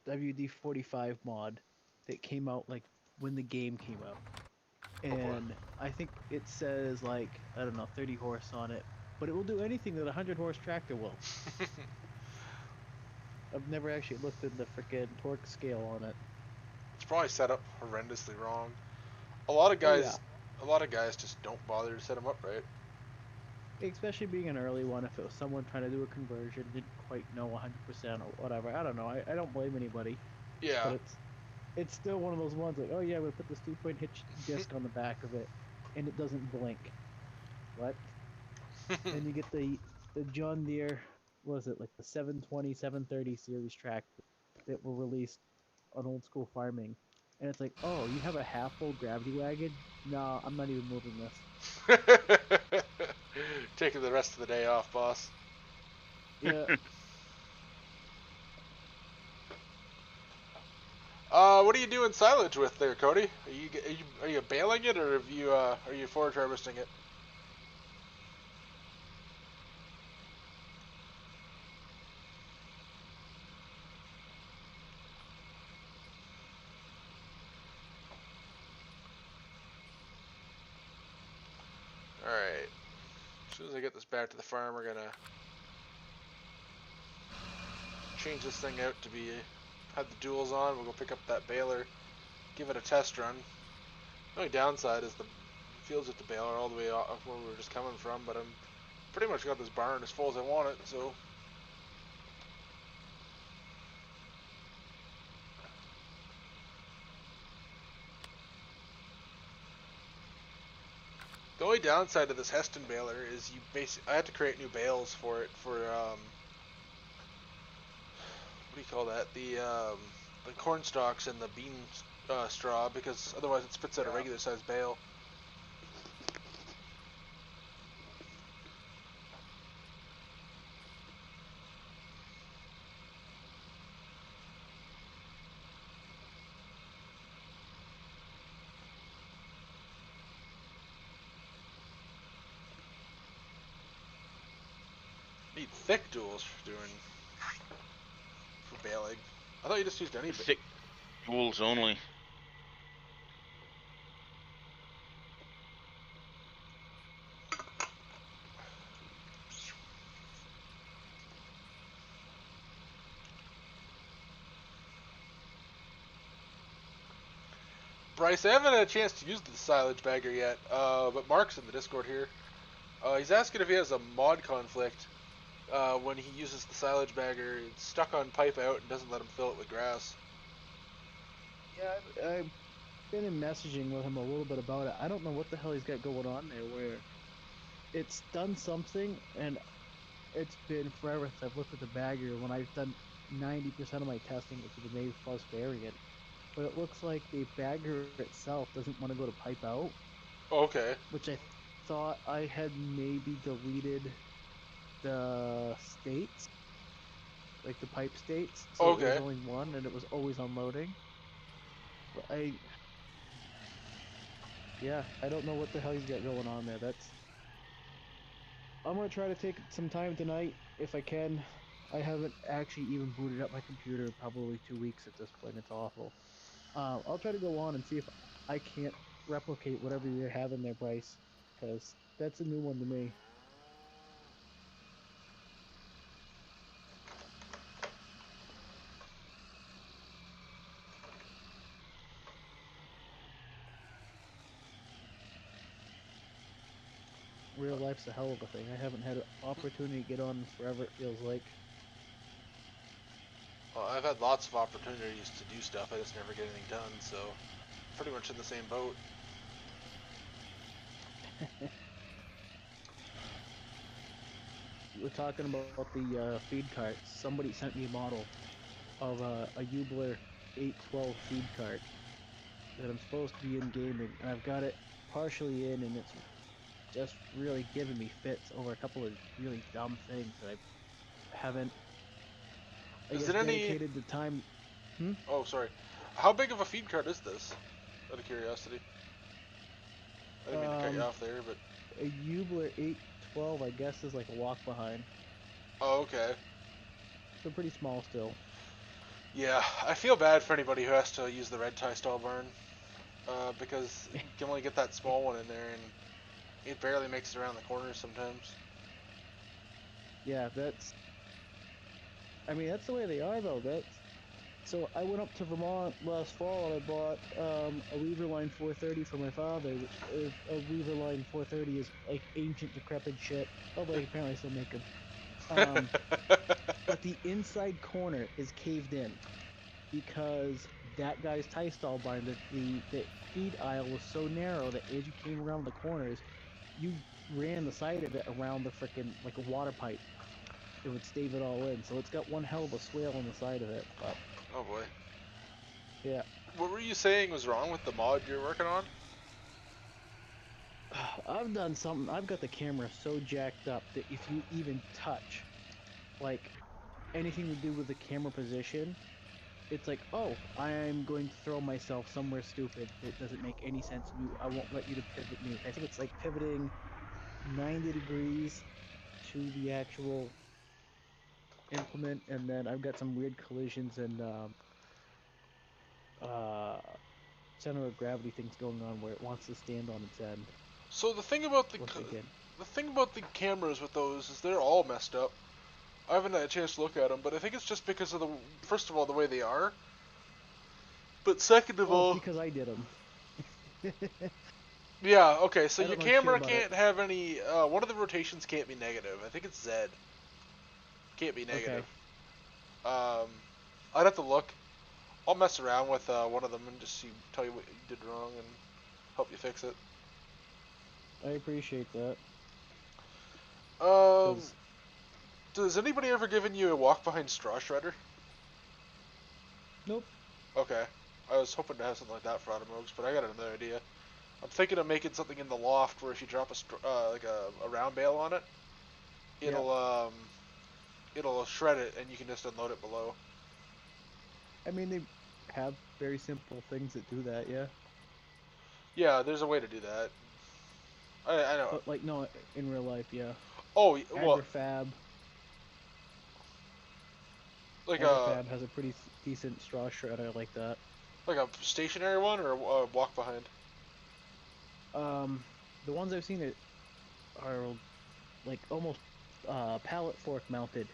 S14: WD-45 mod that came out like when the game came out, and I think it says like, I don't know, 30 horse on it, but it will do anything that a 100 horse tractor will. I've never actually looked at the freaking torque scale on it.
S4: It's probably set up horrendously wrong. A lot of guys just don't bother to set them up right.
S14: Especially being an early one, if it was someone trying to do a conversion, didn't quite know 100% or whatever. I don't know. I don't blame anybody.
S4: Yeah.
S14: But it's still one of those ones like, oh yeah, we put this 2-point hitch disc on the back of it, and it doesn't blink. What? And you get the John Deere, what was it, like the 720, 730 series tractor that were released on old school farming. And it's like, oh, you have a half-full gravity wagon? No, I'm not even moving this.
S4: Taking the rest of the day off, boss.
S14: Yeah.
S4: What are you doing silage with there, Cody? Are you baling it, or are you forage harvesting it? Alright. As soon as I get this back to the farm, we're gonna change this thing out to have the duals on. We'll go pick up that baler, give it a test run. The only downside is the fields with the baler all the way off where we were just coming from, but I'm pretty much got this barn as full as I want it, so. The only downside to this Heston baler is I had to create new bales for it for what do you call that? The corn stalks and the bean straw, because otherwise it spits out a regular sized bale. Need thick duals for baling. I thought you just used any
S6: thick duals only.
S4: Bryce, I haven't had a chance to use the silage bagger yet, but Mark's in the Discord here. He's asking if he has a mod conflict when he uses the silage bagger. It's stuck on pipe out and doesn't let him fill it with grass.
S14: Yeah, I've been in messaging with him a little bit about it. I don't know what the hell he's got going on there, where it's done something, and it's been forever since I've looked at the bagger when I've done 90% of my testing with the Maeve Plus variant. But it looks like the bagger itself doesn't want to go to pipe out.
S4: Okay.
S14: Which I thought I had maybe deleted the states, like the pipe states. So
S4: okay.
S14: It was only one, and it was always unloading. But I don't know what the hell he's got going on there. I'm gonna try to take some time tonight if I can. I haven't actually even booted up my computer in probably 2 weeks at this point. It's awful. I'll try to go on and see if I can't replicate whatever you're having there, Bryce, because that's a new one to me. Real life's a hell of a thing. I haven't had an opportunity to get on forever, it feels like.
S4: Well, I've had lots of opportunities to do stuff, I just never get anything done, so pretty much in the same boat.
S14: We're talking about the feed carts. Somebody sent me a model of a Ubler 812 feed cart that I'm supposed to be in gaming, and I've got it partially in, and it's just really giving me fits over a couple of really dumb things that I I
S4: Is
S14: guess
S4: it any?
S14: dedicated to time.
S4: Oh, sorry. How big of a feed cart is this? Out of curiosity. I didn't mean to cut you off there, but.
S14: A Ubler 812, I guess, is like a walk behind.
S4: Oh, okay.
S14: So pretty small still.
S4: Yeah, I feel bad for anybody who has to use the red tie stall barn, because you can only get that small one in there, and it barely makes it around the corners sometimes.
S14: Yeah, that's. I mean, that's the way they are, though. So I went up to Vermont last fall and I bought a Weaver Line 430 for my father, which a Weaver Line 430 is like ancient, decrepit shit. Although apparently I still make them. But the inside corner is caved in because that guy's tie stall barn, the feed aisle was so narrow that as you came around the corners, you ran the side of it around the frickin' like a water pipe. It would stave it all in. So it's got one hell of a swale on the side of it. But
S4: Oh boy.
S14: yeah.
S4: What were you saying was wrong with the mod you're working on?
S14: I've done something. I've got the camera so jacked up that if you even touch, like, anything to do with the camera position, it's like, oh, I'm going to throw myself somewhere stupid that doesn't make any sense. I won't let you to pivot me. I think it's like pivoting 90 degrees to the actual implement, and then I've got some weird collisions and center of gravity things going on where it wants to stand on its end.
S4: So the thing about the cameras with those is they're all messed up. I haven't had a chance to look at them, but I think it's just because of first of all, the way they are. But second of all,
S14: because I did them.
S4: Yeah. Okay. So
S14: I
S4: your
S14: don't know shit
S4: camera
S14: about
S4: can't
S14: it.
S4: have any. One of the rotations can't be negative. I think it's Z. Can't be negative. I'd have to look. I'll mess around with one of them and just tell you what you did wrong and help you fix it.
S14: I appreciate that.
S4: Does anybody ever given you a walk behind straw shredder?
S14: Nope.
S4: Okay. I was hoping to have something like that for automobiles, but I got another idea. I'm thinking of making something in the loft where if you drop a round bale on it, it'll shred it and you can just unload it below.
S14: I mean, they have very simple things that do that, yeah.
S4: Yeah, there's a way to do that. I know.
S14: But like, no, in real life, yeah.
S4: Oh, well.
S14: Agrifab.
S4: Like
S14: Agrifab has a pretty decent straw shredder like that.
S4: Like a stationary one or a walk behind?
S14: The ones I've seen are like almost pallet fork mounted,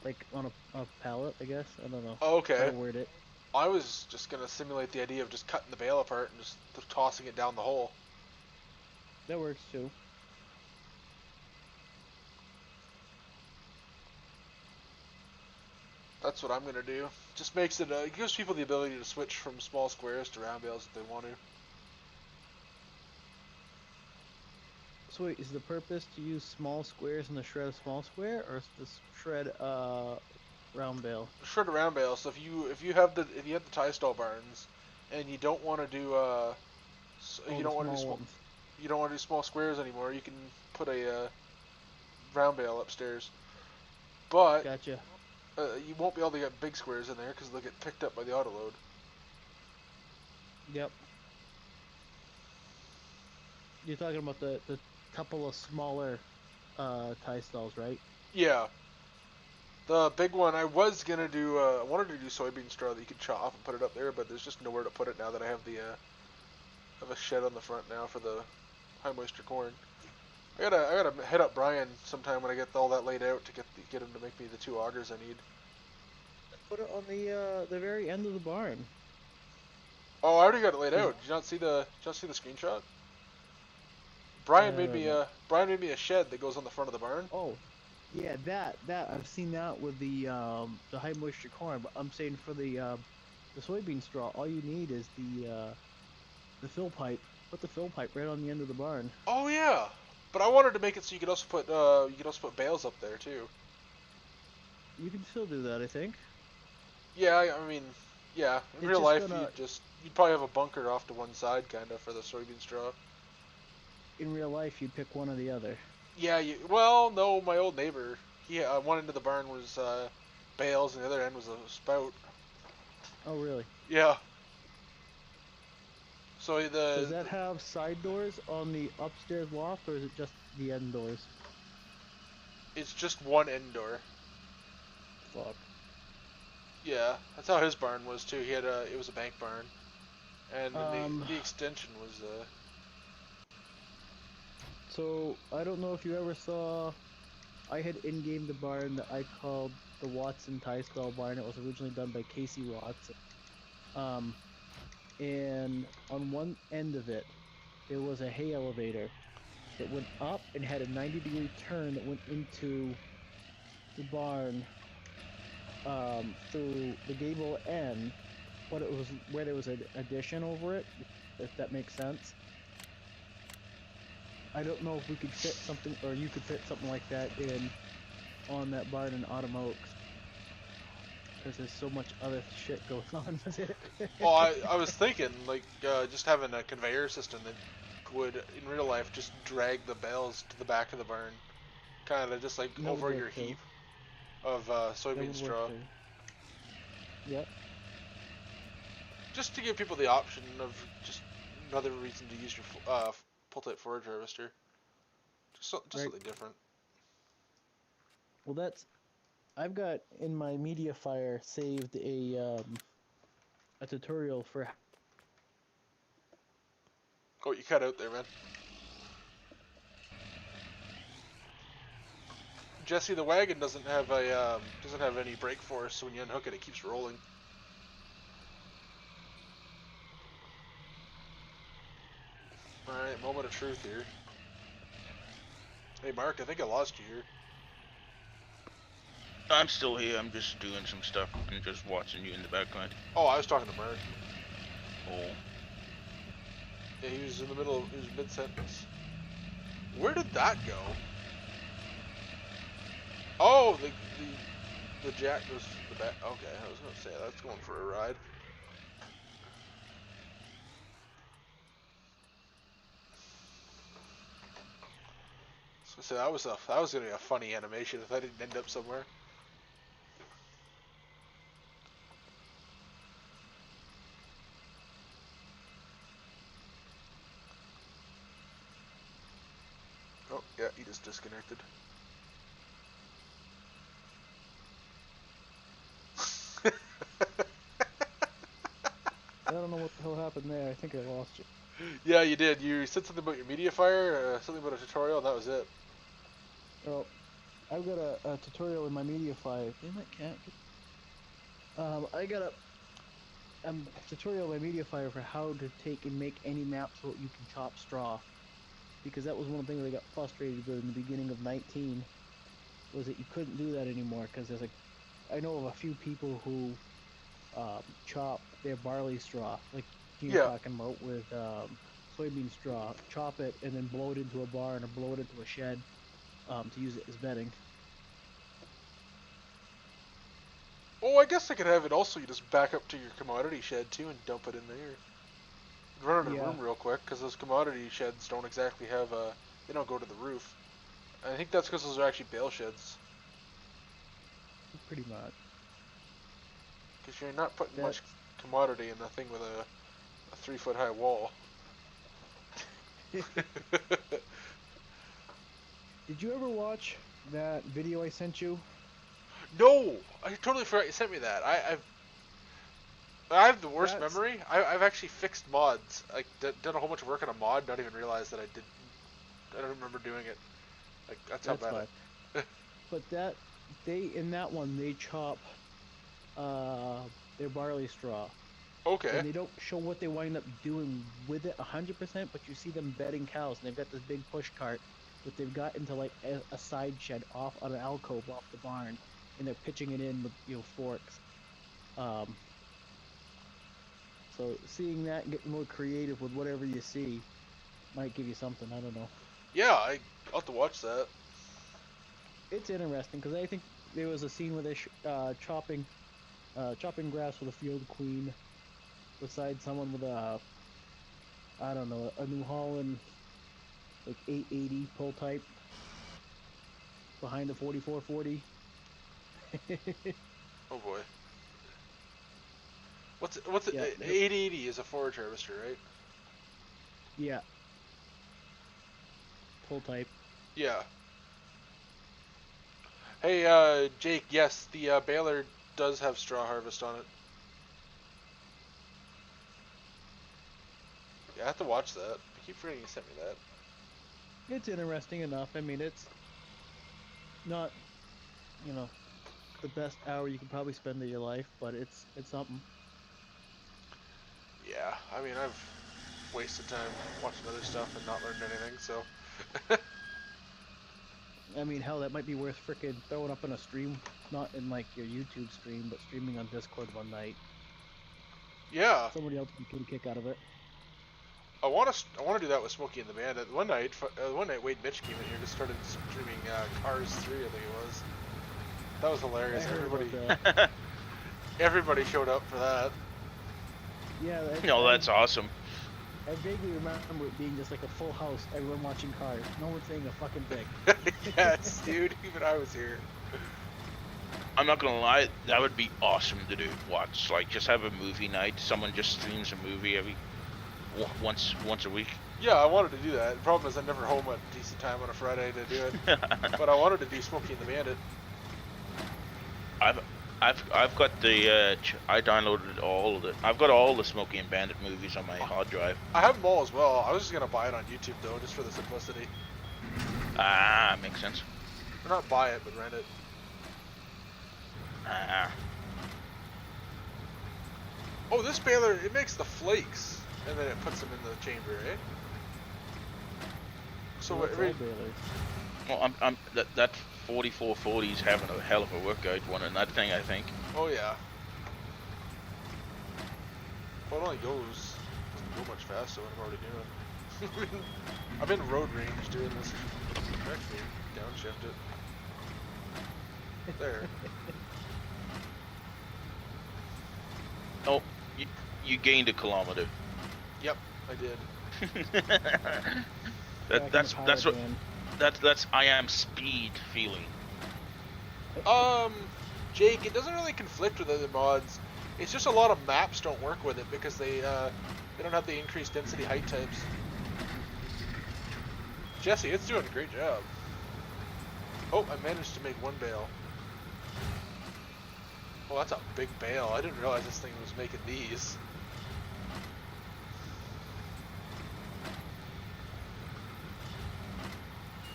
S14: like on a pallet, I guess. I don't know.
S4: Oh, okay.
S14: How to word it.
S4: I was just gonna simulate the idea of just cutting the bale apart and just tossing it down the hole.
S14: That works too.
S4: That's what I'm gonna do. Just makes it, it gives people the ability to switch from small squares to round bales if they want to.
S14: So wait, is the purpose to use small squares in the shred a small square, or is this shred round bale?
S4: Shred a round bale. So if you have the tie stall barns, and you don't want to do you don't want to do small squares anymore, you can put a round bale upstairs. But
S14: gotcha.
S4: You won't be able to get big squares in there because they'll get picked up by the auto load.
S14: Yep. You're talking about the couple of smaller tie stalls, right?
S4: Yeah. The big one, I was gonna do. I wanted to do soybean straw that you could chop and put it up there, but there's just nowhere to put it now that I have have a shed on the front now for the high moisture corn. I gotta hit up Brian sometime when I get all that laid out to get him to make me the 2 augers I need.
S14: Put it on the very end of the barn.
S4: Oh, I already got it laid out. Did you not see the screenshot? Brian made me a shed that goes on the front of the barn.
S14: Oh, yeah, that I've seen that with the high moisture corn. But I'm saying for the soybean straw, all you need is the fill pipe. Put the fill pipe right on the end of the barn.
S4: Oh yeah, but I wanted to make it so you could also put bales up there too.
S14: You can still do that, I think.
S4: Yeah, I mean, yeah. In real life, you'd probably have a bunker off to one side, kind of, for the soybean straw.
S14: In real life, you'd pick one or the other.
S4: Yeah, well, no, my old neighbor, one end of the barn was, bales, and the other end was a spout.
S14: Oh, really?
S4: Yeah. So
S14: Does that have side doors on the upstairs loft, or is it just the end doors?
S4: It's just one end door.
S14: Fuck.
S4: Yeah, that's how his barn was too. He had it was a bank barn, and the extension was
S14: So I don't know if you ever saw. I had in-game the barn that I called the Watson Tie Stall barn. It was originally done by Casey Watson. And on one end of it, there was a hay elevator that went up and had a 90-degree turn that went into the barn through the gable end, but it was where there was an addition over it, if that makes sense. I don't know if we could fit something, or you could fit something like that in on that barn in Autumn Oaks, because there's so much other shit going on with it.
S4: Well, I was thinking like just having a conveyor system that would in real life just drag the bales to the back of the barn, kind of just like
S14: That
S4: over
S14: would
S4: your
S14: work, too.
S4: heap of
S14: That
S4: soybean
S14: would work,
S4: straw.
S14: too. Yep.
S4: Just to give people the option of just another reason to use your pull-type forage harvester. Just something different.
S14: Well, I've got in my media fire saved a tutorial for.
S4: Oh, you cut out there, man. Jesse, the wagon doesn't have any brake force, so when you unhook it, it keeps rolling. Alright, moment of truth here. Hey Mark, I think I lost you here.
S6: I'm still here. I'm just doing some stuff and just watching you in the background.
S4: Oh, I was talking to Mark.
S6: Oh.
S4: Yeah, he was in the middle. He was mid-sentence. Where did that go? Oh, the jack goes to the back. Okay, I was gonna say that's going for a ride. So that was gonna be a funny animation if that didn't end up somewhere. Oh yeah, he just disconnected.
S14: I don't know what the hell happened there. I think I lost you.
S4: Yeah, you did. You said something about your media fire, something about a tutorial, and that was it.
S14: Well, I've got a tutorial in my media file. Damn it, cat. I got a tutorial in my media file for how to take and make any map so that you can chop straw. Because that was one of the things I got frustrated with in the beginning of 19, was that you couldn't do that anymore, because there's I know of a few people who chop their barley straw, like you're talking about with soybean straw, chop it and then blow it into a barn or blow it into a shed to use it as bedding.
S4: Oh, I guess I could have it also. You just back up to your commodity shed too and dump it in there. Run it in a room real quick, because those commodity sheds don't exactly have they don't go to the roof. I think that's because those are actually bale sheds.
S14: Pretty much.
S4: Because you're not putting much commodity in a thing with a 3-foot high wall.
S14: Did you ever watch that video I sent you?
S4: No, I totally forgot you sent me that. I have the worst memory. I've actually fixed mods. Like done a whole bunch of work on a mod, not even realize that I did. I don't remember doing it. Like that's how bad.
S14: But in that one they chop their barley straw.
S4: Okay.
S14: And they don't show what they wind up doing with it 100%, but you see them bedding cows, and they've got this big push cart that they've got into like a side shed off on an alcove off the barn, and they're pitching it in with forks. So seeing that and getting more creative with whatever you see might give you something. I don't know.
S4: Yeah, I'll have to watch that.
S14: It's interesting because I think there was a scene where they're chopping grass with a field queen beside someone with a New Holland like 880 pull type behind the 4440.
S4: Oh boy. What's it?
S14: Yeah,
S4: 8080 is a forage harvester, right?
S14: Yeah. Pull type.
S4: Yeah. Hey, Jake. Yes, the baler does have straw harvest on it. Yeah, I have to watch that. I keep forgetting you sent me that.
S14: It's interesting enough. I mean, it's not, you know, the best hour you could probably spend of your life, but it's something.
S4: Yeah, I mean, I've wasted time watching other stuff and not learned anything, so.
S14: I mean, hell, that might be worth frickin' throwing up in a stream, not in like your YouTube stream, but streaming on Discord one night.
S4: Yeah.
S14: Somebody else can get a kick out of it.
S4: I want to do that with Smokey and the Bandit. One night Wade Mitch came in here, just started streaming Cars 3, I think it was. That was hilarious. Everybody showed up for that.
S14: Yeah.
S6: That's awesome.
S14: I vaguely remember it being just like a full house, everyone watching Cars. No one saying a fucking thing.
S4: Yes, dude. Even I was here.
S6: I'm not gonna lie, that would be awesome to do. Watch, like, just have a movie night. Someone just streams a movie once a week.
S4: Yeah, I wanted to do that. The problem is I'm never home at a decent time on a Friday to do it. But I wanted to do Smokey and the Bandit.
S6: I've got the I downloaded all of it. I've got all the Smokey and Bandit movies on my hard drive.
S4: I have them all as well. I was just gonna buy it on YouTube though, just for the simplicity.
S6: Ah, makes sense.
S4: Or not buy it, but rent it.
S6: Ah.
S4: Oh, this baler, it makes the flakes, and then it puts them in the chamber, eh? So
S6: Well, that 4440 is having a hell of a workout one in that thing, I think.
S4: Oh yeah. Well, it only doesn't go much faster than I'm already doing. I'm in road range doing this. Actually, downshift it. There.
S6: Oh, you gained a kilometer.
S4: Yep, I did.
S6: That's I am speed feeling.
S4: Jake, it doesn't really conflict with other mods. It's just a lot of maps don't work with it because they don't have the increased density height types. Jesse, it's doing a great job. Oh, I managed to make one bale. Oh, that's a big bale. I didn't realize this thing was making these.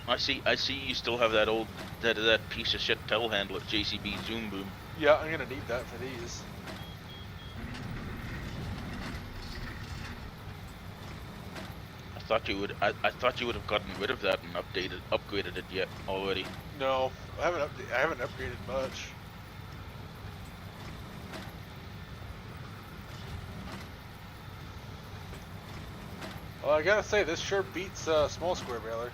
S6: I see you still have that old that piece of shit telehandler JCB Zoom Boom.
S4: Yeah, I'm gonna need that for these.
S6: I thought you would have gotten rid of that and upgraded it yet already.
S4: No, I haven't upgraded much. Well, I gotta say, this sure beats small square baler.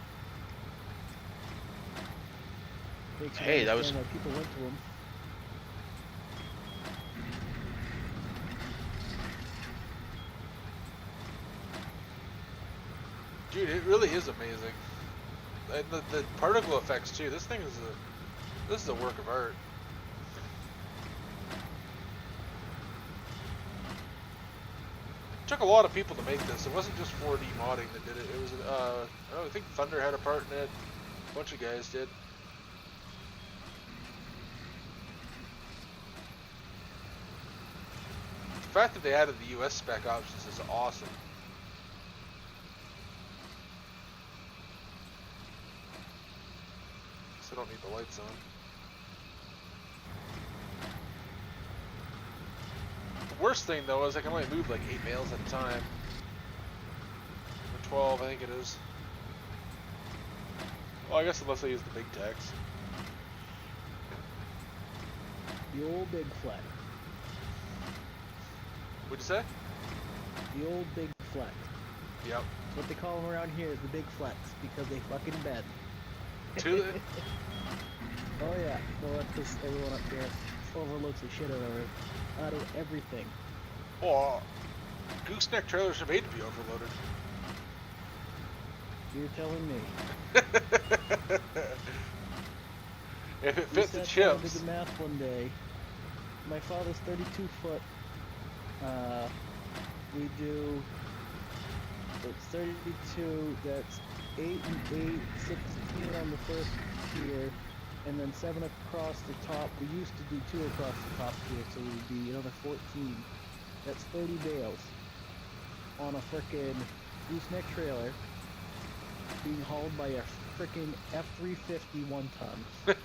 S6: Hey, that was.
S14: Why people went to them.
S4: Dude, it really is amazing. And the particle effects too. This thing is a work of art. It took a lot of people to make this. It wasn't just 4D modding that did it. It was I think Thunder had a part in it. A bunch of guys did. The fact that they added the US spec options is awesome. So I don't need the lights on. The worst thing though is I can only move like 8 bales at a time. Or 12, I think it is. Well, I guess unless I use the big tax.
S14: The old big flex.
S4: What'd you say?
S14: The old big flex.
S4: Yep.
S14: What they call them around here is the big flex because they fucking bend.
S4: To it?
S14: Oh yeah. Well, that's because everyone up here overlooks the shit out of everything.
S4: Oh, gooseneck trailers are made to be overloaded.
S14: You're telling me.
S4: If it fits the chips.
S14: I did the math one day. my father's 32 foot. We do. So it's 32. That's 8 and 8, 16 on the first tier, and then 7 across the top. We used to do 2 across the top tier, so it would be another 14. That's 30 bales on a frickin' gooseneck trailer being hauled by a frickin' F350 1-ton.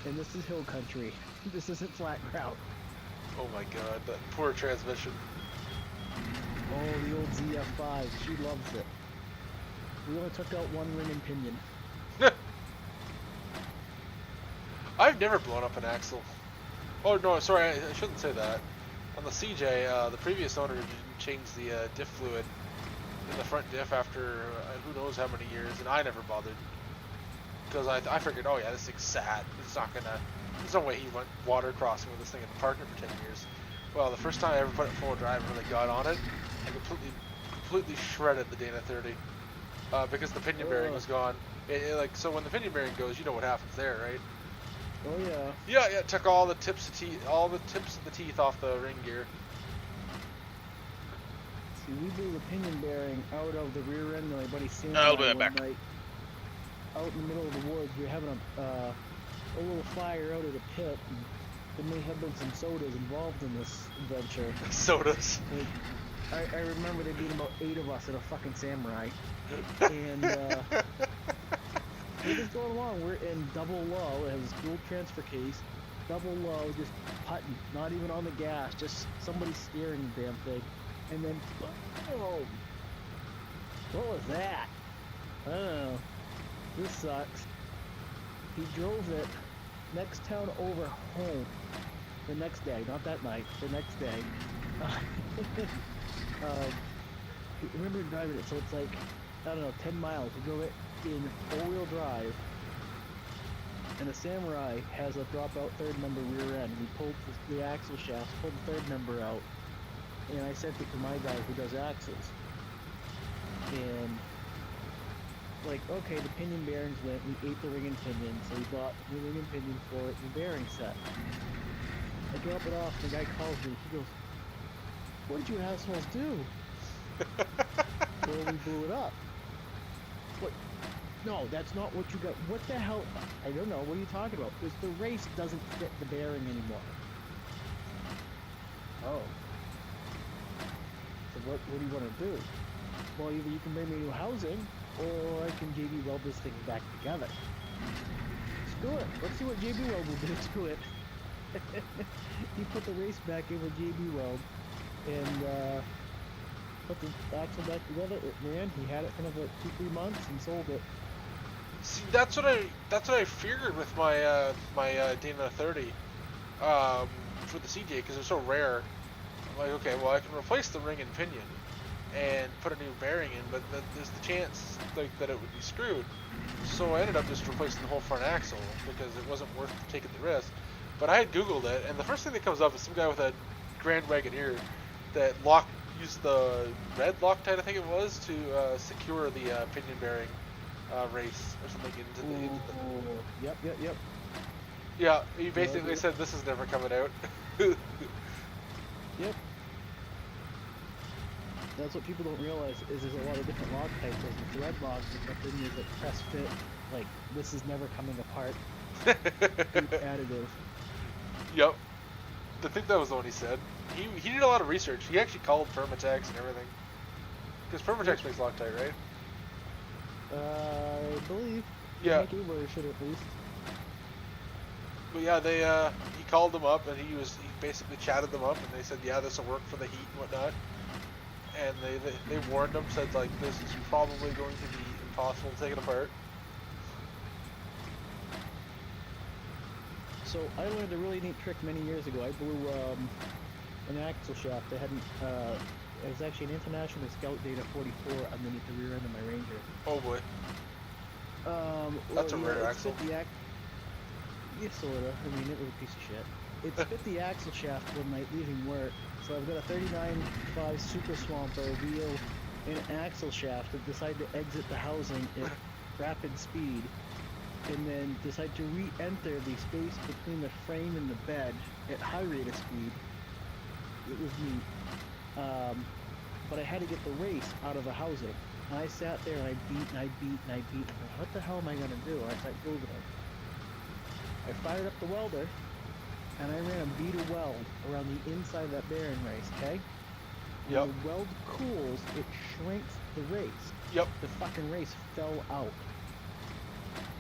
S14: And this is hill country. This isn't flat ground.
S4: Oh my god, that poor transmission.
S14: Oh, the old ZF5. She loves it. We only took out 1 ring and pinion.
S4: I've never blown up an axle. Oh no, sorry, I shouldn't say that. On the CJ, the previous owner didn't change the diff fluid in the front diff after who knows how many years, and I never bothered. Because I figured, oh yeah, this thing's sat. It's not gonna, there's no way he went water crossing with this thing in the partner for 10 years. Well, the first time I ever put it full drive and really got on it, I completely shredded the Dana 30. Because the pinion bearing was gone. Like, so when the pinion bearing goes, you know what happens there, right?
S14: Oh yeah.
S4: Yeah, it took all the tips of the teeth off the ring gear.
S14: See, we blew the pinion bearing out of the rear end of my buddy Sam
S6: I'll be
S14: one
S6: back.
S14: night. Out in the middle of the woods, we were having a little fire out at a pit, and there may have been some sodas involved in this adventure.
S4: Sodas.
S14: Like, I remember there being about 8 of us in a fucking Samurai, and we're just going along. We're in double low. It has dual transfer case, double low, just putting, not even on the gas, just somebody steering the damn thing, and then boom! What was that? I don't know. This sucks. He drove it next town over home the next day, not that night, the next day. Remember driving it, so it's like, I don't know, 10 miles. We drove it in 4-wheel drive, and the Samurai has a dropout third member rear end. We pulled the axle shafts, pulled the third member out, and I sent it to my guy who does axles. And like, okay, the pinion bearings went, we ate the ring and pinion, so we bought a new ring and pinion for it, new bearing set. I drop it off, and the guy calls me, he goes, "What did you assholes do?" Well, we blew it up. What? No, that's not what you got. What the hell? I don't know, what are you talking about? Because the race doesn't fit the bearing anymore. Oh. So what do you want to do? Well, either you can bring me new housing, or I can JB weld this thing back together. Screw it. Let's see what JB Weld will do to it. He put the race back in with JB Weld, and put the axle back together. It ran. He had it for another 2-3 months and sold it.
S4: See, that's what I figured with my my Dana 30 for the CJ, because they're so rare. I'm like, okay, well, I can replace the ring and pinion and put a new bearing in, but there's the chance like that it would be screwed. So I ended up just replacing the whole front axle because it wasn't worth taking the risk. But I had Googled it, and the first thing that comes up is some guy with a Grand Wagoneer that used the red Loctite, I think it was, to secure the pinion bearing race or something into the.
S14: Yep.
S4: Yeah, he basically said this is never coming out.
S14: Yep. That's what people don't realize is there's a lot of different log types. There's the thread logs, but then there's the press fit. Like, this is never coming apart. Additive.
S4: Yep. I think that was the one he said. He did a lot of research. He actually called Permatex and everything. Because Permatex makes Loctite, right?
S14: I believe.
S4: Yeah.
S14: Make a version at least.
S4: But yeah, he called them up and he basically chatted them up and they said, yeah, this will work for the heat and whatnot. And they warned him, said like, this is probably going to be impossible to take it apart.
S14: So I learned a really neat trick many years ago. I blew an axle shaft. It was actually an International Scout Data 44 underneath the rear end of my Ranger.
S4: Oh boy. That's a rare axle.
S14: Yeah, sorta. I mean, it was a piece of shit. It spit the axle shaft one night leaving work. So I've got a 39.5 Super Swamper wheel and an axle shaft that decided to exit the housing at rapid speed. and then decide to re-enter the space between the frame and the bed at high rate of speed. It was neat. But I had to get the race out of the housing. And I sat there and I beat and I beat and I beat. I'm like, what the hell am I going to do? I started Googling. I fired up the welder and I ran a beater weld around the inside of that bearing race, okay? When the weld cools, it shrinks the race.
S4: Yep.
S14: The fucking race fell out.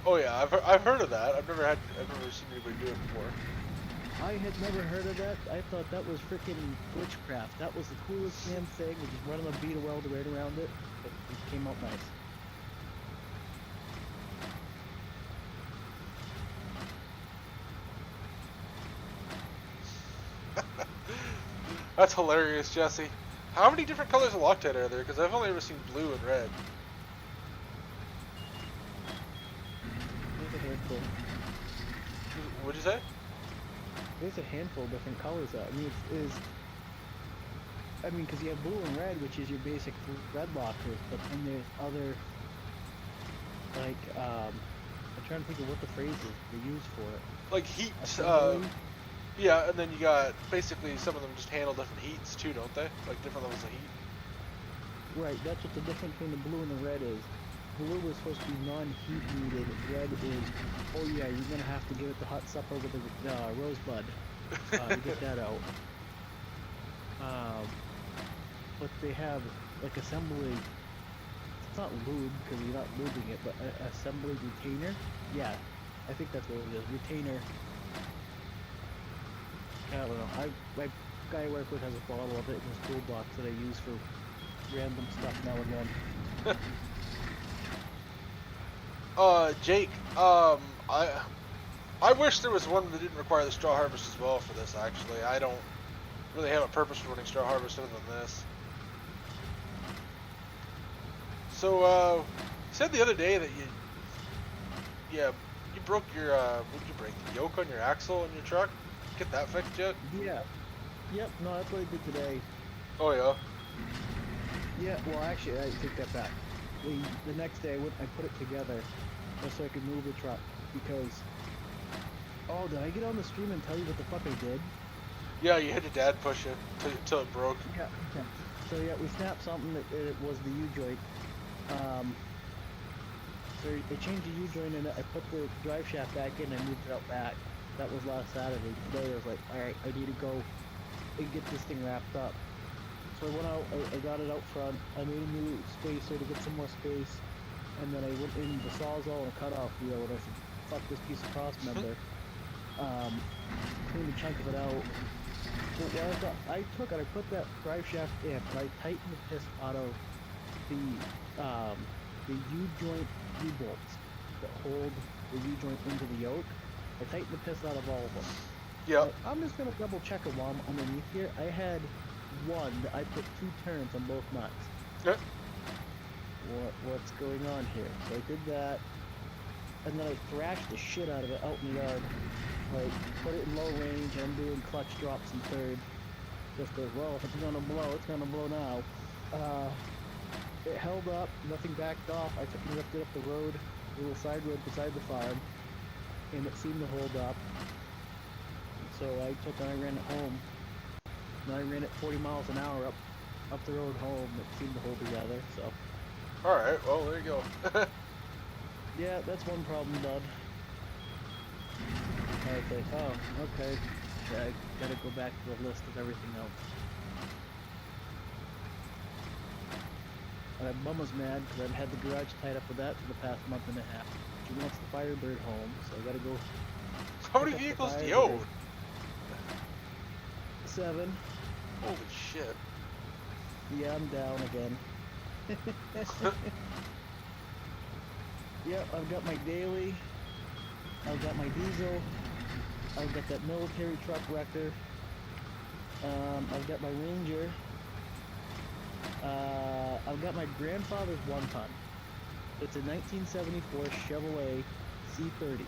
S4: Oh yeah, I've heard of that. I've never seen anybody do it before.
S14: I had never heard of that. I thought that was freaking witchcraft. That was the coolest damn thing. We just running a beater welder right around it. It came out nice.
S4: That's hilarious, Jesse. How many different colors of Loctite are there? Because I've only ever seen blue and red.
S14: There's a handful.
S4: What'd you say?
S14: There's a handful of different colors. I mean, because you have blue and red, which is your basic red lockers, but then there's other, like, I'm trying to think of what the phrase is they use for it.
S4: Like heat,
S14: Assembly?
S4: yeah, and then you got, basically, some of them just handle different heats too, don't they? Like different levels of heat.
S14: Right, that's what the difference between the blue and the red is. Blue is supposed to be non-heat needed. Red is, oh yeah, you're gonna have to give it the hot supper with the rosebud to get that out. But they have like assembly. It's not lube because you're not lubing it, but assembly retainer. Yeah, I think that's what it is. Retainer. I don't know. My guy I work with has a bottle of it in his toolbox that I use for random stuff now and then.
S4: Jake, I wish there was one that didn't require the straw harvest as well for this, actually. I don't really have a purpose for running straw harvest other than this. So, you said the other day that you broke your, what did you break? The yoke on your axle in your truck? Get that fixed yet?
S14: Yeah. Yep, no, that's what I did today.
S4: Oh, yeah?
S14: Yeah, well, actually, I take that back. The next day, I put it together just so I could move the truck, because... Oh, did I get on the stream and tell you what the fuck I did?
S4: Yeah, you had your dad push it till it broke.
S14: Yeah, okay. So, yeah, we snapped something that it was the U-joint. So I changed the U-joint and I put the drive shaft back in and moved it out back. That was last Saturday. Today I was like, alright, I need to go and get this thing wrapped up. So I went out, I got it out front, I made a new spacer to get some more space, and then I went in the Sawzall and a cutoff wheel and I said, fuck this piece of cross member. Cleaned a chunk of it out. So what I took and I put that drive shaft in and I tightened the piss out of the U-joint U-bolts that hold the U-joint into the yoke. I tightened the piss out of all of them.
S4: Yep.
S14: I'm just gonna double check them while I'm underneath here. I had one that I put 2 turns on both nuts.
S4: Yep.
S14: What's going on here? So I did that, and then I thrashed the shit out of it out in the yard. Like, put it in low range, and I'm doing clutch drops in third. Just as well, if it's gonna blow, it's gonna blow now. It held up, nothing backed off. I took and ripped it up the road, a little side road beside the farm, and it seemed to hold up. So I took and I ran it home. And I ran it 40 miles an hour up the road home. It seemed to hold together, so.
S4: Alright, well, there you go.
S14: Yeah, that's one problem, bud. I was like, oh, okay. Yeah, I gotta go back to the list of everything else. And Mama's mad because I've had the garage tied up with that for the past month and a half. She wants the Firebird home, so I gotta go.
S4: How many vehicles do you own?
S14: 7.
S4: Holy shit.
S14: Yeah, I'm down again. Yep, I've got my daily. I've got my diesel. I've got that military truck wrecker. I've got my Ranger. I've got my grandfather's 1-ton. It's a 1974 Chevrolet C30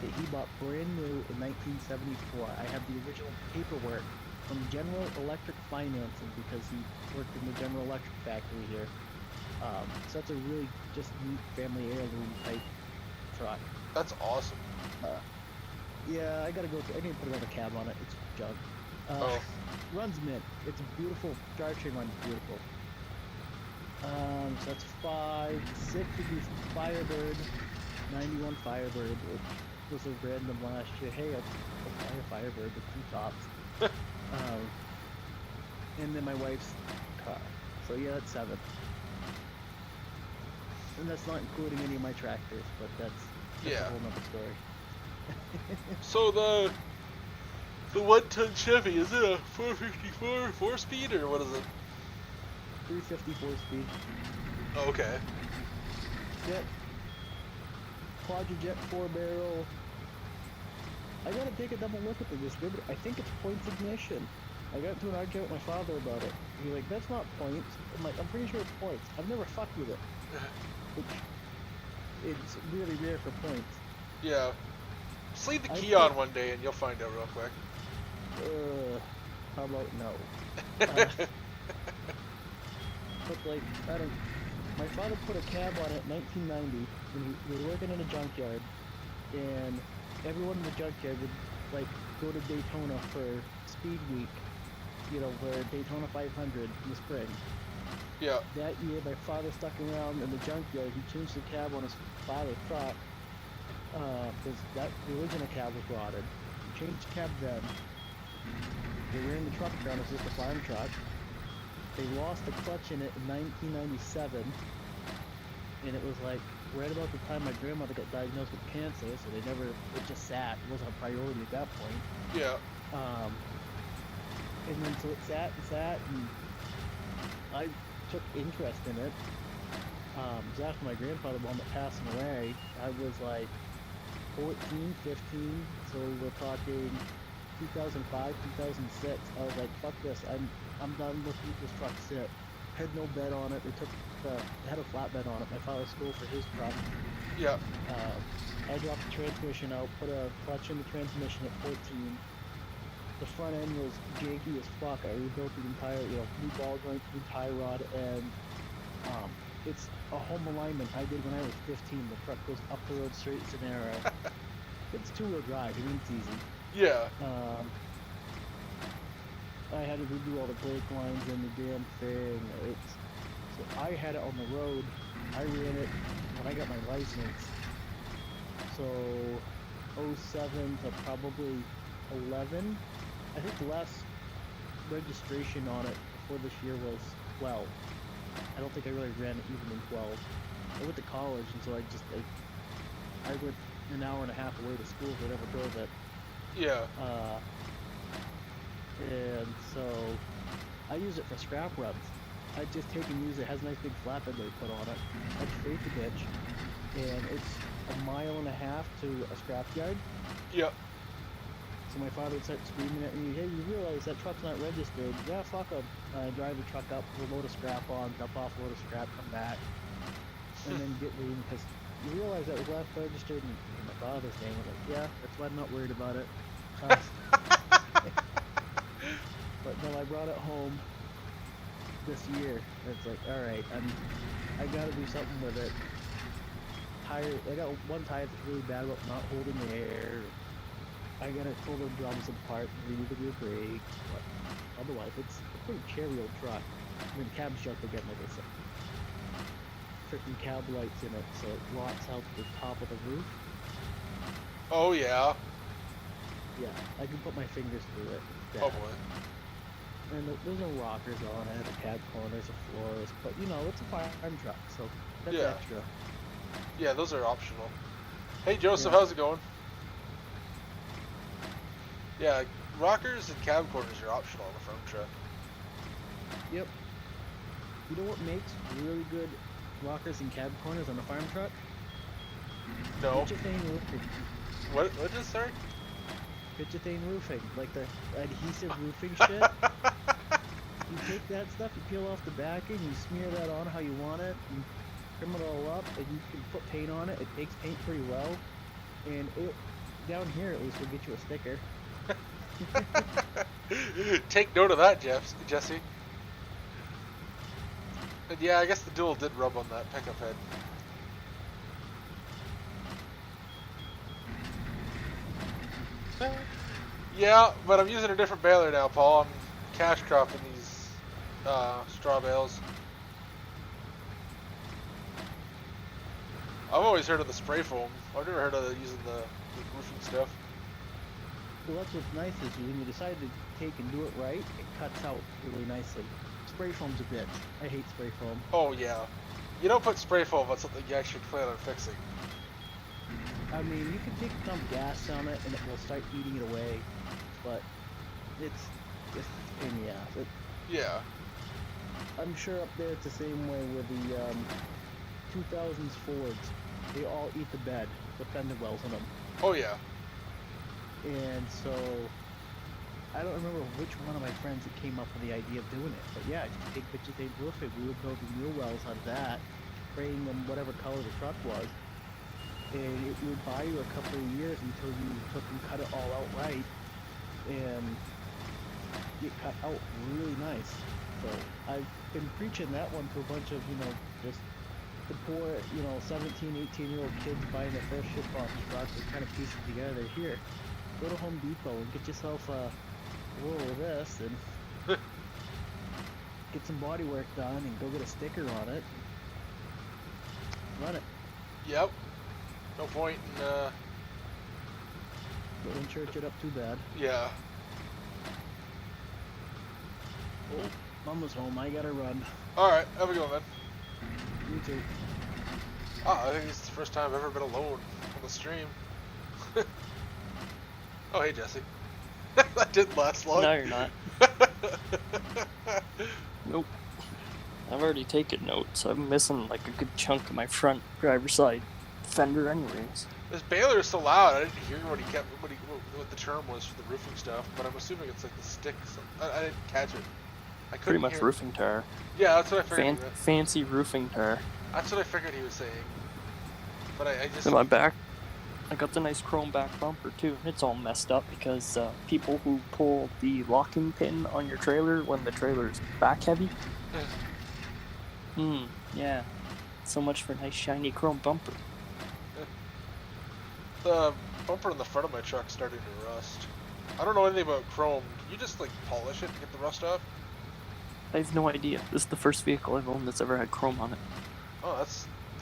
S14: that he bought brand new in 1974. I have the original paperwork from General Electric Financing because he worked in the General Electric factory here. So that's a really just neat family heirloom type truck.
S4: That's awesome.
S14: Yeah, I gotta go. I need to put another cab on it. It's junk.
S4: Oh.
S14: Runs mint. It's beautiful. Drivetrain runs beautiful. So that's 5. 6 would be Firebird. 91 Firebird. It was a random last year. Hey, I'll buy a Firebird with 2 tops. And then my wife's car. So yeah, that's 7. And that's not including any of my tractors, but that's a whole nother story.
S4: So the 1-ton Chevy, is it a 454 4-speed or what is it?
S14: 354 speed.
S4: Oh, okay.
S14: Yep. Quadrajet 4-barrel. I gotta take a double look at the distributor. I think it's points ignition. I got into an argument with my father about it. He's like, that's not points. I'm like, I'm pretty sure it's points. I've never fucked with it. Which, it's really rare for points.
S4: Yeah. Just leave the key on one day and you'll find out real quick.
S14: How about no? But like, I don't. My father put a cab on it in 1990 when he was working in a junkyard, and everyone in the junkyard would like go to Daytona for Speed Week, you know, for Daytona 500 in the spring.
S4: Yeah.
S14: That year, my father stuck around in the junkyard. He changed the cab on his father's truck because the original cab was rotted. He changed the cab then. They ran the truck around as just a farm truck. They lost the clutch in it in 1997, and it was like right about the time my grandmother got diagnosed with cancer, so it just sat. It wasn't a priority at that point.
S4: Yeah.
S14: And then so it sat, and I took interest in it. It was after my grandfather wound up passing away. I was like 14, 15, so we're talking 2005, 2006. I was like, fuck this, I'm done looking at this truck sit. Had no bed on it. They had a flatbed on it. My father stole for his truck.
S4: Yeah.
S14: I dropped the transmission out, put a clutch in the transmission at 14. The front end was janky as fuck. I rebuilt the entire, new ball joint, new tie rod, and it's a home alignment I did when I was 15. The truck goes up the road straight as an arrow. It's 2-wheel drive. I mean, it's easy.
S4: Yeah.
S14: I had to redo all the brake lines and the damn thing. So I had it on the road. I ran it when I got my license. So 07 to probably 11. I think the last registration on it before this year was 12. I don't think I really ran it even in 12. I went to college, and so I went an hour and a half away to school, so I never drove it.
S4: Yeah.
S14: And so I use it for scrap runs. I just take and use it. It has a nice big flatbed they put on it. I freight the bitch, and it's a mile and a half to a scrap yard.
S4: Yep.
S14: So my father would start screaming at me, hey, you realize that truck's not registered? Yeah, fuck him. I drive the truck up, put a load of scrap on, dump off a load of scrap, come back, and then get reading, because you realize that was last registered, and my father's name was like, yeah, that's why I'm not worried about it. But no, I brought it home this year, and it's like, alright, I gotta do something with it. I got one tire that's really bad about not holding the air. I gotta pull the drums apart and redo the rear brakes, but otherwise it's a pretty cherry old truck. I mean, the cab's junk again, like I said. Freaking cab lights in it, so it locks out the top of the roof.
S4: Oh yeah.
S14: Yeah, I can put my fingers through it. It's
S4: Oh
S14: bad.
S4: boy.
S14: And there's no rockers on it, a cab corners, a floors, but it's a farm truck, so that's
S4: Yeah.
S14: extra.
S4: Yeah, those are optional. Hey Joseph,
S14: Yeah.
S4: how's it going? Yeah, rockers and cab corners are optional on the farm truck.
S14: Yep. You know what makes really good rockers and cab corners on a farm truck?
S4: No.
S14: Pitchethane roofing.
S4: What is, sorry?
S14: Pitchethane roofing, like the adhesive roofing shit. You take that stuff, you peel off the backing, you smear that on how you want it, you trim it all up, and you can put paint on it. It takes paint pretty well, and it down here at least will get you a sticker.
S4: Take note of that, Jesse. And yeah, I guess the dual did rub on that pickup head. Yeah, but I'm using a different baler now, Paul. I'm cash cropping these straw bales. I've always heard of the spray foam. I've never heard of using the roofing stuff.
S14: Well, that's what's nice is when you decide to take and do it right, it cuts out really nicely. Spray foam's a bitch. I hate spray foam.
S4: Oh yeah, you don't put spray foam on something you actually plan on fixing.
S14: I mean, you can take enough gas on it and it will start eating it away, but it's just a pain in the ass.
S4: Yeah.
S14: I'm sure up there it's the same way with the 2000s Fords. They all eat the bed with fender wells in them.
S4: Oh yeah.
S14: And so, I don't remember which one of my friends that came up with the idea of doing it, but yeah, just take bitches, they'd roof it. We would build the wheel wells out of that, spraying them whatever color the truck was, and it would buy you a couple of years until you took and cut it all out right, and get cut out really nice. So I've been preaching that one to a bunch of, just the poor, 17, 18-year-old kids buying their first ship box truck and kind of piece it together. Here, go to Home Depot and get yourself a roll of this and get some body work done and go get a sticker on it. Run it.
S4: Yep. No point in
S14: Don't church it up too bad.
S4: Yeah.
S14: Oh, Mama's home. I gotta run.
S4: Alright, have a good one, man.
S14: You too.
S4: I think this is the first time I've ever been alone on the stream. Oh, hey, Jesse. That didn't last long.
S3: No, you're not. Nope. I've already taken notes. I'm missing like a good chunk of my front driver's side fender anyways.
S4: This baler is so loud, I didn't hear what the term was for the roofing stuff, but I'm assuming it's like the sticks. I didn't catch it. I couldn't
S3: Pretty much
S4: hear
S3: roofing tar.
S4: Yeah, that's what I figured.
S3: Fancy roofing tar.
S4: That's what I figured he was saying. But I just...
S3: In my back, I got the nice chrome back bumper too. It's all messed up because people who pull the locking pin on your trailer when the trailer's back heavy. Yeah. So much for a nice shiny chrome bumper.
S4: The bumper in the front of my truck's starting to rust. I don't know anything about chrome. Can you just like polish it to get the rust off?
S3: I have no idea. This is the first vehicle I've owned that's ever had chrome on it.
S4: Oh, that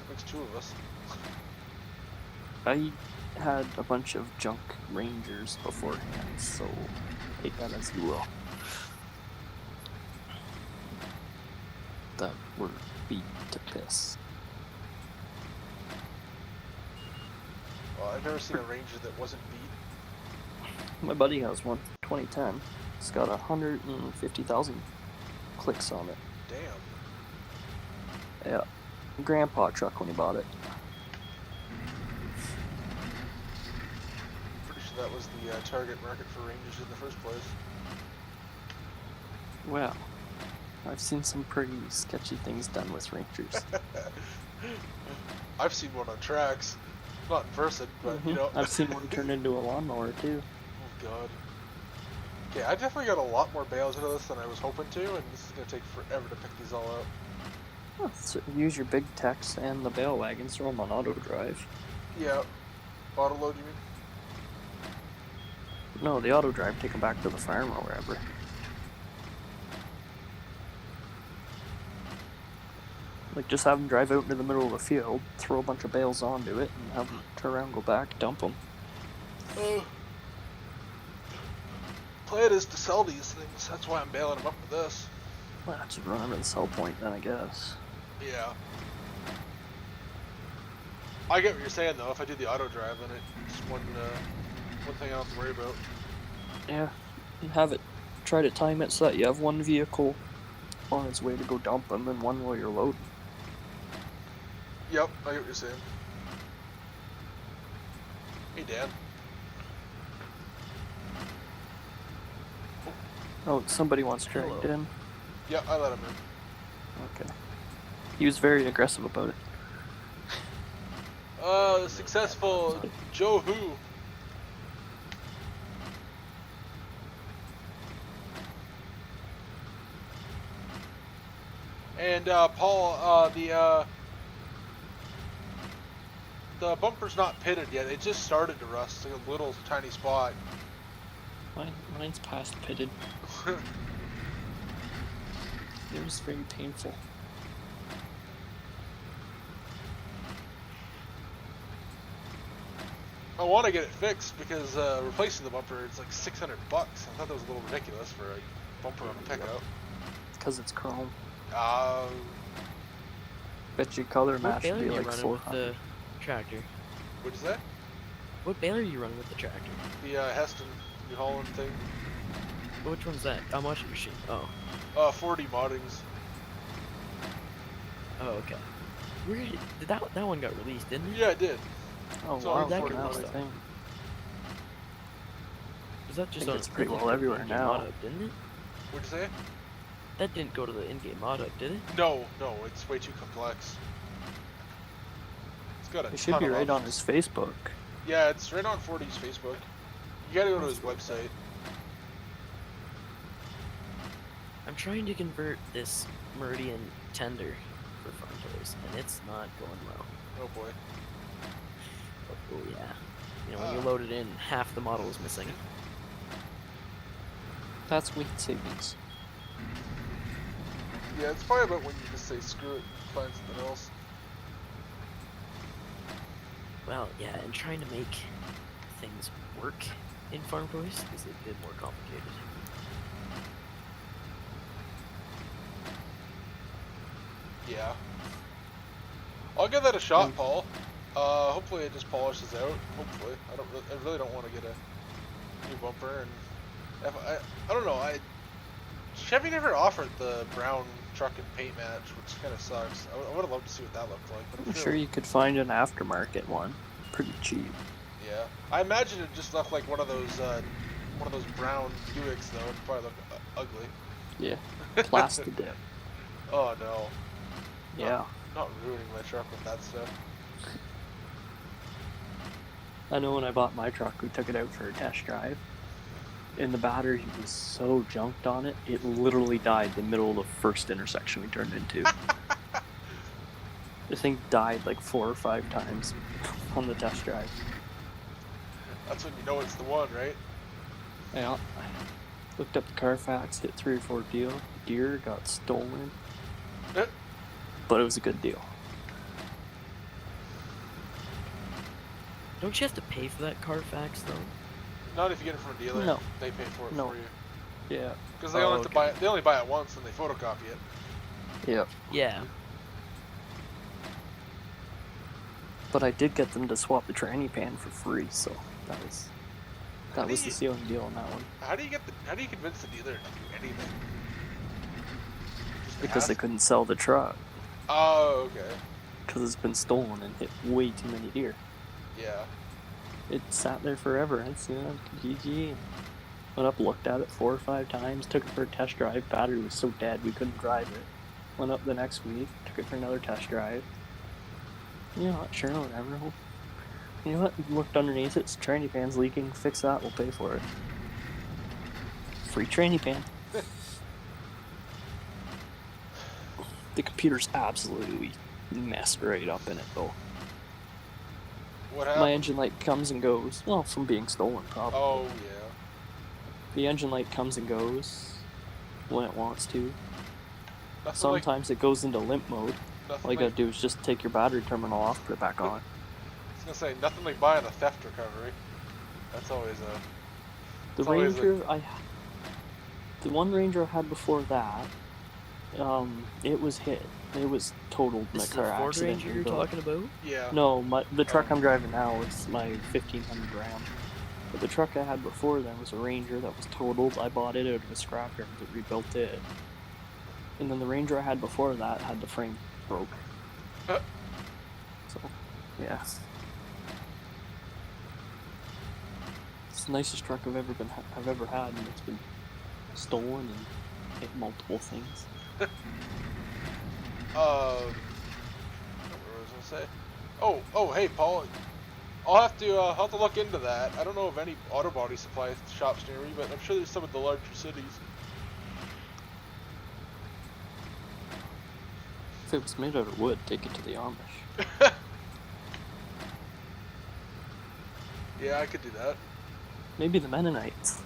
S4: makes two of us.
S3: I had a bunch of junk Rangers beforehand, so take that as you will. That were beat to piss.
S4: Well, I've never seen a Ranger that wasn't beat.
S3: My buddy has one, 2010. It's got 150,000 clicks on it.
S4: Damn.
S3: Yeah. Grandpa truck when he bought it.
S4: Pretty sure that was the target market for Rangers in the first place.
S3: Well, I've seen some pretty sketchy things done with Rangers.
S4: I've seen one on tracks. Not in person, but you know.
S3: I've seen one turn into a lawnmower too.
S4: Oh god. Okay, I definitely got a lot more bales out of this than I was hoping to, and this is going to take forever to pick these all out.
S3: Well, so use your big techs and the bale wagons, throw them on auto drive.
S4: Yeah. Auto load, you mean?
S3: No, the auto drive, take them back to the farm or wherever. Like, just have them drive out into the middle of the field, throw a bunch of bales onto it, and have them turn around, go back, dump them.
S4: Plan is to sell these things. That's why I'm bailing them up with this.
S3: Well, just run them to the sell point then, I guess.
S4: Yeah. I get what you're saying, though. If I do the auto drive, then it's one thing I don't have to worry about.
S3: Yeah, and have it, try to time it so that you have one vehicle on its way to go dump them and one while you're loading.
S4: Yep, I get what you're saying. Hey, Dan.
S3: Oh, somebody wants dragged in.
S4: Yeah, I let him in.
S3: Okay. He was very aggressive about it.
S4: Successful Joe Who. And Paul, the bumper's not pitted yet. It just started to rust, like a little tiny spot.
S3: Mine's past pitted. It was very painful.
S4: I want to get it fixed because replacing the bumper it's like $600. I thought that was a little ridiculous for a bumper on a pickup.
S3: Because it's chrome.
S4: Uh,
S3: Bet your color
S5: What
S3: match
S5: baler
S3: would
S5: are
S3: be
S5: you
S3: like
S5: running with
S3: 400.
S5: the tractor?
S4: what'd you say?
S5: What baler are you running with the tractor?
S4: The Heston New Holland thing.
S5: Which one's that? I'm watching your sheet. Oh.
S4: 40 moddings.
S5: Oh, okay. Where did that one got released, didn't it?
S4: Yeah, it did.
S3: Oh
S4: It's
S3: wow,
S4: only
S5: that
S4: 40
S5: come out,
S4: moddings.
S3: thing.
S5: Was that just
S3: think
S5: on
S3: it's pretty
S5: that
S3: well
S5: didn't go to
S3: everywhere
S5: in-game
S3: now.
S5: mod up, didn't it?
S4: What'd you say?
S5: That didn't go to the in-game mod up, did it?
S4: No, it's way too complex. It's got a
S3: It should
S4: ton
S3: be
S4: of
S3: right on
S4: options.
S3: his Facebook.
S4: Yeah, it's right on 40's Facebook. You gotta go to his website.
S5: I'm trying to convert this Meridian tender for Farm Toys, and it's not going well.
S4: Oh boy.
S5: Oh yeah. You know, when you load it in, half the model is missing.
S3: That's weight savings.
S4: Yeah, it's probably about when you just say screw it and find something else.
S5: Well, yeah, and trying to make things work in Farm Toys is a bit more complicated.
S4: Yeah. I'll give that a shot, Paul. Hopefully it just polishes out. Hopefully. I really don't want to get a new bumper, and I don't know. Chevy never offered the brown truck and paint match, which kind of sucks. I would have loved to see what that looked like. But
S3: I'm sure you could find an aftermarket one, pretty cheap.
S4: Yeah, I imagine it just looked like one of those brown Buicks though. It'd probably look ugly.
S3: Yeah, plastic dip.
S4: Oh no.
S3: Yeah.
S4: Not ruining my truck with that stuff.
S3: I know when I bought my truck, we took it out for a test drive, and the battery was so junked on it, it literally died the middle of the first intersection we turned into. The thing died like 4 or 5 times on the test drive.
S4: That's when you know it's the one, right?
S3: Yeah. Looked up the Carfax, hit 3 or 4 deer, got stolen. But it was a good deal.
S5: Don't you have to pay for that Carfax though?
S4: Not if you get it from a dealer.
S3: No.
S4: They pay for it
S3: No.
S4: for you.
S3: Yeah.
S4: Because they only have to buy it. They only buy it once and they photocopy it.
S3: Yep.
S5: Yeah.
S3: But I did get them to swap the tranny pan for free, so that was the sealing deal on that one.
S4: How do you convince the dealer to do anything? Just
S3: Because they
S4: ask?
S3: couldn't sell the truck.
S4: Oh, okay.
S3: Because it's been stolen and hit way too many deer.
S4: Yeah.
S3: It sat there forever. I'd seen it on GG. Went up, looked at it 4 or 5 times, took it for a test drive. Battery was so dead we couldn't drive it. Went up the next week, took it for another test drive. You know what, sure, whatever. You know what, looked underneath it, it's tranny pan's leaking, fix that, we'll pay for it. Free tranny pan. The computer's absolutely messed right up in it though.
S4: What happened?
S3: My engine light comes and goes. Well, from being stolen, probably.
S4: Oh, yeah.
S3: The engine light comes and goes when it wants to.
S4: Nothing
S3: Sometimes it goes into limp mode.
S4: Nothing
S3: All you gotta
S4: like-
S3: do is just take your battery terminal off, put it back on.
S4: I was gonna say, nothing like buying a theft recovery. That's always a...
S3: The
S4: it's always
S3: Ranger, the one Ranger I had before that, it was hit. It was totaled in
S5: This
S3: a
S5: is the
S3: car
S5: Ford
S3: accident.
S5: Ranger you're
S3: Built.
S5: talking about?
S4: Yeah.
S3: No, the truck I'm driving now is my 1500 Ram. But the truck I had before then was a Ranger that was totaled. I bought it out of a scrapyard that rebuilt it. And then the Ranger I had before that had the frame broke. So, yeah. It's the nicest truck I've ever had, and it's been stolen and hit multiple things.
S4: What was I gonna say? Oh, hey, Paul. I'll have to look into that. I don't know of any auto body supply shops near me, but I'm sure there's some in the larger cities.
S3: If it was made out of wood, take it to the Amish.
S4: Yeah, I could do that.
S3: Maybe the Mennonites.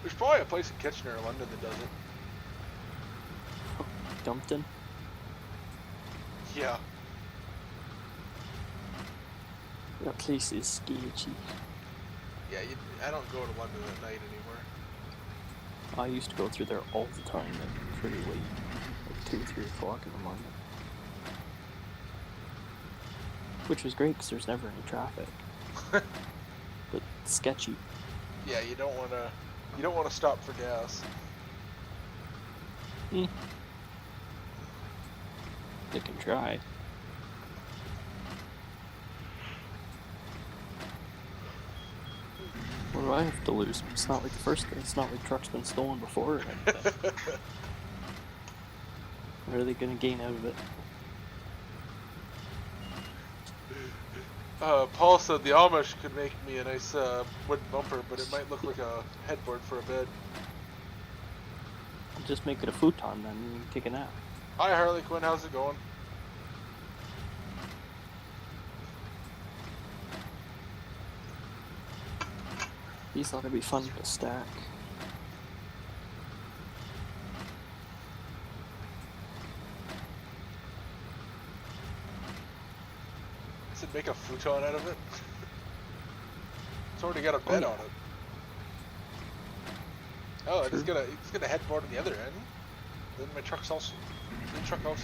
S4: There's probably a place in Kitchener or London that does it.
S3: Dumpton.
S4: Yeah.
S3: That place is sketchy.
S4: Yeah, I don't go to London at night anymore.
S3: I used to go through there all the time, like pretty late, like 2 or 3 o'clock in the morning. Which was great because there's never any traffic. But sketchy.
S4: Yeah, you don't want to stop for gas.
S3: They can try. What do I have to lose? It's not like it's not like truck's been stolen before or anything. What are they gonna gain out of it?
S4: Paul said the Amish could make me a nice wooden bumper, but it might look like a headboard for a bed.
S3: Just make it a futon then, and you can take a nap.
S4: Hi Harley Quinn, how's it going?
S3: These ought to be fun to stack.
S4: Does it make a futon out of it? It's already got a bed on it. Oh, it's got a headboard on the other end. Then the truck also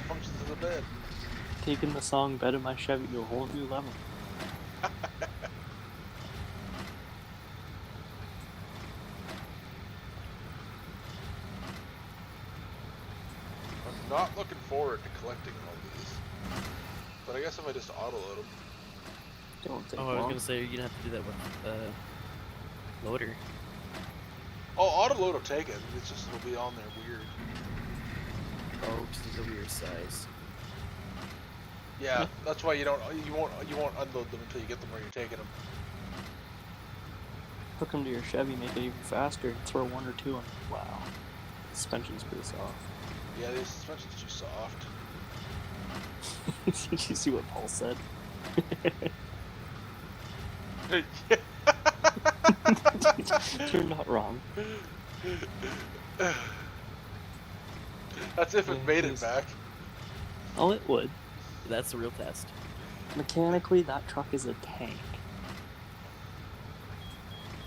S4: functions as a bed.
S3: Taking the song "Bed of My Chevy" to a whole new level.
S4: I'm not looking forward to collecting all these. But I guess if I just auto-load them.
S3: Don't think
S5: I was gonna say you're gonna have to do that with loader.
S4: Oh, auto-load will take it. It's just it'll be on there weird.
S5: Oh, because it's a weird size.
S4: Yeah, that's why you won't unload them until you get them where you're taking them.
S3: Hook them to your Chevy, make it even faster. Throw 1 or 2 on. Wow, the suspension's pretty soft.
S4: Yeah, the suspension's too soft.
S3: Did you see what Paul said? You're not wrong.
S4: That's if it made it back.
S3: Oh, it would.
S5: That's the real test.
S3: Mechanically, that truck is a tank.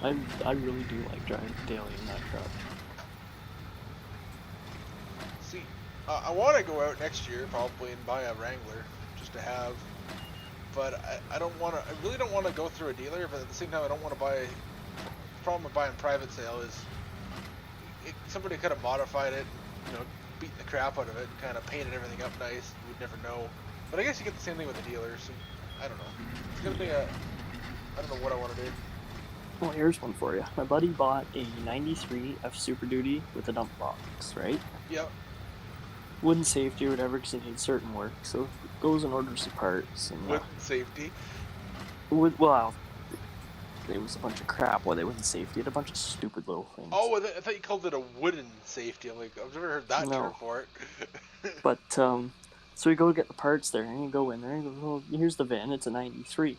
S3: I really do like driving daily in that truck.
S4: See, I want to go out next year probably and buy a Wrangler just to have. But I really don't want to go through a dealer, but at the same time I don't want to buy. The problem with buying private sale is somebody could have modified it, beaten the crap out of it, kind of painted everything up nice. You would never know. But I guess you get the same thing with the dealer, so I don't know. It's gonna be I don't know what I want to do.
S3: Well, here's one for you. My buddy bought a 93 F Super Duty with a dump box, right?
S4: Yep.
S3: Wooden safety or whatever, because it needs certain work. So goes and orders the parts. And,
S4: Wooden safety?
S3: Well, it was a bunch of crap. Well, they wasn't safety. It had a bunch of stupid little things.
S4: Oh, I thought you called it a wooden safety. I'm like, I've never heard that term for it.
S3: But, so we go get the parts there, and you go in there, and you go, well, here's the VIN, it's a 93.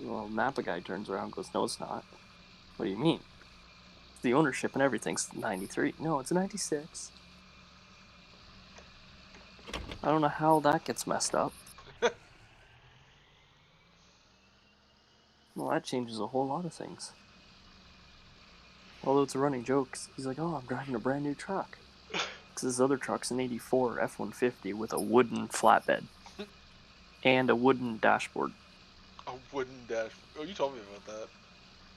S3: Well, Napa guy turns around and goes, no, it's not. What do you mean? The ownership and everything's 93. No, it's a 96. I don't know how that gets messed up. Well, that changes a whole lot of things. Although it's a running joke, he's like, oh, I'm driving a brand new truck. Because his other truck's an 84 F-150 with a wooden flatbed. And a wooden dashboard.
S4: A wooden dashboard? Oh, you told me about that.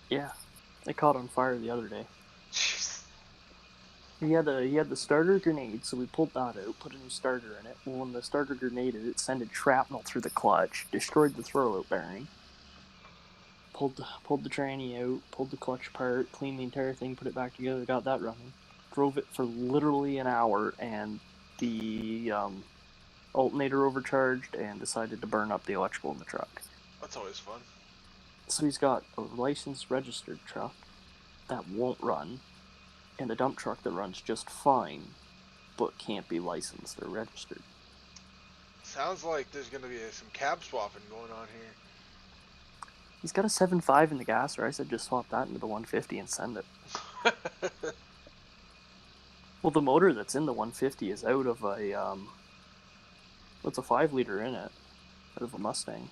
S3: Yeah. It caught on fire the other day. He had the starter grenade, so we pulled that out, put a new starter in it. Well, when the starter grenaded, it sent shrapnel through the clutch, destroyed the throwout bearing. Pulled the tranny out, pulled the clutch apart, cleaned the entire thing, put it back together, got that running. Drove it for literally an hour, and the alternator overcharged and decided to burn up the electrical in the truck.
S4: That's always fun.
S3: So he's got a licensed registered truck that won't run, and a dump truck that runs just fine, but can't be licensed or registered.
S4: Sounds like there's going to be some cab swapping going on here.
S3: He's got a 7.5 in the gasser. I said just swap that into the 150 and send it. Well, the motor that's in the 150 is out of a what's a 5-liter in it, out of a Mustang.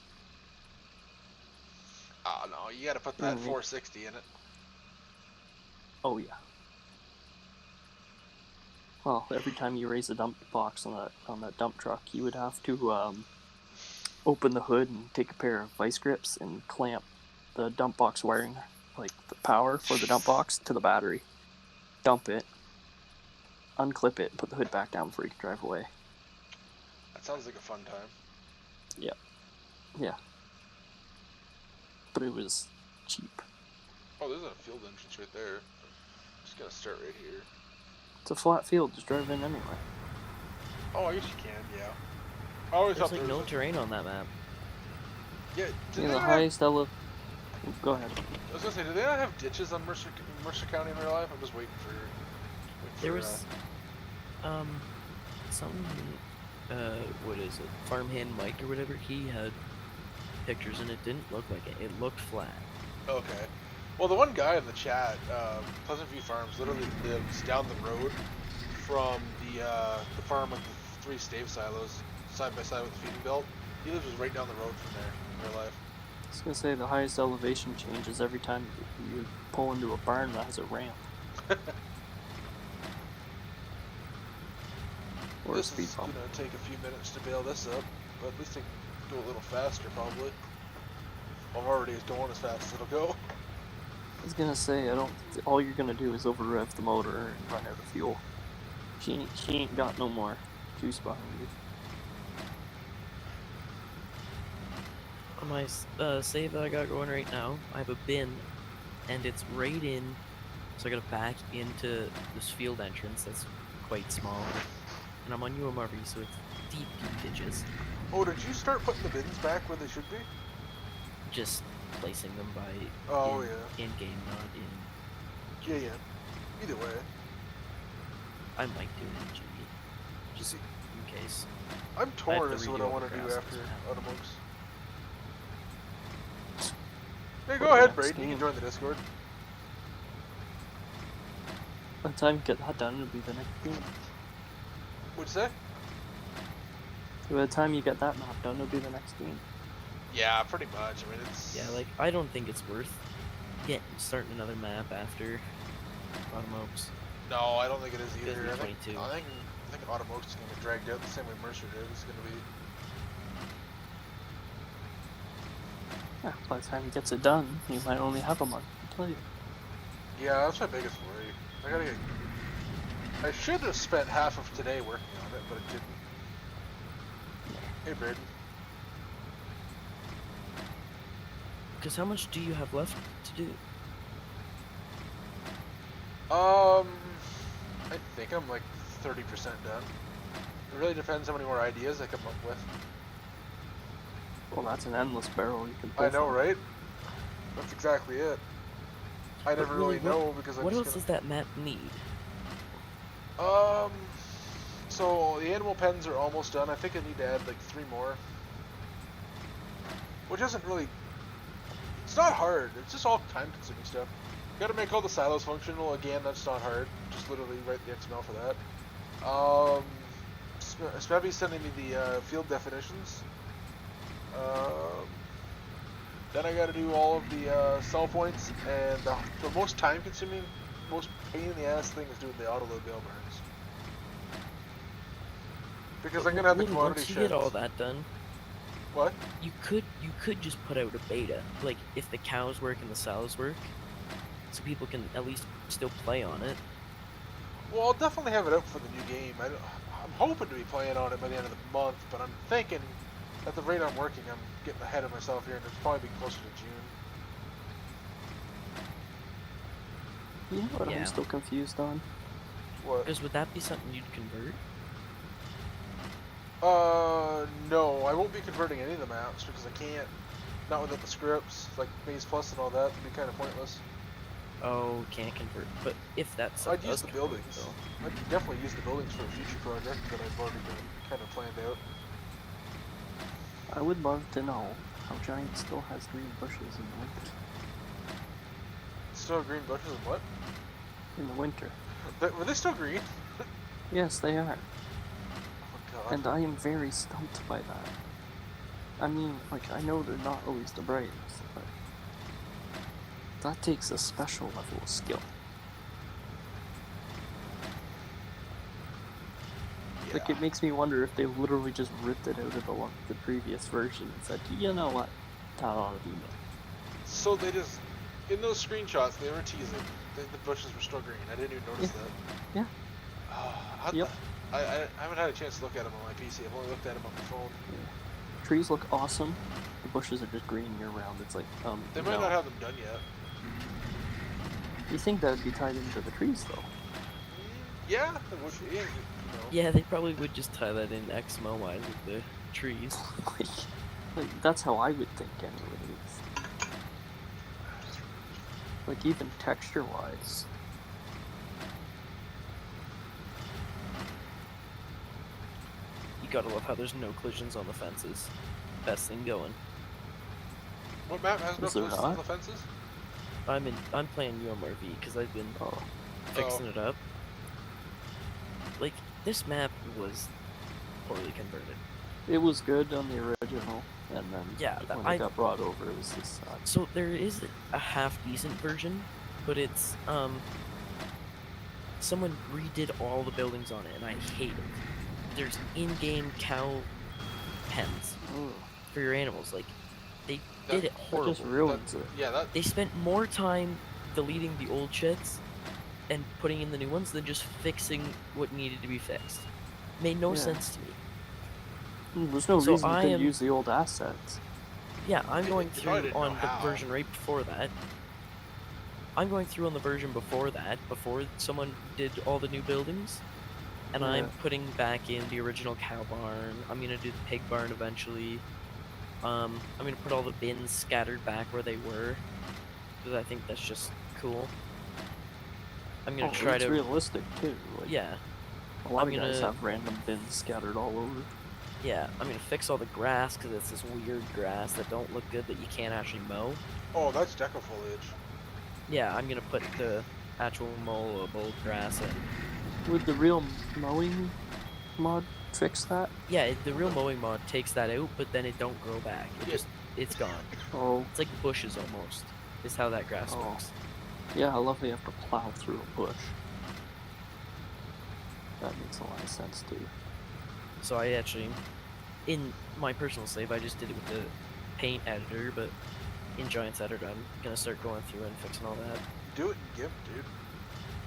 S4: Oh no, you gotta put that 460 in it.
S3: Oh yeah. Well, every time you raise a dump box on that dump truck, you would have to open the hood and take a pair of vice grips and clamp the dump box wiring, like the power for the dump box, to the battery. Dump it, unclip it, and put the hood back down before you can drive away.
S4: That sounds like a fun time.
S3: Yeah. Yeah. But it was cheap.
S4: Oh, there's a field entrance right there. Just gotta start right here.
S3: It's a flat field, just drive in anyway.
S4: Oh, I guess you can, yeah. I always
S5: There's
S4: thought
S5: like
S4: there
S5: no
S4: was
S5: terrain on that map.
S4: Yeah,
S3: Yeah, the highest Go ahead.
S4: I was gonna say, do they not have ditches on Mercer County in real life? I'm just waiting for.
S5: There was some what is it, farmhand Mike or whatever, he had pictures and it didn't look like it. It looked flat.
S4: Okay. Well, the one guy in the chat, Pleasant View Farms, literally lives down the road from the farm with the 3 stave silos, side by side with the feeding belt. He lives just right down the road from there in real life.
S3: I was gonna say the highest elevation changes every time you pull into a barn that has a ramp. Or
S4: This
S3: a speed
S4: is
S3: bump.
S4: gonna take a few minutes to bail this up, but at least I can go a little faster probably. I'm already going as fast as it'll go.
S3: I was gonna say, all you're gonna do is over rev the motor and run out of fuel. She ain't got no more juice behind you.
S5: On my save that I got going right now, I have a bin, and it's right in, so I gotta back into this field entrance that's quite small. And I'm on UMRV, so it's deep ditches.
S4: Oh, did you start putting the bins back where they should be?
S5: Just placing them by in-game, not in...
S4: Yeah. Either way.
S5: I might do it in GB, just in case.
S4: I'm torn as to what I want to do after Automokes. Hey, go ahead, Brady. You can join the Discord.
S3: By the time you get that done, it'll be the next game.
S4: What'd you say?
S3: By the time you get that map done, it'll be the next game.
S4: Yeah, pretty much. I mean, it's...
S5: Yeah, like, I don't think it's worth starting another map after Automokes.
S4: No, I don't think it is either. I think Automokes is going to get dragged out the same way Mercer did. It's going to be...
S3: Yeah, by the time he gets it done, you might only have a month to play it.
S4: Yeah, that's my biggest worry. I should have spent half of today working on it, but it didn't. Hey, Braden.
S5: Because how much do you have left to do?
S4: I think I'm like 30% done. It really depends how many more ideas I come up with.
S3: Well, that's an endless barrel you can pull
S4: I know,
S3: from.
S4: right? That's exactly it. I never really know because I'm
S5: what
S4: just
S5: else does that map need?
S4: So the animal pens are almost done. I think I need to add like 3 more. Which isn't really... It's not hard. It's just all time-consuming stuff. You gotta make all the silos functional. Again, that's not hard. Just literally write the XML for that. Smebby's sending me the field definitions. Then I gotta do all of the cell points, and the most time-consuming, most pain-in-the-ass thing is doing the auto-load bail burns. Because I'm gonna have the commodity
S5: Once you
S4: sheds.
S5: get all that done,
S4: what?
S5: You could just put out a beta, like if the cows work and the sows work, so people can at least still play on it.
S4: Well, I'll definitely have it out for the new game. I'm hoping to be playing on it by the end of the month, but I'm thinking at the rate I'm working, I'm getting ahead of myself here, and it'll probably be closer to June.
S3: You know what I'm still confused on?
S4: What?
S5: Because would that be something you'd convert?
S4: No, I won't be converting any of the maps because I can't. Not without the scripts, like Base Plus and all that, would be kind of pointless.
S5: Oh, can't convert. But if that's...
S4: I'd use the buildings. I'd definitely use the buildings for a future project that I've already kind of planned out.
S3: I would love to know how Giant still has green bushes in the winter.
S4: Still have green bushes and what?
S3: in the winter.
S4: Were they still green?
S3: Yes, they are.
S4: Oh god.
S3: And I am very stumped by that. I mean, like, I know they're not always the brightest, but that takes a special level of skill.
S4: Yeah.
S3: Like, it makes me wonder if they literally just ripped it out of the previous version and said, you know what, that ought to be me.
S4: So they just, in those screenshots, they were teasing. The bushes were still green. I didn't even notice that.
S3: Yeah.
S4: Oh,
S3: Yep.
S4: I haven't had a chance to look at them on my PC. I've only looked at them on my phone.
S3: Yeah. Trees look awesome. The bushes are just green year round. It's like,
S4: They might not have them done yet.
S3: You think that would be tied into the trees, though?
S4: Yeah, it would be. You know.
S5: Yeah, they probably would just tie that in X-Mo-wise with the trees.
S3: like, that's how I would think, anyways. Like, even texture-wise.
S5: You gotta love how there's no collisions on the fences. Best thing going.
S4: What map has no
S3: Is there
S4: collisions on
S3: not?
S4: the fences?
S5: I'm playing UMRV because I've been fixing it up. Like, this map was poorly converted.
S3: It was good on the original, and then when it got brought over, it was just
S5: So there is a half-decent version, but it's, someone redid all the buildings on it, and I hate it. There's in-game cow pens for your animals. Like, they did it horrible.
S3: It just ruins it.
S4: Yeah,
S5: They spent more time deleting the old shits and putting in the new ones than just fixing what needed to be fixed. Made no sense to me.
S3: There's no
S5: So
S3: reason
S5: I
S3: you couldn't
S5: am-
S3: use the old assets.
S5: Yeah, I'm going
S4: They probably
S5: through
S4: didn't know
S5: on the
S4: how.
S5: version right before that. I'm going through on the version before that, before someone did all the new buildings. And I'm
S3: Yeah.
S5: putting back in the original cow barn. I'm gonna do the pig barn eventually. I'm gonna put all the bins scattered back where they were, because I think that's just cool. I'm gonna try
S3: it's
S5: to
S3: realistic too. Like,
S5: yeah.
S3: a lot
S5: I'm
S3: of guys
S5: gonna-
S3: have random bins scattered all over.
S5: Yeah, I'm gonna fix all the grass because it's this weird grass that don't look good that you can't actually mow.
S4: Oh, that's deco foliage.
S5: Yeah, I'm gonna put the actual mowable grass in.
S3: Would the real mowing mod fix that?
S5: Yeah, the real mowing mod takes that out, but then it don't grow back. It's gone.
S3: Oh.
S5: It's like bushes almost. Is how that grass works.
S3: Yeah, I love how you have to plow through a bush. That makes a lot of sense too.
S5: So I actually, in my personal save, I just did it with the paint editor, but in Giants editor, I'm gonna start going through and fixing all that.
S4: Do it in GIMP, dude.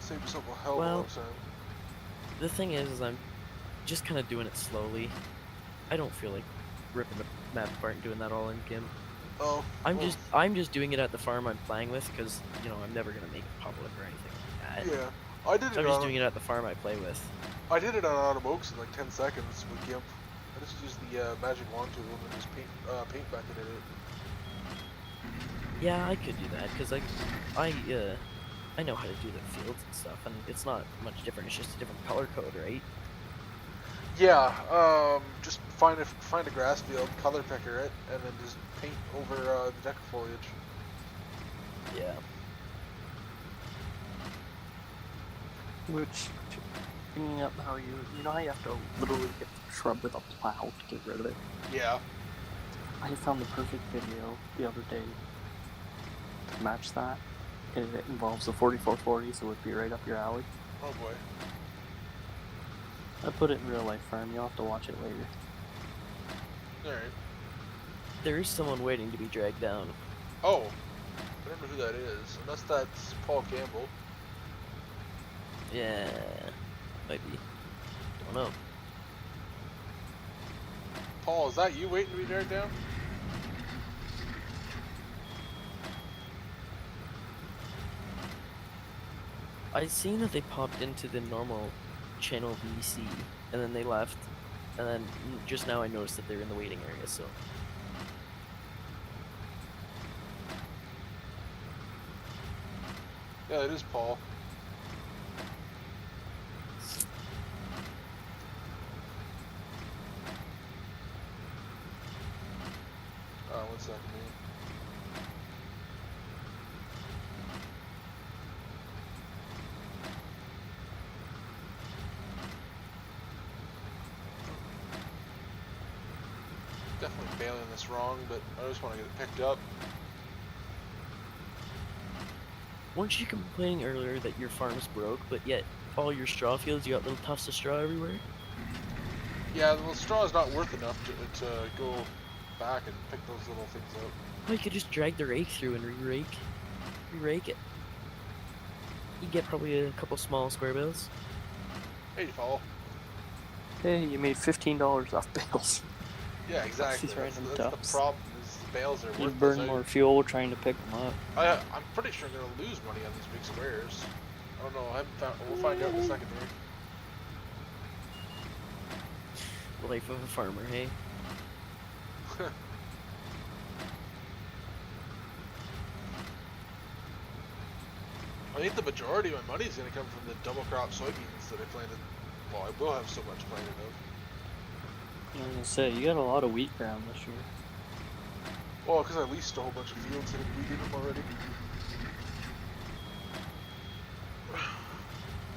S4: Save yourself a hell of a
S5: Well,
S4: lot of time.
S5: The thing is I'm just kind of doing it slowly. I don't feel like ripping the map apart and doing that all in GIMP.
S4: Oh.
S5: I'm just doing it at the farm I'm playing with because I'm never gonna make it public or anything like that.
S4: Yeah, I did
S5: So
S4: it
S5: I'm just
S4: on-
S5: doing it at the farm I play with.
S4: I did it on Autumn Oaks in like 10 seconds with GIMP. I just used the magic wand tool and just paint back in it.
S5: Yeah, I could do that because I know how to do the fields and stuff, and it's not much different. It's just a different color code, right?
S4: Yeah, just find a grass field, color picker it, and then just paint over the deco foliage.
S5: Yeah.
S3: Which, bringing up how you know how you have to literally get the shrub with a plow to get rid of it?
S4: Yeah.
S3: I found the perfect video the other day to match that, and it involves a 4440, so it would be right up your alley.
S4: Oh boy.
S3: I put it in real life farm, you'll have to watch it later.
S4: Alright.
S5: There is someone waiting to be dragged down.
S4: Oh. I don't know who that is, unless that's Paul Campbell.
S5: Yeah, might be. Don't know.
S4: Paul, is that you waiting to be dragged down?
S5: I seen that they popped into the normal channel VC, and then they left, and then just now I noticed that they're in the waiting area, so.
S4: Yeah, it is Paul. One second, man. definitely bailing this wrong, but I just want to get it picked up.
S5: Weren't you complaining earlier that your farm's broke, but yet all your straw fields, you got little tufts of straw everywhere?
S4: Yeah, the straw is not worth enough to go back and pick those little things up.
S5: Well, you could just drag the rake through and re-rake it. You get probably a couple small square bales.
S4: Hey, follow.
S3: Hey, you made $15 off bales.
S4: Yeah, exactly.
S3: These
S4: That's
S3: random
S4: the
S3: tufts.
S4: problem. Is the bales are
S3: You
S4: worthless.
S3: burn more fuel trying to pick them up.
S4: I'm pretty sure I'm gonna lose money on these big squares. I don't know. I haven't found. We'll find out in a second here.
S5: The life of a farmer, hey?
S4: I think the majority of my money is going to come from the double crop soybeans that I planted. Well, I will have so much planted of.
S3: I was gonna say, you got a lot of wheat ground this year.
S4: Well, because I leased a whole bunch of fields and we did them already.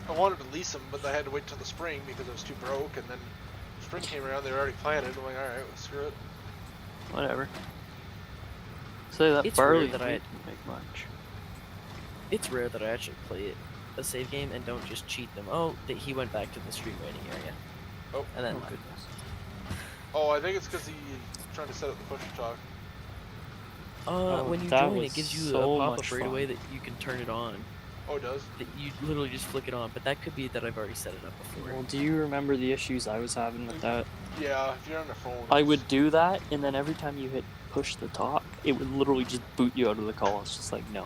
S4: I wanted to lease them, but I had to wait till the spring because I was too broke, and then spring came around, they were already planted. I'm like, alright, well, screw it.
S3: Whatever. Say that
S5: It's
S3: barley
S5: rare that I-
S3: didn't make much.
S5: It's rare that I actually play a save game and don't just cheat them. Oh, he went back to the stream waiting area.
S4: Oh.
S5: And then
S3: Oh,
S5: left.
S3: goodness.
S4: Oh, I think it's because he's trying to set up the push to talk.
S5: When you
S3: that
S5: join,
S3: was
S5: it gives you
S3: so
S5: a pop-up
S3: much
S5: right
S3: fun.
S5: away that you can turn it on.
S4: Oh, it does?
S5: That you literally just flick it on, but that could be that I've already set it up before.
S3: Well, do you remember the issues I was having with that?
S4: Yeah, if you're on the phone.
S3: I would do that, and then every time you hit push the talk, it would literally just boot you out of the call. It's just like, no.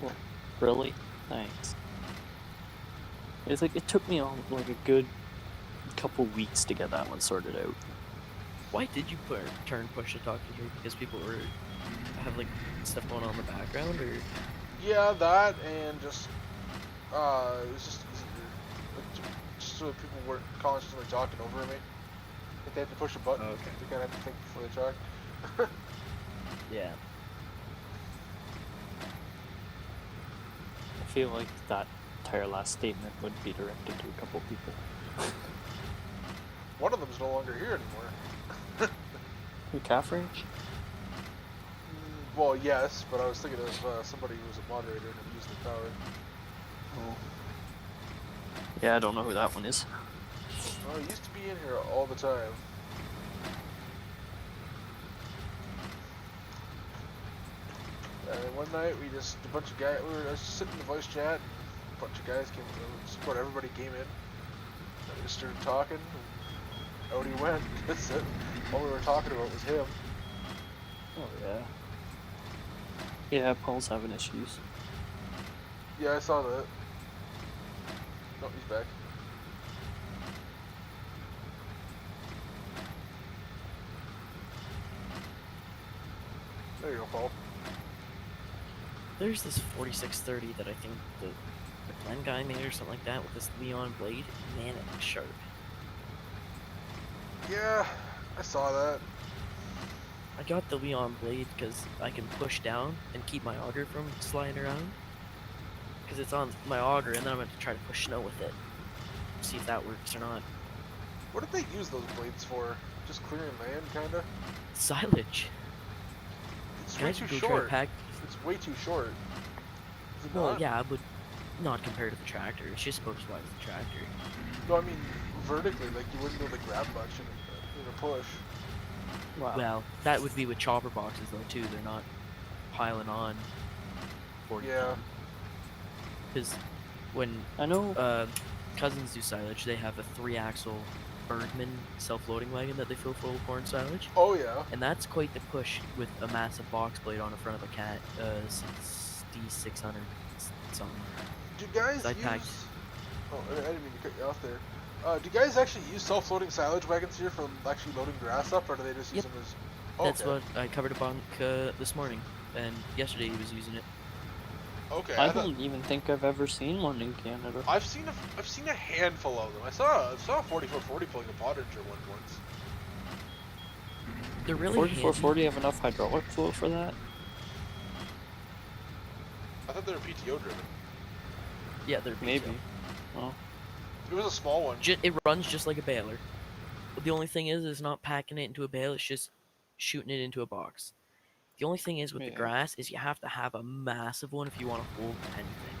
S3: Well, really? Thanks. It's like, it took me like a good couple weeks to get that one sorted out.
S5: Why did you turn push to talk to here? Because people have like stuff going on in the background, or?
S4: Yeah, that and just it was just easier, like, just so that people weren't constantly talking over me. If they had to push a button,
S5: Okay.
S4: they kind of have to think before they talk.
S5: Yeah.
S3: I feel like that entire last statement would be directed to a couple people.
S4: One of them's no longer here anymore.
S3: Who, calf range?
S4: Well, yes, but I was thinking of somebody who was a moderator and abused their power.
S3: Oh. Yeah, I don't know who that one is.
S4: Oh, he used to be in here all the time. And one night we just, a bunch of guys, I was just sitting in the voice chat, and a bunch of guys came, just about everybody came in, and we just started talking, and out he went. That's it. All we were talking about was him.
S3: Oh, yeah. Yeah, Paul's having issues.
S4: Yeah, I saw that. No, he's back. There you go, Paul.
S5: There's this 4630 that I think the Glenn guy made or something like that with this Leon blade. Man, it looks sharp.
S4: Yeah, I saw that.
S5: I got the Leon blade because I can push down and keep my auger from sliding around. Because it's on my auger, and then I'm going to try to push snow with it. See if that works or not.
S4: What did they use those blades for? Just clearing land, kinda?
S5: Silage.
S4: It's way
S5: Guys
S4: too
S5: who go try to
S4: short.
S5: pack.
S4: It's way too short. Is it
S5: Well,
S4: not?
S5: yeah, but not compared to the tractor. It's just supposed to wide as the tractor.
S4: No, I mean vertically, like you wouldn't be able to grab much in a push.
S3: Wow.
S5: Well, that would be with chopper boxes though too. They're not piling on 40
S4: Yeah.
S5: Because when
S3: I know
S5: cousins do silage, they have a 3-axle Bergman self-loading wagon that they fill full of corn silage.
S4: Oh yeah.
S5: And that's quite the push with a massive box blade on the front of a cat, 6600 something.
S4: Do guys
S5: I
S4: use?
S5: packed.
S4: Oh, I didn't mean to cut you off there. Do guys actually use self-loading silage wagons here for actually loading grass up, or do they just use
S5: Yep.
S4: them as? Oh,
S5: That's
S4: okay.
S5: what I covered a bunk this morning, and yesterday he was using it.
S4: Okay.
S3: I don't even think I've ever seen one in Canada.
S4: I've seen a handful of them. I saw a 4440 pulling a Pottinger one once.
S5: They're really
S3: 4440 have enough hydraulic flow for that?
S4: I thought they were PTO driven.
S5: Yeah, they're
S3: Maybe.
S5: PTO.
S3: Oh.
S4: It was a small one.
S5: It runs just like a baler. The only thing is not packing it into a bale. It's just shooting it into a box. The only thing is with the grass is you have to have a massive one if you want to hold anything.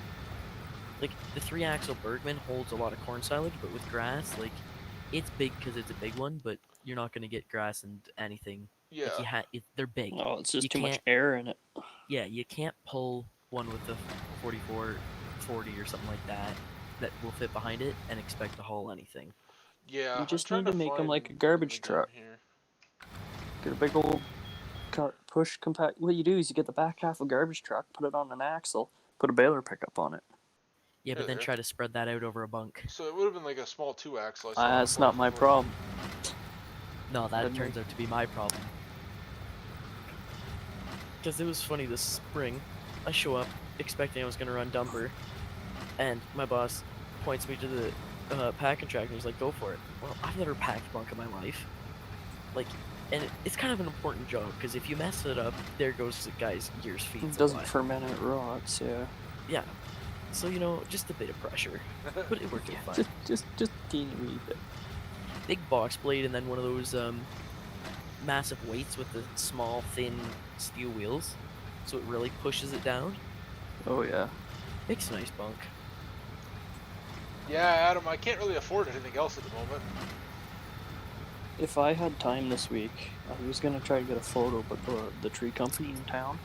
S5: Like the 3-axle Bergman holds a lot of corn silage, but with grass, like it's big because it's a big one, but you're not gonna get grass and anything.
S4: Yeah.
S5: Like they're big.
S3: Oh, it's just
S5: you
S3: too much
S5: can't-
S3: air in it.
S5: Yeah, you can't pull one with the 44, 40 or something like that will fit behind it and expect to haul anything.
S4: Yeah,
S3: You just need to make them like a
S4: find
S3: garbage
S4: them again
S3: truck.
S4: here.
S3: Get a big old push compact. What you do is you get the back half of a garbage truck, put it on an axle, put a baler pickup on it.
S5: Yeah, but then
S4: Yeah.
S5: try to spread that out over a bunk.
S4: So it would have been like a small 2-axle.
S3: That's not my problem.
S5: No, that turns out to be my problem. Because it was funny this spring. I show up expecting I was going to run dumper, and my boss points me to the packing track and he's like, go for it. Well, I've never packed bunk in my life. Like, and it's kind of an important job, because if you mess it up, there goes the guy's year's feet.
S3: It doesn't ferment, it rots, yeah.
S5: Yeah. So, you know, just a bit of pressure. But it worked out fine.
S3: Just teeny wee bit.
S5: Big box blade and then one of those massive weights with the small, thin steel wheels. So it really pushes it down.
S3: Oh, yeah.
S5: Makes a nice bunk.
S4: Yeah, Adam, I can't really afford anything else at the moment.
S3: If I had time this week, I was going to try to get a photo, but the tree company in town,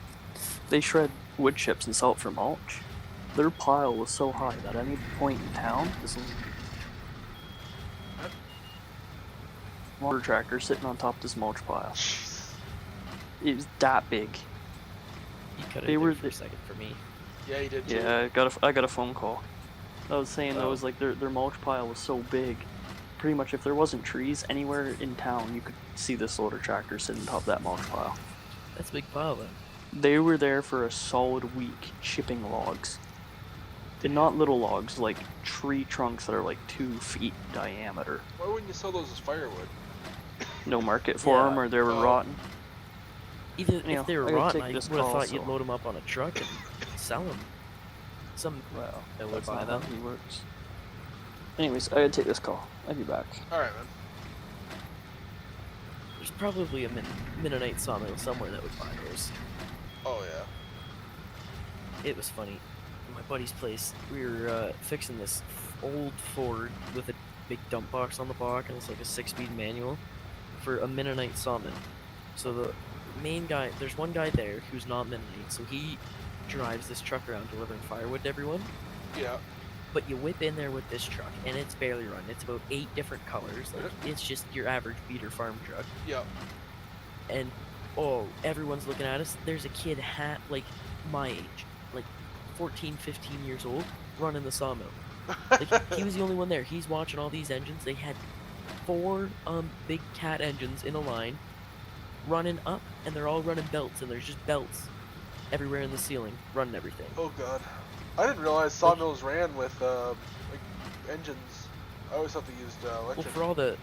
S3: they shred wood chips and salt for mulch. Their pile was so high that at any point in town, this water tractor sitting on top of this mulch pile. It was that big.
S5: You cut it for a second for me.
S4: Yeah, you did too.
S3: Yeah, I got a phone call. I was saying that was like their mulch pile was so big. Pretty much if there wasn't trees anywhere in town, you could see this loader tractor sitting on top of that mulch pile.
S5: That's a big pile then.
S3: They were there for a solid week shipping logs. And not little logs, like tree trunks that are like 2 feet diameter.
S4: Why wouldn't you sell those as firewood?
S3: No market for them, or they were rotten.
S5: Either if they were rotten, I would have thought you'd
S3: so.
S5: load them up on a truck and sell them.
S3: Well,
S5: that would
S3: that's
S5: buy
S3: not
S5: them.
S3: how he works. Anyways, I gotta take this call. I'll be back.
S4: Alright, man.
S5: There's probably a Mennonite sawmill somewhere that would buy those.
S4: Oh, yeah.
S5: It was funny. At my buddy's place, we were fixing this old Ford with a big dump box on the back, and it's like a 6-speed manual for a Mennonite sawmill. So the main guy, there's one guy there who's not Mennonite, so he drives this truck around delivering firewood to everyone.
S4: Yeah.
S5: But you whip in there with this truck, and it's barely run. It's about 8 different colors. Like, it's just your average beater farm truck.
S4: Yeah.
S5: And, everyone's looking at us. There's a kid like my age, like 14, 15 years old, running the sawmill. Like, he was the only one there. He's watching all these engines. They had 4 big cat engines in a line running up, and they're all running belts, and there's just belts everywhere in the ceiling, running everything.
S4: Oh, God. I didn't realize sawmills ran with, like, engines. I always thought they used, electric.
S5: Well, for all the...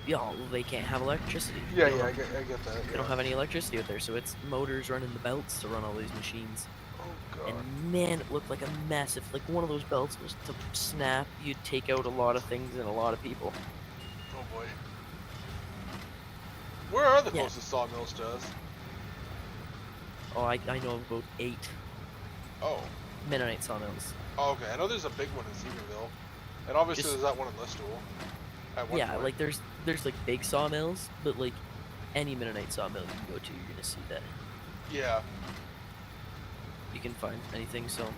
S5: Yeah, they can't have electricity.
S4: Yeah,
S5: They
S4: yeah,
S5: don't
S4: I get that.
S5: They don't have any electricity out there, so it's motors running the belts to run all these machines.
S4: Oh, God.
S5: And man, it looked like a massive... Like, one of those belts was to snap, you'd take out a lot of things and a lot of people.
S4: Oh, boy. Where are the closest sawmills to us?
S5: Oh, I know of about 8
S4: Oh.
S5: Mennonite sawmills.
S4: Oh, okay. I know there's a big one in Seagerville. And obviously there's that one in Listowel. At one
S5: Yeah,
S4: point.
S5: like there's like big sawmills, but like any Mennonite sawmill you can go to, you're gonna see that.
S4: Yeah.
S5: You can find anything, so...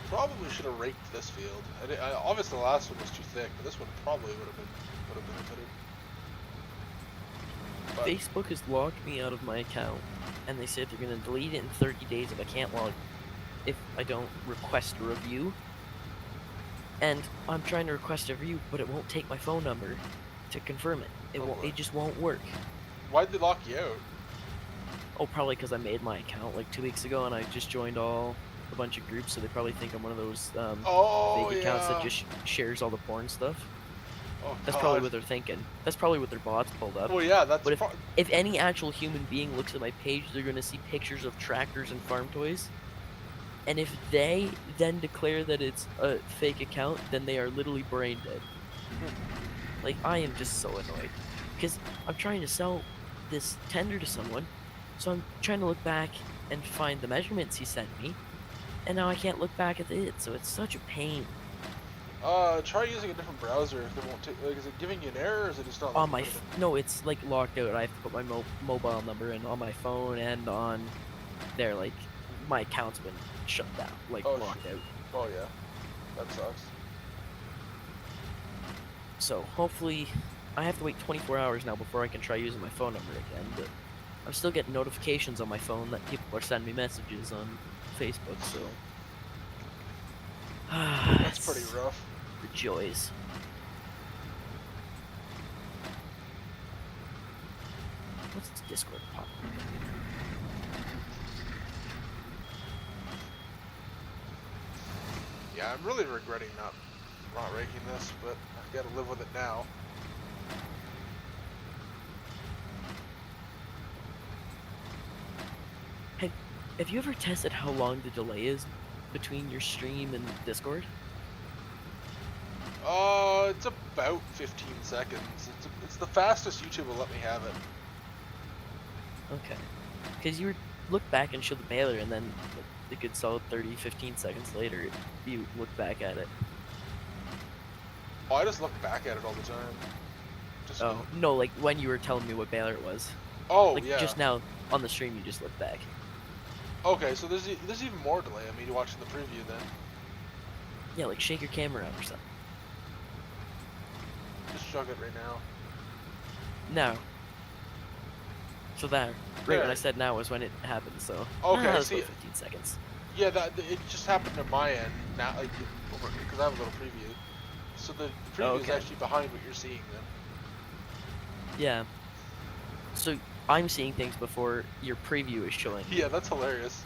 S4: Probably should have raked this field. Obviously the last one was too thick, but this one probably would have benefited. But
S5: Facebook has logged me out of my account, and they said they're gonna delete it in 30 days if I don't request a review. And I'm trying to request a review, but it won't take my phone number to confirm it. It just won't work.
S4: Why'd they lock you out?
S5: Oh, probably because I made my account like 2 weeks ago, and I just joined all a bunch of groups, so they probably think I'm one of those
S4: Oh,
S5: fake accounts that
S4: yeah.
S5: just shares all the porn stuff.
S4: Oh,
S5: That's probably
S4: God.
S5: what they're thinking. That's probably what their bots pulled up.
S4: Well, yeah, that's.
S5: But if any actual human being looks at my page, they're gonna see pictures of tractors and farm toys. And if they then declare that it's a fake account, then they are literally brain dead. Like, I am just so annoyed. Because I'm trying to sell this tender to someone, so I'm trying to look back and find the measurements he sent me, and now I can't look back at it, so it's such a pain.
S4: Try using a different browser if they won't take. Like, is it giving you an error, or is it just not?
S5: On my no, it's like locked out. I have to put my mobile number in on my phone and on there. Like, my account's been shut down, like locked out.
S4: Oh yeah, that sucks.
S5: So hopefully, I have to wait 24 hours now before I can try using my phone number again. But I'm still getting notifications on my phone that people are sending me messages on Facebook. So
S4: that's pretty rough.
S5: The joys. What's this Discord pop?
S4: Yeah, I'm really regretting not ranking this, but I've got to live with it now.
S5: Have you ever tested how long the delay is between your stream and Discord?
S4: It's about 15 seconds. It's the fastest YouTube will let me have it.
S5: Okay. Because you look back and show the mailer, and then a good solid 30-15 seconds later, you look back at it.
S4: Oh, I just look back at it all the time. Just
S5: Oh, no, like when you were telling me what mailer it was.
S4: Oh,
S5: like,
S4: yeah.
S5: Just now, on the stream, you just look back.
S4: Okay, so there's even more delay on me watching the preview then.
S5: Yeah, like shake your camera out or something.
S4: Just chug it right now.
S5: Now. So that, right when I said now was when it happened, so.
S4: Okay,
S5: that's
S4: see,
S5: about 15 seconds.
S4: Yeah, it just happened to my end now, like, because I have a little preview. So the preview is actually behind what you're seeing then.
S5: Yeah. So I'm seeing things before your preview is showing.
S4: Yeah, that's hilarious.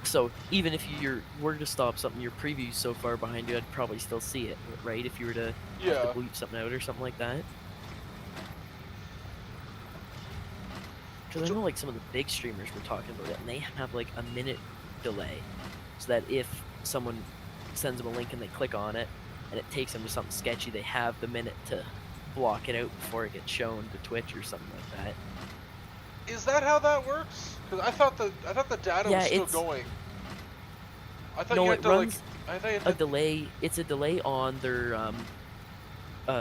S5: So even if you were to stop something, your preview's so far behind you, I'd probably still see it, right? If you were to have to bleep something out or something like that. Because I know like some of the big streamers were talking about it, and they have like a minute delay, so that if someone sends them a link and they click on it, and it takes them to something sketchy, they have the minute to block it out before it gets shown to Twitch or something like that.
S4: Is that how that works? Because I thought the data was still going. I thought you had to
S5: runs
S4: a
S5: delay. It's a delay on their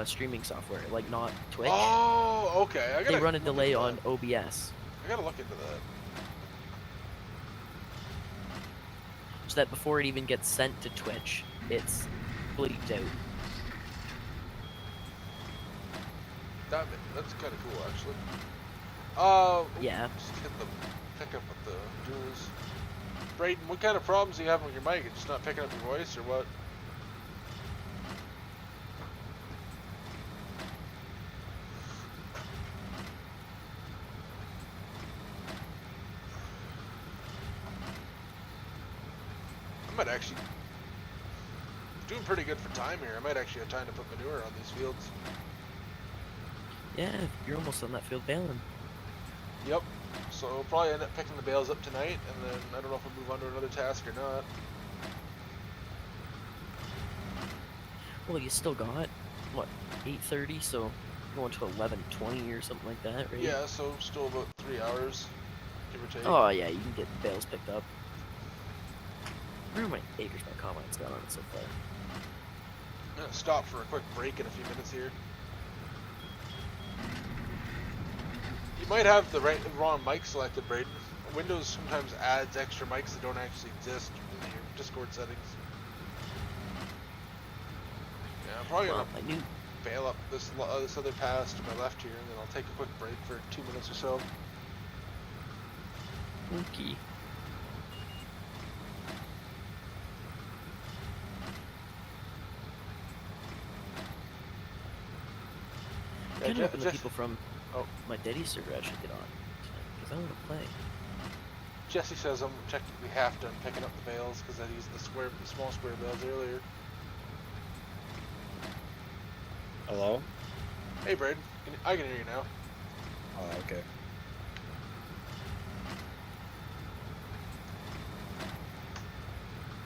S5: streaming software, like not Twitch.
S4: Oh, okay.
S5: They run a delay on OBS.
S4: I gotta look into that.
S5: So that before it even gets sent to Twitch, it's bleeped out.
S4: That's kind of cool, actually.
S5: Yeah.
S4: Just hit the pickup with the duals. Braden, what kind of problems are you having with your mic? It's just not picking up your voice, or what? I might actually doing pretty good for time here. I might actually have time to put manure on these fields.
S5: Yeah, you're almost on that field baling.
S4: Yep. So we'll probably end up picking the bales up tonight, and then I don't know if we'll move on to another task or not.
S5: Well, you still got, what, 8:30, so going to 11:20 or something like that, right?
S4: Yeah, so still about 3 hours, give or take.
S5: Oh, yeah, you can get the bales picked up. I wonder how many acres my combine's got on it so far.
S4: I'm gonna stop for a quick break in a few minutes here. You might have the wrong mic selected, Braden. Windows sometimes adds extra mics that don't actually exist in your Discord settings. Yeah, I'm probably gonna bail up this other pass to my left here, and then I'll take a quick break for 2 minutes or so.
S5: Okay. I'm hoping the people from my Daddy server actually get on tonight, because I want to play.
S4: Jesse says I'm technically half done picking up the bales because I used the small square bales earlier.
S15: Hello?
S4: Hey, Braden. I can hear you now.
S15: Oh, okay.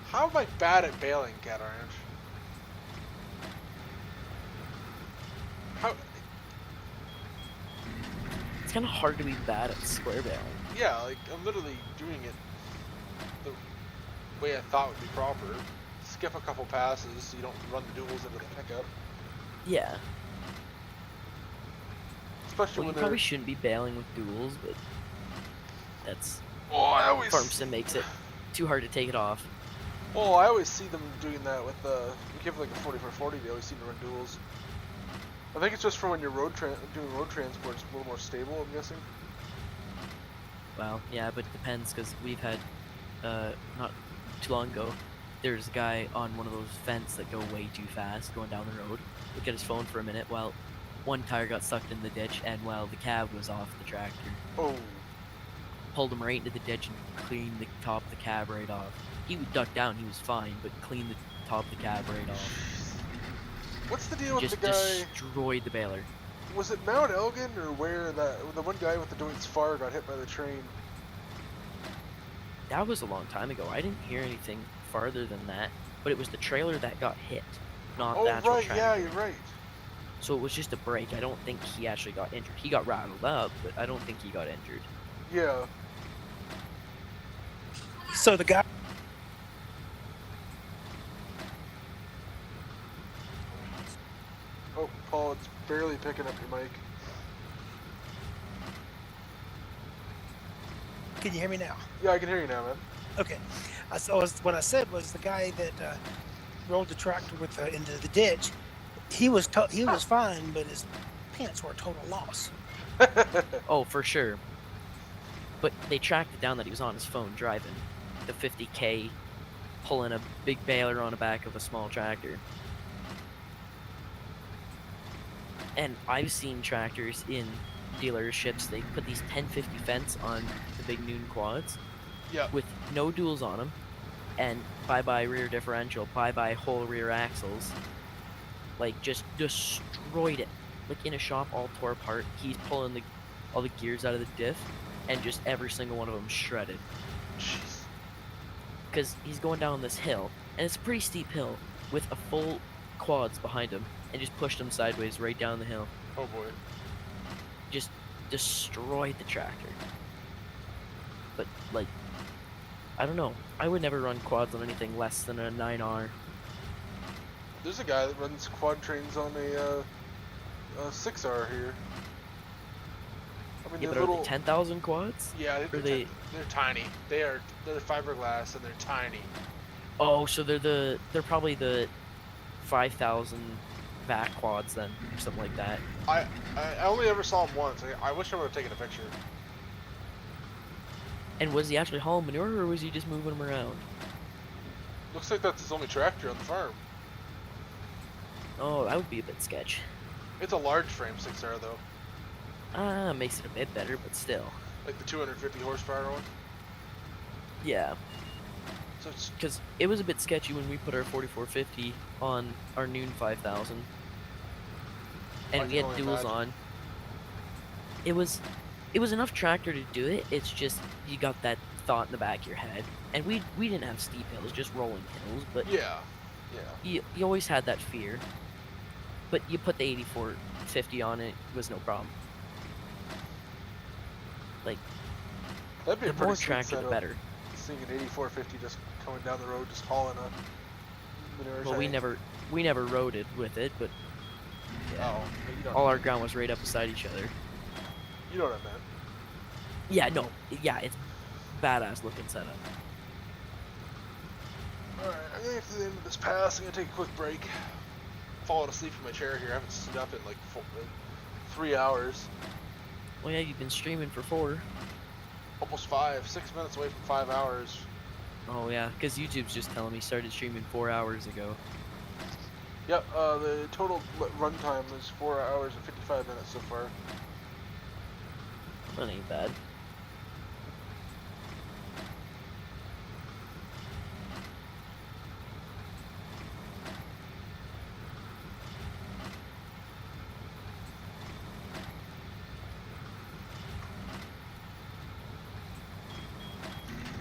S4: How am I bad at baling, Cat Orange? How?
S5: It's kind of hard to be bad at square bailing.
S4: Yeah, like I'm literally doing it the way I thought would be proper. Skip a couple passes so you don't run the duels into the pickup.
S5: Yeah.
S4: Especially
S5: Well,
S4: when
S5: you probably shouldn't be bailing with duels, but that's
S4: I always
S5: farm sim makes it too hard to take it off.
S4: Well, I always see them doing that with we give like a 4440. They always seem to run duels. I think it's just for when you're doing road transport. It's a little more stable, I'm guessing.
S5: Well, yeah, but it depends because we've had not too long ago. There's a guy on one of those vents that go way too fast going down the road. Look at his phone for a minute while one tire got sucked in the ditch and while the cab was off the tractor.
S4: Oh.
S5: Pulled him right into the ditch and cleaned the top of the cab right off. He would duck down, he was fine, but cleaned the top of the cab right off.
S4: What's the deal with
S5: Just
S4: the guy?
S5: Destroyed the baler.
S4: Was it Mount Elgin or where the one guy with the Deutz Far got hit by the train?
S5: That was a long time ago. I didn't hear anything farther than that, but it was the trailer that got hit, not the actual
S4: right,
S5: tractor.
S4: yeah, you're right.
S5: So it was just a break. I don't think he actually got injured. He got rattled up, but I don't think he got injured.
S4: Yeah.
S16: So the guy.
S4: Oh, Paul, it's barely picking up your mic.
S16: Can you hear me now?
S4: Yeah, I can hear you now, man.
S16: Okay. What I said was the guy that rolled the tractor with into the ditch. He was fine, but his pants were a total loss.
S5: Oh, for sure. But they tracked it down that he was on his phone driving the 50K, pulling a big baler on the back of a small tractor. And I've seen tractors in dealerships, they put these 1050 fence on the big noon quads with no duals on them, and bye-bye rear differential, bye-bye whole rear axles. Like, just destroyed it. Like, in a shop, all tore apart. He's pulling all the gears out of the diff, and just every single one of them shredded. Because he's going down this hill, and it's a pretty steep hill, with a full quads behind him, and just pushed him sideways right down the hill.
S4: Oh boy.
S5: Just destroyed the tractor. But, like, I don't know. I would never run quads on anything less than a 9R.
S4: There's a guy that runs quad trains on a 6R here. I mean,
S5: Yeah,
S4: they're
S5: but
S4: little...
S5: are they 10,000 quads?
S4: Yeah,
S5: they're
S4: tiny. They're fiberglass and they're tiny.
S5: Oh, so they're probably the 5,000 vac quads then, or something like that.
S4: I only ever saw him once. I wish I would have taken a picture.
S5: And was he actually hauling manure, or was he just moving them around?
S4: Looks like that's his only tractor on the farm.
S5: Oh, that would be a bit sketch.
S4: It's a large frame 6R though.
S5: Makes it a bit better, but still.
S4: Like the 250 horsepower one?
S5: Yeah.
S4: So it's...
S5: Because it was a bit sketchy when we put our 4450 on our noon 5000. And we had duals on. It was enough tractor to do it. It's just you got that thought in the back of your head. And we didn't have steep hills, just rolling hills, but
S4: yeah.
S5: You always had that fear. But you put the 8450 on it was no problem. Like,
S4: that'd be
S5: the
S4: a pretty
S5: more
S4: sweet
S5: tractor, the
S4: setup.
S5: better.
S4: Seeing an 8450 just coming down the road, just hauling a manure
S5: Well,
S4: tank.
S5: we never roaded with it, but yeah,
S4: but you don't
S5: all our ground was right up beside each other.
S4: You know what I meant.
S5: Yeah, no, yeah, it's badass looking setup.
S4: Alright, I'm gonna get to the end of this pass. I'm gonna take a quick break. Falling asleep in my chair here. I haven't stood up in like 3 hours.
S5: Well, yeah, you've been streaming for 4.
S4: Almost 5. 6 minutes away from 5 hours.
S5: Oh yeah, because YouTube's just telling me started streaming 4 hours ago.
S4: Yep, the total runtime is 4 hours and 55 minutes so far.
S5: That ain't bad.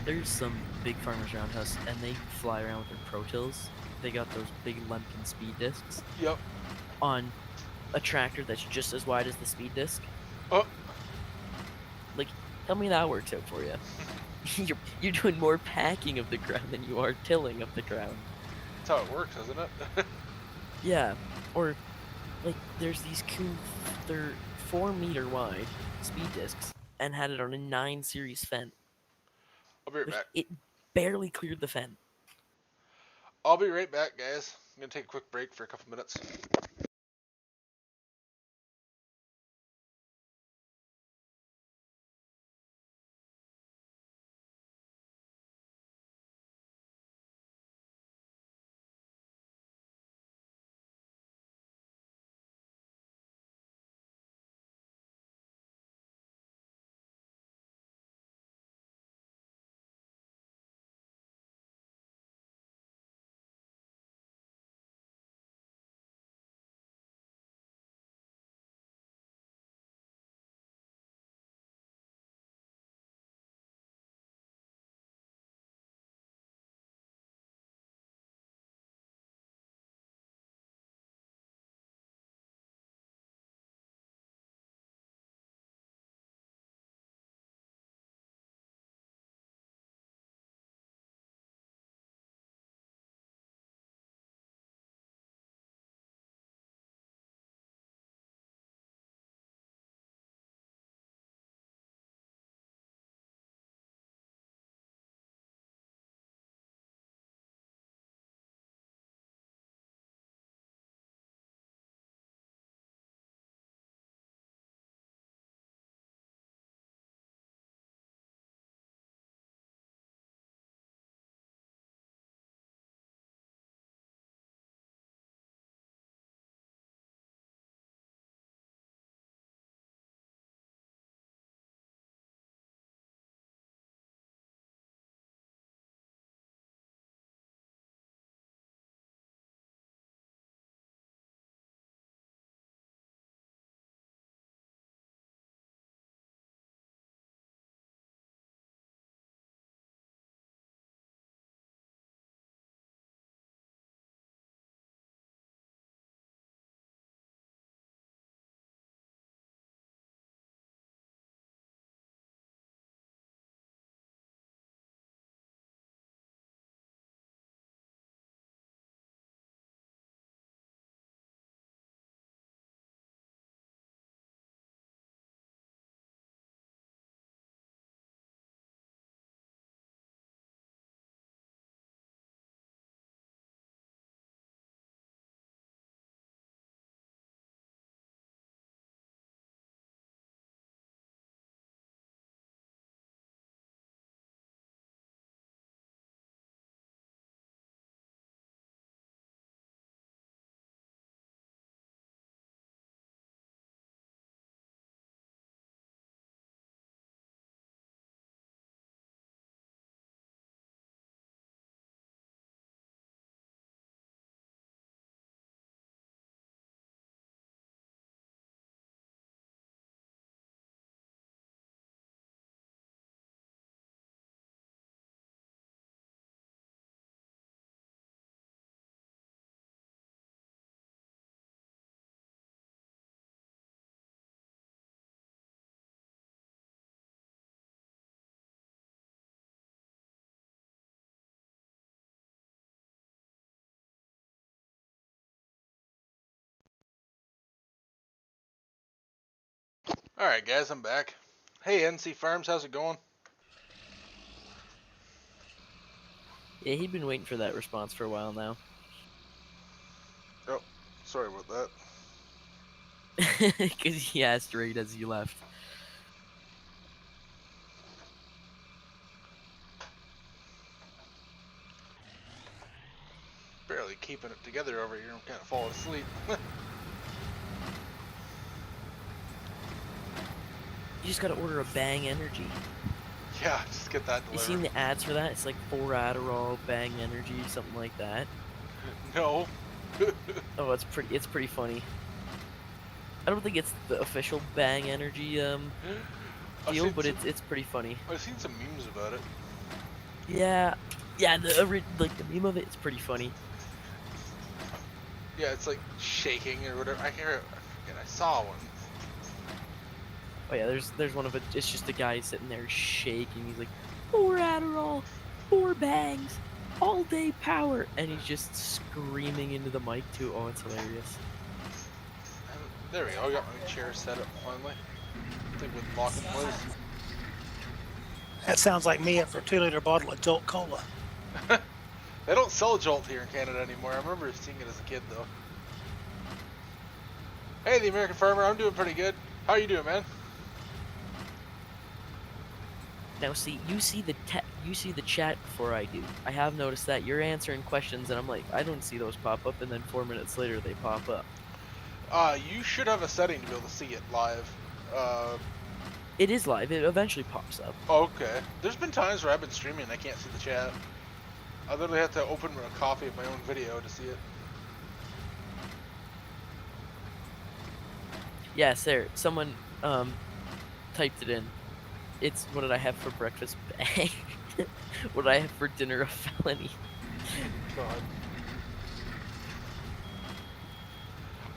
S5: There's some big farmers around us, and they fly around with their Pro Tills. They got those big Lemkin speed discs.
S4: Yep.
S5: On a tractor that's just as wide as the speed disc.
S4: Oh.
S5: Like, tell me that works out for you. you're doing more packing of the ground than you are tilling of the ground.
S4: That's how it works, isn't it?
S5: Yeah. Or, like, there's these cool, they're 4 meter wide speed discs, and had it on a 9 series Fendt.
S4: I'll be right back.
S5: It barely cleared the Fendt.
S4: I'll be right back, guys. I'm gonna take a quick break for a couple minutes. Alright, guys, I'm back. Hey, NC Farms, how's it going?
S5: Yeah, he'd been waiting for that response for a while now.
S4: Oh, sorry about that.
S5: Because he asked right as you left.
S4: Barely keeping it together over here. I'm kind of falling asleep.
S5: You just gotta order a Bang Energy.
S4: Yeah, just get that delivered.
S5: You seen the ads for that? It's like 4 Adderall, Bang Energy, something like that.
S4: No.
S5: Oh, it's pretty funny. I don't think it's the official Bang Energy deal, but it's pretty funny.
S4: I've seen some memes about it.
S5: Yeah, like the meme of it is pretty funny.
S4: Yeah, it's like shaking or whatever. I forget. I saw one.
S5: Oh yeah, there's one of it. It's just a guy sitting there shaking. He's like, 4 Adderall, 4 bangs, all day power, and he's just screaming into the mic too. Oh, it's hilarious.
S4: There we go. I got my chair set up finally. I think with lock in place.
S16: That sounds like me after a 2-liter bottle of Jolt Cola.
S4: They don't sell Jolt here in Canada anymore. I remember seeing it as a kid, though. Hey, the American Farmer. I'm doing pretty good. How you doing, man?
S5: Now, see, you see the chat before I do. I have noticed that you're answering questions, and I'm like, I don't see those pop up, and then 4 minutes later they pop up.
S4: You should have a setting to be able to see it live.
S5: It is live. It eventually pops up.
S4: Okay. There's been times where I've been streaming and I can't see the chat. I literally have to open a copy of my own video to see it.
S5: Yes, there. Someone typed it in. It's what did I have for breakfast? Bang. What did I have for dinner? A felony.
S4: God.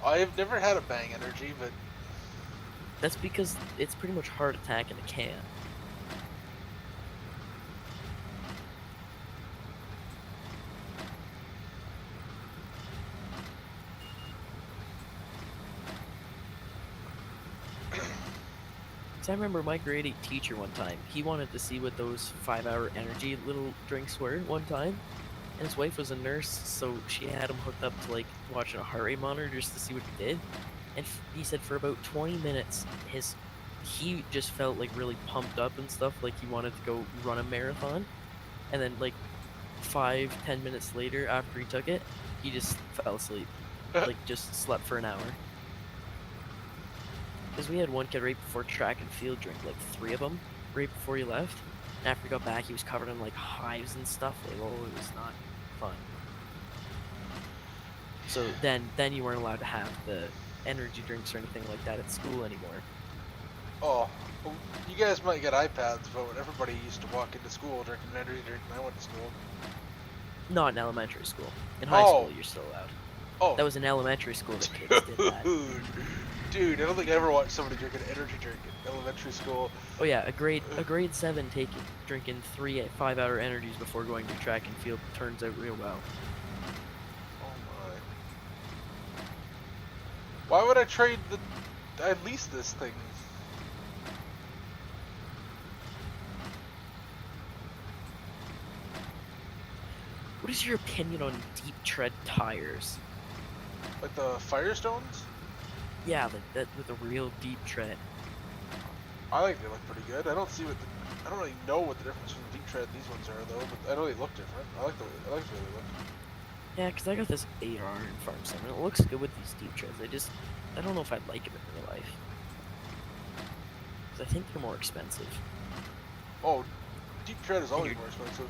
S4: I've never had a bang energy, but
S5: that's because it's pretty much heart attack in a can. So I remember my grade 8 teacher one time, he wanted to see what those 5-hour energy little drinks were one time, and his wife was a nurse, so she had him hooked up to like watching a heart rate monitor just to see what it did, and he said for about 20 minutes he just felt like really pumped up and stuff, like he wanted to go run a marathon, and then like 5-10 minutes later after he took it, he just fell asleep, like just slept for an hour. Because we had one kid right before track and field drink like 3 of them right before he left. And after he got back, he was covered in like hives and stuff. Like, oh, it was not fun. So then you weren't allowed to have the energy drinks or anything like that at school anymore.
S4: oh, well, you guys might get iPads, but when everybody used to walk into school drinking an energy drink when I went to school.
S5: Not in elementary school. In high school, you're still allowed.
S4: Oh.
S5: That was in elementary school that kids did that.
S4: Dude, I don't think I ever watched somebody drink an energy drink in elementary school.
S5: Oh yeah, a grade 7 drinking 3 5-hour energies before going to track and field turns out real well.
S4: Oh my. Why would I trade I leased this thing?
S5: What is your opinion on deep tread tires?
S4: Like the Firestones?
S5: Yeah, that with a real deep tread.
S4: I think they look pretty good. I don't see I don't really know what the difference between deep tread these ones are though, but I know they look different. I like the way they look.
S5: Yeah, because I got this 8R in Farm Center. It looks good with these deep treads. I don't know if I'd like them in real life. Because I think they're more expensive.
S4: Oh, deep tread is always more expensive.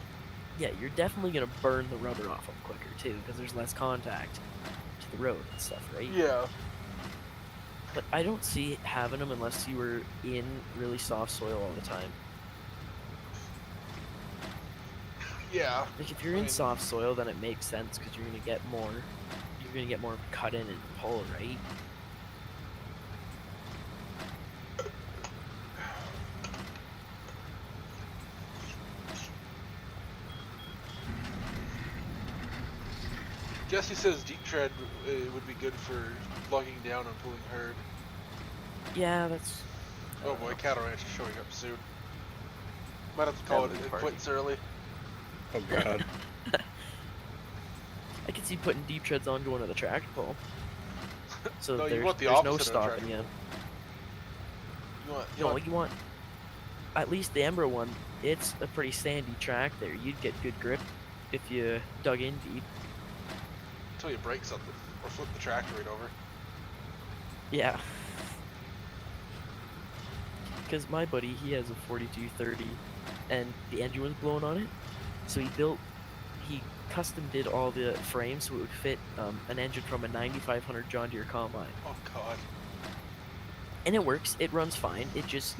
S5: Yeah, you're definitely going to burn the rubber off them quicker too, because there's less contact to the road and stuff, right?
S4: Yeah.
S5: But I don't see having them unless you were in really soft soil all the time.
S4: Yeah.
S5: Like if you're in soft soil, then it makes sense because you're gonna get more of a cut in and pull, right?
S4: Jesse says deep tread would be good for lugging down and pulling herd.
S5: Yeah, that's.
S4: Oh boy, Cattle Ranch is showing up soon. Might have to call it quits early.
S15: Oh god.
S5: I can see putting deep treads on going to the tractor pull. So
S4: No, you
S5: there's,
S4: want the
S5: there's no
S4: opposite of a
S5: stopping you.
S4: You want
S5: at least the Embro one. It's a pretty sandy track there. You'd get good grip if you dug in deep.
S4: Until you break something or flip the tractor right over.
S5: Yeah. Because my buddy, he has a 4230 and the engine was blown on it. So he custom did all the frames so it would fit an engine from a 9500 John Deere combine.
S4: Oh god.
S5: And it works, it runs fine. It just,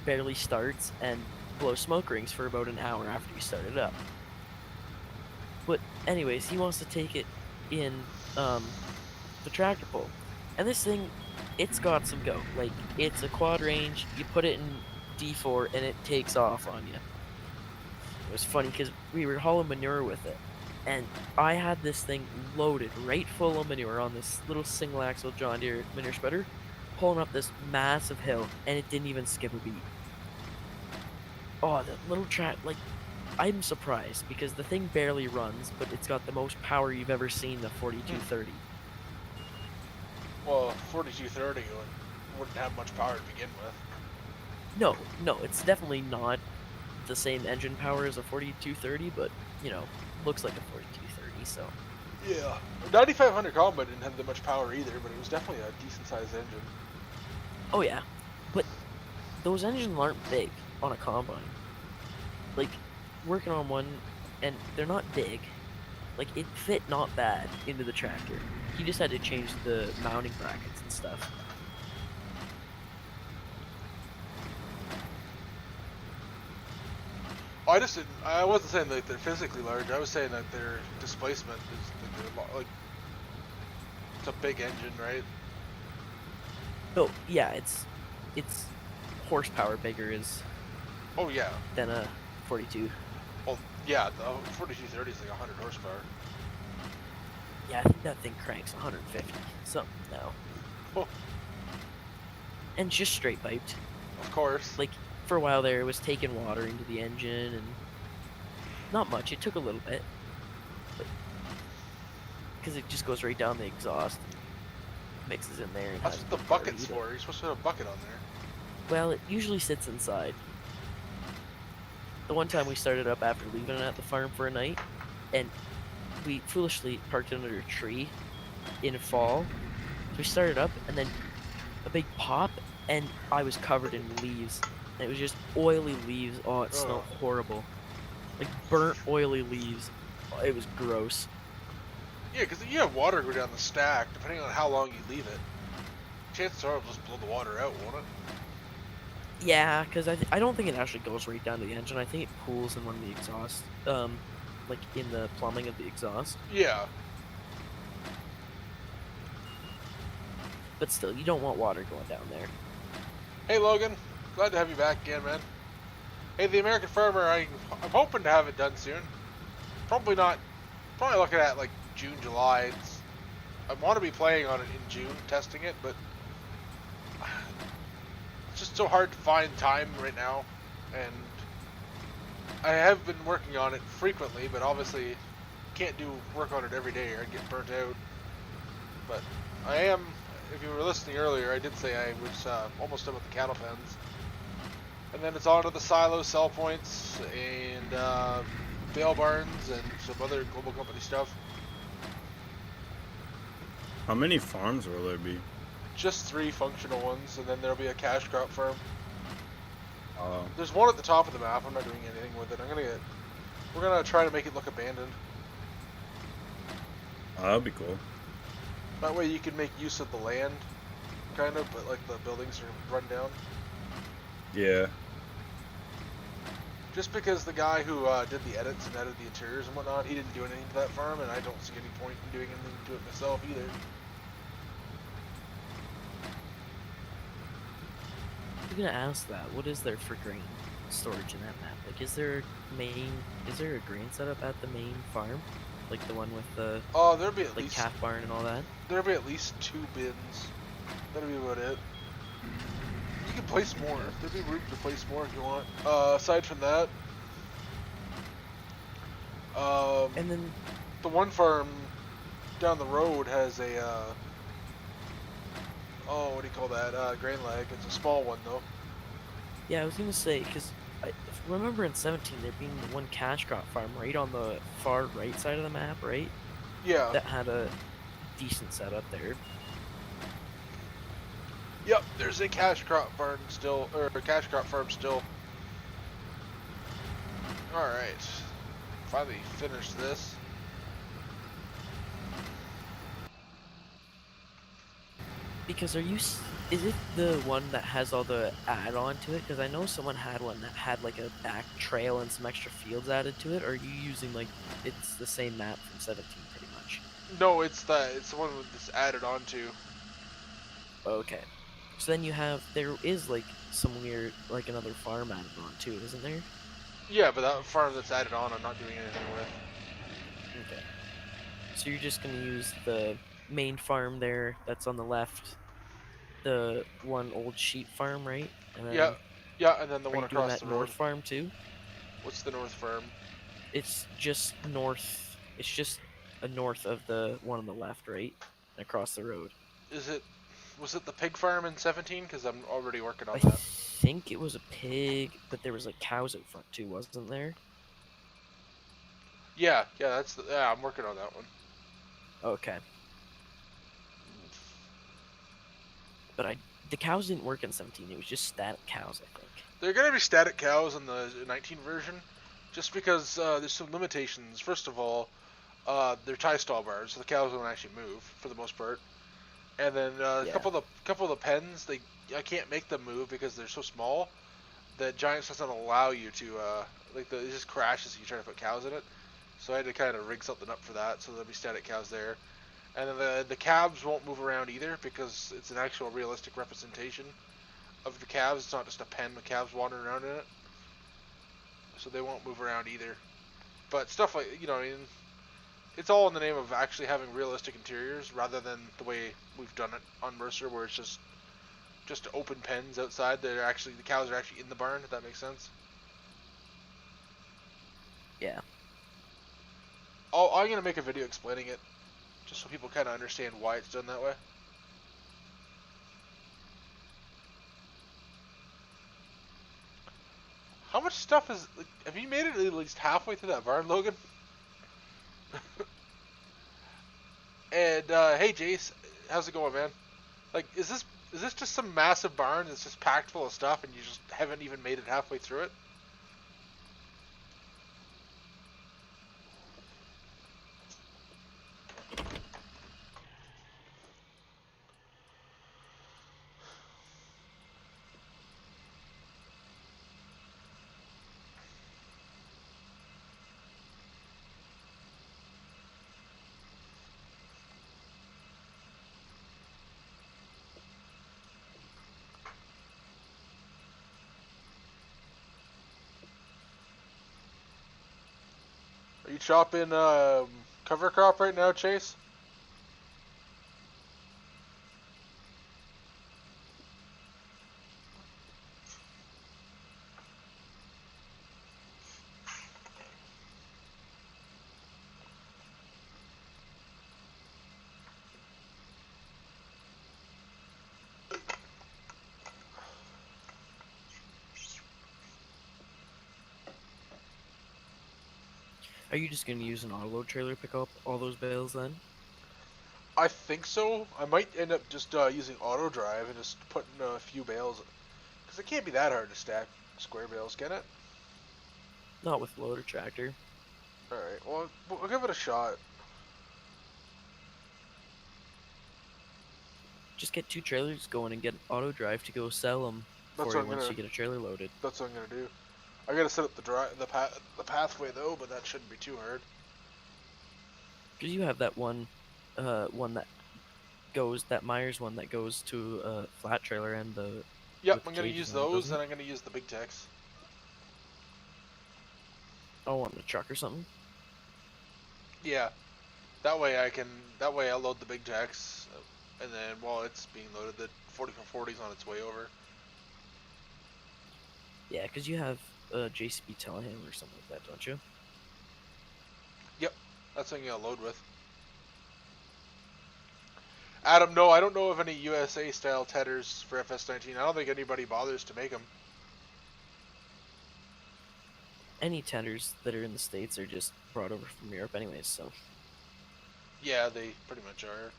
S5: barely starts, and blow smoke rings for about an hour after you start it up. But anyways, he wants to take it in the tractor pull. And this thing, it's got some go. Like, it's a quad range, you put it in D4 and it takes off on you. It was funny because we were hauling manure with it. And I had this thing loaded right full of manure on this little single axle John Deere manure spreader, pulling up this massive hill, and it didn't even skip a beat. Oh, that little track, like, I'm surprised because the thing barely runs, but it's got the most power you've ever seen, the 4230.
S4: Well, 4230 wouldn't have much power to begin with.
S5: No, it's definitely not the same engine power as a 4230, but, you know, looks like a 4230, so.
S4: Yeah. 9500 Combat didn't have that much power either, but it was definitely a decent sized engine.
S5: Oh yeah, but those engines aren't big on a combine. Like, working on one, and they're not big. Like, it fit not bad into the tractor. He just had to change the mounting brackets and stuff.
S4: I wasn't saying that they're physically large. I was saying that their displacement is like it's a big engine, right?
S5: Oh yeah, it's horsepower bigger is.
S4: Oh yeah.
S5: Than a 42.
S4: Well, yeah, the 4230 is like 100 horsepower.
S5: Yeah, I think that thing cranks 150 something now.
S4: Oh.
S5: And just straight piped.
S4: Of course.
S5: Like, for a while there, it was taking water into the engine, and not much. It took a little bit, but because it just goes right down the exhaust and mixes in there. And
S4: that's what the bucket's for. You're supposed to have a bucket on there.
S5: Well, it usually sits inside. The one time we started up after leaving it at the farm for a night, and we foolishly parked it under a tree in fall. So we started up, and then a big pop, and I was covered in leaves. And it was just oily leaves. Oh, it smelled horrible. Like burnt, oily leaves. Oh, it was gross.
S4: Yeah, because if you have water go down the stack, depending on how long you leave it, chances are it'll just blow the water out, won't it?
S5: Yeah, because I don't think it actually goes right down to the engine. I think it pools in one of the exhausts, like in the plumbing of the exhaust.
S4: Yeah.
S5: But still, you don't want water going down there.
S4: Hey Logan, glad to have you back again, man. Hey, the American Farmer, I'm hoping to have it done soon. Probably looking at like June, July. I want to be playing on it in June, testing it, but it's just so hard to find time right now. And I have been working on it frequently, but obviously can't do work on it every day or I'd get burnt out. But I am, if you were listening earlier, I did say I was almost done with the cattle pens. And then it's on to the silo sell points and bale barns and some other global company stuff.
S15: How many farms will there be?
S4: Just 3 functional ones, and then there'll be a cash crop farm. There's one at the top of the map. I'm not doing anything with it. We're gonna try to make it look abandoned.
S15: Oh, that'd be cool.
S4: That way you can make use of the land, kind of, but like the buildings are run down.
S15: Yeah.
S4: Just because the guy who did the edits and edited the interiors and whatnot, he didn't do anything to that farm, and I don't see any point in doing anything to it myself either.
S5: I'm gonna ask that. What is there for grain storage in that map? Like, is there a grain setup at the main farm? Like the one with the
S4: there'll be at
S5: like
S4: least
S5: calf barn and all that?
S4: There'll be at least 2 bins. That'll be about it. You can place more. There'll be room to place more if you want. Aside from that,
S5: and then
S4: the one farm down the road has a what do you call that? Grain lag. It's a small one though.
S5: Yeah, I was gonna say, because I remember in 17 there being the one cash crop farm right on the far right side of the map, right?
S4: Yeah.
S5: That had a decent setup there.
S4: Yep, there's a cash crop barn still, or a cash crop farm still. Alright. Finally finished this.
S5: Because are you Is it the one that has all the add-on to it? Because I know someone had one that had like a back trail and some extra fields added to it. Or are you using like it's the same map from 17 pretty much?
S4: No, it's the one that's added on to.
S5: Okay. So then there is like some weird, like another farm added on too, isn't there?
S4: Yeah, but that farm that's added on, I'm not doing anything with.
S5: Okay. So you're just gonna use the main farm there that's on the left, the one old sheep farm, right? And then
S4: Yeah, and then the
S5: are
S4: one
S5: you doing
S4: across
S5: that
S4: the road.
S5: north farm too?
S4: What's the north farm?
S5: It's just north. It's just north of the one on the left, right? And across the road.
S4: Was it the pig farm in 17? Because I'm already working on
S5: I
S4: that.
S5: think it was a pig, but there was like cows out front too, wasn't there?
S4: Yeah, I'm working on that one.
S5: Okay. But the cows didn't work in 17. It was just static cows, I think.
S4: They're gonna be static cows in the 19 version, just because there's some limitations. First of all, they're tie stall bars, so the cows don't actually move for the most part. And then a couple of the pens, I can't make them move because they're so small that Giants doesn't allow you to it just crashes if you try to put cows in it. So I had to kind of rig something up for that, so there'll be static cows there. And then the calves won't move around either because it's an actual realistic representation of the calves. It's not just a pen with calves wandering around in it. So they won't move around either. But stuff like, it's all in the name of actually having realistic interiors rather than the way we've done it on Mercer, where it's just open pens outside. The cows are actually in the barn, if that makes sense.
S5: Yeah.
S4: I'm gonna make a video explaining it, just so people kind of understand why it's done that way. How much stuff have you made it at least halfway through that barn, Logan? And hey Jace, how's it going, man? Like, is this just some massive barn that's just packed full of stuff and you just haven't even made it halfway through it? Are you chopping cover crop right now, Chase?
S5: Are you just gonna use an auto load trailer to pick up all those bales then?
S4: I think so. I might end up just using auto drive and just putting a few bales, because it can't be that hard to stack square bales, can it?
S5: Not with loader tractor.
S4: All right. Well, we'll give it a shot.
S5: Just get 2 trailers going and get auto drive to go sell them for you once you get a trailer loaded.
S4: That's what I'm gonna do. I gotta set up the pathway though, but that shouldn't be too hard.
S5: Because you have that one that Myers one that goes to a flat trailer and the.
S4: Yep, I'm gonna use those, and I'm gonna use the big techs.
S5: Oh, on the truck or something.
S4: Yeah, that way I'll load the big techs, and then while it's being loaded, the 40x40's on its way over.
S5: Yeah, because you have a JCB telehandler or something like that, don't you?
S4: Yep, that's something I'll load with. Adam, no, I don't know of any USA style tethers for FS19. I don't think anybody bothers to make them.
S5: Any tenders that are in the States are just brought over from Europe anyways, so.
S4: Yeah, they pretty much are.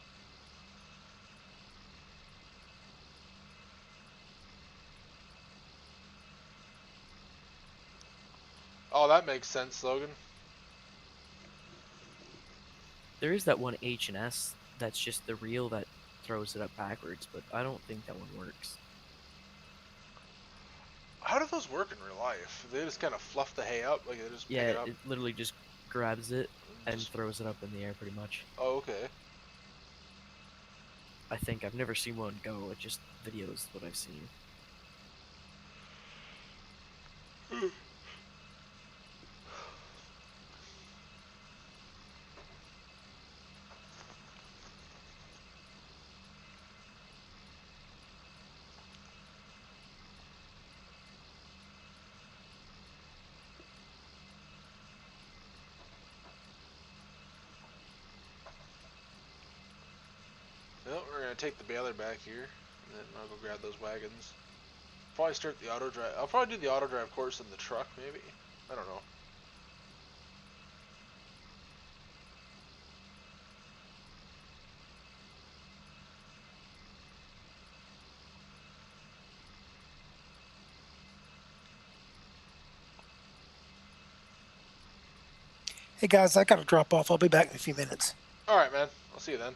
S4: Oh, that makes sense, Logan.
S5: There is that one H&S that's just the reel that throws it up backwards, but I don't think that one works.
S4: How do those work in real life? They just kind of fluff the hay up, like they just pick
S5: Yeah,
S4: it up.
S5: it literally just grabs it and throws it up in the air, pretty much.
S4: Oh, okay.
S5: I think I've never seen one go. It's just videos what I've seen.
S4: Well, we're gonna take the baler back here, and then I'll go grab those wagons. Probably start the auto drive. I'll probably do the auto drive course in the truck, maybe. I don't know.
S16: Hey guys, I gotta drop off. I'll be back in a few minutes.
S4: All right, man. I'll see you then.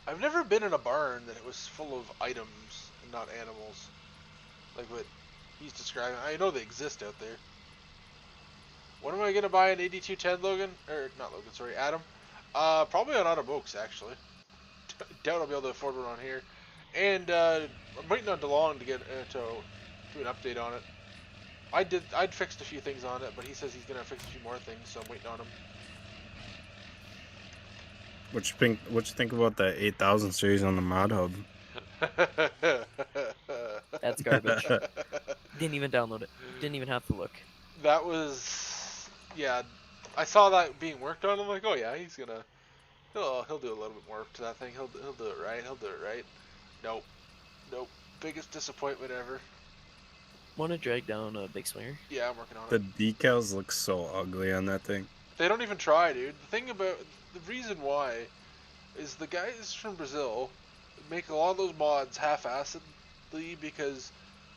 S4: I've never been in a barn that it was full of items and not animals. Like what he's describing. I know they exist out there. When am I gonna buy an 8210, Logan? Or not Logan, sorry, Adam. Probably on Auto Oaks, actually. Doubt I'll be able to afford one on here. And I'm waiting on DeLong to get to do an update on it. I'd fixed a few things on it, but he says he's gonna fix a few more things, so I'm waiting on him.
S15: What you think about that 8000 series on the Mod Hub?
S5: That's garbage. Didn't even download it. Didn't even have to look.
S4: That was, yeah. I saw that being worked on. I'm like, oh yeah, he'll do a little bit more to that thing. He'll do it right. He'll do it right. Nope. Biggest disappointment ever.
S5: Want to drag down a big swinger?
S4: Yeah, I'm working on
S15: The
S4: it.
S15: decals look so ugly on that thing.
S4: They don't even try, dude. The reason why is the guys from Brazil make a lot of those mods half-assedly because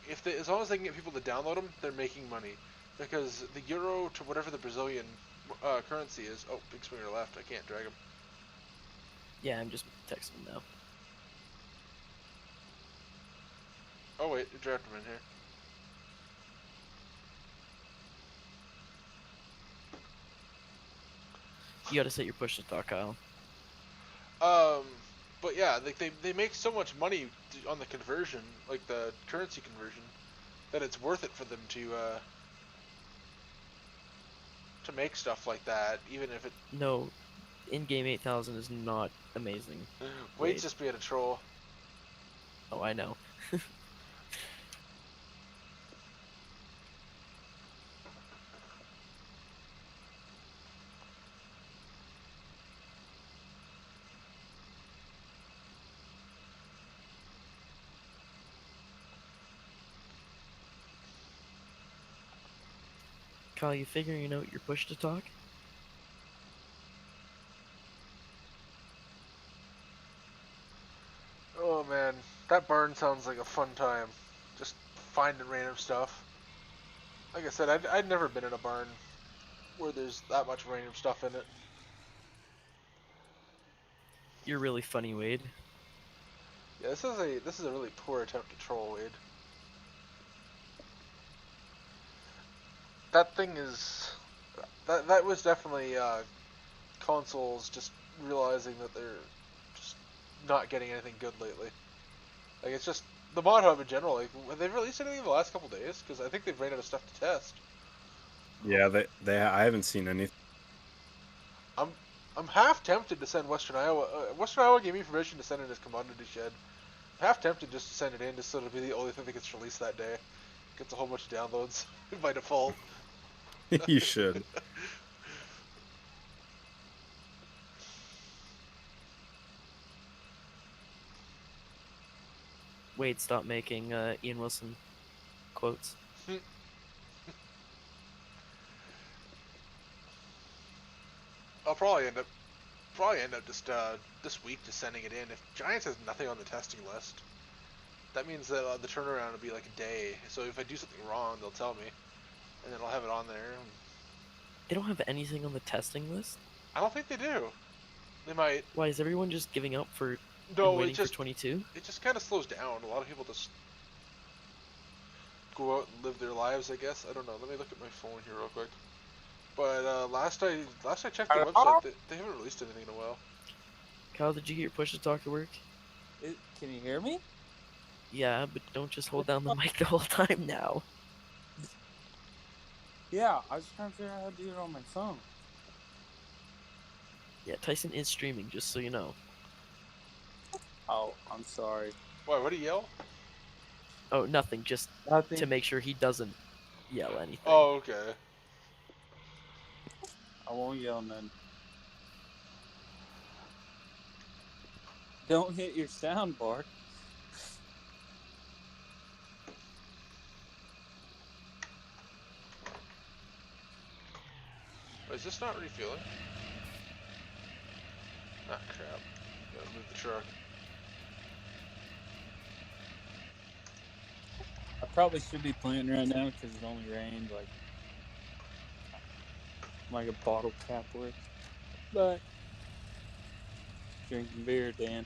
S4: as long as they can get people to download them, they're making money. Because the euro to whatever the Brazilian currency is. Oh, big swinger left. I can't drag him.
S5: Yeah, I'm just texting him now.
S4: Oh wait, you dragged him in here.
S5: You gotta set your push to talk, Kyle.
S4: But yeah, like they make so much money on the conversion, like the currency conversion, that it's worth it for them to make stuff like that, even if it.
S5: No, in-game 8000 is not amazing.
S4: Wade's just being a troll.
S5: Oh, I know. Kyle, you figuring out your push to talk?
S4: Oh man, that barn sounds like a fun time. Just finding random stuff. Like I said, I'd never been in a barn where there's that much random stuff in it.
S5: You're really funny, Wade.
S4: Yeah, this is a really poor attempt to troll, Wade. That thing is that was definitely consoles just realizing that they're just not getting anything good lately. Like it's just the mod hub in general. Like have they released anything in the last couple days? Because I think they've ran out of stuff to test.
S15: Yeah, I haven't seen anything.
S4: I'm half tempted to send Western Iowa. Western Iowa gave me permission to send in his commodity shed. I'm half tempted just to send it in, just so it'll be the only thing that gets released that day. Gets a whole bunch of downloads by default.
S15: You should.
S5: Wade, stop making Ian Wilson quotes.
S4: I'll probably end up just this week just sending it in. If Giants has nothing on the testing list, that means that the turnaround will be like a day. So if I do something wrong, they'll tell me, and then I'll have it on there.
S5: They don't have anything on the testing list?
S4: I don't think they do. They might.
S5: Why is everyone just giving up for
S4: No,
S5: and waiting
S4: it just
S5: for 22?
S4: It just kind of slows down. A lot of people just go out and live their lives, I guess. I don't know. Let me look at my phone here real quick. But last I checked the website, they haven't released anything in a while.
S5: Kyle, did you get your push to talk to work?
S17: Can you hear me?
S5: Yeah, but don't just hold down the mic the whole time now.
S17: Yeah, I was trying to figure out how to do it on my phone.
S5: Yeah, Tyson is streaming, just so you know.
S17: Oh, I'm sorry.
S4: Why, what did he yell?
S5: Oh, nothing, just
S17: Nothing.
S5: to make sure he doesn't yell anything.
S4: Oh, okay.
S17: I won't yell none. Don't hit your sound bar.
S4: Is this not refueling? Ah, crap. Gotta move the truck.
S17: I probably should be playing right now because it only rained like a bottle cap worth. But drinking beer, Dan.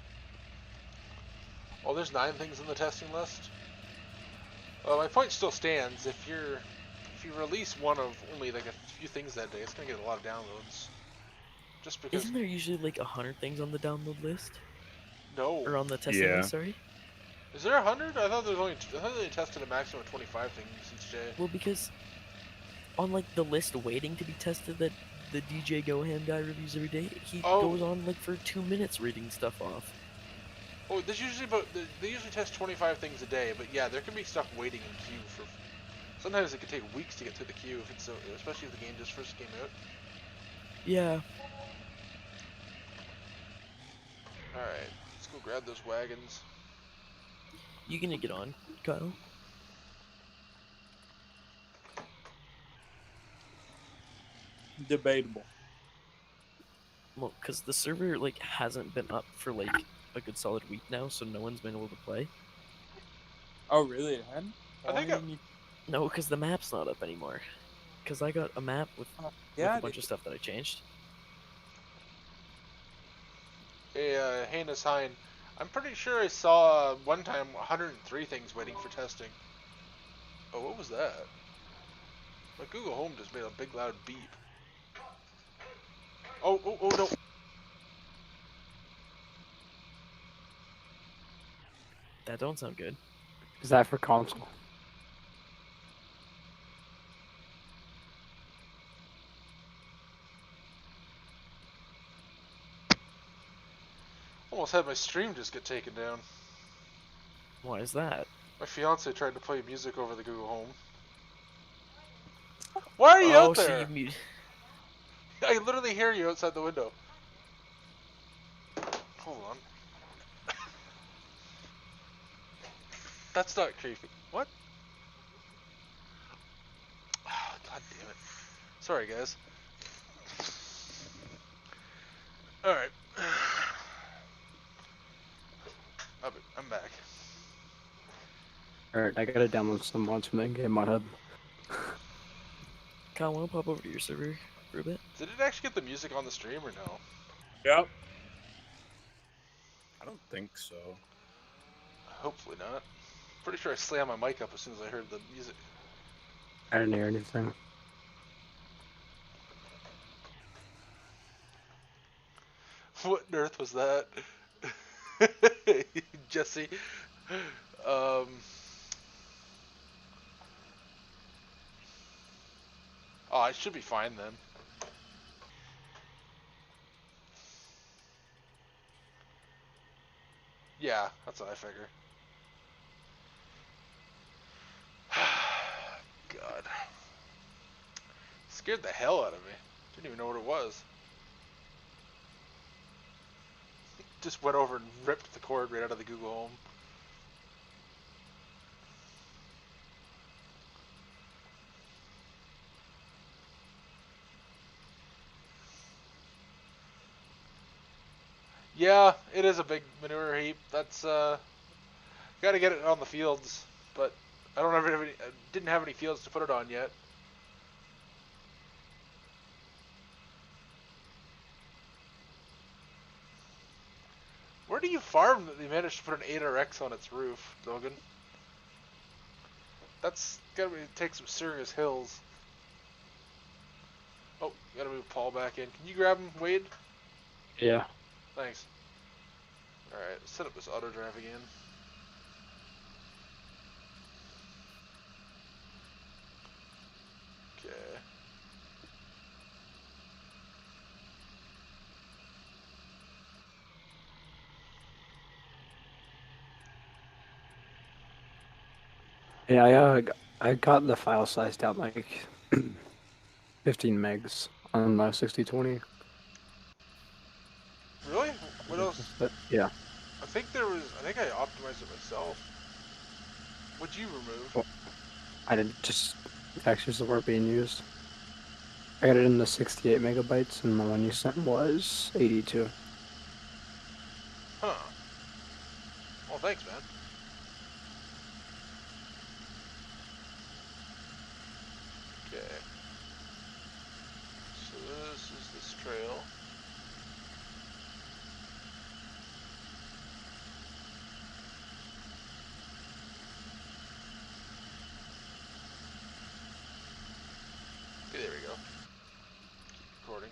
S4: Well, there's 9 things in the testing list. My point still stands. If you release one of only like a few things that day, it's gonna get a lot of downloads. Just because.
S5: Isn't there usually like 100 things on the download list?
S4: No.
S5: Or on the testing list, sorry?
S4: Is there 100? I thought they tested a maximum of 25 things each day.
S5: Well, because on like the list waiting to be tested that the DJ Go Ham guy reviews every day, he goes on like for 2 minutes reading stuff off.
S4: Oh, there's usually they usually test 25 things a day, but yeah, there can be stuff waiting in queue for. Sometimes it could take weeks to get through the queue if it's especially if the game just first came out.
S5: Yeah.
S4: All right, let's go grab those wagons.
S5: You gonna get on, Kyle?
S17: Debatable.
S5: Well, because the server like hasn't been up for like a good solid week now, so no one's been able to play.
S17: Oh, really? It hadn't?
S4: I think
S5: No, because the map's not up anymore. Because I got a map with a bunch of stuff that I changed.
S4: Hey, Heinous Hein, I'm pretty sure I saw one time 103 things waiting for testing. Oh, what was that? My Google Home just made a big loud beep. Oh no.
S5: That don't sound good.
S18: Is that for console?
S4: Almost had my stream just get taken down.
S5: Why is that?
S4: My fiance tried to play music over the Google Home. Why are you out there?
S5: So you
S4: I literally hear you outside the window. Hold on. That's not creepy. What? Oh, God damn it. Sorry, guys. Alright. I'm back.
S18: Alright, I gotta download some mods from that game mod hub.
S5: Kyle, wanna pop over to your server for a bit?
S4: Did it actually get the music on the stream or no?
S15: Yep. I don't think so.
S4: Hopefully not. Pretty sure I slammed my mic up as soon as I heard the music.
S18: I didn't hear anything.
S4: What on earth was that? Jesse. Oh, I should be fine then. Yeah, that's what I figure. God. Scared the hell out of me. Didn't even know what it was. Just went over and ripped the cord right out of the Google Home. Yeah, it is a big manure heap. That's Got to get it on the fields, but I don't have any. I didn't have any fields to put it on yet. Where do you farm that they managed to put an 8RX on its roof, Logan? That's gotta take some serious hills. Oh, gotta move Paul back in. Can you grab him, Wade?
S18: Yeah.
S4: Thanks. Alright, set up this auto drive again. Okay.
S18: Yeah, I got the file size down like 15 megs on my 6020.
S4: Really? What else?
S18: But yeah.
S4: I think I think I optimized it myself. What'd you remove?
S18: Well, I didn't just textures that weren't being used. I got it in the 68 megabytes, and the one you sent was 82.
S4: Huh. Well, thanks, man. Okay. So this is this trail. Okay, there we go. Keep recording.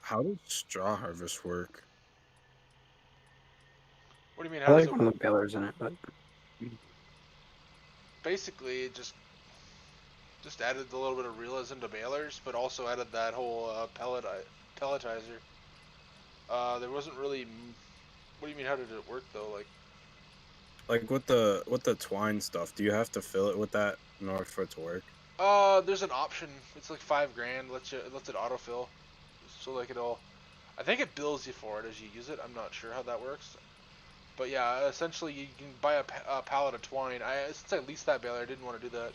S15: How does straw harvest work?
S4: What do you mean?
S18: I
S4: How does
S18: like
S4: it
S18: one of
S4: work?
S18: the balers in it, but
S4: Basically, it just added a little bit of realism to balers, but also added that whole pelletizer. There wasn't really. What do you mean? How did it work though?
S15: Like with the twine stuff, do you have to fill it with that in order for it to work?
S4: There's an option. It's like $5,000. Lets it autofill. So like I think it bills you for it as you use it. I'm not sure how that works. But yeah, essentially you can buy a pallet of twine. Since I leased that baler, I didn't want to do that.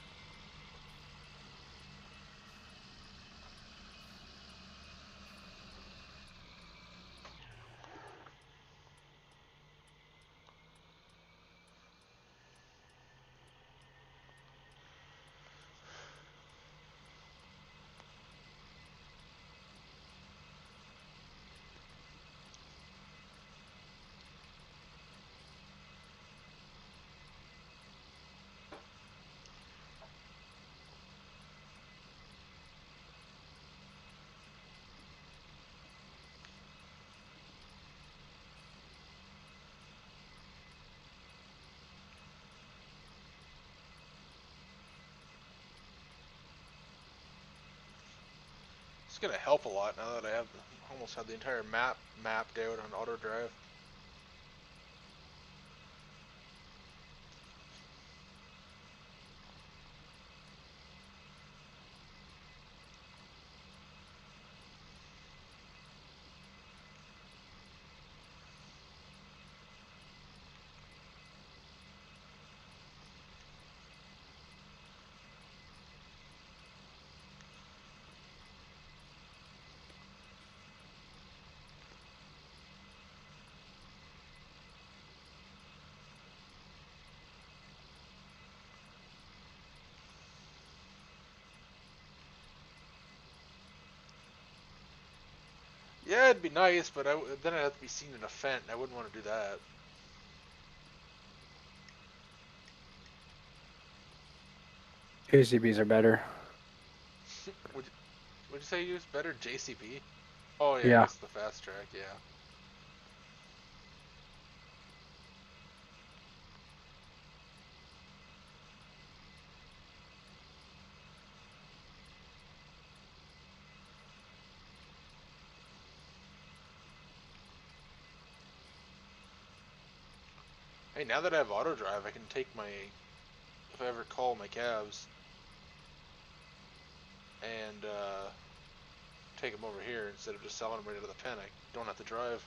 S4: It's gonna help a lot now that I almost have the entire map mapped out on auto drive. Yeah, it'd be nice, but then I'd have to be seen in a Fent, and I wouldn't want to do that.
S18: JCBs are better.
S4: Would you say you use better JCB? Oh yeah,
S18: Yeah.
S4: it's the fast track, yeah. Hey, now that I have auto drive, I can take if I ever call my cabs, and take them over here instead of just selling them right out of the pen. I don't have to drive.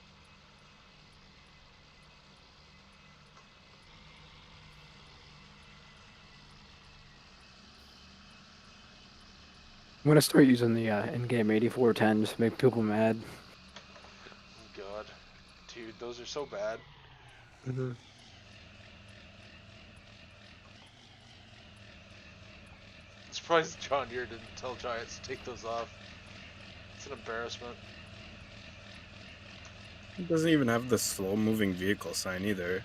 S18: I'm gonna start using the in-game 8410 just to make people mad.
S4: Oh God, dude, those are so bad.
S18: Mm-hmm.
S4: I'm surprised John Deere didn't tell Giants to take those off. It's an embarrassment.
S15: It doesn't even have the slow-moving vehicle sign either.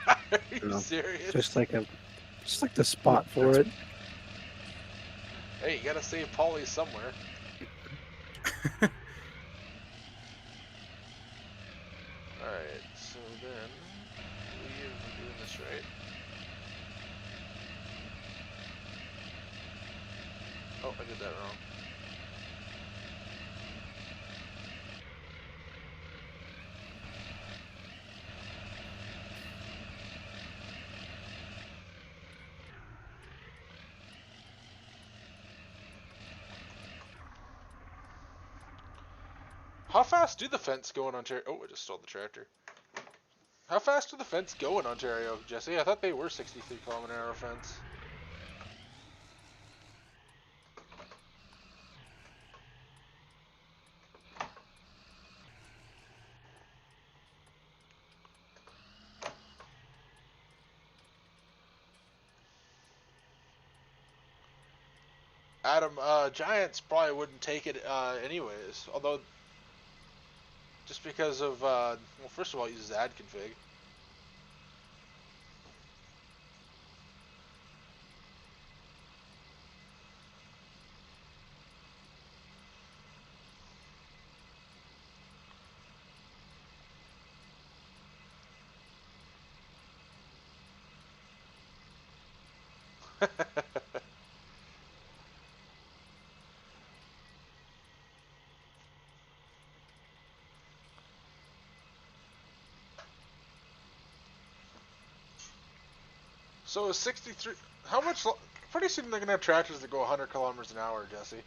S4: Are you serious?
S18: Just like the spot for it.
S4: Hey, you gotta save Polly somewhere. Alright, so then, I believe we're doing this right. Oh, I did that wrong. How fast do the fence go in Ontario? Oh, I just stole the tractor. How fast do the fence go in Ontario, Jesse? I thought they were 63 km/h fence. Adam, Giants probably wouldn't take it anyways. Although, just because of, well, first of all, it uses ad config. So 63. How much? Pretty soon they're gonna have tractors that go 100 km/h, Jesse.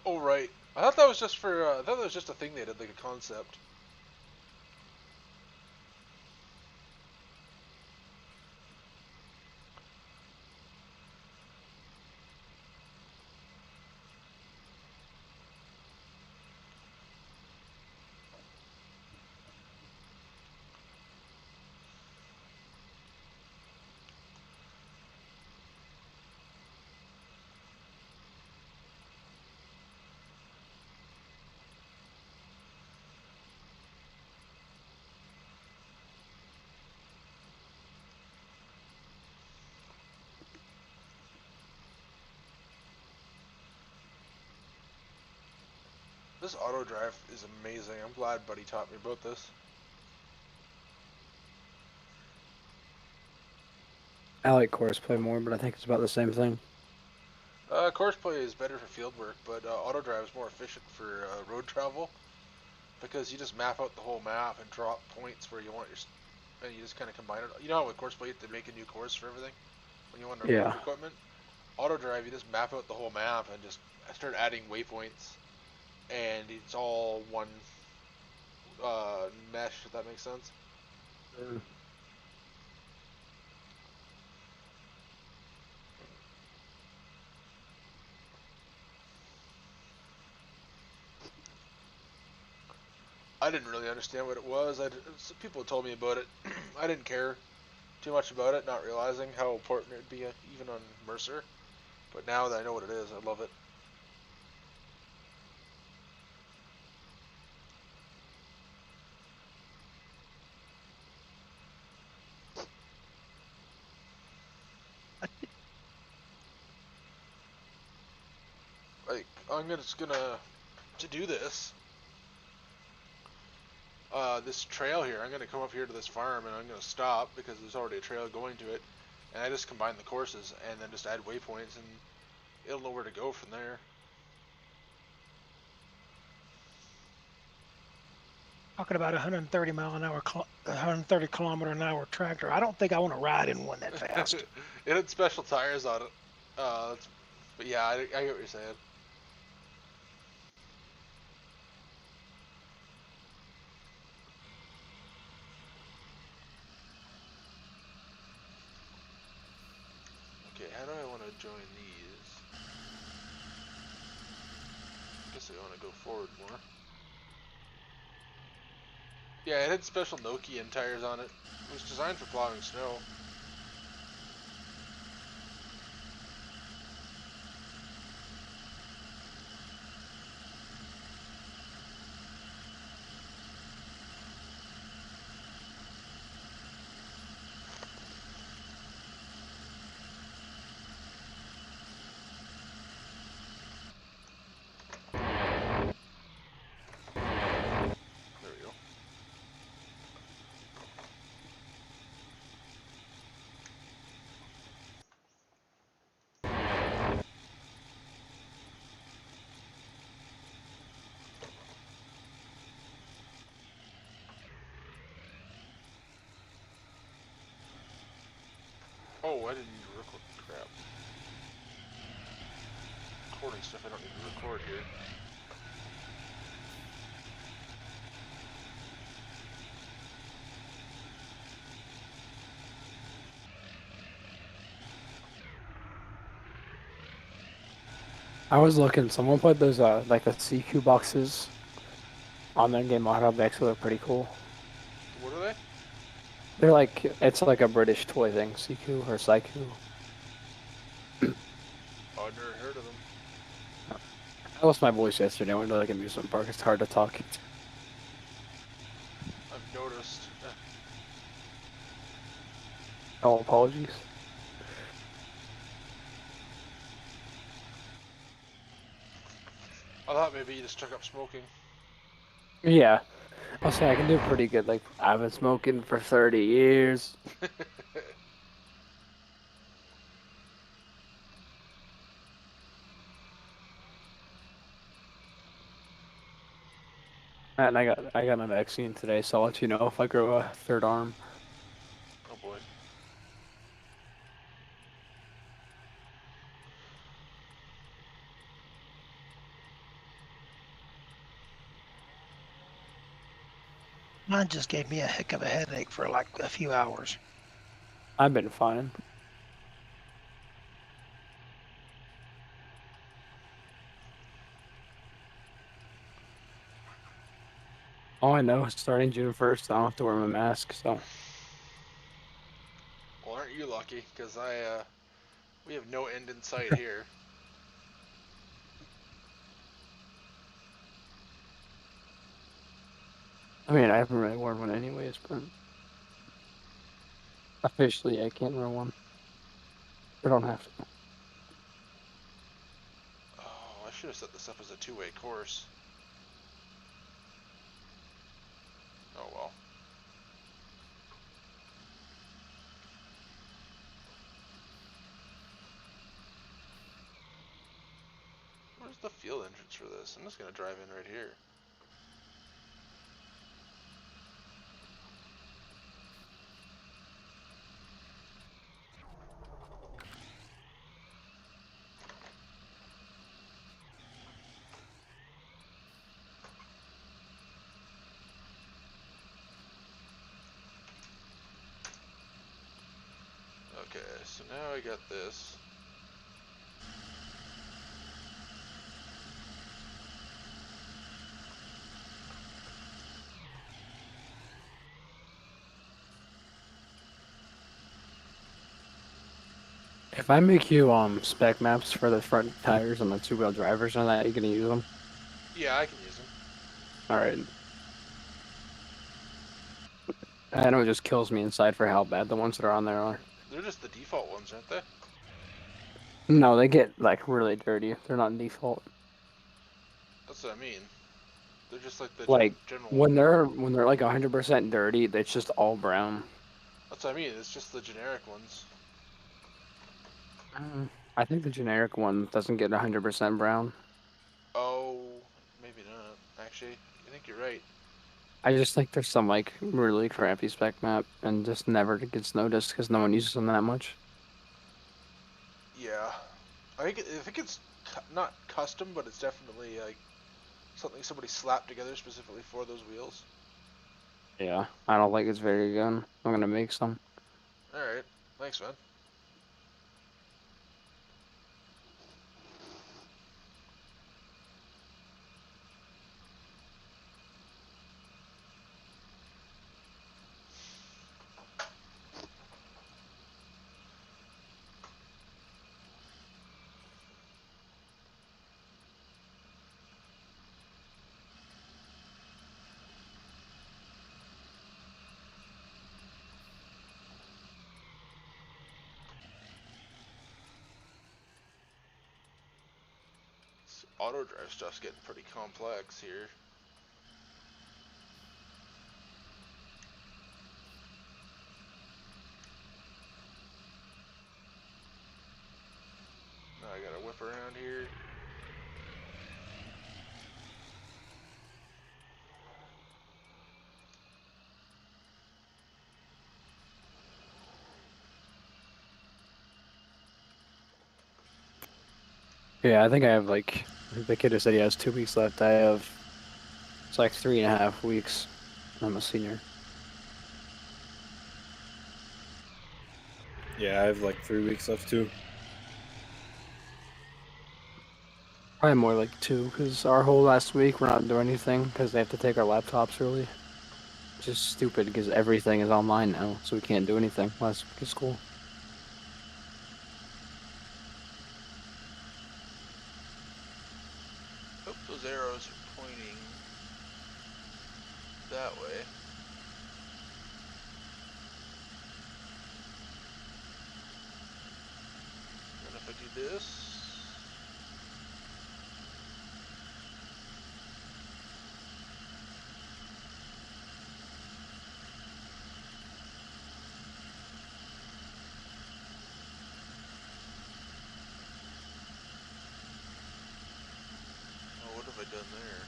S4: Oh right. I thought that was just for. I thought that was just a thing they did, like a concept. This auto drive is amazing. I'm glad Buddy taught me about this.
S18: I like Courseplay more, but I think it's about the same thing.
S4: Courseplay is better for field work, but auto drive is more efficient for road travel because you just map out the whole map and drop points where you want your, and you just kind of combine it. You know how with Courseplay you have to make a new course for everything when you want to remove equipment. Auto drive, you just map out the whole map and just start adding waypoints, and it's all one mesh. If that makes sense. I didn't really understand what it was. People told me about it. I didn't care too much about it, not realizing how important it'd be even on Mercer. But now that I know what it is, I love it. Like, just gonna to do this. This trail here, I'm gonna come up here to this farm and I'm gonna stop because there's already a trail going to it, and I just combine the courses and then just add waypoints and it'll know where to go from there.
S16: Talking about 130 mile an hour, 130 kilometer an hour tractor. I don't think I want to ride in one that fast.
S4: It had special tires on it. But yeah, I get what you're saying. Okay, how do I want to join these? Guess I want to go forward more. Yeah, it had special Nokian tires on it. It was designed for plowing snow. There we go. Oh, I didn't need to record. Crap. Recording stuff I don't need to record here.
S18: I was looking. Someone put those like the CQ boxes on their game auto. They actually look pretty cool.
S4: What are they?
S18: They're like it's like a British toy thing, CQ or Psyku.
S4: Oh, I've never heard of them.
S18: I lost my voice yesterday. I went to like an amusement park. It's hard to talk.
S4: I've noticed.
S18: Oh, apologies.
S4: I thought maybe you just took up smoking.
S18: Yeah, I'll say I can do pretty good. Like I've been smoking for 30 years. And I got my vaccine today, so I'll let you know if I grow a third arm.
S4: Oh boy.
S16: Mine just gave me a heck of a headache for like a few hours.
S18: I've been fine. All I know is starting June 1st, I don't have to wear my mask, so.
S4: Well, aren't you lucky? Because we have no end in sight here.
S18: I mean, I haven't really worn one anyways, but officially I can't wear one. I don't have to.
S4: Oh, I should have set this up as a two-way course. Oh well. Where's the field entrance for this? I'm just gonna drive in right here. Okay, so now I got this.
S18: If I make you spec maps for the front tires and the two-wheel drivers and that, you gonna use them?
S4: Yeah, I can use them.
S18: All right. I know it just kills me inside for how bad the ones that are on there are.
S4: They're just the default ones, aren't they?
S18: No, they get like really dirty. They're not default.
S4: That's what I mean. They're just like the
S18: Like
S4: general.
S18: when they're like 100% dirty, it's just all brown.
S4: That's what I mean. It's just the generic ones.
S18: I think the generic one doesn't get 100% brown.
S4: Oh, maybe not. Actually, I think you're right.
S18: I just think there's some like really crappy spec map and just never gets noticed because no one uses them that much.
S4: Yeah, I think it's not custom, but it's definitely like something somebody slapped together specifically for those wheels.
S18: Yeah, I don't think it's very good. I'm gonna make some.
S4: All right, thanks, man. This auto drive stuff's getting pretty complex here. Now I gotta whip around here.
S18: Yeah, I think I have like the kid who said he has 2 weeks left. I have it's like 3.5 weeks. I'm a senior.
S15: Yeah, I have like 3 weeks left too.
S18: Probably more like 2 because our whole last week we're not doing anything because they have to take our laptops early. Which is stupid because everything is online now, so we can't do anything last week of school.
S4: Hope those arrows are pointing that way. And if I do this. Oh, what have I done there?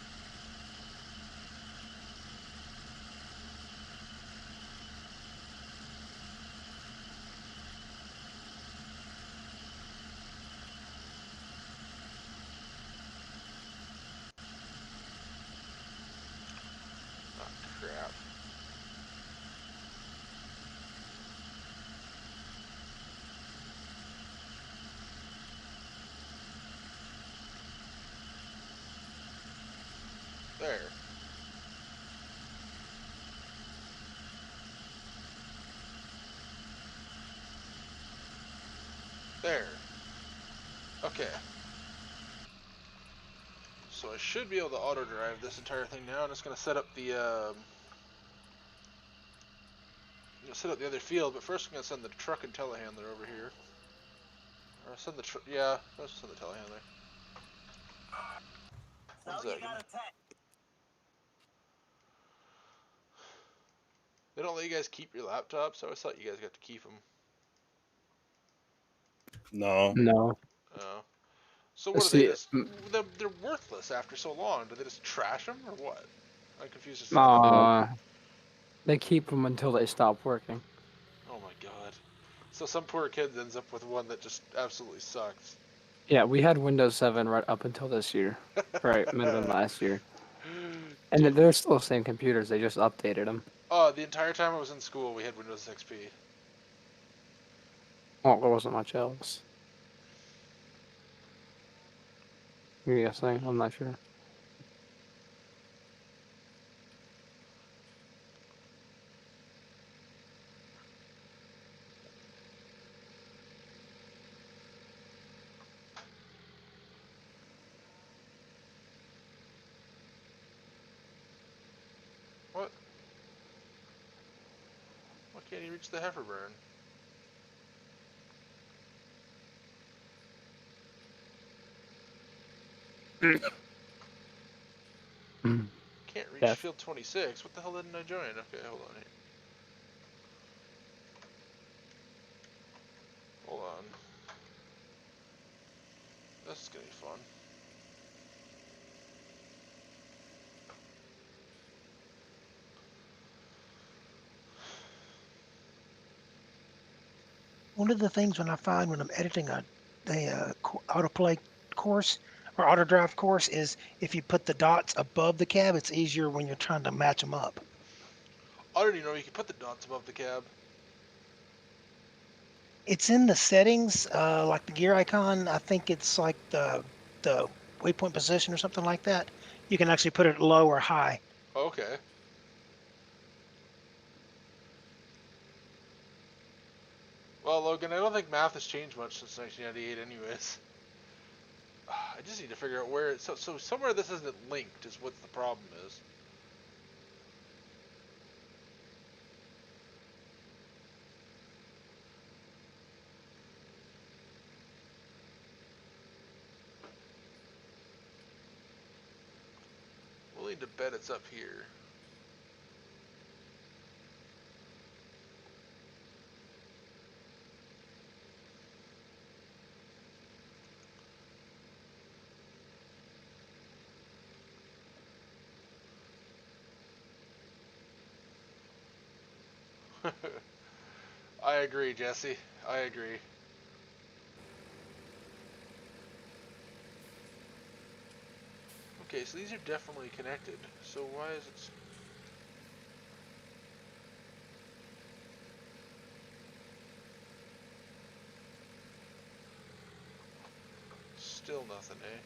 S4: Oh, crap. There. There. Okay. So I should be able to auto drive this entire thing now. I'm just gonna set up the set up the other field, but first I'm gonna send the truck and telehandler over here. Or send the yeah, let's send the telehandler. 1 second. They don't let you guys keep your laptops. I always thought you guys got to keep them.
S15: No.
S18: No.
S4: Oh. So what are they just? They're worthless after so long. Do they just trash them or what? I'm confused as to
S18: They keep them until they stop working.
S4: Oh my god. So some poor kid ends up with one that just absolutely sucks.
S18: Yeah, we had Windows 7 right up until this year. Right, might have been last year. And they're still the same computers, they just updated them.
S4: Oh, the entire time I was in school, we had Windows XP.
S18: Well, there wasn't much else. You're guessing? I'm not sure.
S4: What? Why can't he reach the Heifer burn? Can't reach
S18: Yes.
S4: field 26. What the hell didn't I join? Okay, hold on here. Hold on. This is gonna be fun.
S16: One of the things when I find when I'm editing a autoplay course or auto drive course is if you put the dots above the cab, it's easier when you're trying to match them up.
S4: I don't even know you can put the dots above the cab.
S16: It's in the settings, like the gear icon. I think it's like the waypoint position or something like that. You can actually put it low or high.
S4: Okay. Well, Logan, I don't think math has changed much since 1998 anyways. I just need to figure out where it's... So somewhere this isn't linked is what the problem is. We'll need to bet it's up here. I agree, Jesse. I agree. Okay, so these are definitely connected. So why is it... Still nothing, eh?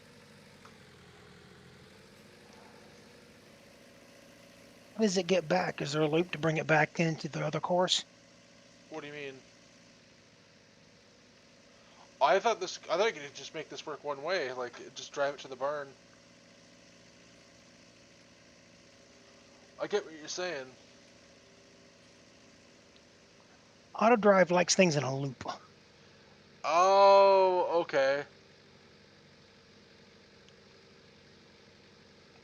S16: How does it get back? Is there a loop to bring it back into the other course?
S4: What do you mean? I thought you could just make this work one way, like just drive it to the barn. I get what you're saying.
S16: Auto drive likes things in a loop.
S4: Oh, okay.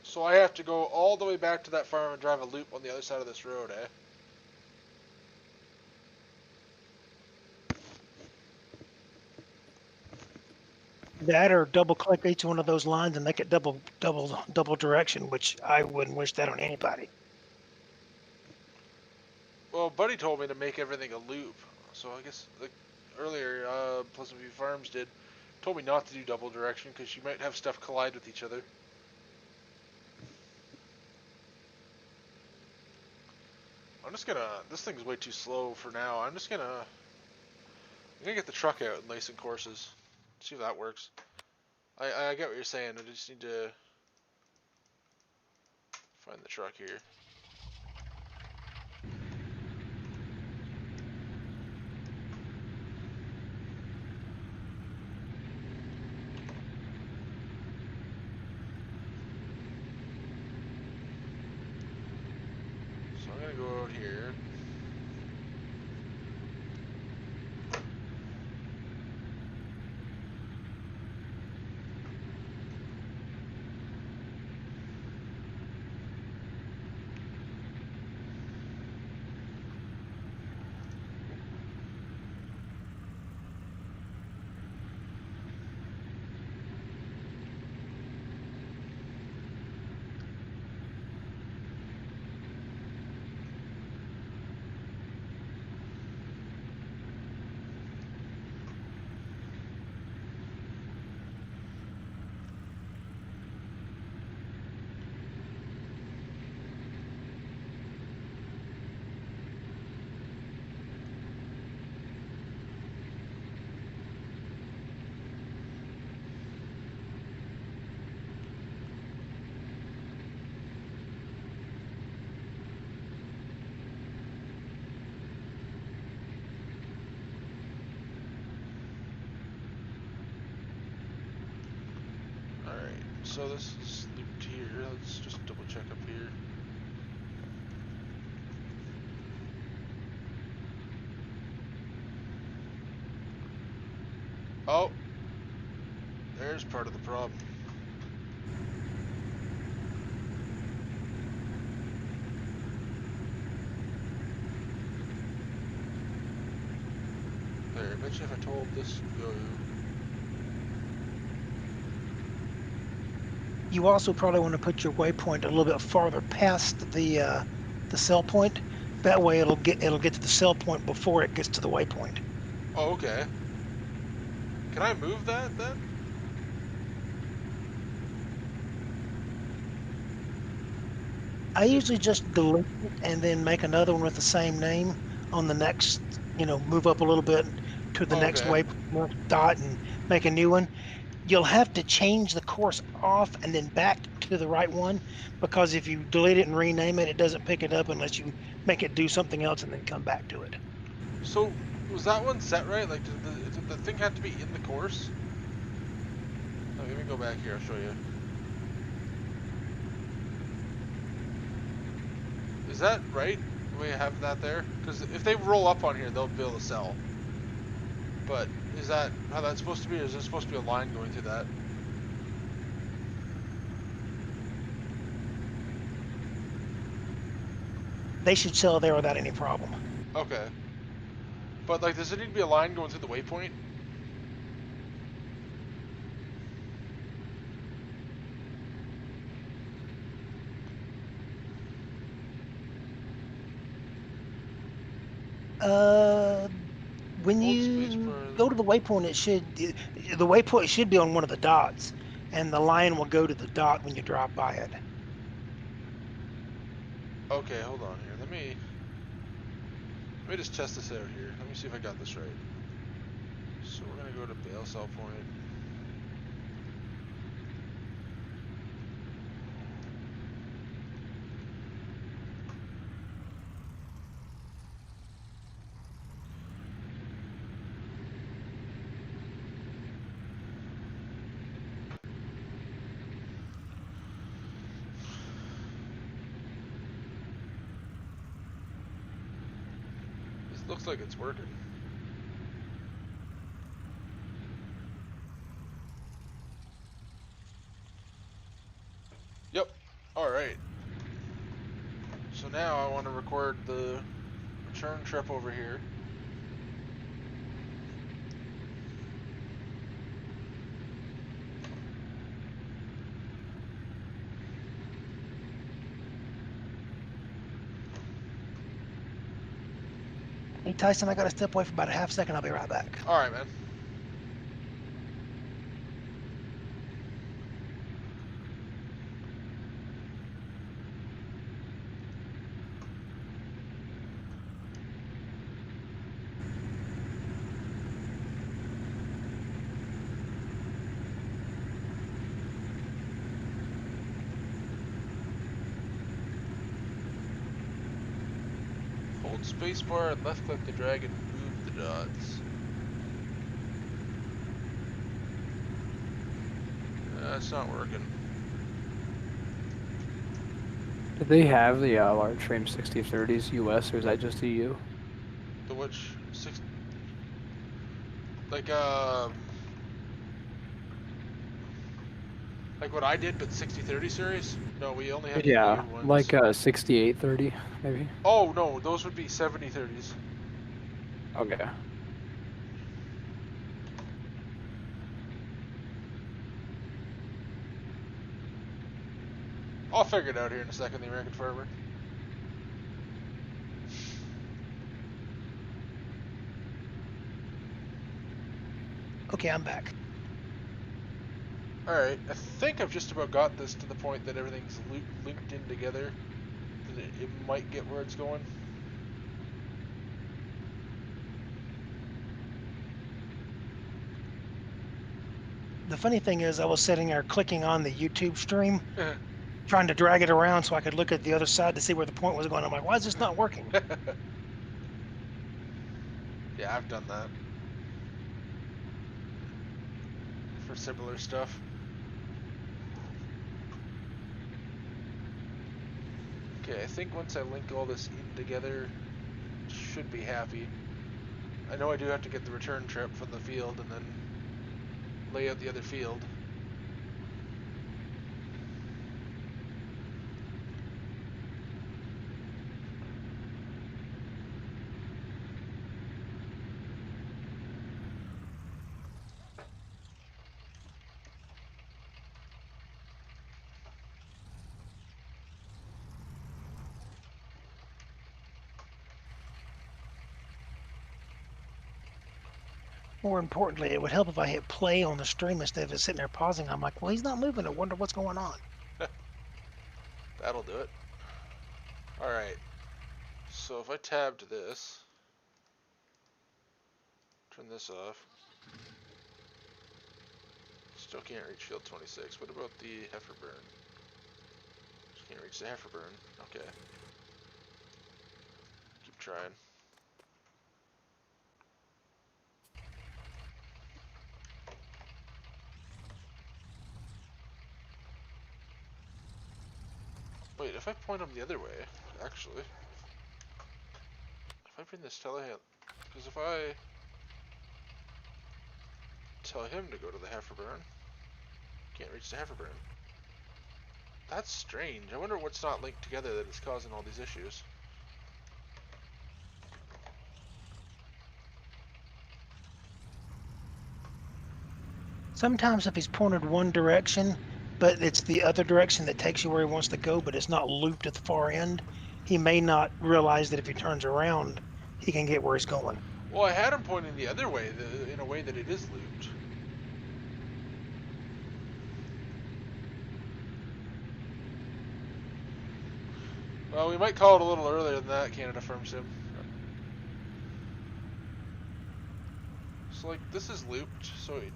S4: So I have to go all the way back to that farm and drive a loop on the other side of this road, eh?
S16: That or double click each one of those lines and make it double direction, which I wouldn't wish that on anybody.
S4: Well, Buddy told me to make everything a loop, so I guess like earlier, Pleasant View Farms told me not to do double direction because you might have stuff collide with each other. I'm just gonna. This thing's way too slow for now. I'm gonna get the truck out and lay some courses. See if that works. I get what you're saying. I just need to find the truck here. So I'm gonna go out here. So this is looped here. Let's just double check up here. Oh, there's part of the problem. There, I bet you if I told this to go.
S16: You also probably want to put your waypoint a little bit farther past the cell point. That way it'll get to the cell point before it gets to the waypoint.
S4: Oh, okay. Can I move that then?
S16: I usually just delete it and then make another one with the same name on the next, move up a little bit to the next
S4: Okay.
S16: waypoint dot and make a new one. You'll have to change the course off and then back to the right one, because if you delete it and rename it, it doesn't pick it up unless you make it do something else and then come back to it.
S4: So, was that one set right? Like, did the thing have to be in the course? Let me go back here, I'll show you. Is that right? The way I have that there? Because if they roll up on here, they'll be able to sell. But is that how that's supposed to be, or is there supposed to be a line going through that?
S16: They should sell there without any problem.
S4: Okay. But, like, does there need to be a line going through the waypoint?
S16: When you go to the waypoint, the waypoint should be on one of the dots, and the line will go to the dot when you drive by it.
S4: Okay, hold on here. Let me just test this out here. Let me see if I got this right. So we're gonna go to bail cell point. This looks like it's working. Yep. Alright. So now I want to record the return trip over here.
S16: Hey, Tyson, I got to step away for about a half second. I'll be right back.
S4: Alright, man. Hold spacebar and left click to drag and move the dots. That's not working.
S18: Do they have the large frame 6030s US, or is that just EU?
S4: The which like what I did, but 6030 series? No, we only have the
S18: Yeah,
S4: EU ones.
S18: like 6830 maybe.
S4: Oh no, those would be 7030s.
S18: Okay.
S4: I'll figure it out here in a second, the American Farmer.
S16: Okay, I'm back.
S4: Alright, I think I've just about got this to the point that everything's linked in together. That it might get where it's going.
S16: The funny thing is, I was sitting there clicking on the YouTube stream, trying to drag it around so I could look at the other side to see where the point was going. I'm like, why is this not working?
S4: Yeah, I've done that. For similar stuff. Okay, I think once I link all this in together, should be happy. I know I do have to get the return trip from the field and then lay out the other field.
S16: More importantly, it would help if I hit play on the stream instead of it sitting there pausing. I'm like, well, he's not moving. I wonder what's going on.
S4: That'll do it. Alright. So if I tab to this, turn this off. Still can't reach field 26. What about the Heifer burn? Just can't reach the Heifer burn. Okay. Keep trying. Wait, if I point him the other way, actually, if I bring this telehandler, because if I tell him to go to the Heifer burn, can't reach the Heifer burn. That's strange. I wonder what's not linked together that is causing all these issues.
S16: Sometimes if he's pointed one direction, but it's the other direction that takes you where he wants to go, but it's not looped at the far end, he may not realize that if he turns around, he can get where he's going.
S4: Well, I had him pointing the other way, in a way that it is looped. Well, we might call it a little earlier than that, Canada Firm Sim. So, like, this is looped, so let's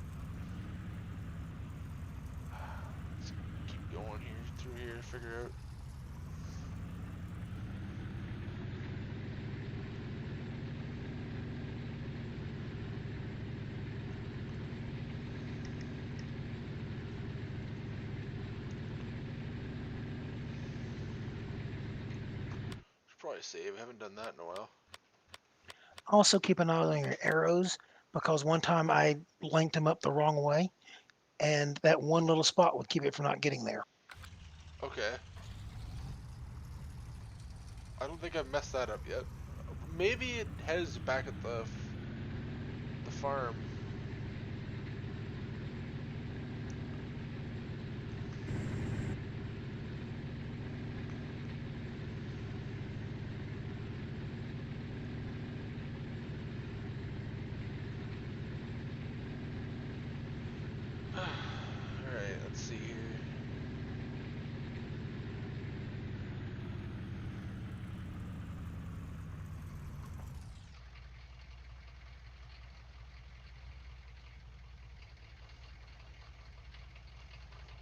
S4: keep going here, through here, figure out. Should probably save, I haven't done that in a while.
S16: Also keep an eye on your arrows, because one time I linked them up the wrong way, and that one little spot would keep it from not getting there.
S4: Okay. I don't think I've messed that up yet. Maybe it has back at the farm. Alright, let's see here.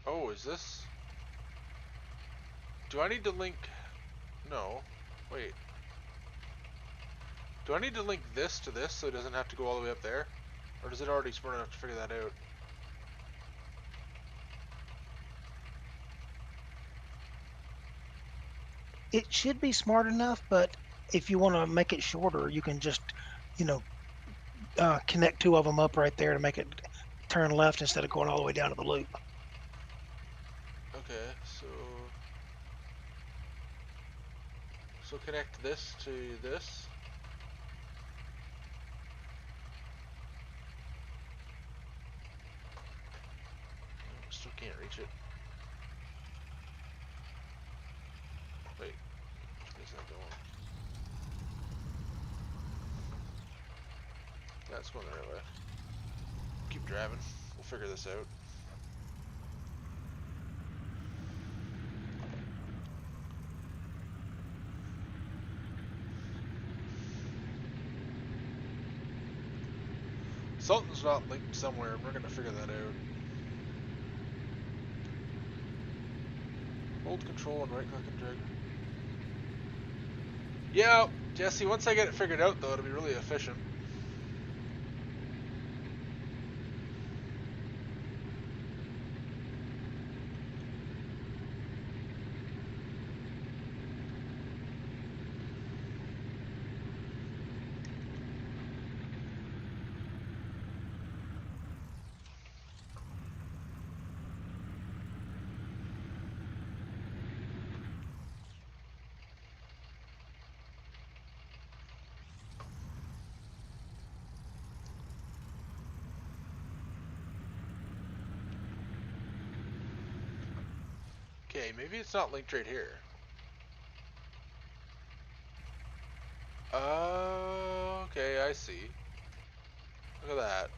S4: Oh, is this? Do I need to link? No. Wait. Do I need to link this to this so it doesn't have to go all the way up there? Or is it already smart enough to figure that out?
S16: It should be smart enough, but if you want to make it shorter, you can just, you know, connect two of them up right there to make it turn left instead of going all the way down to the loop.
S4: Okay, so connect this to this. Still can't reach it. Wait, which way is that going? Yeah, it's going the right way. Keep driving. We'll figure this out. Something's not linked somewhere, and we're gonna figure that out. Hold control and right click and drag. Yeah, Jesse, once I get it figured out though, it'll be really efficient. Okay, maybe it's not linked right here. Okay, I see. Look at that.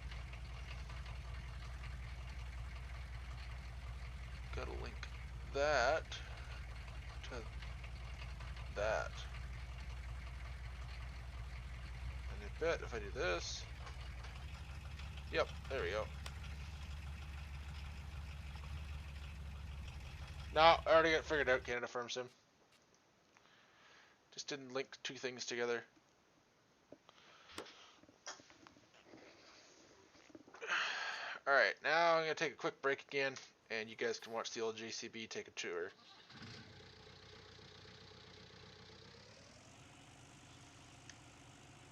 S4: Gotta link that to that. And I bet if I do this, yep, there we go. No, I already got it figured out, Canada Farm Sim. Just didn't link two things together. Alright, now I'm going to take a quick break again, and you guys can watch the old JCB take a tour.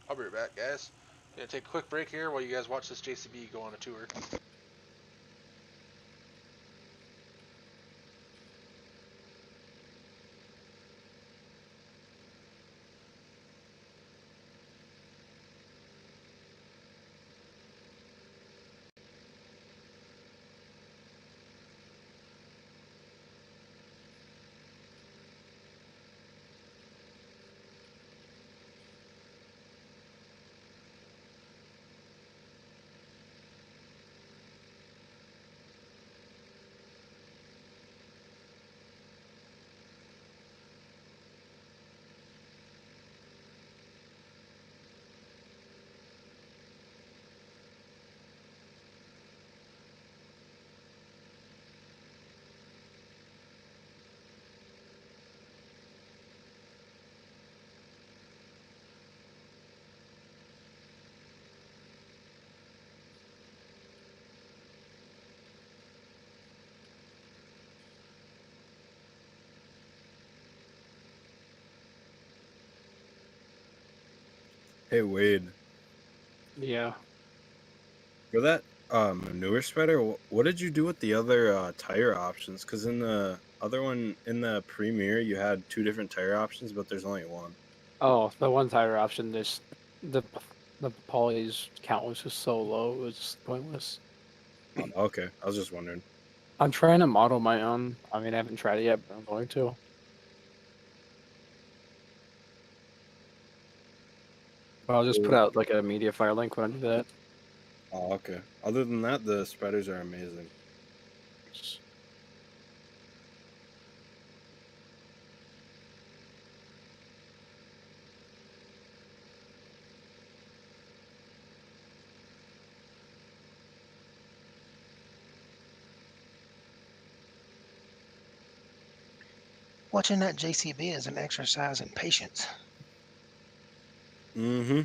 S4: I'll be right back, guys. Gonna take a quick break here while you guys watch this JCB go on a tour.
S15: Hey Wade,
S18: Yeah.
S15: for that manure spreader, what did you do with the other tire options? Because in the other one, in the Premier, you had two different tire options, but there's only one.
S18: Oh, the one tire option, the poly's count was just so low, it was just pointless.
S15: Okay, I was just wondering.
S18: I'm trying to model my own. I mean, I haven't tried it yet, but I'm going to. But I'll just put out like a media file link when I do that.
S15: Oh, okay. Other than that, the spreaders are amazing.
S16: Watching that JCB is an exercise in patience.
S15: Mm-hmm.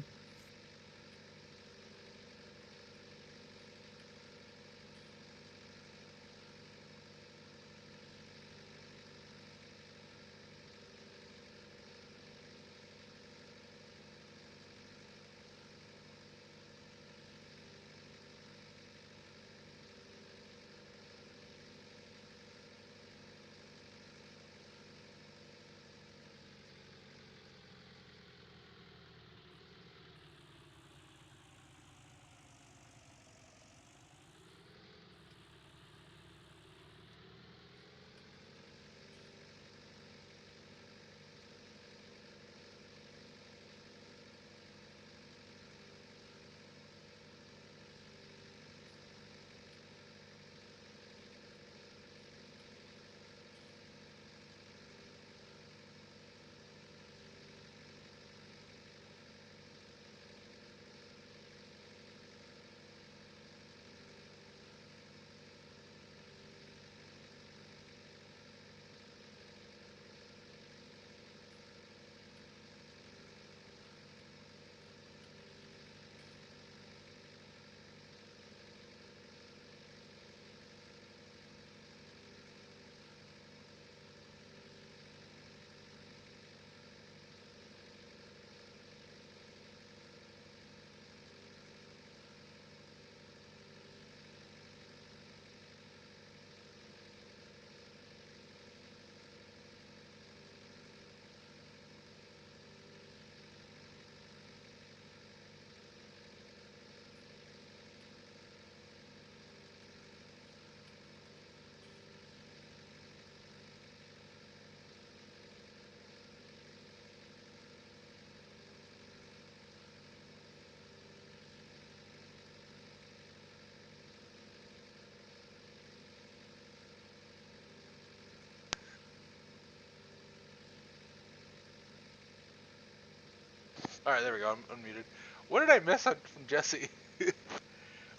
S4: All right, there we go. I'm unmuted. What did I miss from Jesse?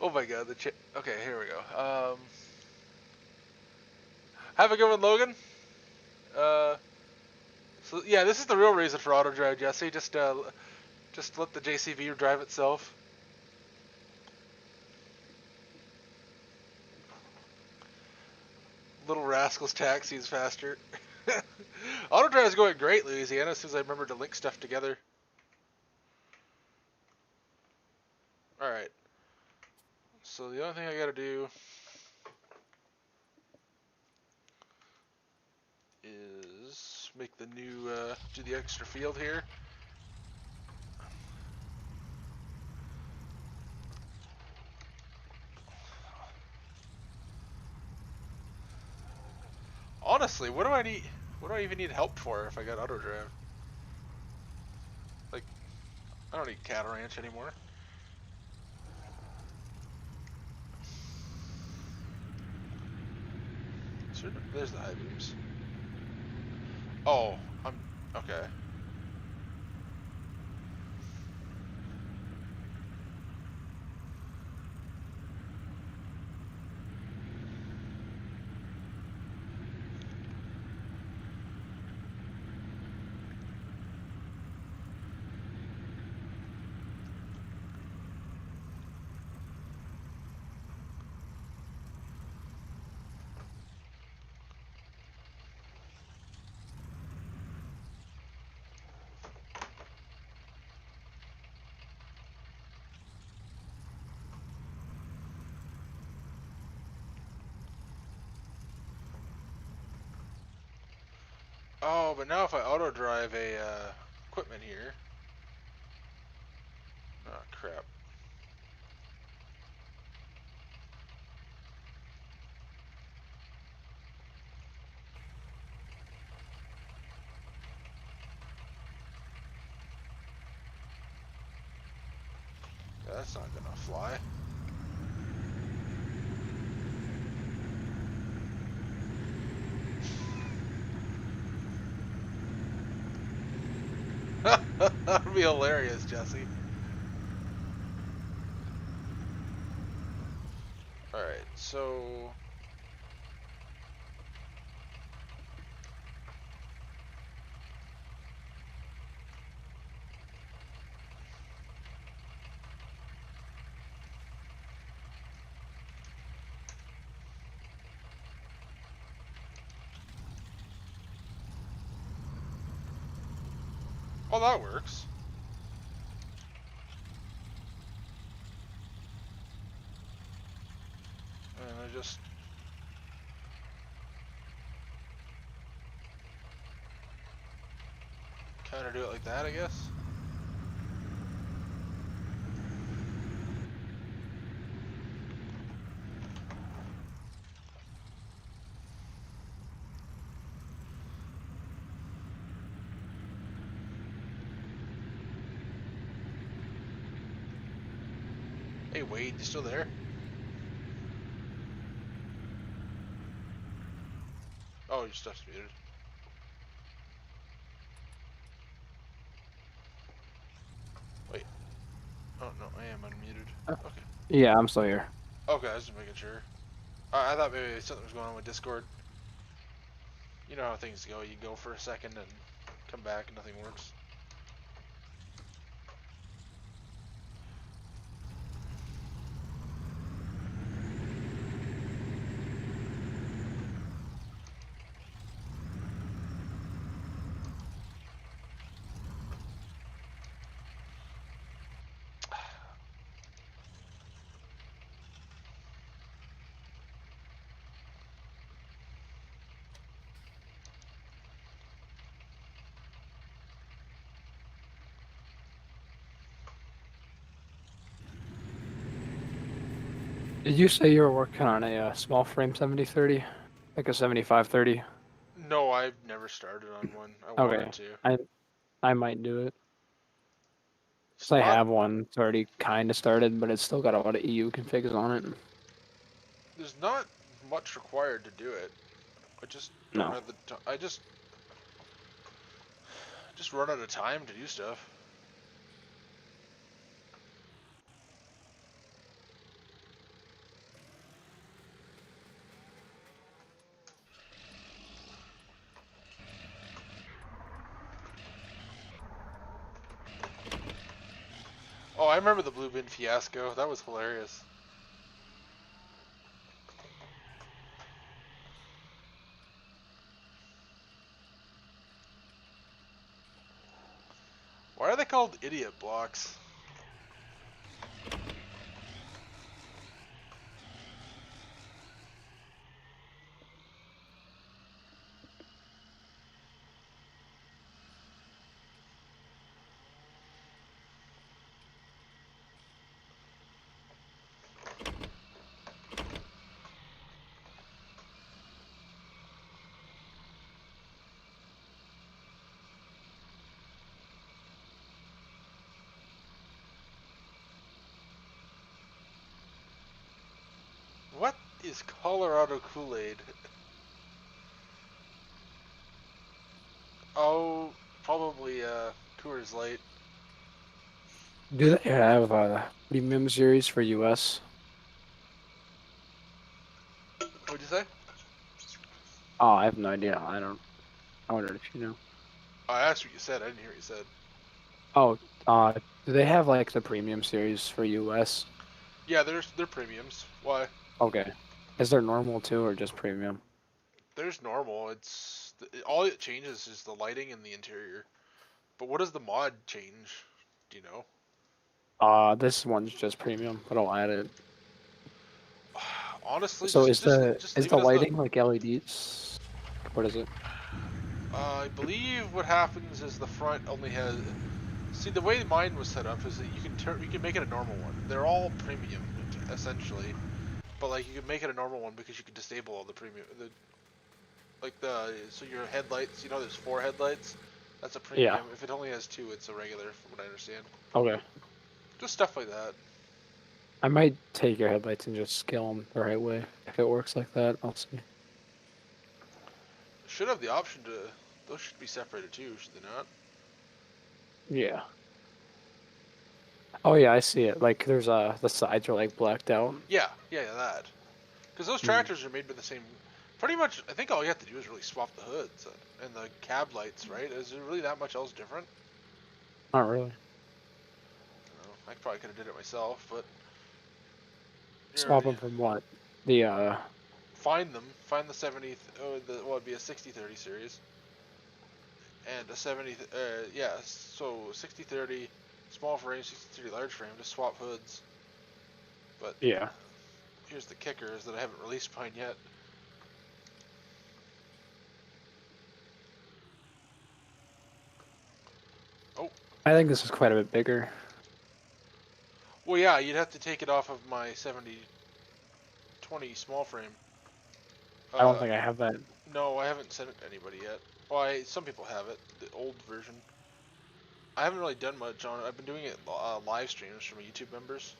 S4: Oh my god, okay, here we go. Have a good one, Logan. So yeah, this is the real reason for auto drive, Jesse. Just let the JCV drive itself. Little Rascal's taxi is faster. Auto drive is going great, Louisiana, as soon as I remember to link stuff together. Alright. So the only thing I gotta do is make the new, do the extra field here. Honestly, what do I need? What do I even need help for if I got auto drive? Like, I don't need cattle ranch anymore. So there's the high beams. Oh, I'm okay. Oh, but now if I auto drive a equipment here. Oh crap. That's not gonna fly. That'd be hilarious, Jesse. Alright, so... Oh, that works. And I just... kind of do it like that, I guess. Hey Wade, you still there? Oh, your stuff's muted. Wait. Oh no, I am unmuted. Okay.
S18: Yeah, I'm still here.
S4: Okay, I was just making sure. I thought maybe something was going on with Discord. You know how things go. You go for a second and come back and nothing works.
S18: Did you say you were working on a small frame 7030, like a 7530?
S4: No, I've never started on one. I wanted to.
S18: I might do it. Cause I have one. It's already kind of started, but it's still got a lot of EU configs on it.
S4: There's not much required to do it. I just don't have the time. I just run out of time to do stuff. Oh, I remember the blue bin fiasco. That was hilarious. Why are they called idiot blocks? What is Colorado Kool-Aid? Oh, probably Coors Light.
S18: Do they have a premium series for US?
S4: What'd you say?
S18: Oh, I have no idea. I wondered if you know.
S4: I asked what you said. I didn't hear what you said.
S18: Oh, do they have like the premium series for US?
S4: Yeah, they're premiums. Why?
S18: Okay. Is there normal too, or just premium?
S4: There's normal. All it changes is the lighting and the interior. But what does the mod change? Do you know?
S18: This one's just premium, but I'll add it.
S4: Honestly,
S18: So
S4: just
S18: is
S4: leave
S18: the
S4: it as the.
S18: lighting like LEDs? What is it?
S4: I believe what happens is the front only has. See, the way mine was set up is that you can make it a normal one. They're all premium essentially, but like you can make it a normal one because you can disable all the premium. So your headlights, there's 4 headlights. That's a premium.
S18: Yeah.
S4: If it only has 2, it's a regular, from what I understand.
S18: Okay.
S4: Just stuff like that.
S18: I might take your headlights and just scale them the right way. If it works like that, I'll see.
S4: Should have the option to. Those should be separated too, should they not?
S18: Yeah. Oh yeah, I see it. Like there's the sides are like blacked out.
S4: Yeah, that. Because those tractors are made by the same. Pretty much, I think all you have to do is really swap the hoods and the cab lights, right? Is there really that much else different?
S18: Not really.
S4: I probably could have did it myself, but.
S18: Swap them from what? The
S4: Find them. Find the 70. It'd be a 60/30 series. And a 70. So 60/30 small frame, 60/30 large frame. Just swap hoods. But
S18: yeah.
S4: Here's the kicker: is that I haven't released mine yet. Oh.
S18: I think this is quite a bit bigger.
S4: Well, yeah, you'd have to take it off of my 70/20 small frame.
S18: I don't think I have that.
S4: No, I haven't sent it to anybody yet. Well, some people have it, the old version. I haven't really done much on it. I've been doing it live streams from YouTube members,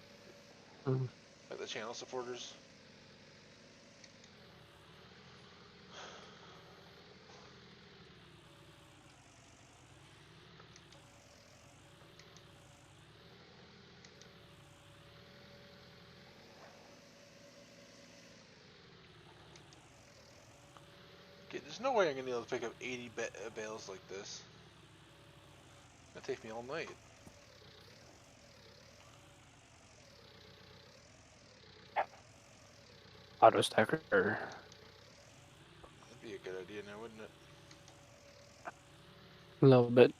S4: like the channel supporters. Okay, there's no way I'm gonna be able to pick up 80 bales like this. That'd take me all night.
S18: Auto stacker.
S4: That'd be a good idea now, wouldn't it?
S18: A little bit.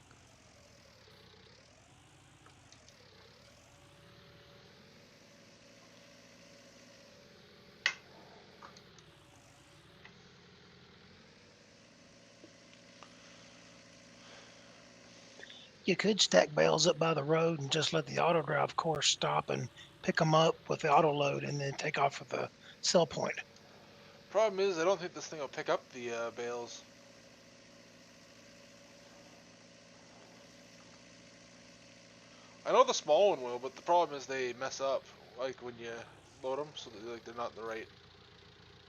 S16: You could stack bales up by the road and just let the auto drive course stop and pick them up with the auto load and then take off with the sell point.
S4: Problem is, I don't think this thing will pick up the bales. I know the small one will, but the problem is they mess up, like when you load them, so that they're not in the right.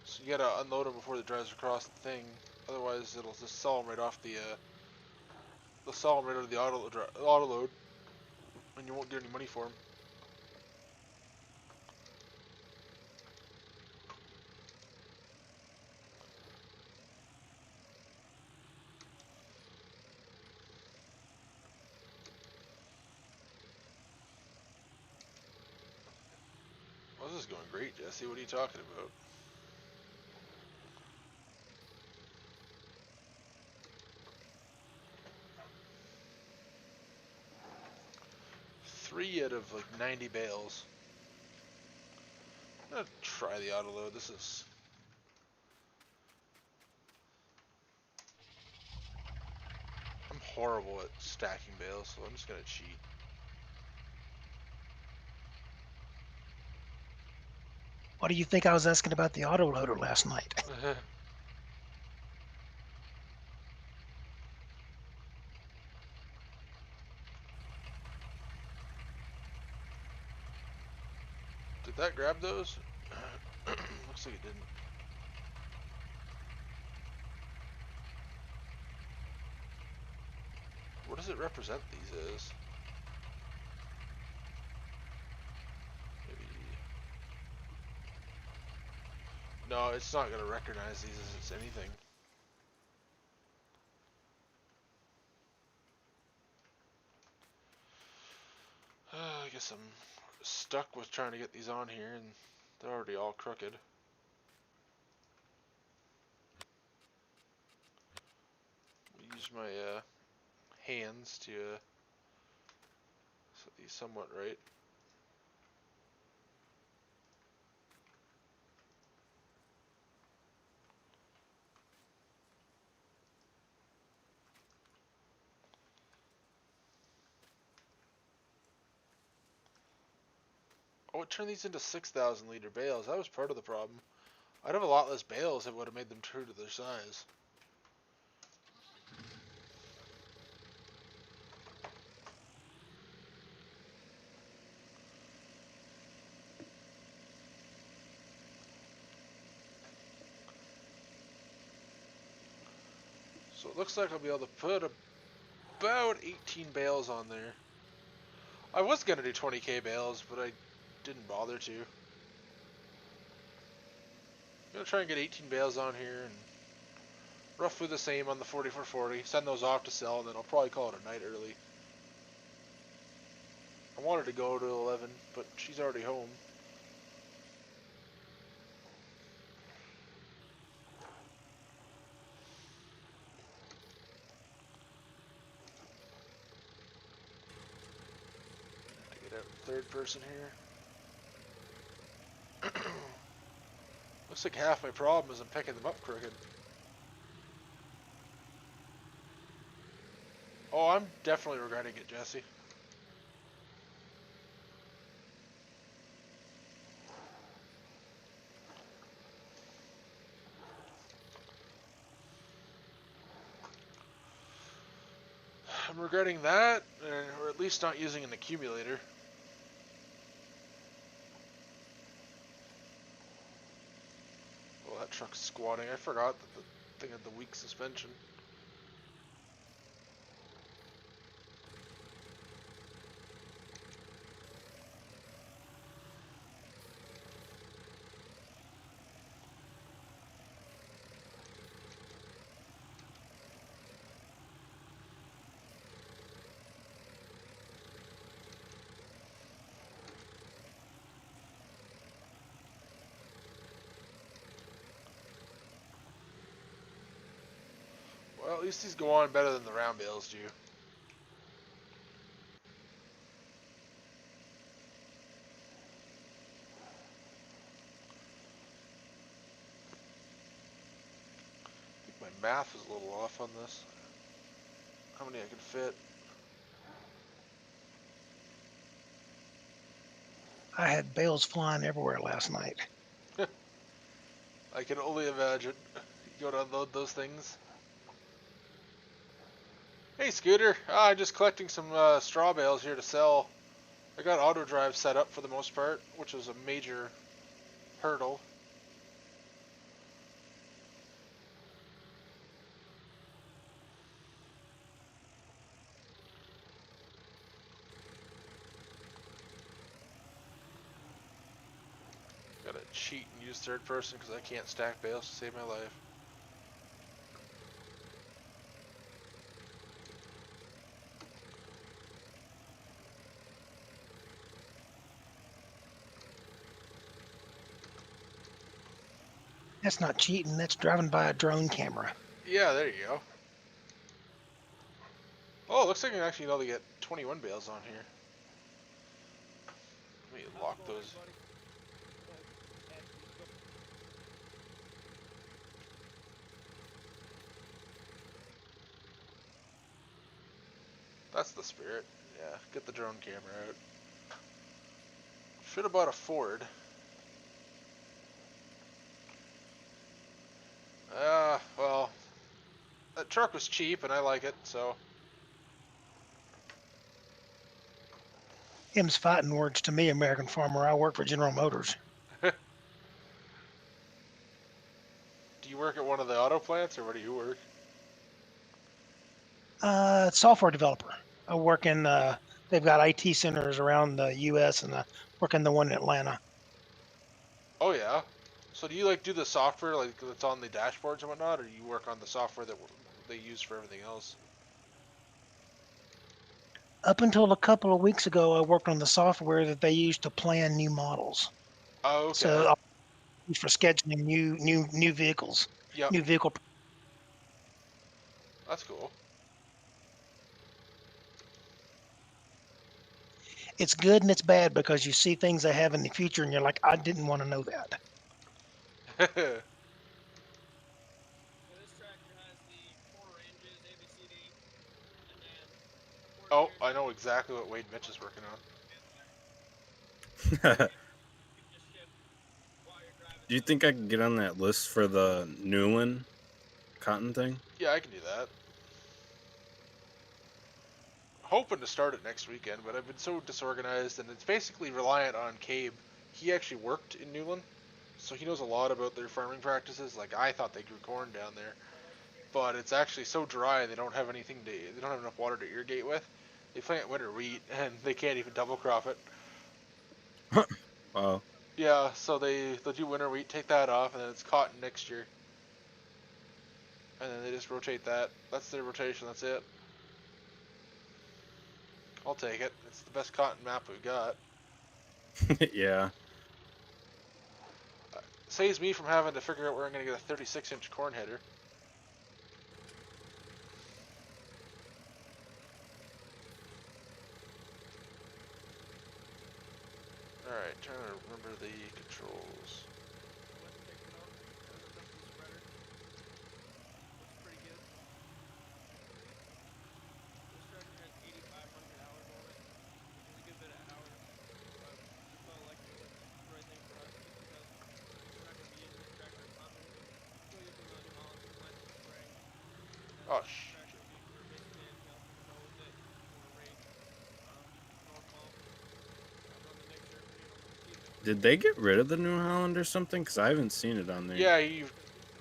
S4: So you gotta unload them before it drives across the thing. Otherwise, it'll just sell them right off the. They'll sell them right out of the auto load, and you won't get any money for them. is going great, Jesse. What are you talking about? Three out of like 90 bales. I'm gonna try the auto load. This is. I'm horrible at stacking bales, so I'm just gonna cheat.
S16: What do you think I was asking about the autoloader last night?
S4: Did that grab those? Looks like it didn't. What does it represent these as? Maybe. No, it's not gonna recognize these as it's anything. I guess I'm stuck with trying to get these on here, and they're already all crooked. Use my hands to set these somewhat right. Oh, it turned these into 6,000 liter bales. That was part of the problem. I'd have a lot less bales if it would have made them true to their size. So it looks like I'll be able to put about 18 bales on there. I was going to do 20k bales, but I didn't bother to. I'm going to try and get 18 bales on here, and roughly the same on the 4440. Send those off to sell, and then I'll probably call it a night early. I wanted to go to 11, but she's already home. I get out third person here. Looks like half my problem is I'm picking them up crooked. Oh, I'm definitely regretting it, Jesse. I'm regretting that, or at least not using an accumulator. Well, that truck's squatting. I forgot that the thing had the weak suspension. Well, at least these go on better than the round bales do. I think my math is a little off on this. How many I can fit?
S16: I had bales flying everywhere last night.
S4: I can only imagine. You go to unload those things. Hey, Scooter. I'm just collecting some straw bales here to sell. I got auto drive set up for the most part, which was a major hurdle. Gotta cheat and use third person because I can't stack bales to save my life.
S16: That's not cheating. That's driving by a drone camera.
S4: Yeah, there you go. Oh, it looks like I can actually only get 21 bales on here. Let me lock those. That's the spirit. Yeah, get the drone camera out. Should have bought a Ford. Well, that truck was cheap and I like it, so.
S16: Him's fighting words to me, American farmer. I work for General Motors.
S4: Do you work at one of the auto plants, or where do you work?
S16: Software developer. I work in, they've got IT centers around the U.S. and I work in the one in Atlanta.
S4: Oh yeah. So do you like do the software like that's on the dashboards and whatnot, or do you work on the software that they use for everything else?
S16: Up until a couple of weeks ago, I worked on the software that they use to plan new models.
S4: Oh, okay.
S16: So for scheduling new vehicles,
S4: Yep.
S16: new vehicle.
S4: That's cool.
S16: It's good and it's bad because you see things they have in the future and you're like, I didn't want to know that.
S4: Oh, I know exactly what Wade Mitch is working on.
S15: Do you think I can get on that list for the Newland cotton thing?
S4: Yeah, I can do that. Hoping to start it next weekend, but I've been so disorganized, and it's basically reliant on Cabe. He actually worked in Newland, so he knows a lot about their farming practices. Like, I thought they grew corn down there, but it's actually so dry they don't have anything to, they don't have enough water to irrigate with. They plant winter wheat, and they can't even double crop it.
S15: Wow.
S4: Yeah, so they'll do winter wheat, take that off, and then it's cotton next year. And then they just rotate that. That's their rotation, that's it. I'll take it. It's the best cotton map we've got.
S15: Yeah.
S4: Saves me from having to figure out where I'm going to get a 36-inch corn header. Alright, trying to remember the controls. Oh,
S15: Did they get rid of the New Holland or something? Because I haven't seen it on there.
S4: Yeah, you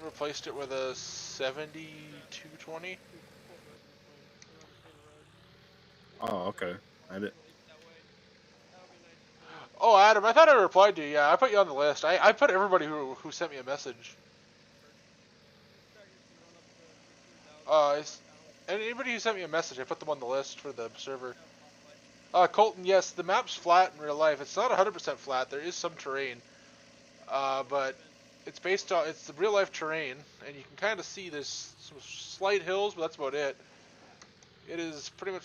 S4: replaced it with a 7220.
S15: Oh, okay. I did.
S4: Oh, Adam, I thought I replied to you. Yeah, I put you on the list. I put everybody who sent me a message. Anybody who sent me a message, I put them on the list for the server. Colton, yes, the map's flat in real life. It's not 100% flat. There is some terrain, but it's based on the real life terrain, and you can kind of see there's some slight hills, but that's about it. It is pretty much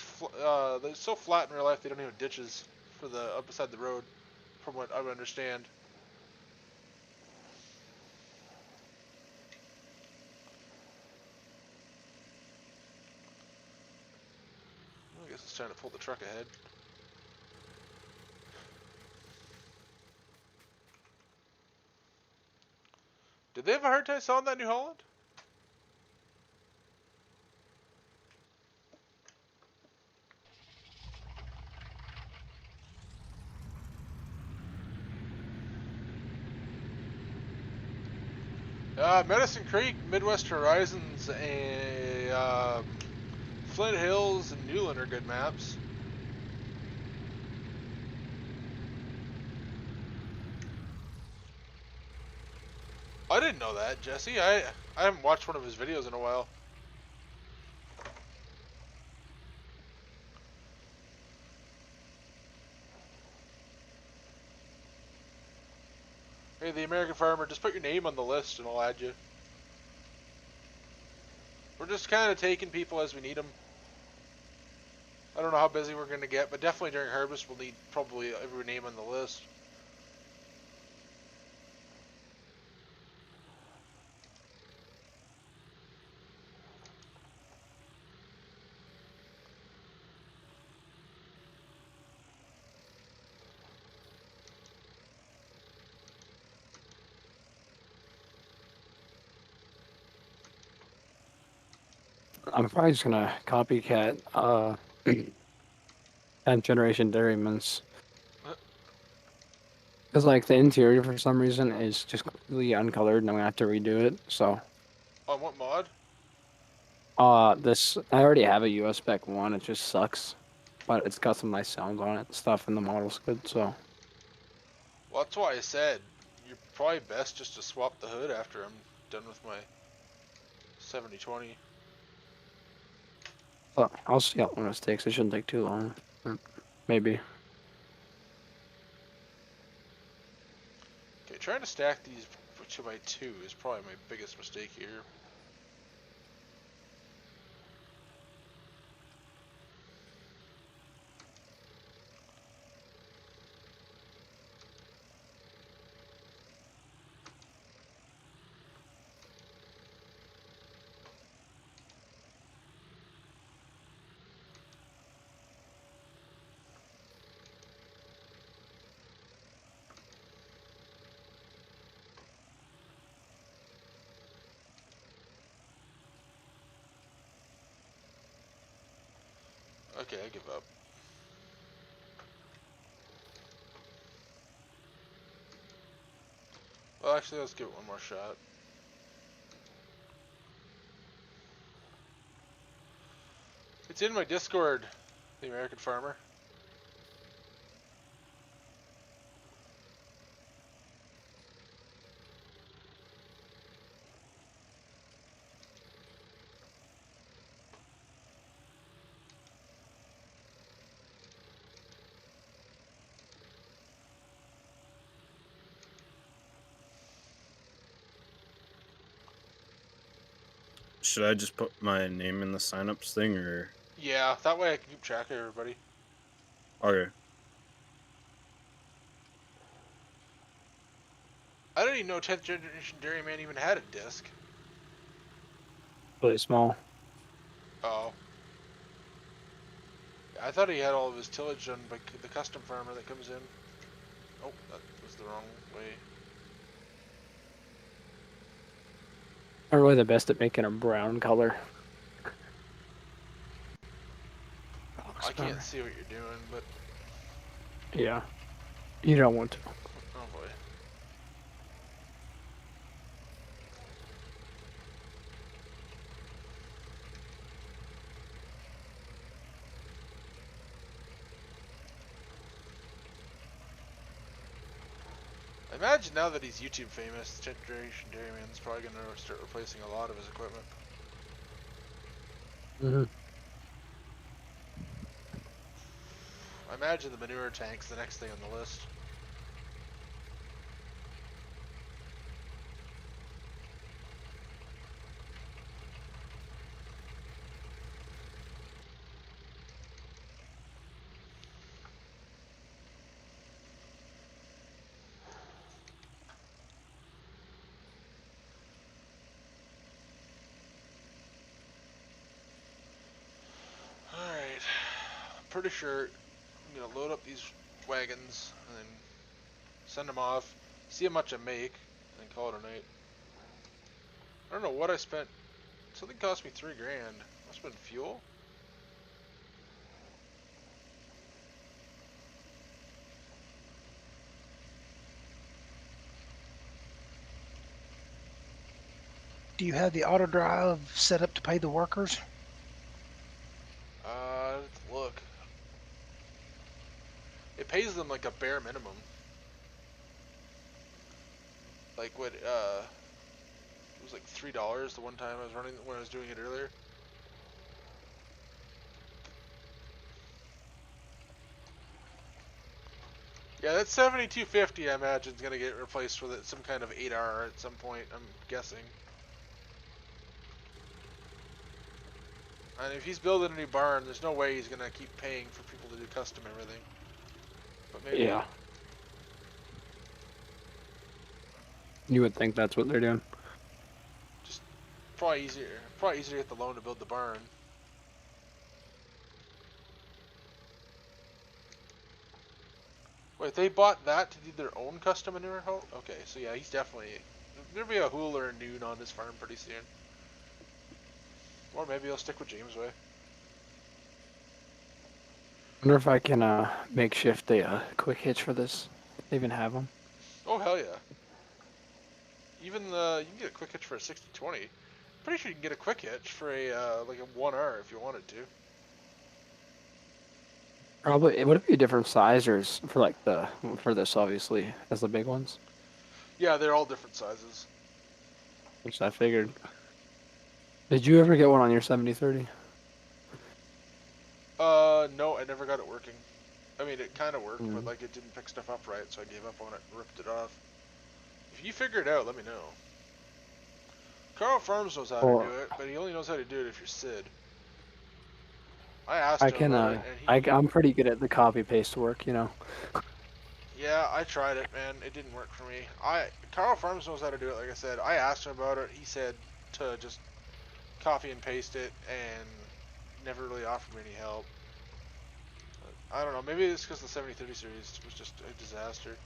S4: it's so flat in real life they don't even have ditches for the up beside the road, from what I understand. I guess it's trying to pull the truck ahead. Did they have a hard time selling that New Holland? Medicine Creek, Midwest Horizons, and Flint Hills and Newland are good maps. I didn't know that, Jesse. I haven't watched one of his videos in a while. Hey, the American Farmer, just put your name on the list and I'll add you. We're just kind of taking people as we need them. I don't know how busy we're going to get, but definitely during harvest we'll need probably every name on the list.
S18: I'm probably just gonna copycat 10th generation Dairyman's. Because like the interior for some reason is just completely uncolored and I'm gonna have to redo it, so.
S4: On what mod?
S18: This, I already have a US spec one, it just sucks. But it's got some nice sounds on it and stuff and the model's good, so.
S4: Well, that's why I said you're probably best just to swap the hood after I'm done with my 7020.
S18: But I'll see how long it takes, it shouldn't take too long. Maybe.
S4: Okay, trying to stack these 2x2 is probably my biggest mistake here. Okay, I give up. Well, actually, let's give it one more shot. It's in my Discord, the American Farmer.
S15: Should I just put my name in the signups thing, or?
S4: Yeah, that way I can keep track of everybody.
S15: Okay.
S4: I didn't even know 10th generation Dairyman even had a disc.
S18: Really small.
S4: Oh. I thought he had all of his tillage done by the custom farmer that comes in. Oh, that was the wrong way.
S18: I'm really the best at making a brown color.
S4: I can't see what you're doing, but...
S18: Yeah. You don't want to.
S4: Oh boy. I imagine now that he's YouTube famous, 10th generation Dairyman's probably going to start replacing a lot of his equipment.
S18: Mm-hmm.
S4: I imagine the manure tank's the next thing on the list. Alright, I'm pretty sure I'm going to load up these wagons and then send them off, see how much I make, and then call it a night. I don't know what I spent. Something cost me $3 grand. Must have been fuel.
S16: Do you have the auto drive set up to pay the workers?
S4: Let's look. It pays them like a bare minimum. Like what, it was like $3 the one time I was running, when I was doing it earlier. Yeah, that 7250 I imagine is gonna get replaced with some kind of 8R at some point. I'm guessing. And if he's building a new barn, there's no way he's gonna keep paying for people to do custom everything. But maybe.
S18: Yeah. You would think that's what they're doing.
S4: Just probably easier to get the loan to build the barn. Wait, they bought that to do their own custom manure hoe? Okay, so yeah, he's definitely... There'll be a Hool or a Noon on this farm pretty soon. Or maybe he'll stick with James Way.
S18: Wonder if I can makeshift a quick hitch for this. They even have them.
S4: Oh, hell yeah. Even you can get a quick hitch for a 6020. Pretty sure you can get a quick hitch for a like a 1R if you wanted to.
S18: Probably it would be different sizers for like for this obviously as the big ones.
S4: Yeah, they're all different sizes.
S18: Which I figured. Did you ever get one on your 7030?
S4: No, I never got it working. I mean, it kind of worked, but like it didn't pick stuff up right, so I gave up on it and ripped it off. If you figure it out, let me know. Carl Farms knows how to do it, but he only knows how to do it if you're Sid. I asked him about it, and
S18: I'm pretty good at the copy paste work, you know.
S4: Yeah, I tried it, man. It didn't work for me. Carl Farms knows how to do it, like I said. I asked him about it. He said to just copy and paste it, and never really offered me any help. But I don't know. Maybe it's because the 7030 series was just a disaster.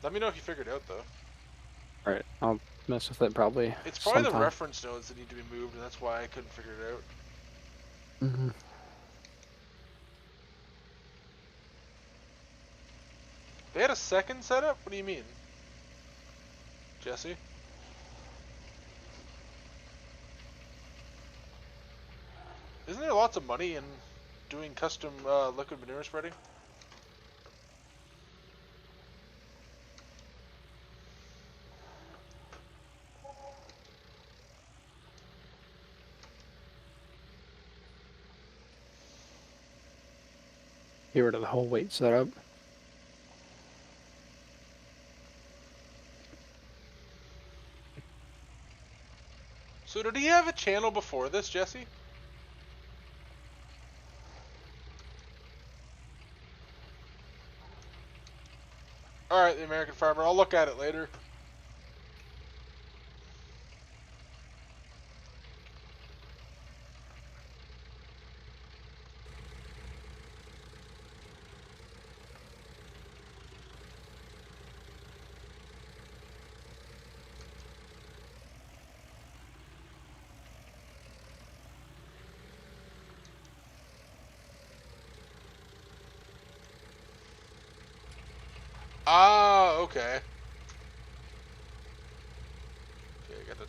S4: Let me know if you figured it out, though.
S18: Alright, I'll mess with it probably.
S4: It's probably
S18: sometime.
S4: the reference nodes that need to be moved, and that's why I couldn't figure it out.
S18: Mm-hmm.
S4: They had a second setup? What do you mean? Jesse? Isn't there lots of money in doing custom liquid manure spreading?
S18: Get rid of the whole weight setup.
S4: So did he have a channel before this, Jesse? Alright, the American Farmer. I'll look at it later. Ah, okay. Okay, I got to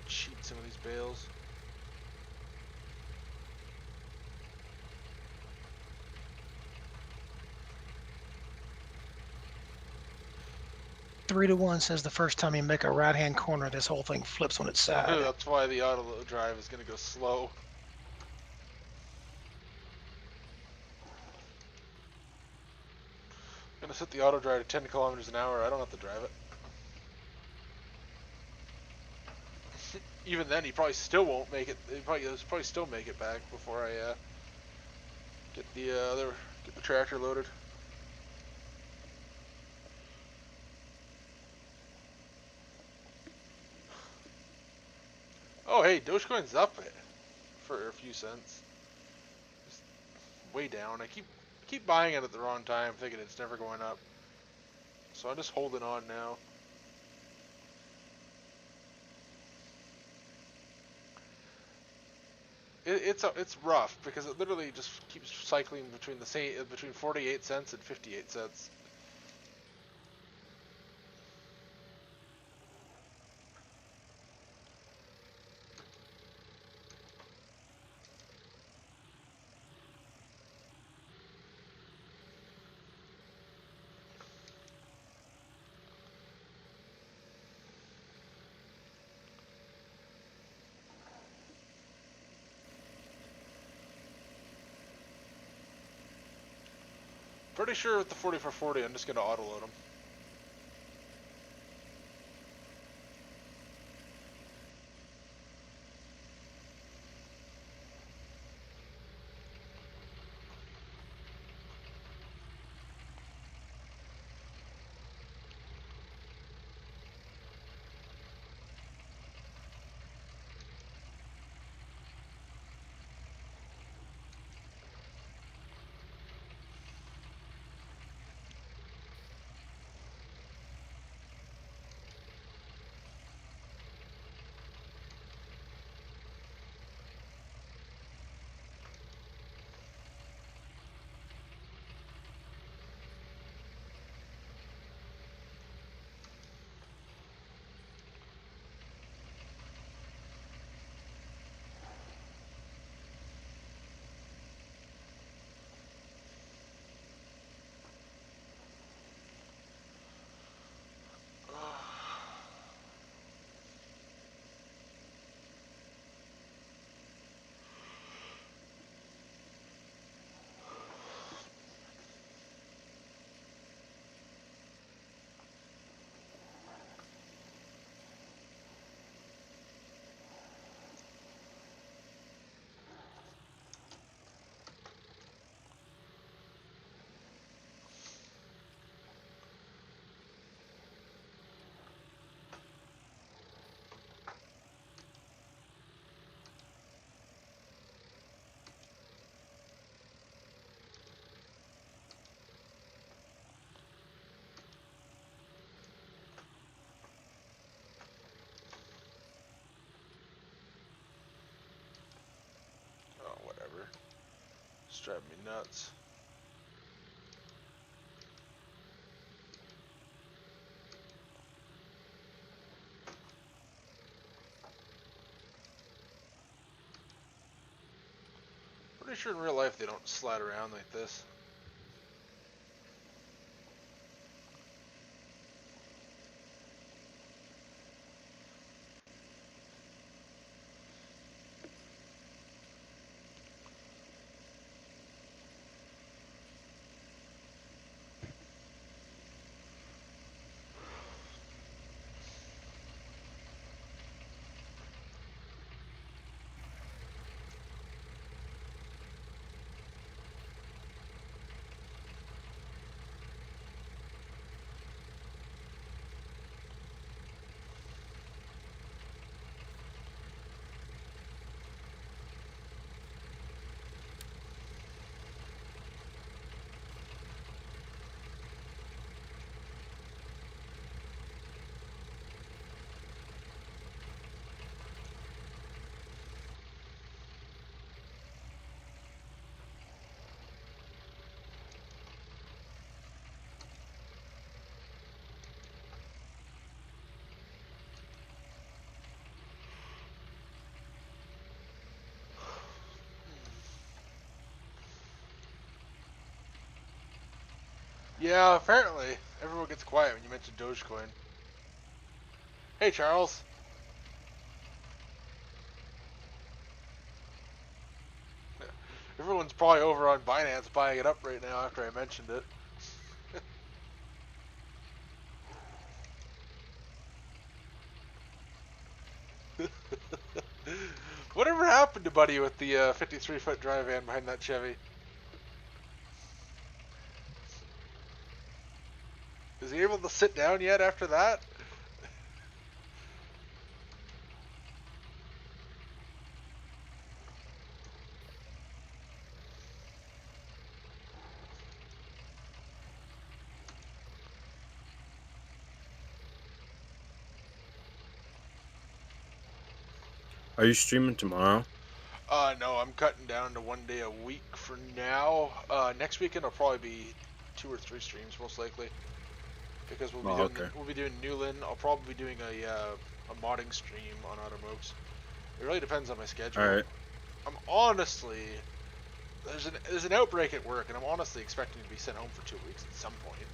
S4: cheat some of these bales.
S16: Three to one says the first time you make a right-hand corner, this whole thing flips on its side.
S4: That's why the auto drive is going to go slow. I'm going to set the auto drive to 10 kilometers an hour. I don't have to drive it. Even then, he probably still won't make it. He'll probably still make it back before I get the tractor loaded. Oh, hey, Dogecoin's up for a few cents. It's way down. I keep buying it at the wrong time, thinking it's never going up. So I'm just holding on now. It's rough because it literally just keeps cycling between 48 cents and 58 cents. Pretty sure with the 4440, I'm just gonna auto load them. Oh, whatever. It's driving me nuts. Pretty sure in real life they don't slide around like this. Yeah, apparently. Everyone gets quiet when you mention Dogecoin. Hey, Charles. Everyone's probably over on Binance buying it up right now after I mentioned it. Whatever happened to Buddy with the 53-foot dry van behind that Chevy? Is he able to sit down yet after that?
S15: Are you streaming tomorrow?
S4: No, I'm cutting down to 1 day a week for now. Next weekend will probably be 2 or 3 streams most likely, because we'll be doing Newland. I'll probably be doing a modding stream on Automokes. It really depends on my schedule.
S15: All right.
S4: I'm honestly there's an outbreak at work, and I'm honestly expecting to be sent home for 2 weeks at some point.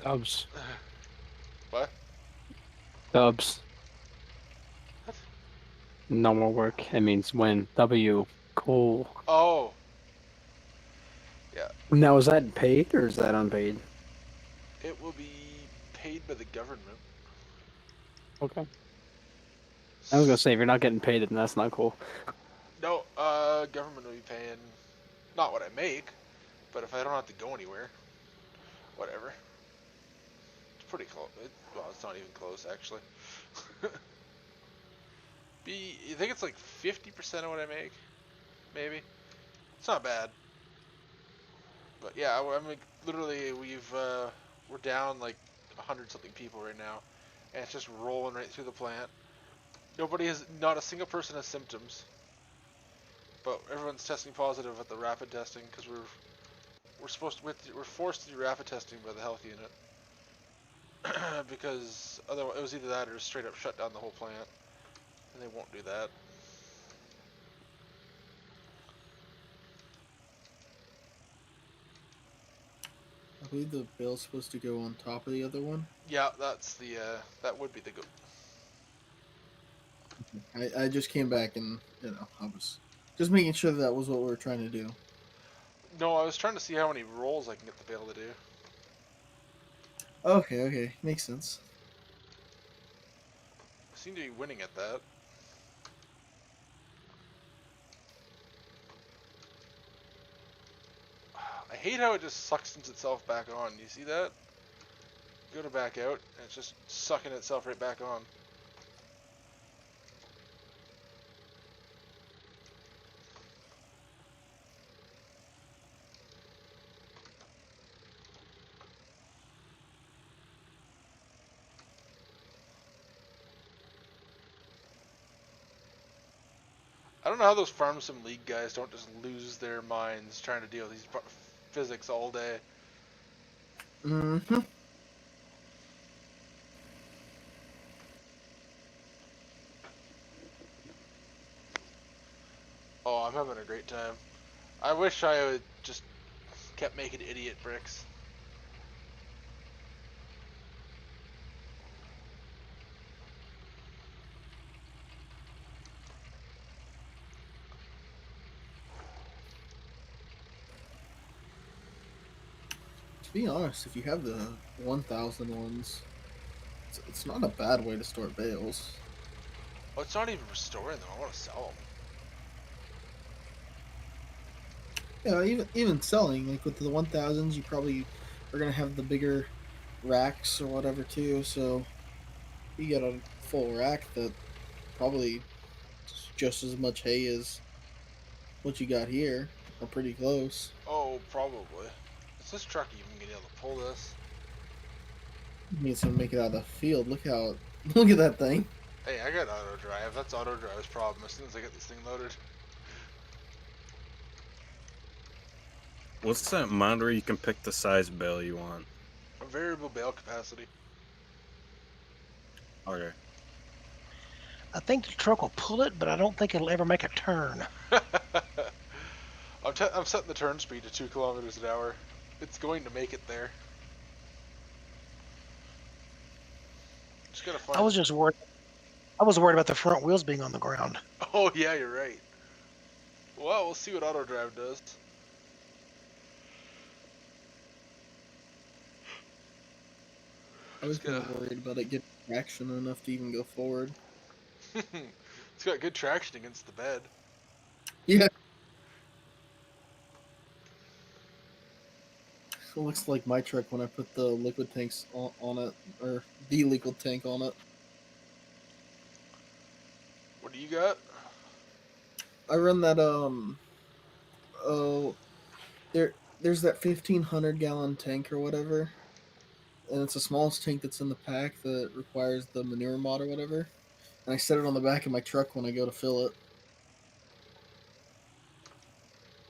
S18: Dubs.
S4: What?
S18: Dubs. No more work. It means win. W. Cool.
S4: Oh. Yeah.
S18: Now, is that paid or is that unpaid?
S4: It will be paid by the government.
S18: Okay. I was gonna say, if you're not getting paid, then that's not cool.
S4: No, government will be paying not what I make, but if I don't have to go anywhere, whatever. It's pretty close. Well, it's not even close actually. You think it's like 50% of what I make? Maybe. It's not bad. But yeah, I mean, literally, we're down like 100 something people right now, and it's just rolling right through the plant. Not a single person has symptoms, but everyone's testing positive at the rapid testing because we're forced to do rapid testing by the health unit because otherwise it was either that or straight up shut down the whole plant, and they won't do that.
S2: I believe the bale's supposed to go on top of the other one.
S4: Yeah, that's the that would be the go.
S2: I just came back and I was just making sure that was what we were trying to do.
S4: No, I was trying to see how many rolls I can get the bale to do.
S2: Okay, makes sense.
S4: I seem to be winning at that. I hate how it just sucks itself back on. Do you see that? Go to back out, and it's just sucking itself right back on. I don't know how those farm sim league guys don't just lose their minds trying to deal with these physics all day.
S2: Mm-hmm.
S4: Oh, I'm having a great time. I wish I would just kept making idiot bricks.
S2: To be honest, if you have the 1,000 ones, it's not a bad way to store bales.
S4: Oh, it's not even restoring them. I want to sell them.
S2: Yeah, even selling, like with the 1,000s, you probably are gonna have the bigger racks or whatever too. So you get a full rack that probably just as much hay as what you got here, or pretty close.
S4: Oh, probably. Is this truck even gonna be able to pull this?
S2: Needs to make it out of the field. Look at that thing.
S4: Hey, I got auto drive. That's auto drive's problem. As soon as I get this thing loaded.
S15: What's that mod where you can pick the size bale you want?
S4: A variable bale capacity.
S15: Okay.
S16: I think the truck will pull it, but I don't think it'll ever make a turn.
S4: I'm setting the turn speed to 2 kilometers an hour. It's going to make it there. Just gotta find.
S16: I was just worried. I was worried about the front wheels being on the ground.
S4: Oh yeah, you're right. Well, we'll see what auto drive does.
S2: I was more worried about it getting traction enough to even go forward.
S4: It's got good traction against the bed.
S2: Yeah. It looks like my truck when I put the liquid tanks on it, or the liquid tank on it.
S4: What do you got?
S2: I run that there's that 1,500 gallon tank or whatever, and it's the smallest tank that's in the pack that requires the manure mod or whatever. And I set it on the back of my truck when I go to fill it.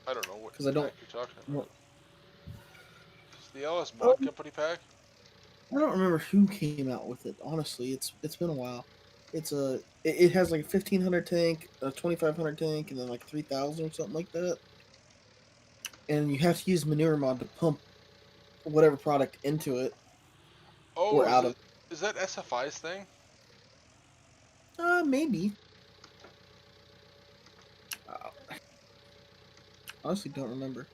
S4: I don't know what
S2: Because I don't.
S4: pack you're talking about.
S2: What,
S4: Is the LS Mod Company pack?
S2: I don't remember who came out with it. Honestly, it's been a while. It has like a 1,500 tank, a 2,500 tank, and then like 3,000 or something like that. And you have to use manure mod to pump whatever product into it.
S4: Oh,
S2: or out of.
S4: Is that SFI's thing?
S2: Maybe. Honestly, don't remember.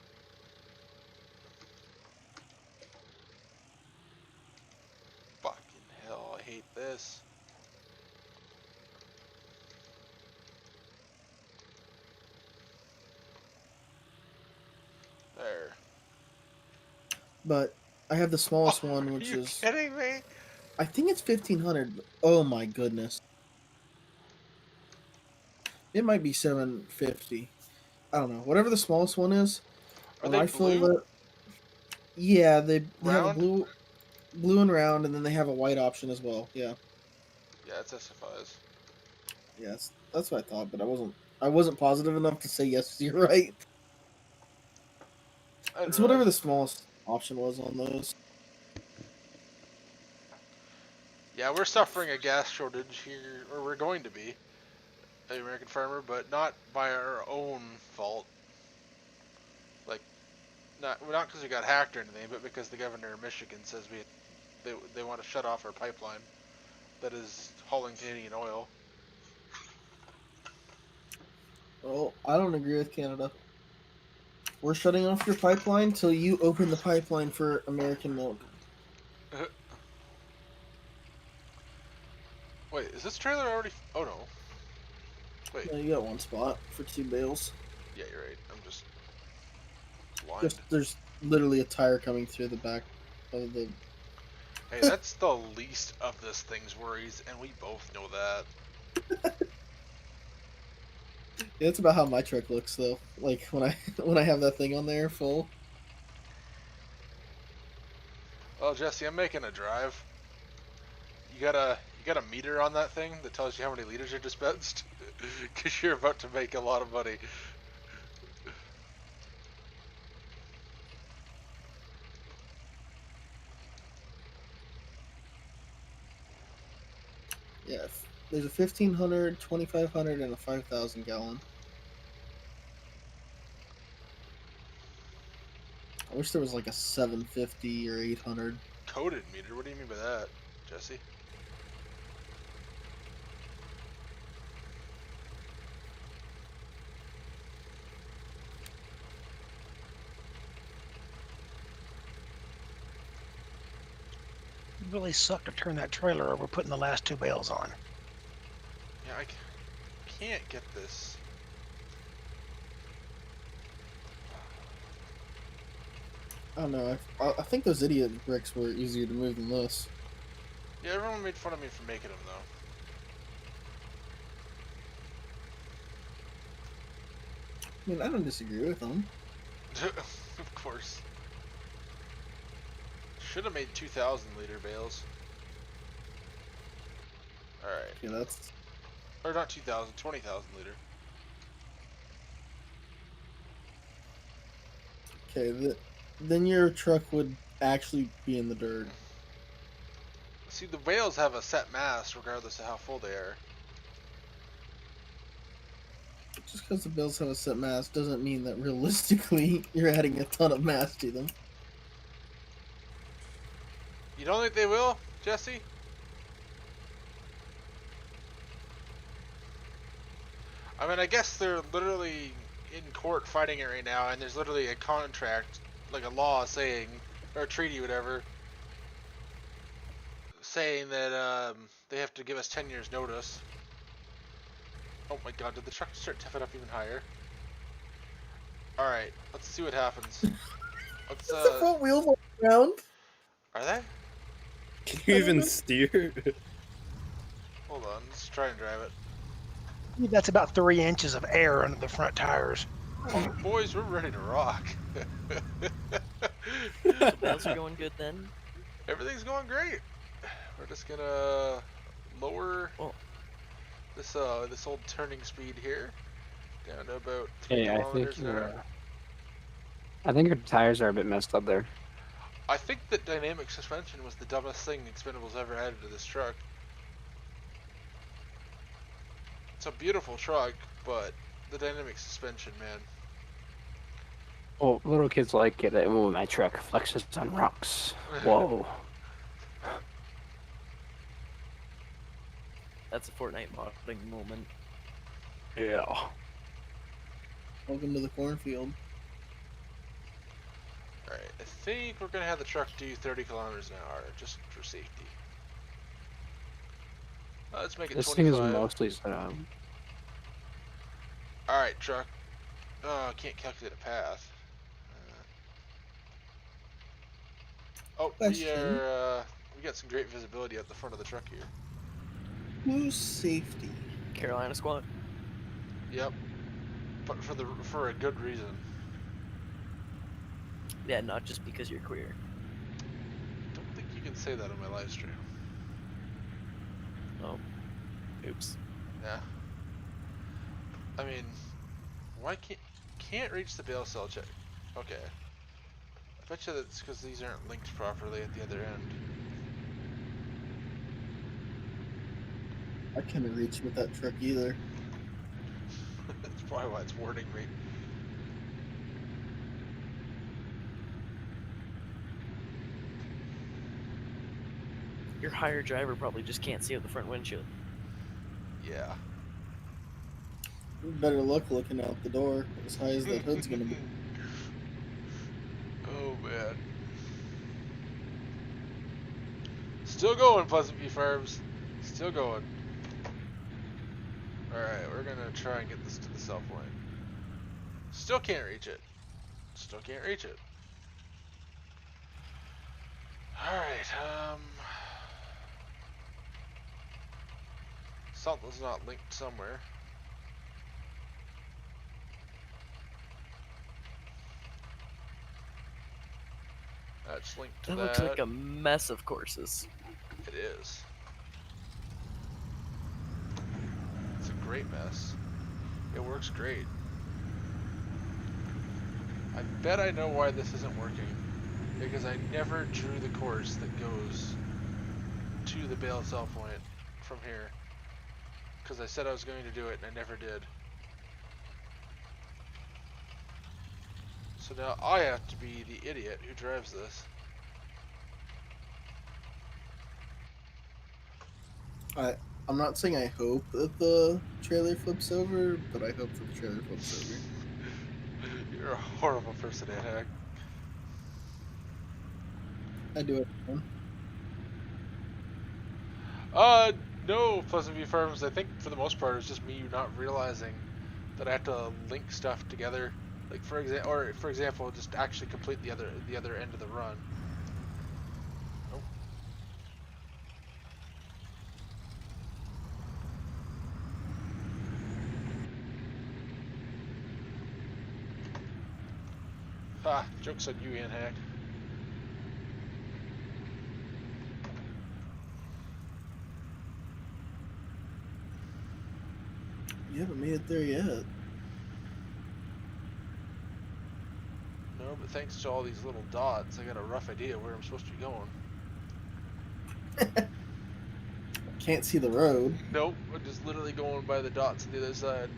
S2: but I have the smallest one,
S4: Are
S2: which
S4: you
S2: is
S4: kidding me?
S2: I think it's 1500. Oh my goodness, it might be 750. I don't know. Whatever the smallest one is,
S4: Are
S2: when
S4: they
S2: I fill
S4: blue?
S2: it, yeah, they have a
S4: Round?
S2: blue and round, and then they have a white option as well. Yeah,
S4: Yeah, it's SFIs.
S2: yes, that's what I thought, but I wasn't positive enough to say yes. You're right.
S4: I didn't
S2: It's whatever
S4: realize.
S2: the smallest option was on those.
S4: Yeah, we're suffering a gas shortage here, or we're going to be, the American farmer, but not by our own fault. Like, not because we got hacked or anything, but because the governor of Michigan says they want to shut off our pipeline that is hauling Canadian oil.
S2: Well, I don't agree with Canada. We're shutting off your pipeline till you open the pipeline for American milk.
S4: Wait, is this trailer already? Oh no. Wait.
S2: No, you got one spot for 2 bales.
S4: Yeah, you're right. I'm just blind.
S2: Just there's literally a tire coming through the back of the.
S4: Hey, that's the least of this thing's worries, and we both know that.
S2: Yeah, that's about how my truck looks though. Like when I have that thing on there full.
S4: Well, Jesse, I'm making a drive. You got a meter on that thing that tells you how many liters are dispensed, because you're about to make a lot of money.
S2: Yeah, there's a 1500, 2500, and a 5000 gallon. I wish there was like a 750 or 800.
S4: Coded meter? What do you mean by that, Jesse?
S16: It really sucked to turn that trailer over, putting the last 2 bales on.
S4: Yeah, I can't get this.
S2: I don't know. I think those idiot bricks were easier to move than this.
S4: Yeah, everyone made fun of me for making them, though.
S2: I mean, I don't disagree with them.
S4: Of course. Should have made 2,000 liter bales. Alright.
S2: Yeah, that's.
S4: Or not 2,000, 20,000 liter.
S2: Okay, then your truck would actually be in the dirt.
S4: See, the bales have a set mass regardless of how full they are.
S2: Just because the bales have a set mass doesn't mean that realistically you're adding a ton of mass to them.
S4: You don't think they will, Jesse? I mean, I guess they're literally in court fighting it right now, and there's literally a contract, like a law saying, or a treaty, whatever, saying that they have to give us 10 years notice. Oh my god, did the truck start tipping up even higher? Alright, let's see what happens. Let's,
S2: Is the front wheels on the ground?
S4: Are they?
S15: Can you even steer?
S4: Hold on, let's try and drive it.
S16: That's about 3 inches of air under the front tires.
S4: Oh, boys, we're ready to rock.
S5: The bales are going good then?
S4: Everything's going great. We're just gonna lower this this old turning speed here down to about 3
S18: Hey,
S4: kilometers an hour.
S18: I think your tires are a bit messed up there.
S4: I think that dynamic suspension was the dumbest thing Expendables ever added to this truck. It's a beautiful truck, but the dynamic suspension, man.
S18: Well, little kids like it. Oh, my truck flexes on rocks. Whoa.
S5: That's a Fortnite modding moment.
S18: Yeah.
S2: Welcome to the cornfield.
S4: Alright, I think we're gonna have the truck do 30 kilometers an hour, just for safety. Let's make it
S18: This
S4: 25.
S18: thing is mostly set up.
S4: Alright, truck. Oh, I can't calculate a path. Oh,
S2: Question.
S4: we got some great visibility at the front of the truck here.
S2: Who's safety?
S5: Carolina squad.
S4: Yep. But for a good reason.
S5: Yeah, not just because you're queer.
S4: Don't think you can say that on my live stream.
S5: Oh. Oops.
S4: Yeah. I mean, why can't reach the bail cell check? Okay. I bet you that's because these aren't linked properly at the other end.
S2: I couldn't reach with that truck either.
S4: That's probably why it's warning me.
S5: Your hired driver probably just can't see out the front windshield.
S4: Yeah.
S2: Better luck looking out the door as high as that hood's gonna be.
S4: Oh man. Still going, Pleasant View Farms. Still going. Alright, we're gonna try and get this to the cell point. Still can't reach it. Still can't reach it. Alright, something's not linked somewhere. That's linked to
S5: That
S4: that.
S5: looks like a mess of courses.
S4: It is. It's a great mess. It works great. I bet I know why this isn't working. Because I never drew the course that goes to the bail cell point from here. Because I said I was going to do it and I never did. So now I have to be the idiot who drives this.
S2: I'm not saying I hope that the trailer flips over, but I hope that the trailer flips over.
S4: You're a horrible person, Anhag.
S2: I do it.
S4: No, Pleasant View Farms. I think for the most part it's just me not realizing that I have to link stuff together. Like for example, just actually complete the other end of the run. Oh. Ha! Joke's on you, Anhag.
S2: You haven't made it there yet.
S4: No, but thanks to all these little dots, I got a rough idea where I'm supposed to be going.
S2: Can't see the road.
S4: Nope, I'm just literally going by the dots on the other side.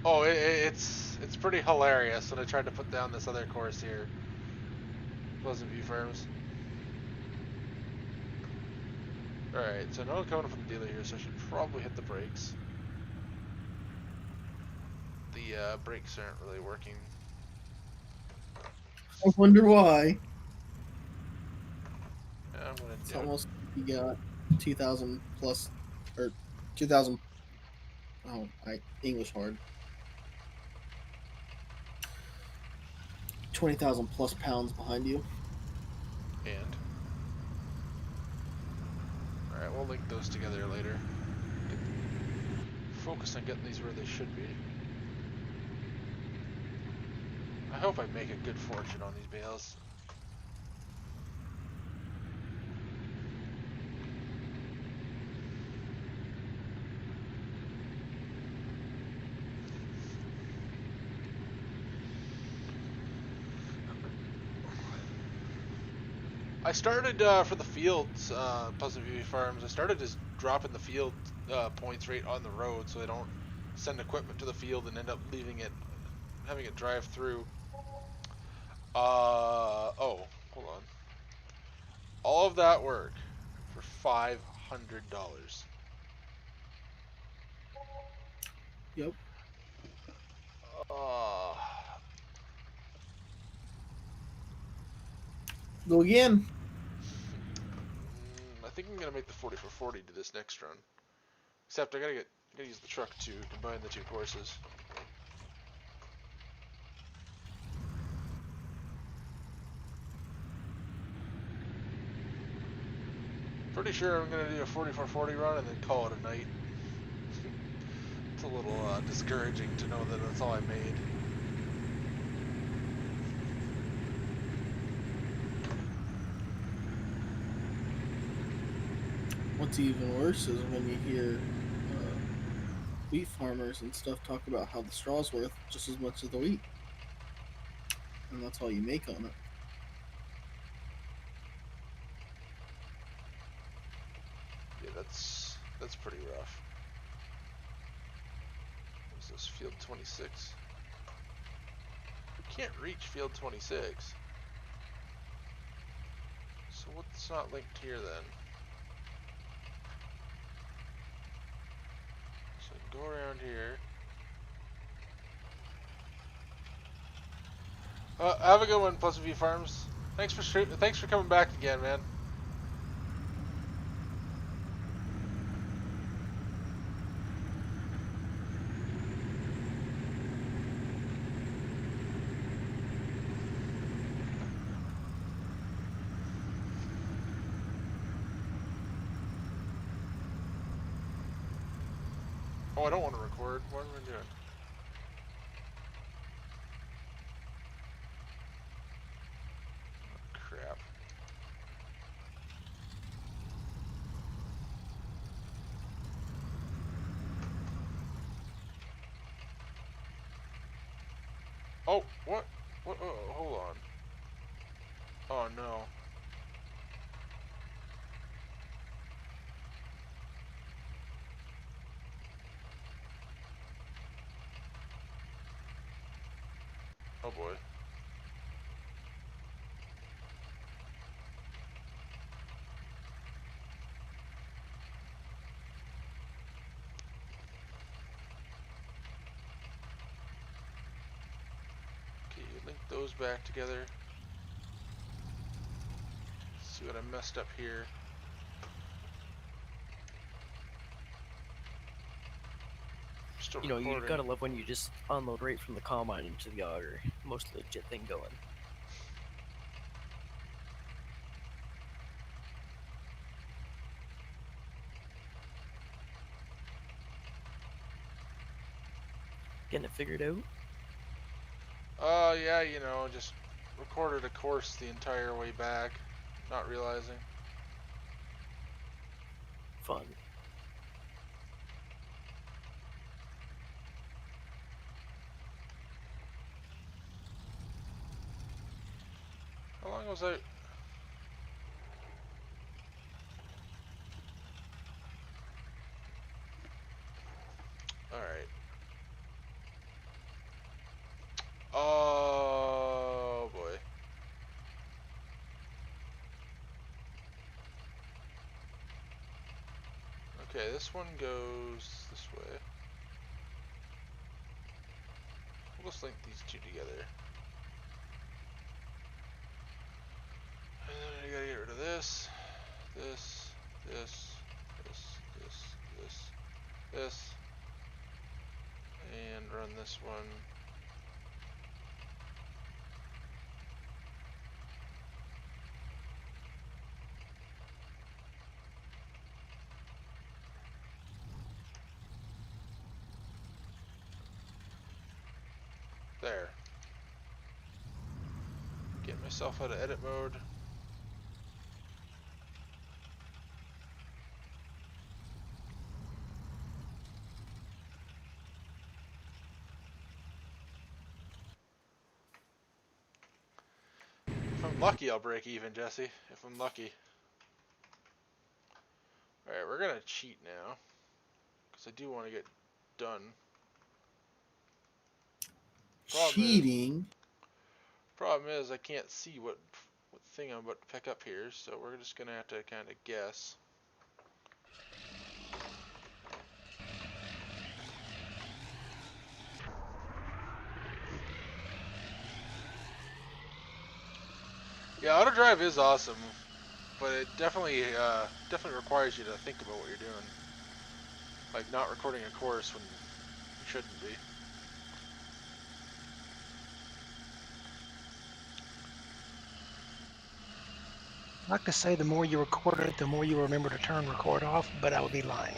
S4: Oh, it's pretty hilarious when I tried to put down this other course here. Pleasant View Farms. Alright, so no one coming from the dealer here, so I should probably hit the brakes. The brakes aren't really working.
S2: I wonder why.
S4: Yeah, I'm gonna
S2: It's
S4: do
S2: almost you got 2,000 plus, or 2,000. Oh, English hard. 20,000 plus pounds behind you.
S4: And alright, we'll link those together later. Focus on getting these where they should be. I hope I make a good fortune on these bales. I started for the fields, Pleasant View Farms. I started just dropping the field points right on the road, so they don't send equipment to the field and end up having it drive through. Oh, hold on. All of that work for $500.
S2: Yep. Go again.
S4: I think I'm gonna make the 40 for 40 to this next run. Except I gotta get gonna use the truck to combine the two courses. Pretty sure I'm gonna do a 4440 run and then call it a night. It's a little discouraging to know that that's all I made.
S2: What's even worse is when you hear wheat farmers and stuff talk about how the straw's worth just as much as the wheat, and that's all you make on it.
S4: Yeah, that's pretty rough. What's this, field 26? We can't reach field 26. So what's not linked here then? So I can go around here. Have a good one, Pleasant View Farms. Thanks for coming back again, man. Oh, I don't want to record. What am I doing? Oh, crap. Oh, what? What? Oh, hold on. Oh, no. Oh, boy. Okay, you link those back together. Let's see what I messed up here. Still
S5: You know, you
S4: recording.
S5: gotta love when you just unload right from the combine into the auger. Most legit thing going. Getting it figured out?
S4: Yeah, you know, just recorded a course the entire way back, not realizing.
S5: Fun.
S4: How long was I? Alright. Oh boy. Okay, this one goes this way. We'll just link these two together. And then I gotta get rid of this, this, this, this, and run this one. There. Get myself out of edit mode. If I'm lucky, I'll break even, Jesse. If I'm lucky. Alright, we're gonna cheat now. Because I do want to get done.
S2: Cheating?
S4: Problem is, I can't see what thing I'm about to pick up here, so we're just gonna have to kind of guess. Yeah, auto drive is awesome, but it definitely requires you to think about what you're doing. Like not recording a course when you shouldn't be.
S16: I like to say the more you record it, the more you remember to turn record off, but I would be lying.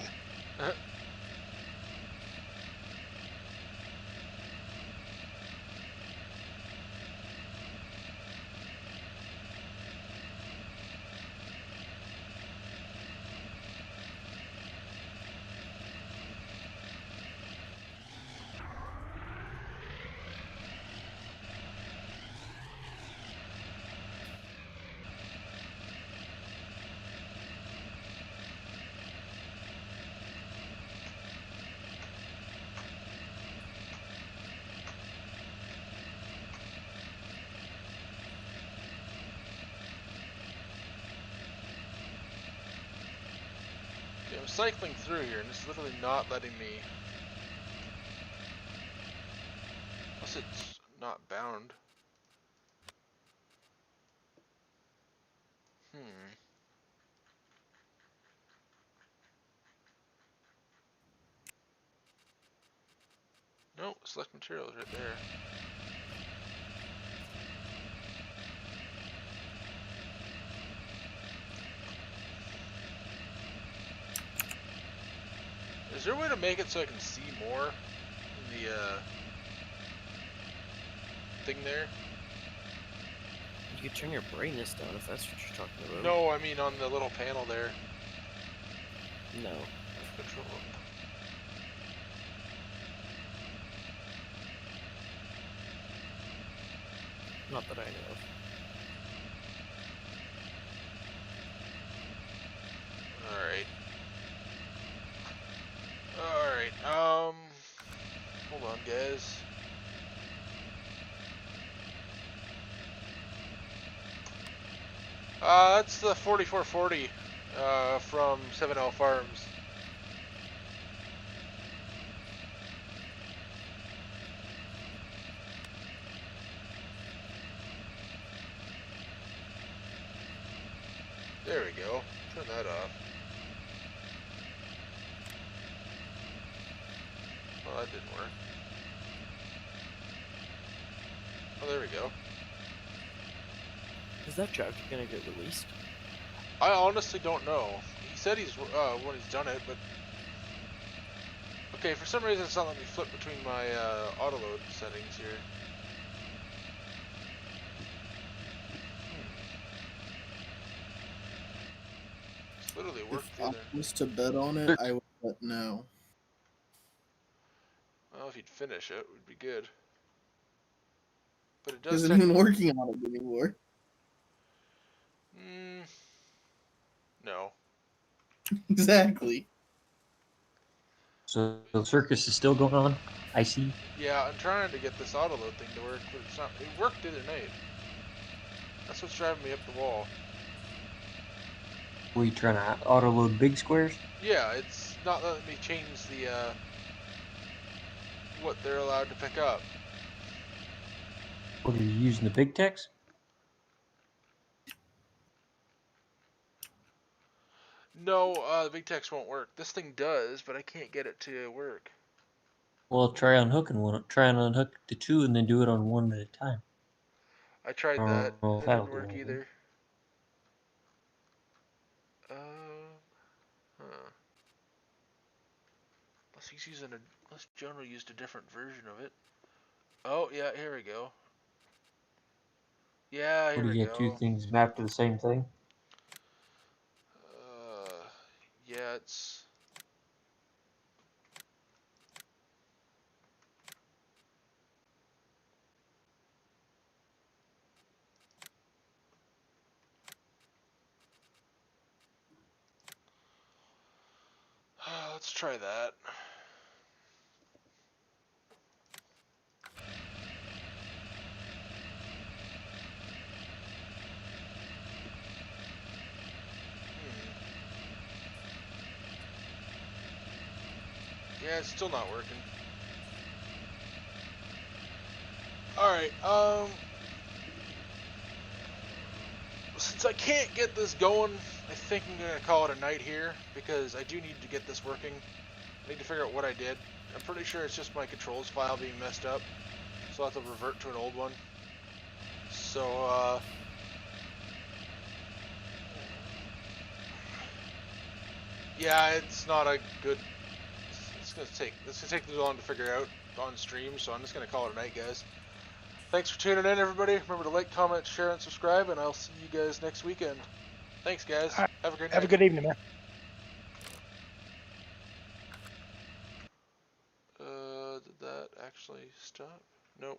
S4: Okay, I'm cycling through here and it's literally not letting me. Unless it's not bound. Nope, select materials right there. Is there a way to make it so I can see more in the thing there?
S5: You could turn your brightness down if that's what you're talking about.
S4: No, I mean on the little panel there.
S5: No.
S4: Control.
S5: Not that I know of.
S4: Alright, hold on guys. That's the 4440, from 7L Farms. There we go. Turn that off. Well, that didn't work. Oh, there we go.
S5: Is that chapter gonna get released?
S4: I honestly don't know. He said he's when he's done it, but okay. For some reason, it's not letting me flip between my auto load settings here. It's literally worked
S2: If
S4: the
S2: I
S4: other.
S2: was to bet on it, I would bet no.
S4: Well, if you'd finish it, would be good. But it does.
S2: Isn't even working on it anymore.
S4: No.
S2: Exactly.
S19: So the circus is still going on. I see.
S4: Yeah, I'm trying to get this auto load thing to work, but it's not. It worked the other night. That's what's driving me up the wall.
S19: Were you trying to auto load big squares?
S4: Yeah, it's not letting me change the what they're allowed to pick up.
S19: What are you using, the big text?
S4: No, the big text won't work. This thing does, but I can't get it to work.
S19: Well, try unhooking one. Try and unhook the two, and then do it on one at a time.
S4: I tried that. That didn't work either. Unless he's using unless General used a different version of it. Oh yeah, here we go. Yeah, here
S19: What do
S4: we
S19: you get? Two
S4: go.
S19: things mapped to the same thing?
S4: Yeah, it's. Let's try that. Yeah, it's still not working. Alright, since I can't get this going, I think I'm gonna call it a night here, because I do need to get this working. I need to figure out what I did. I'm pretty sure it's just my controls file being messed up. So I'll have to revert to an old one. So, yeah, it's not a good... It's gonna take too long to figure out on stream, so I'm just gonna call it a night, guys. Thanks for tuning in, everybody. Remember to like, comment, share, and subscribe, and I'll see you guys next weekend. Thanks, guys.
S16: All right.
S4: Have a great night.
S16: Have a good evening, man.
S4: Did that actually stop? Nope.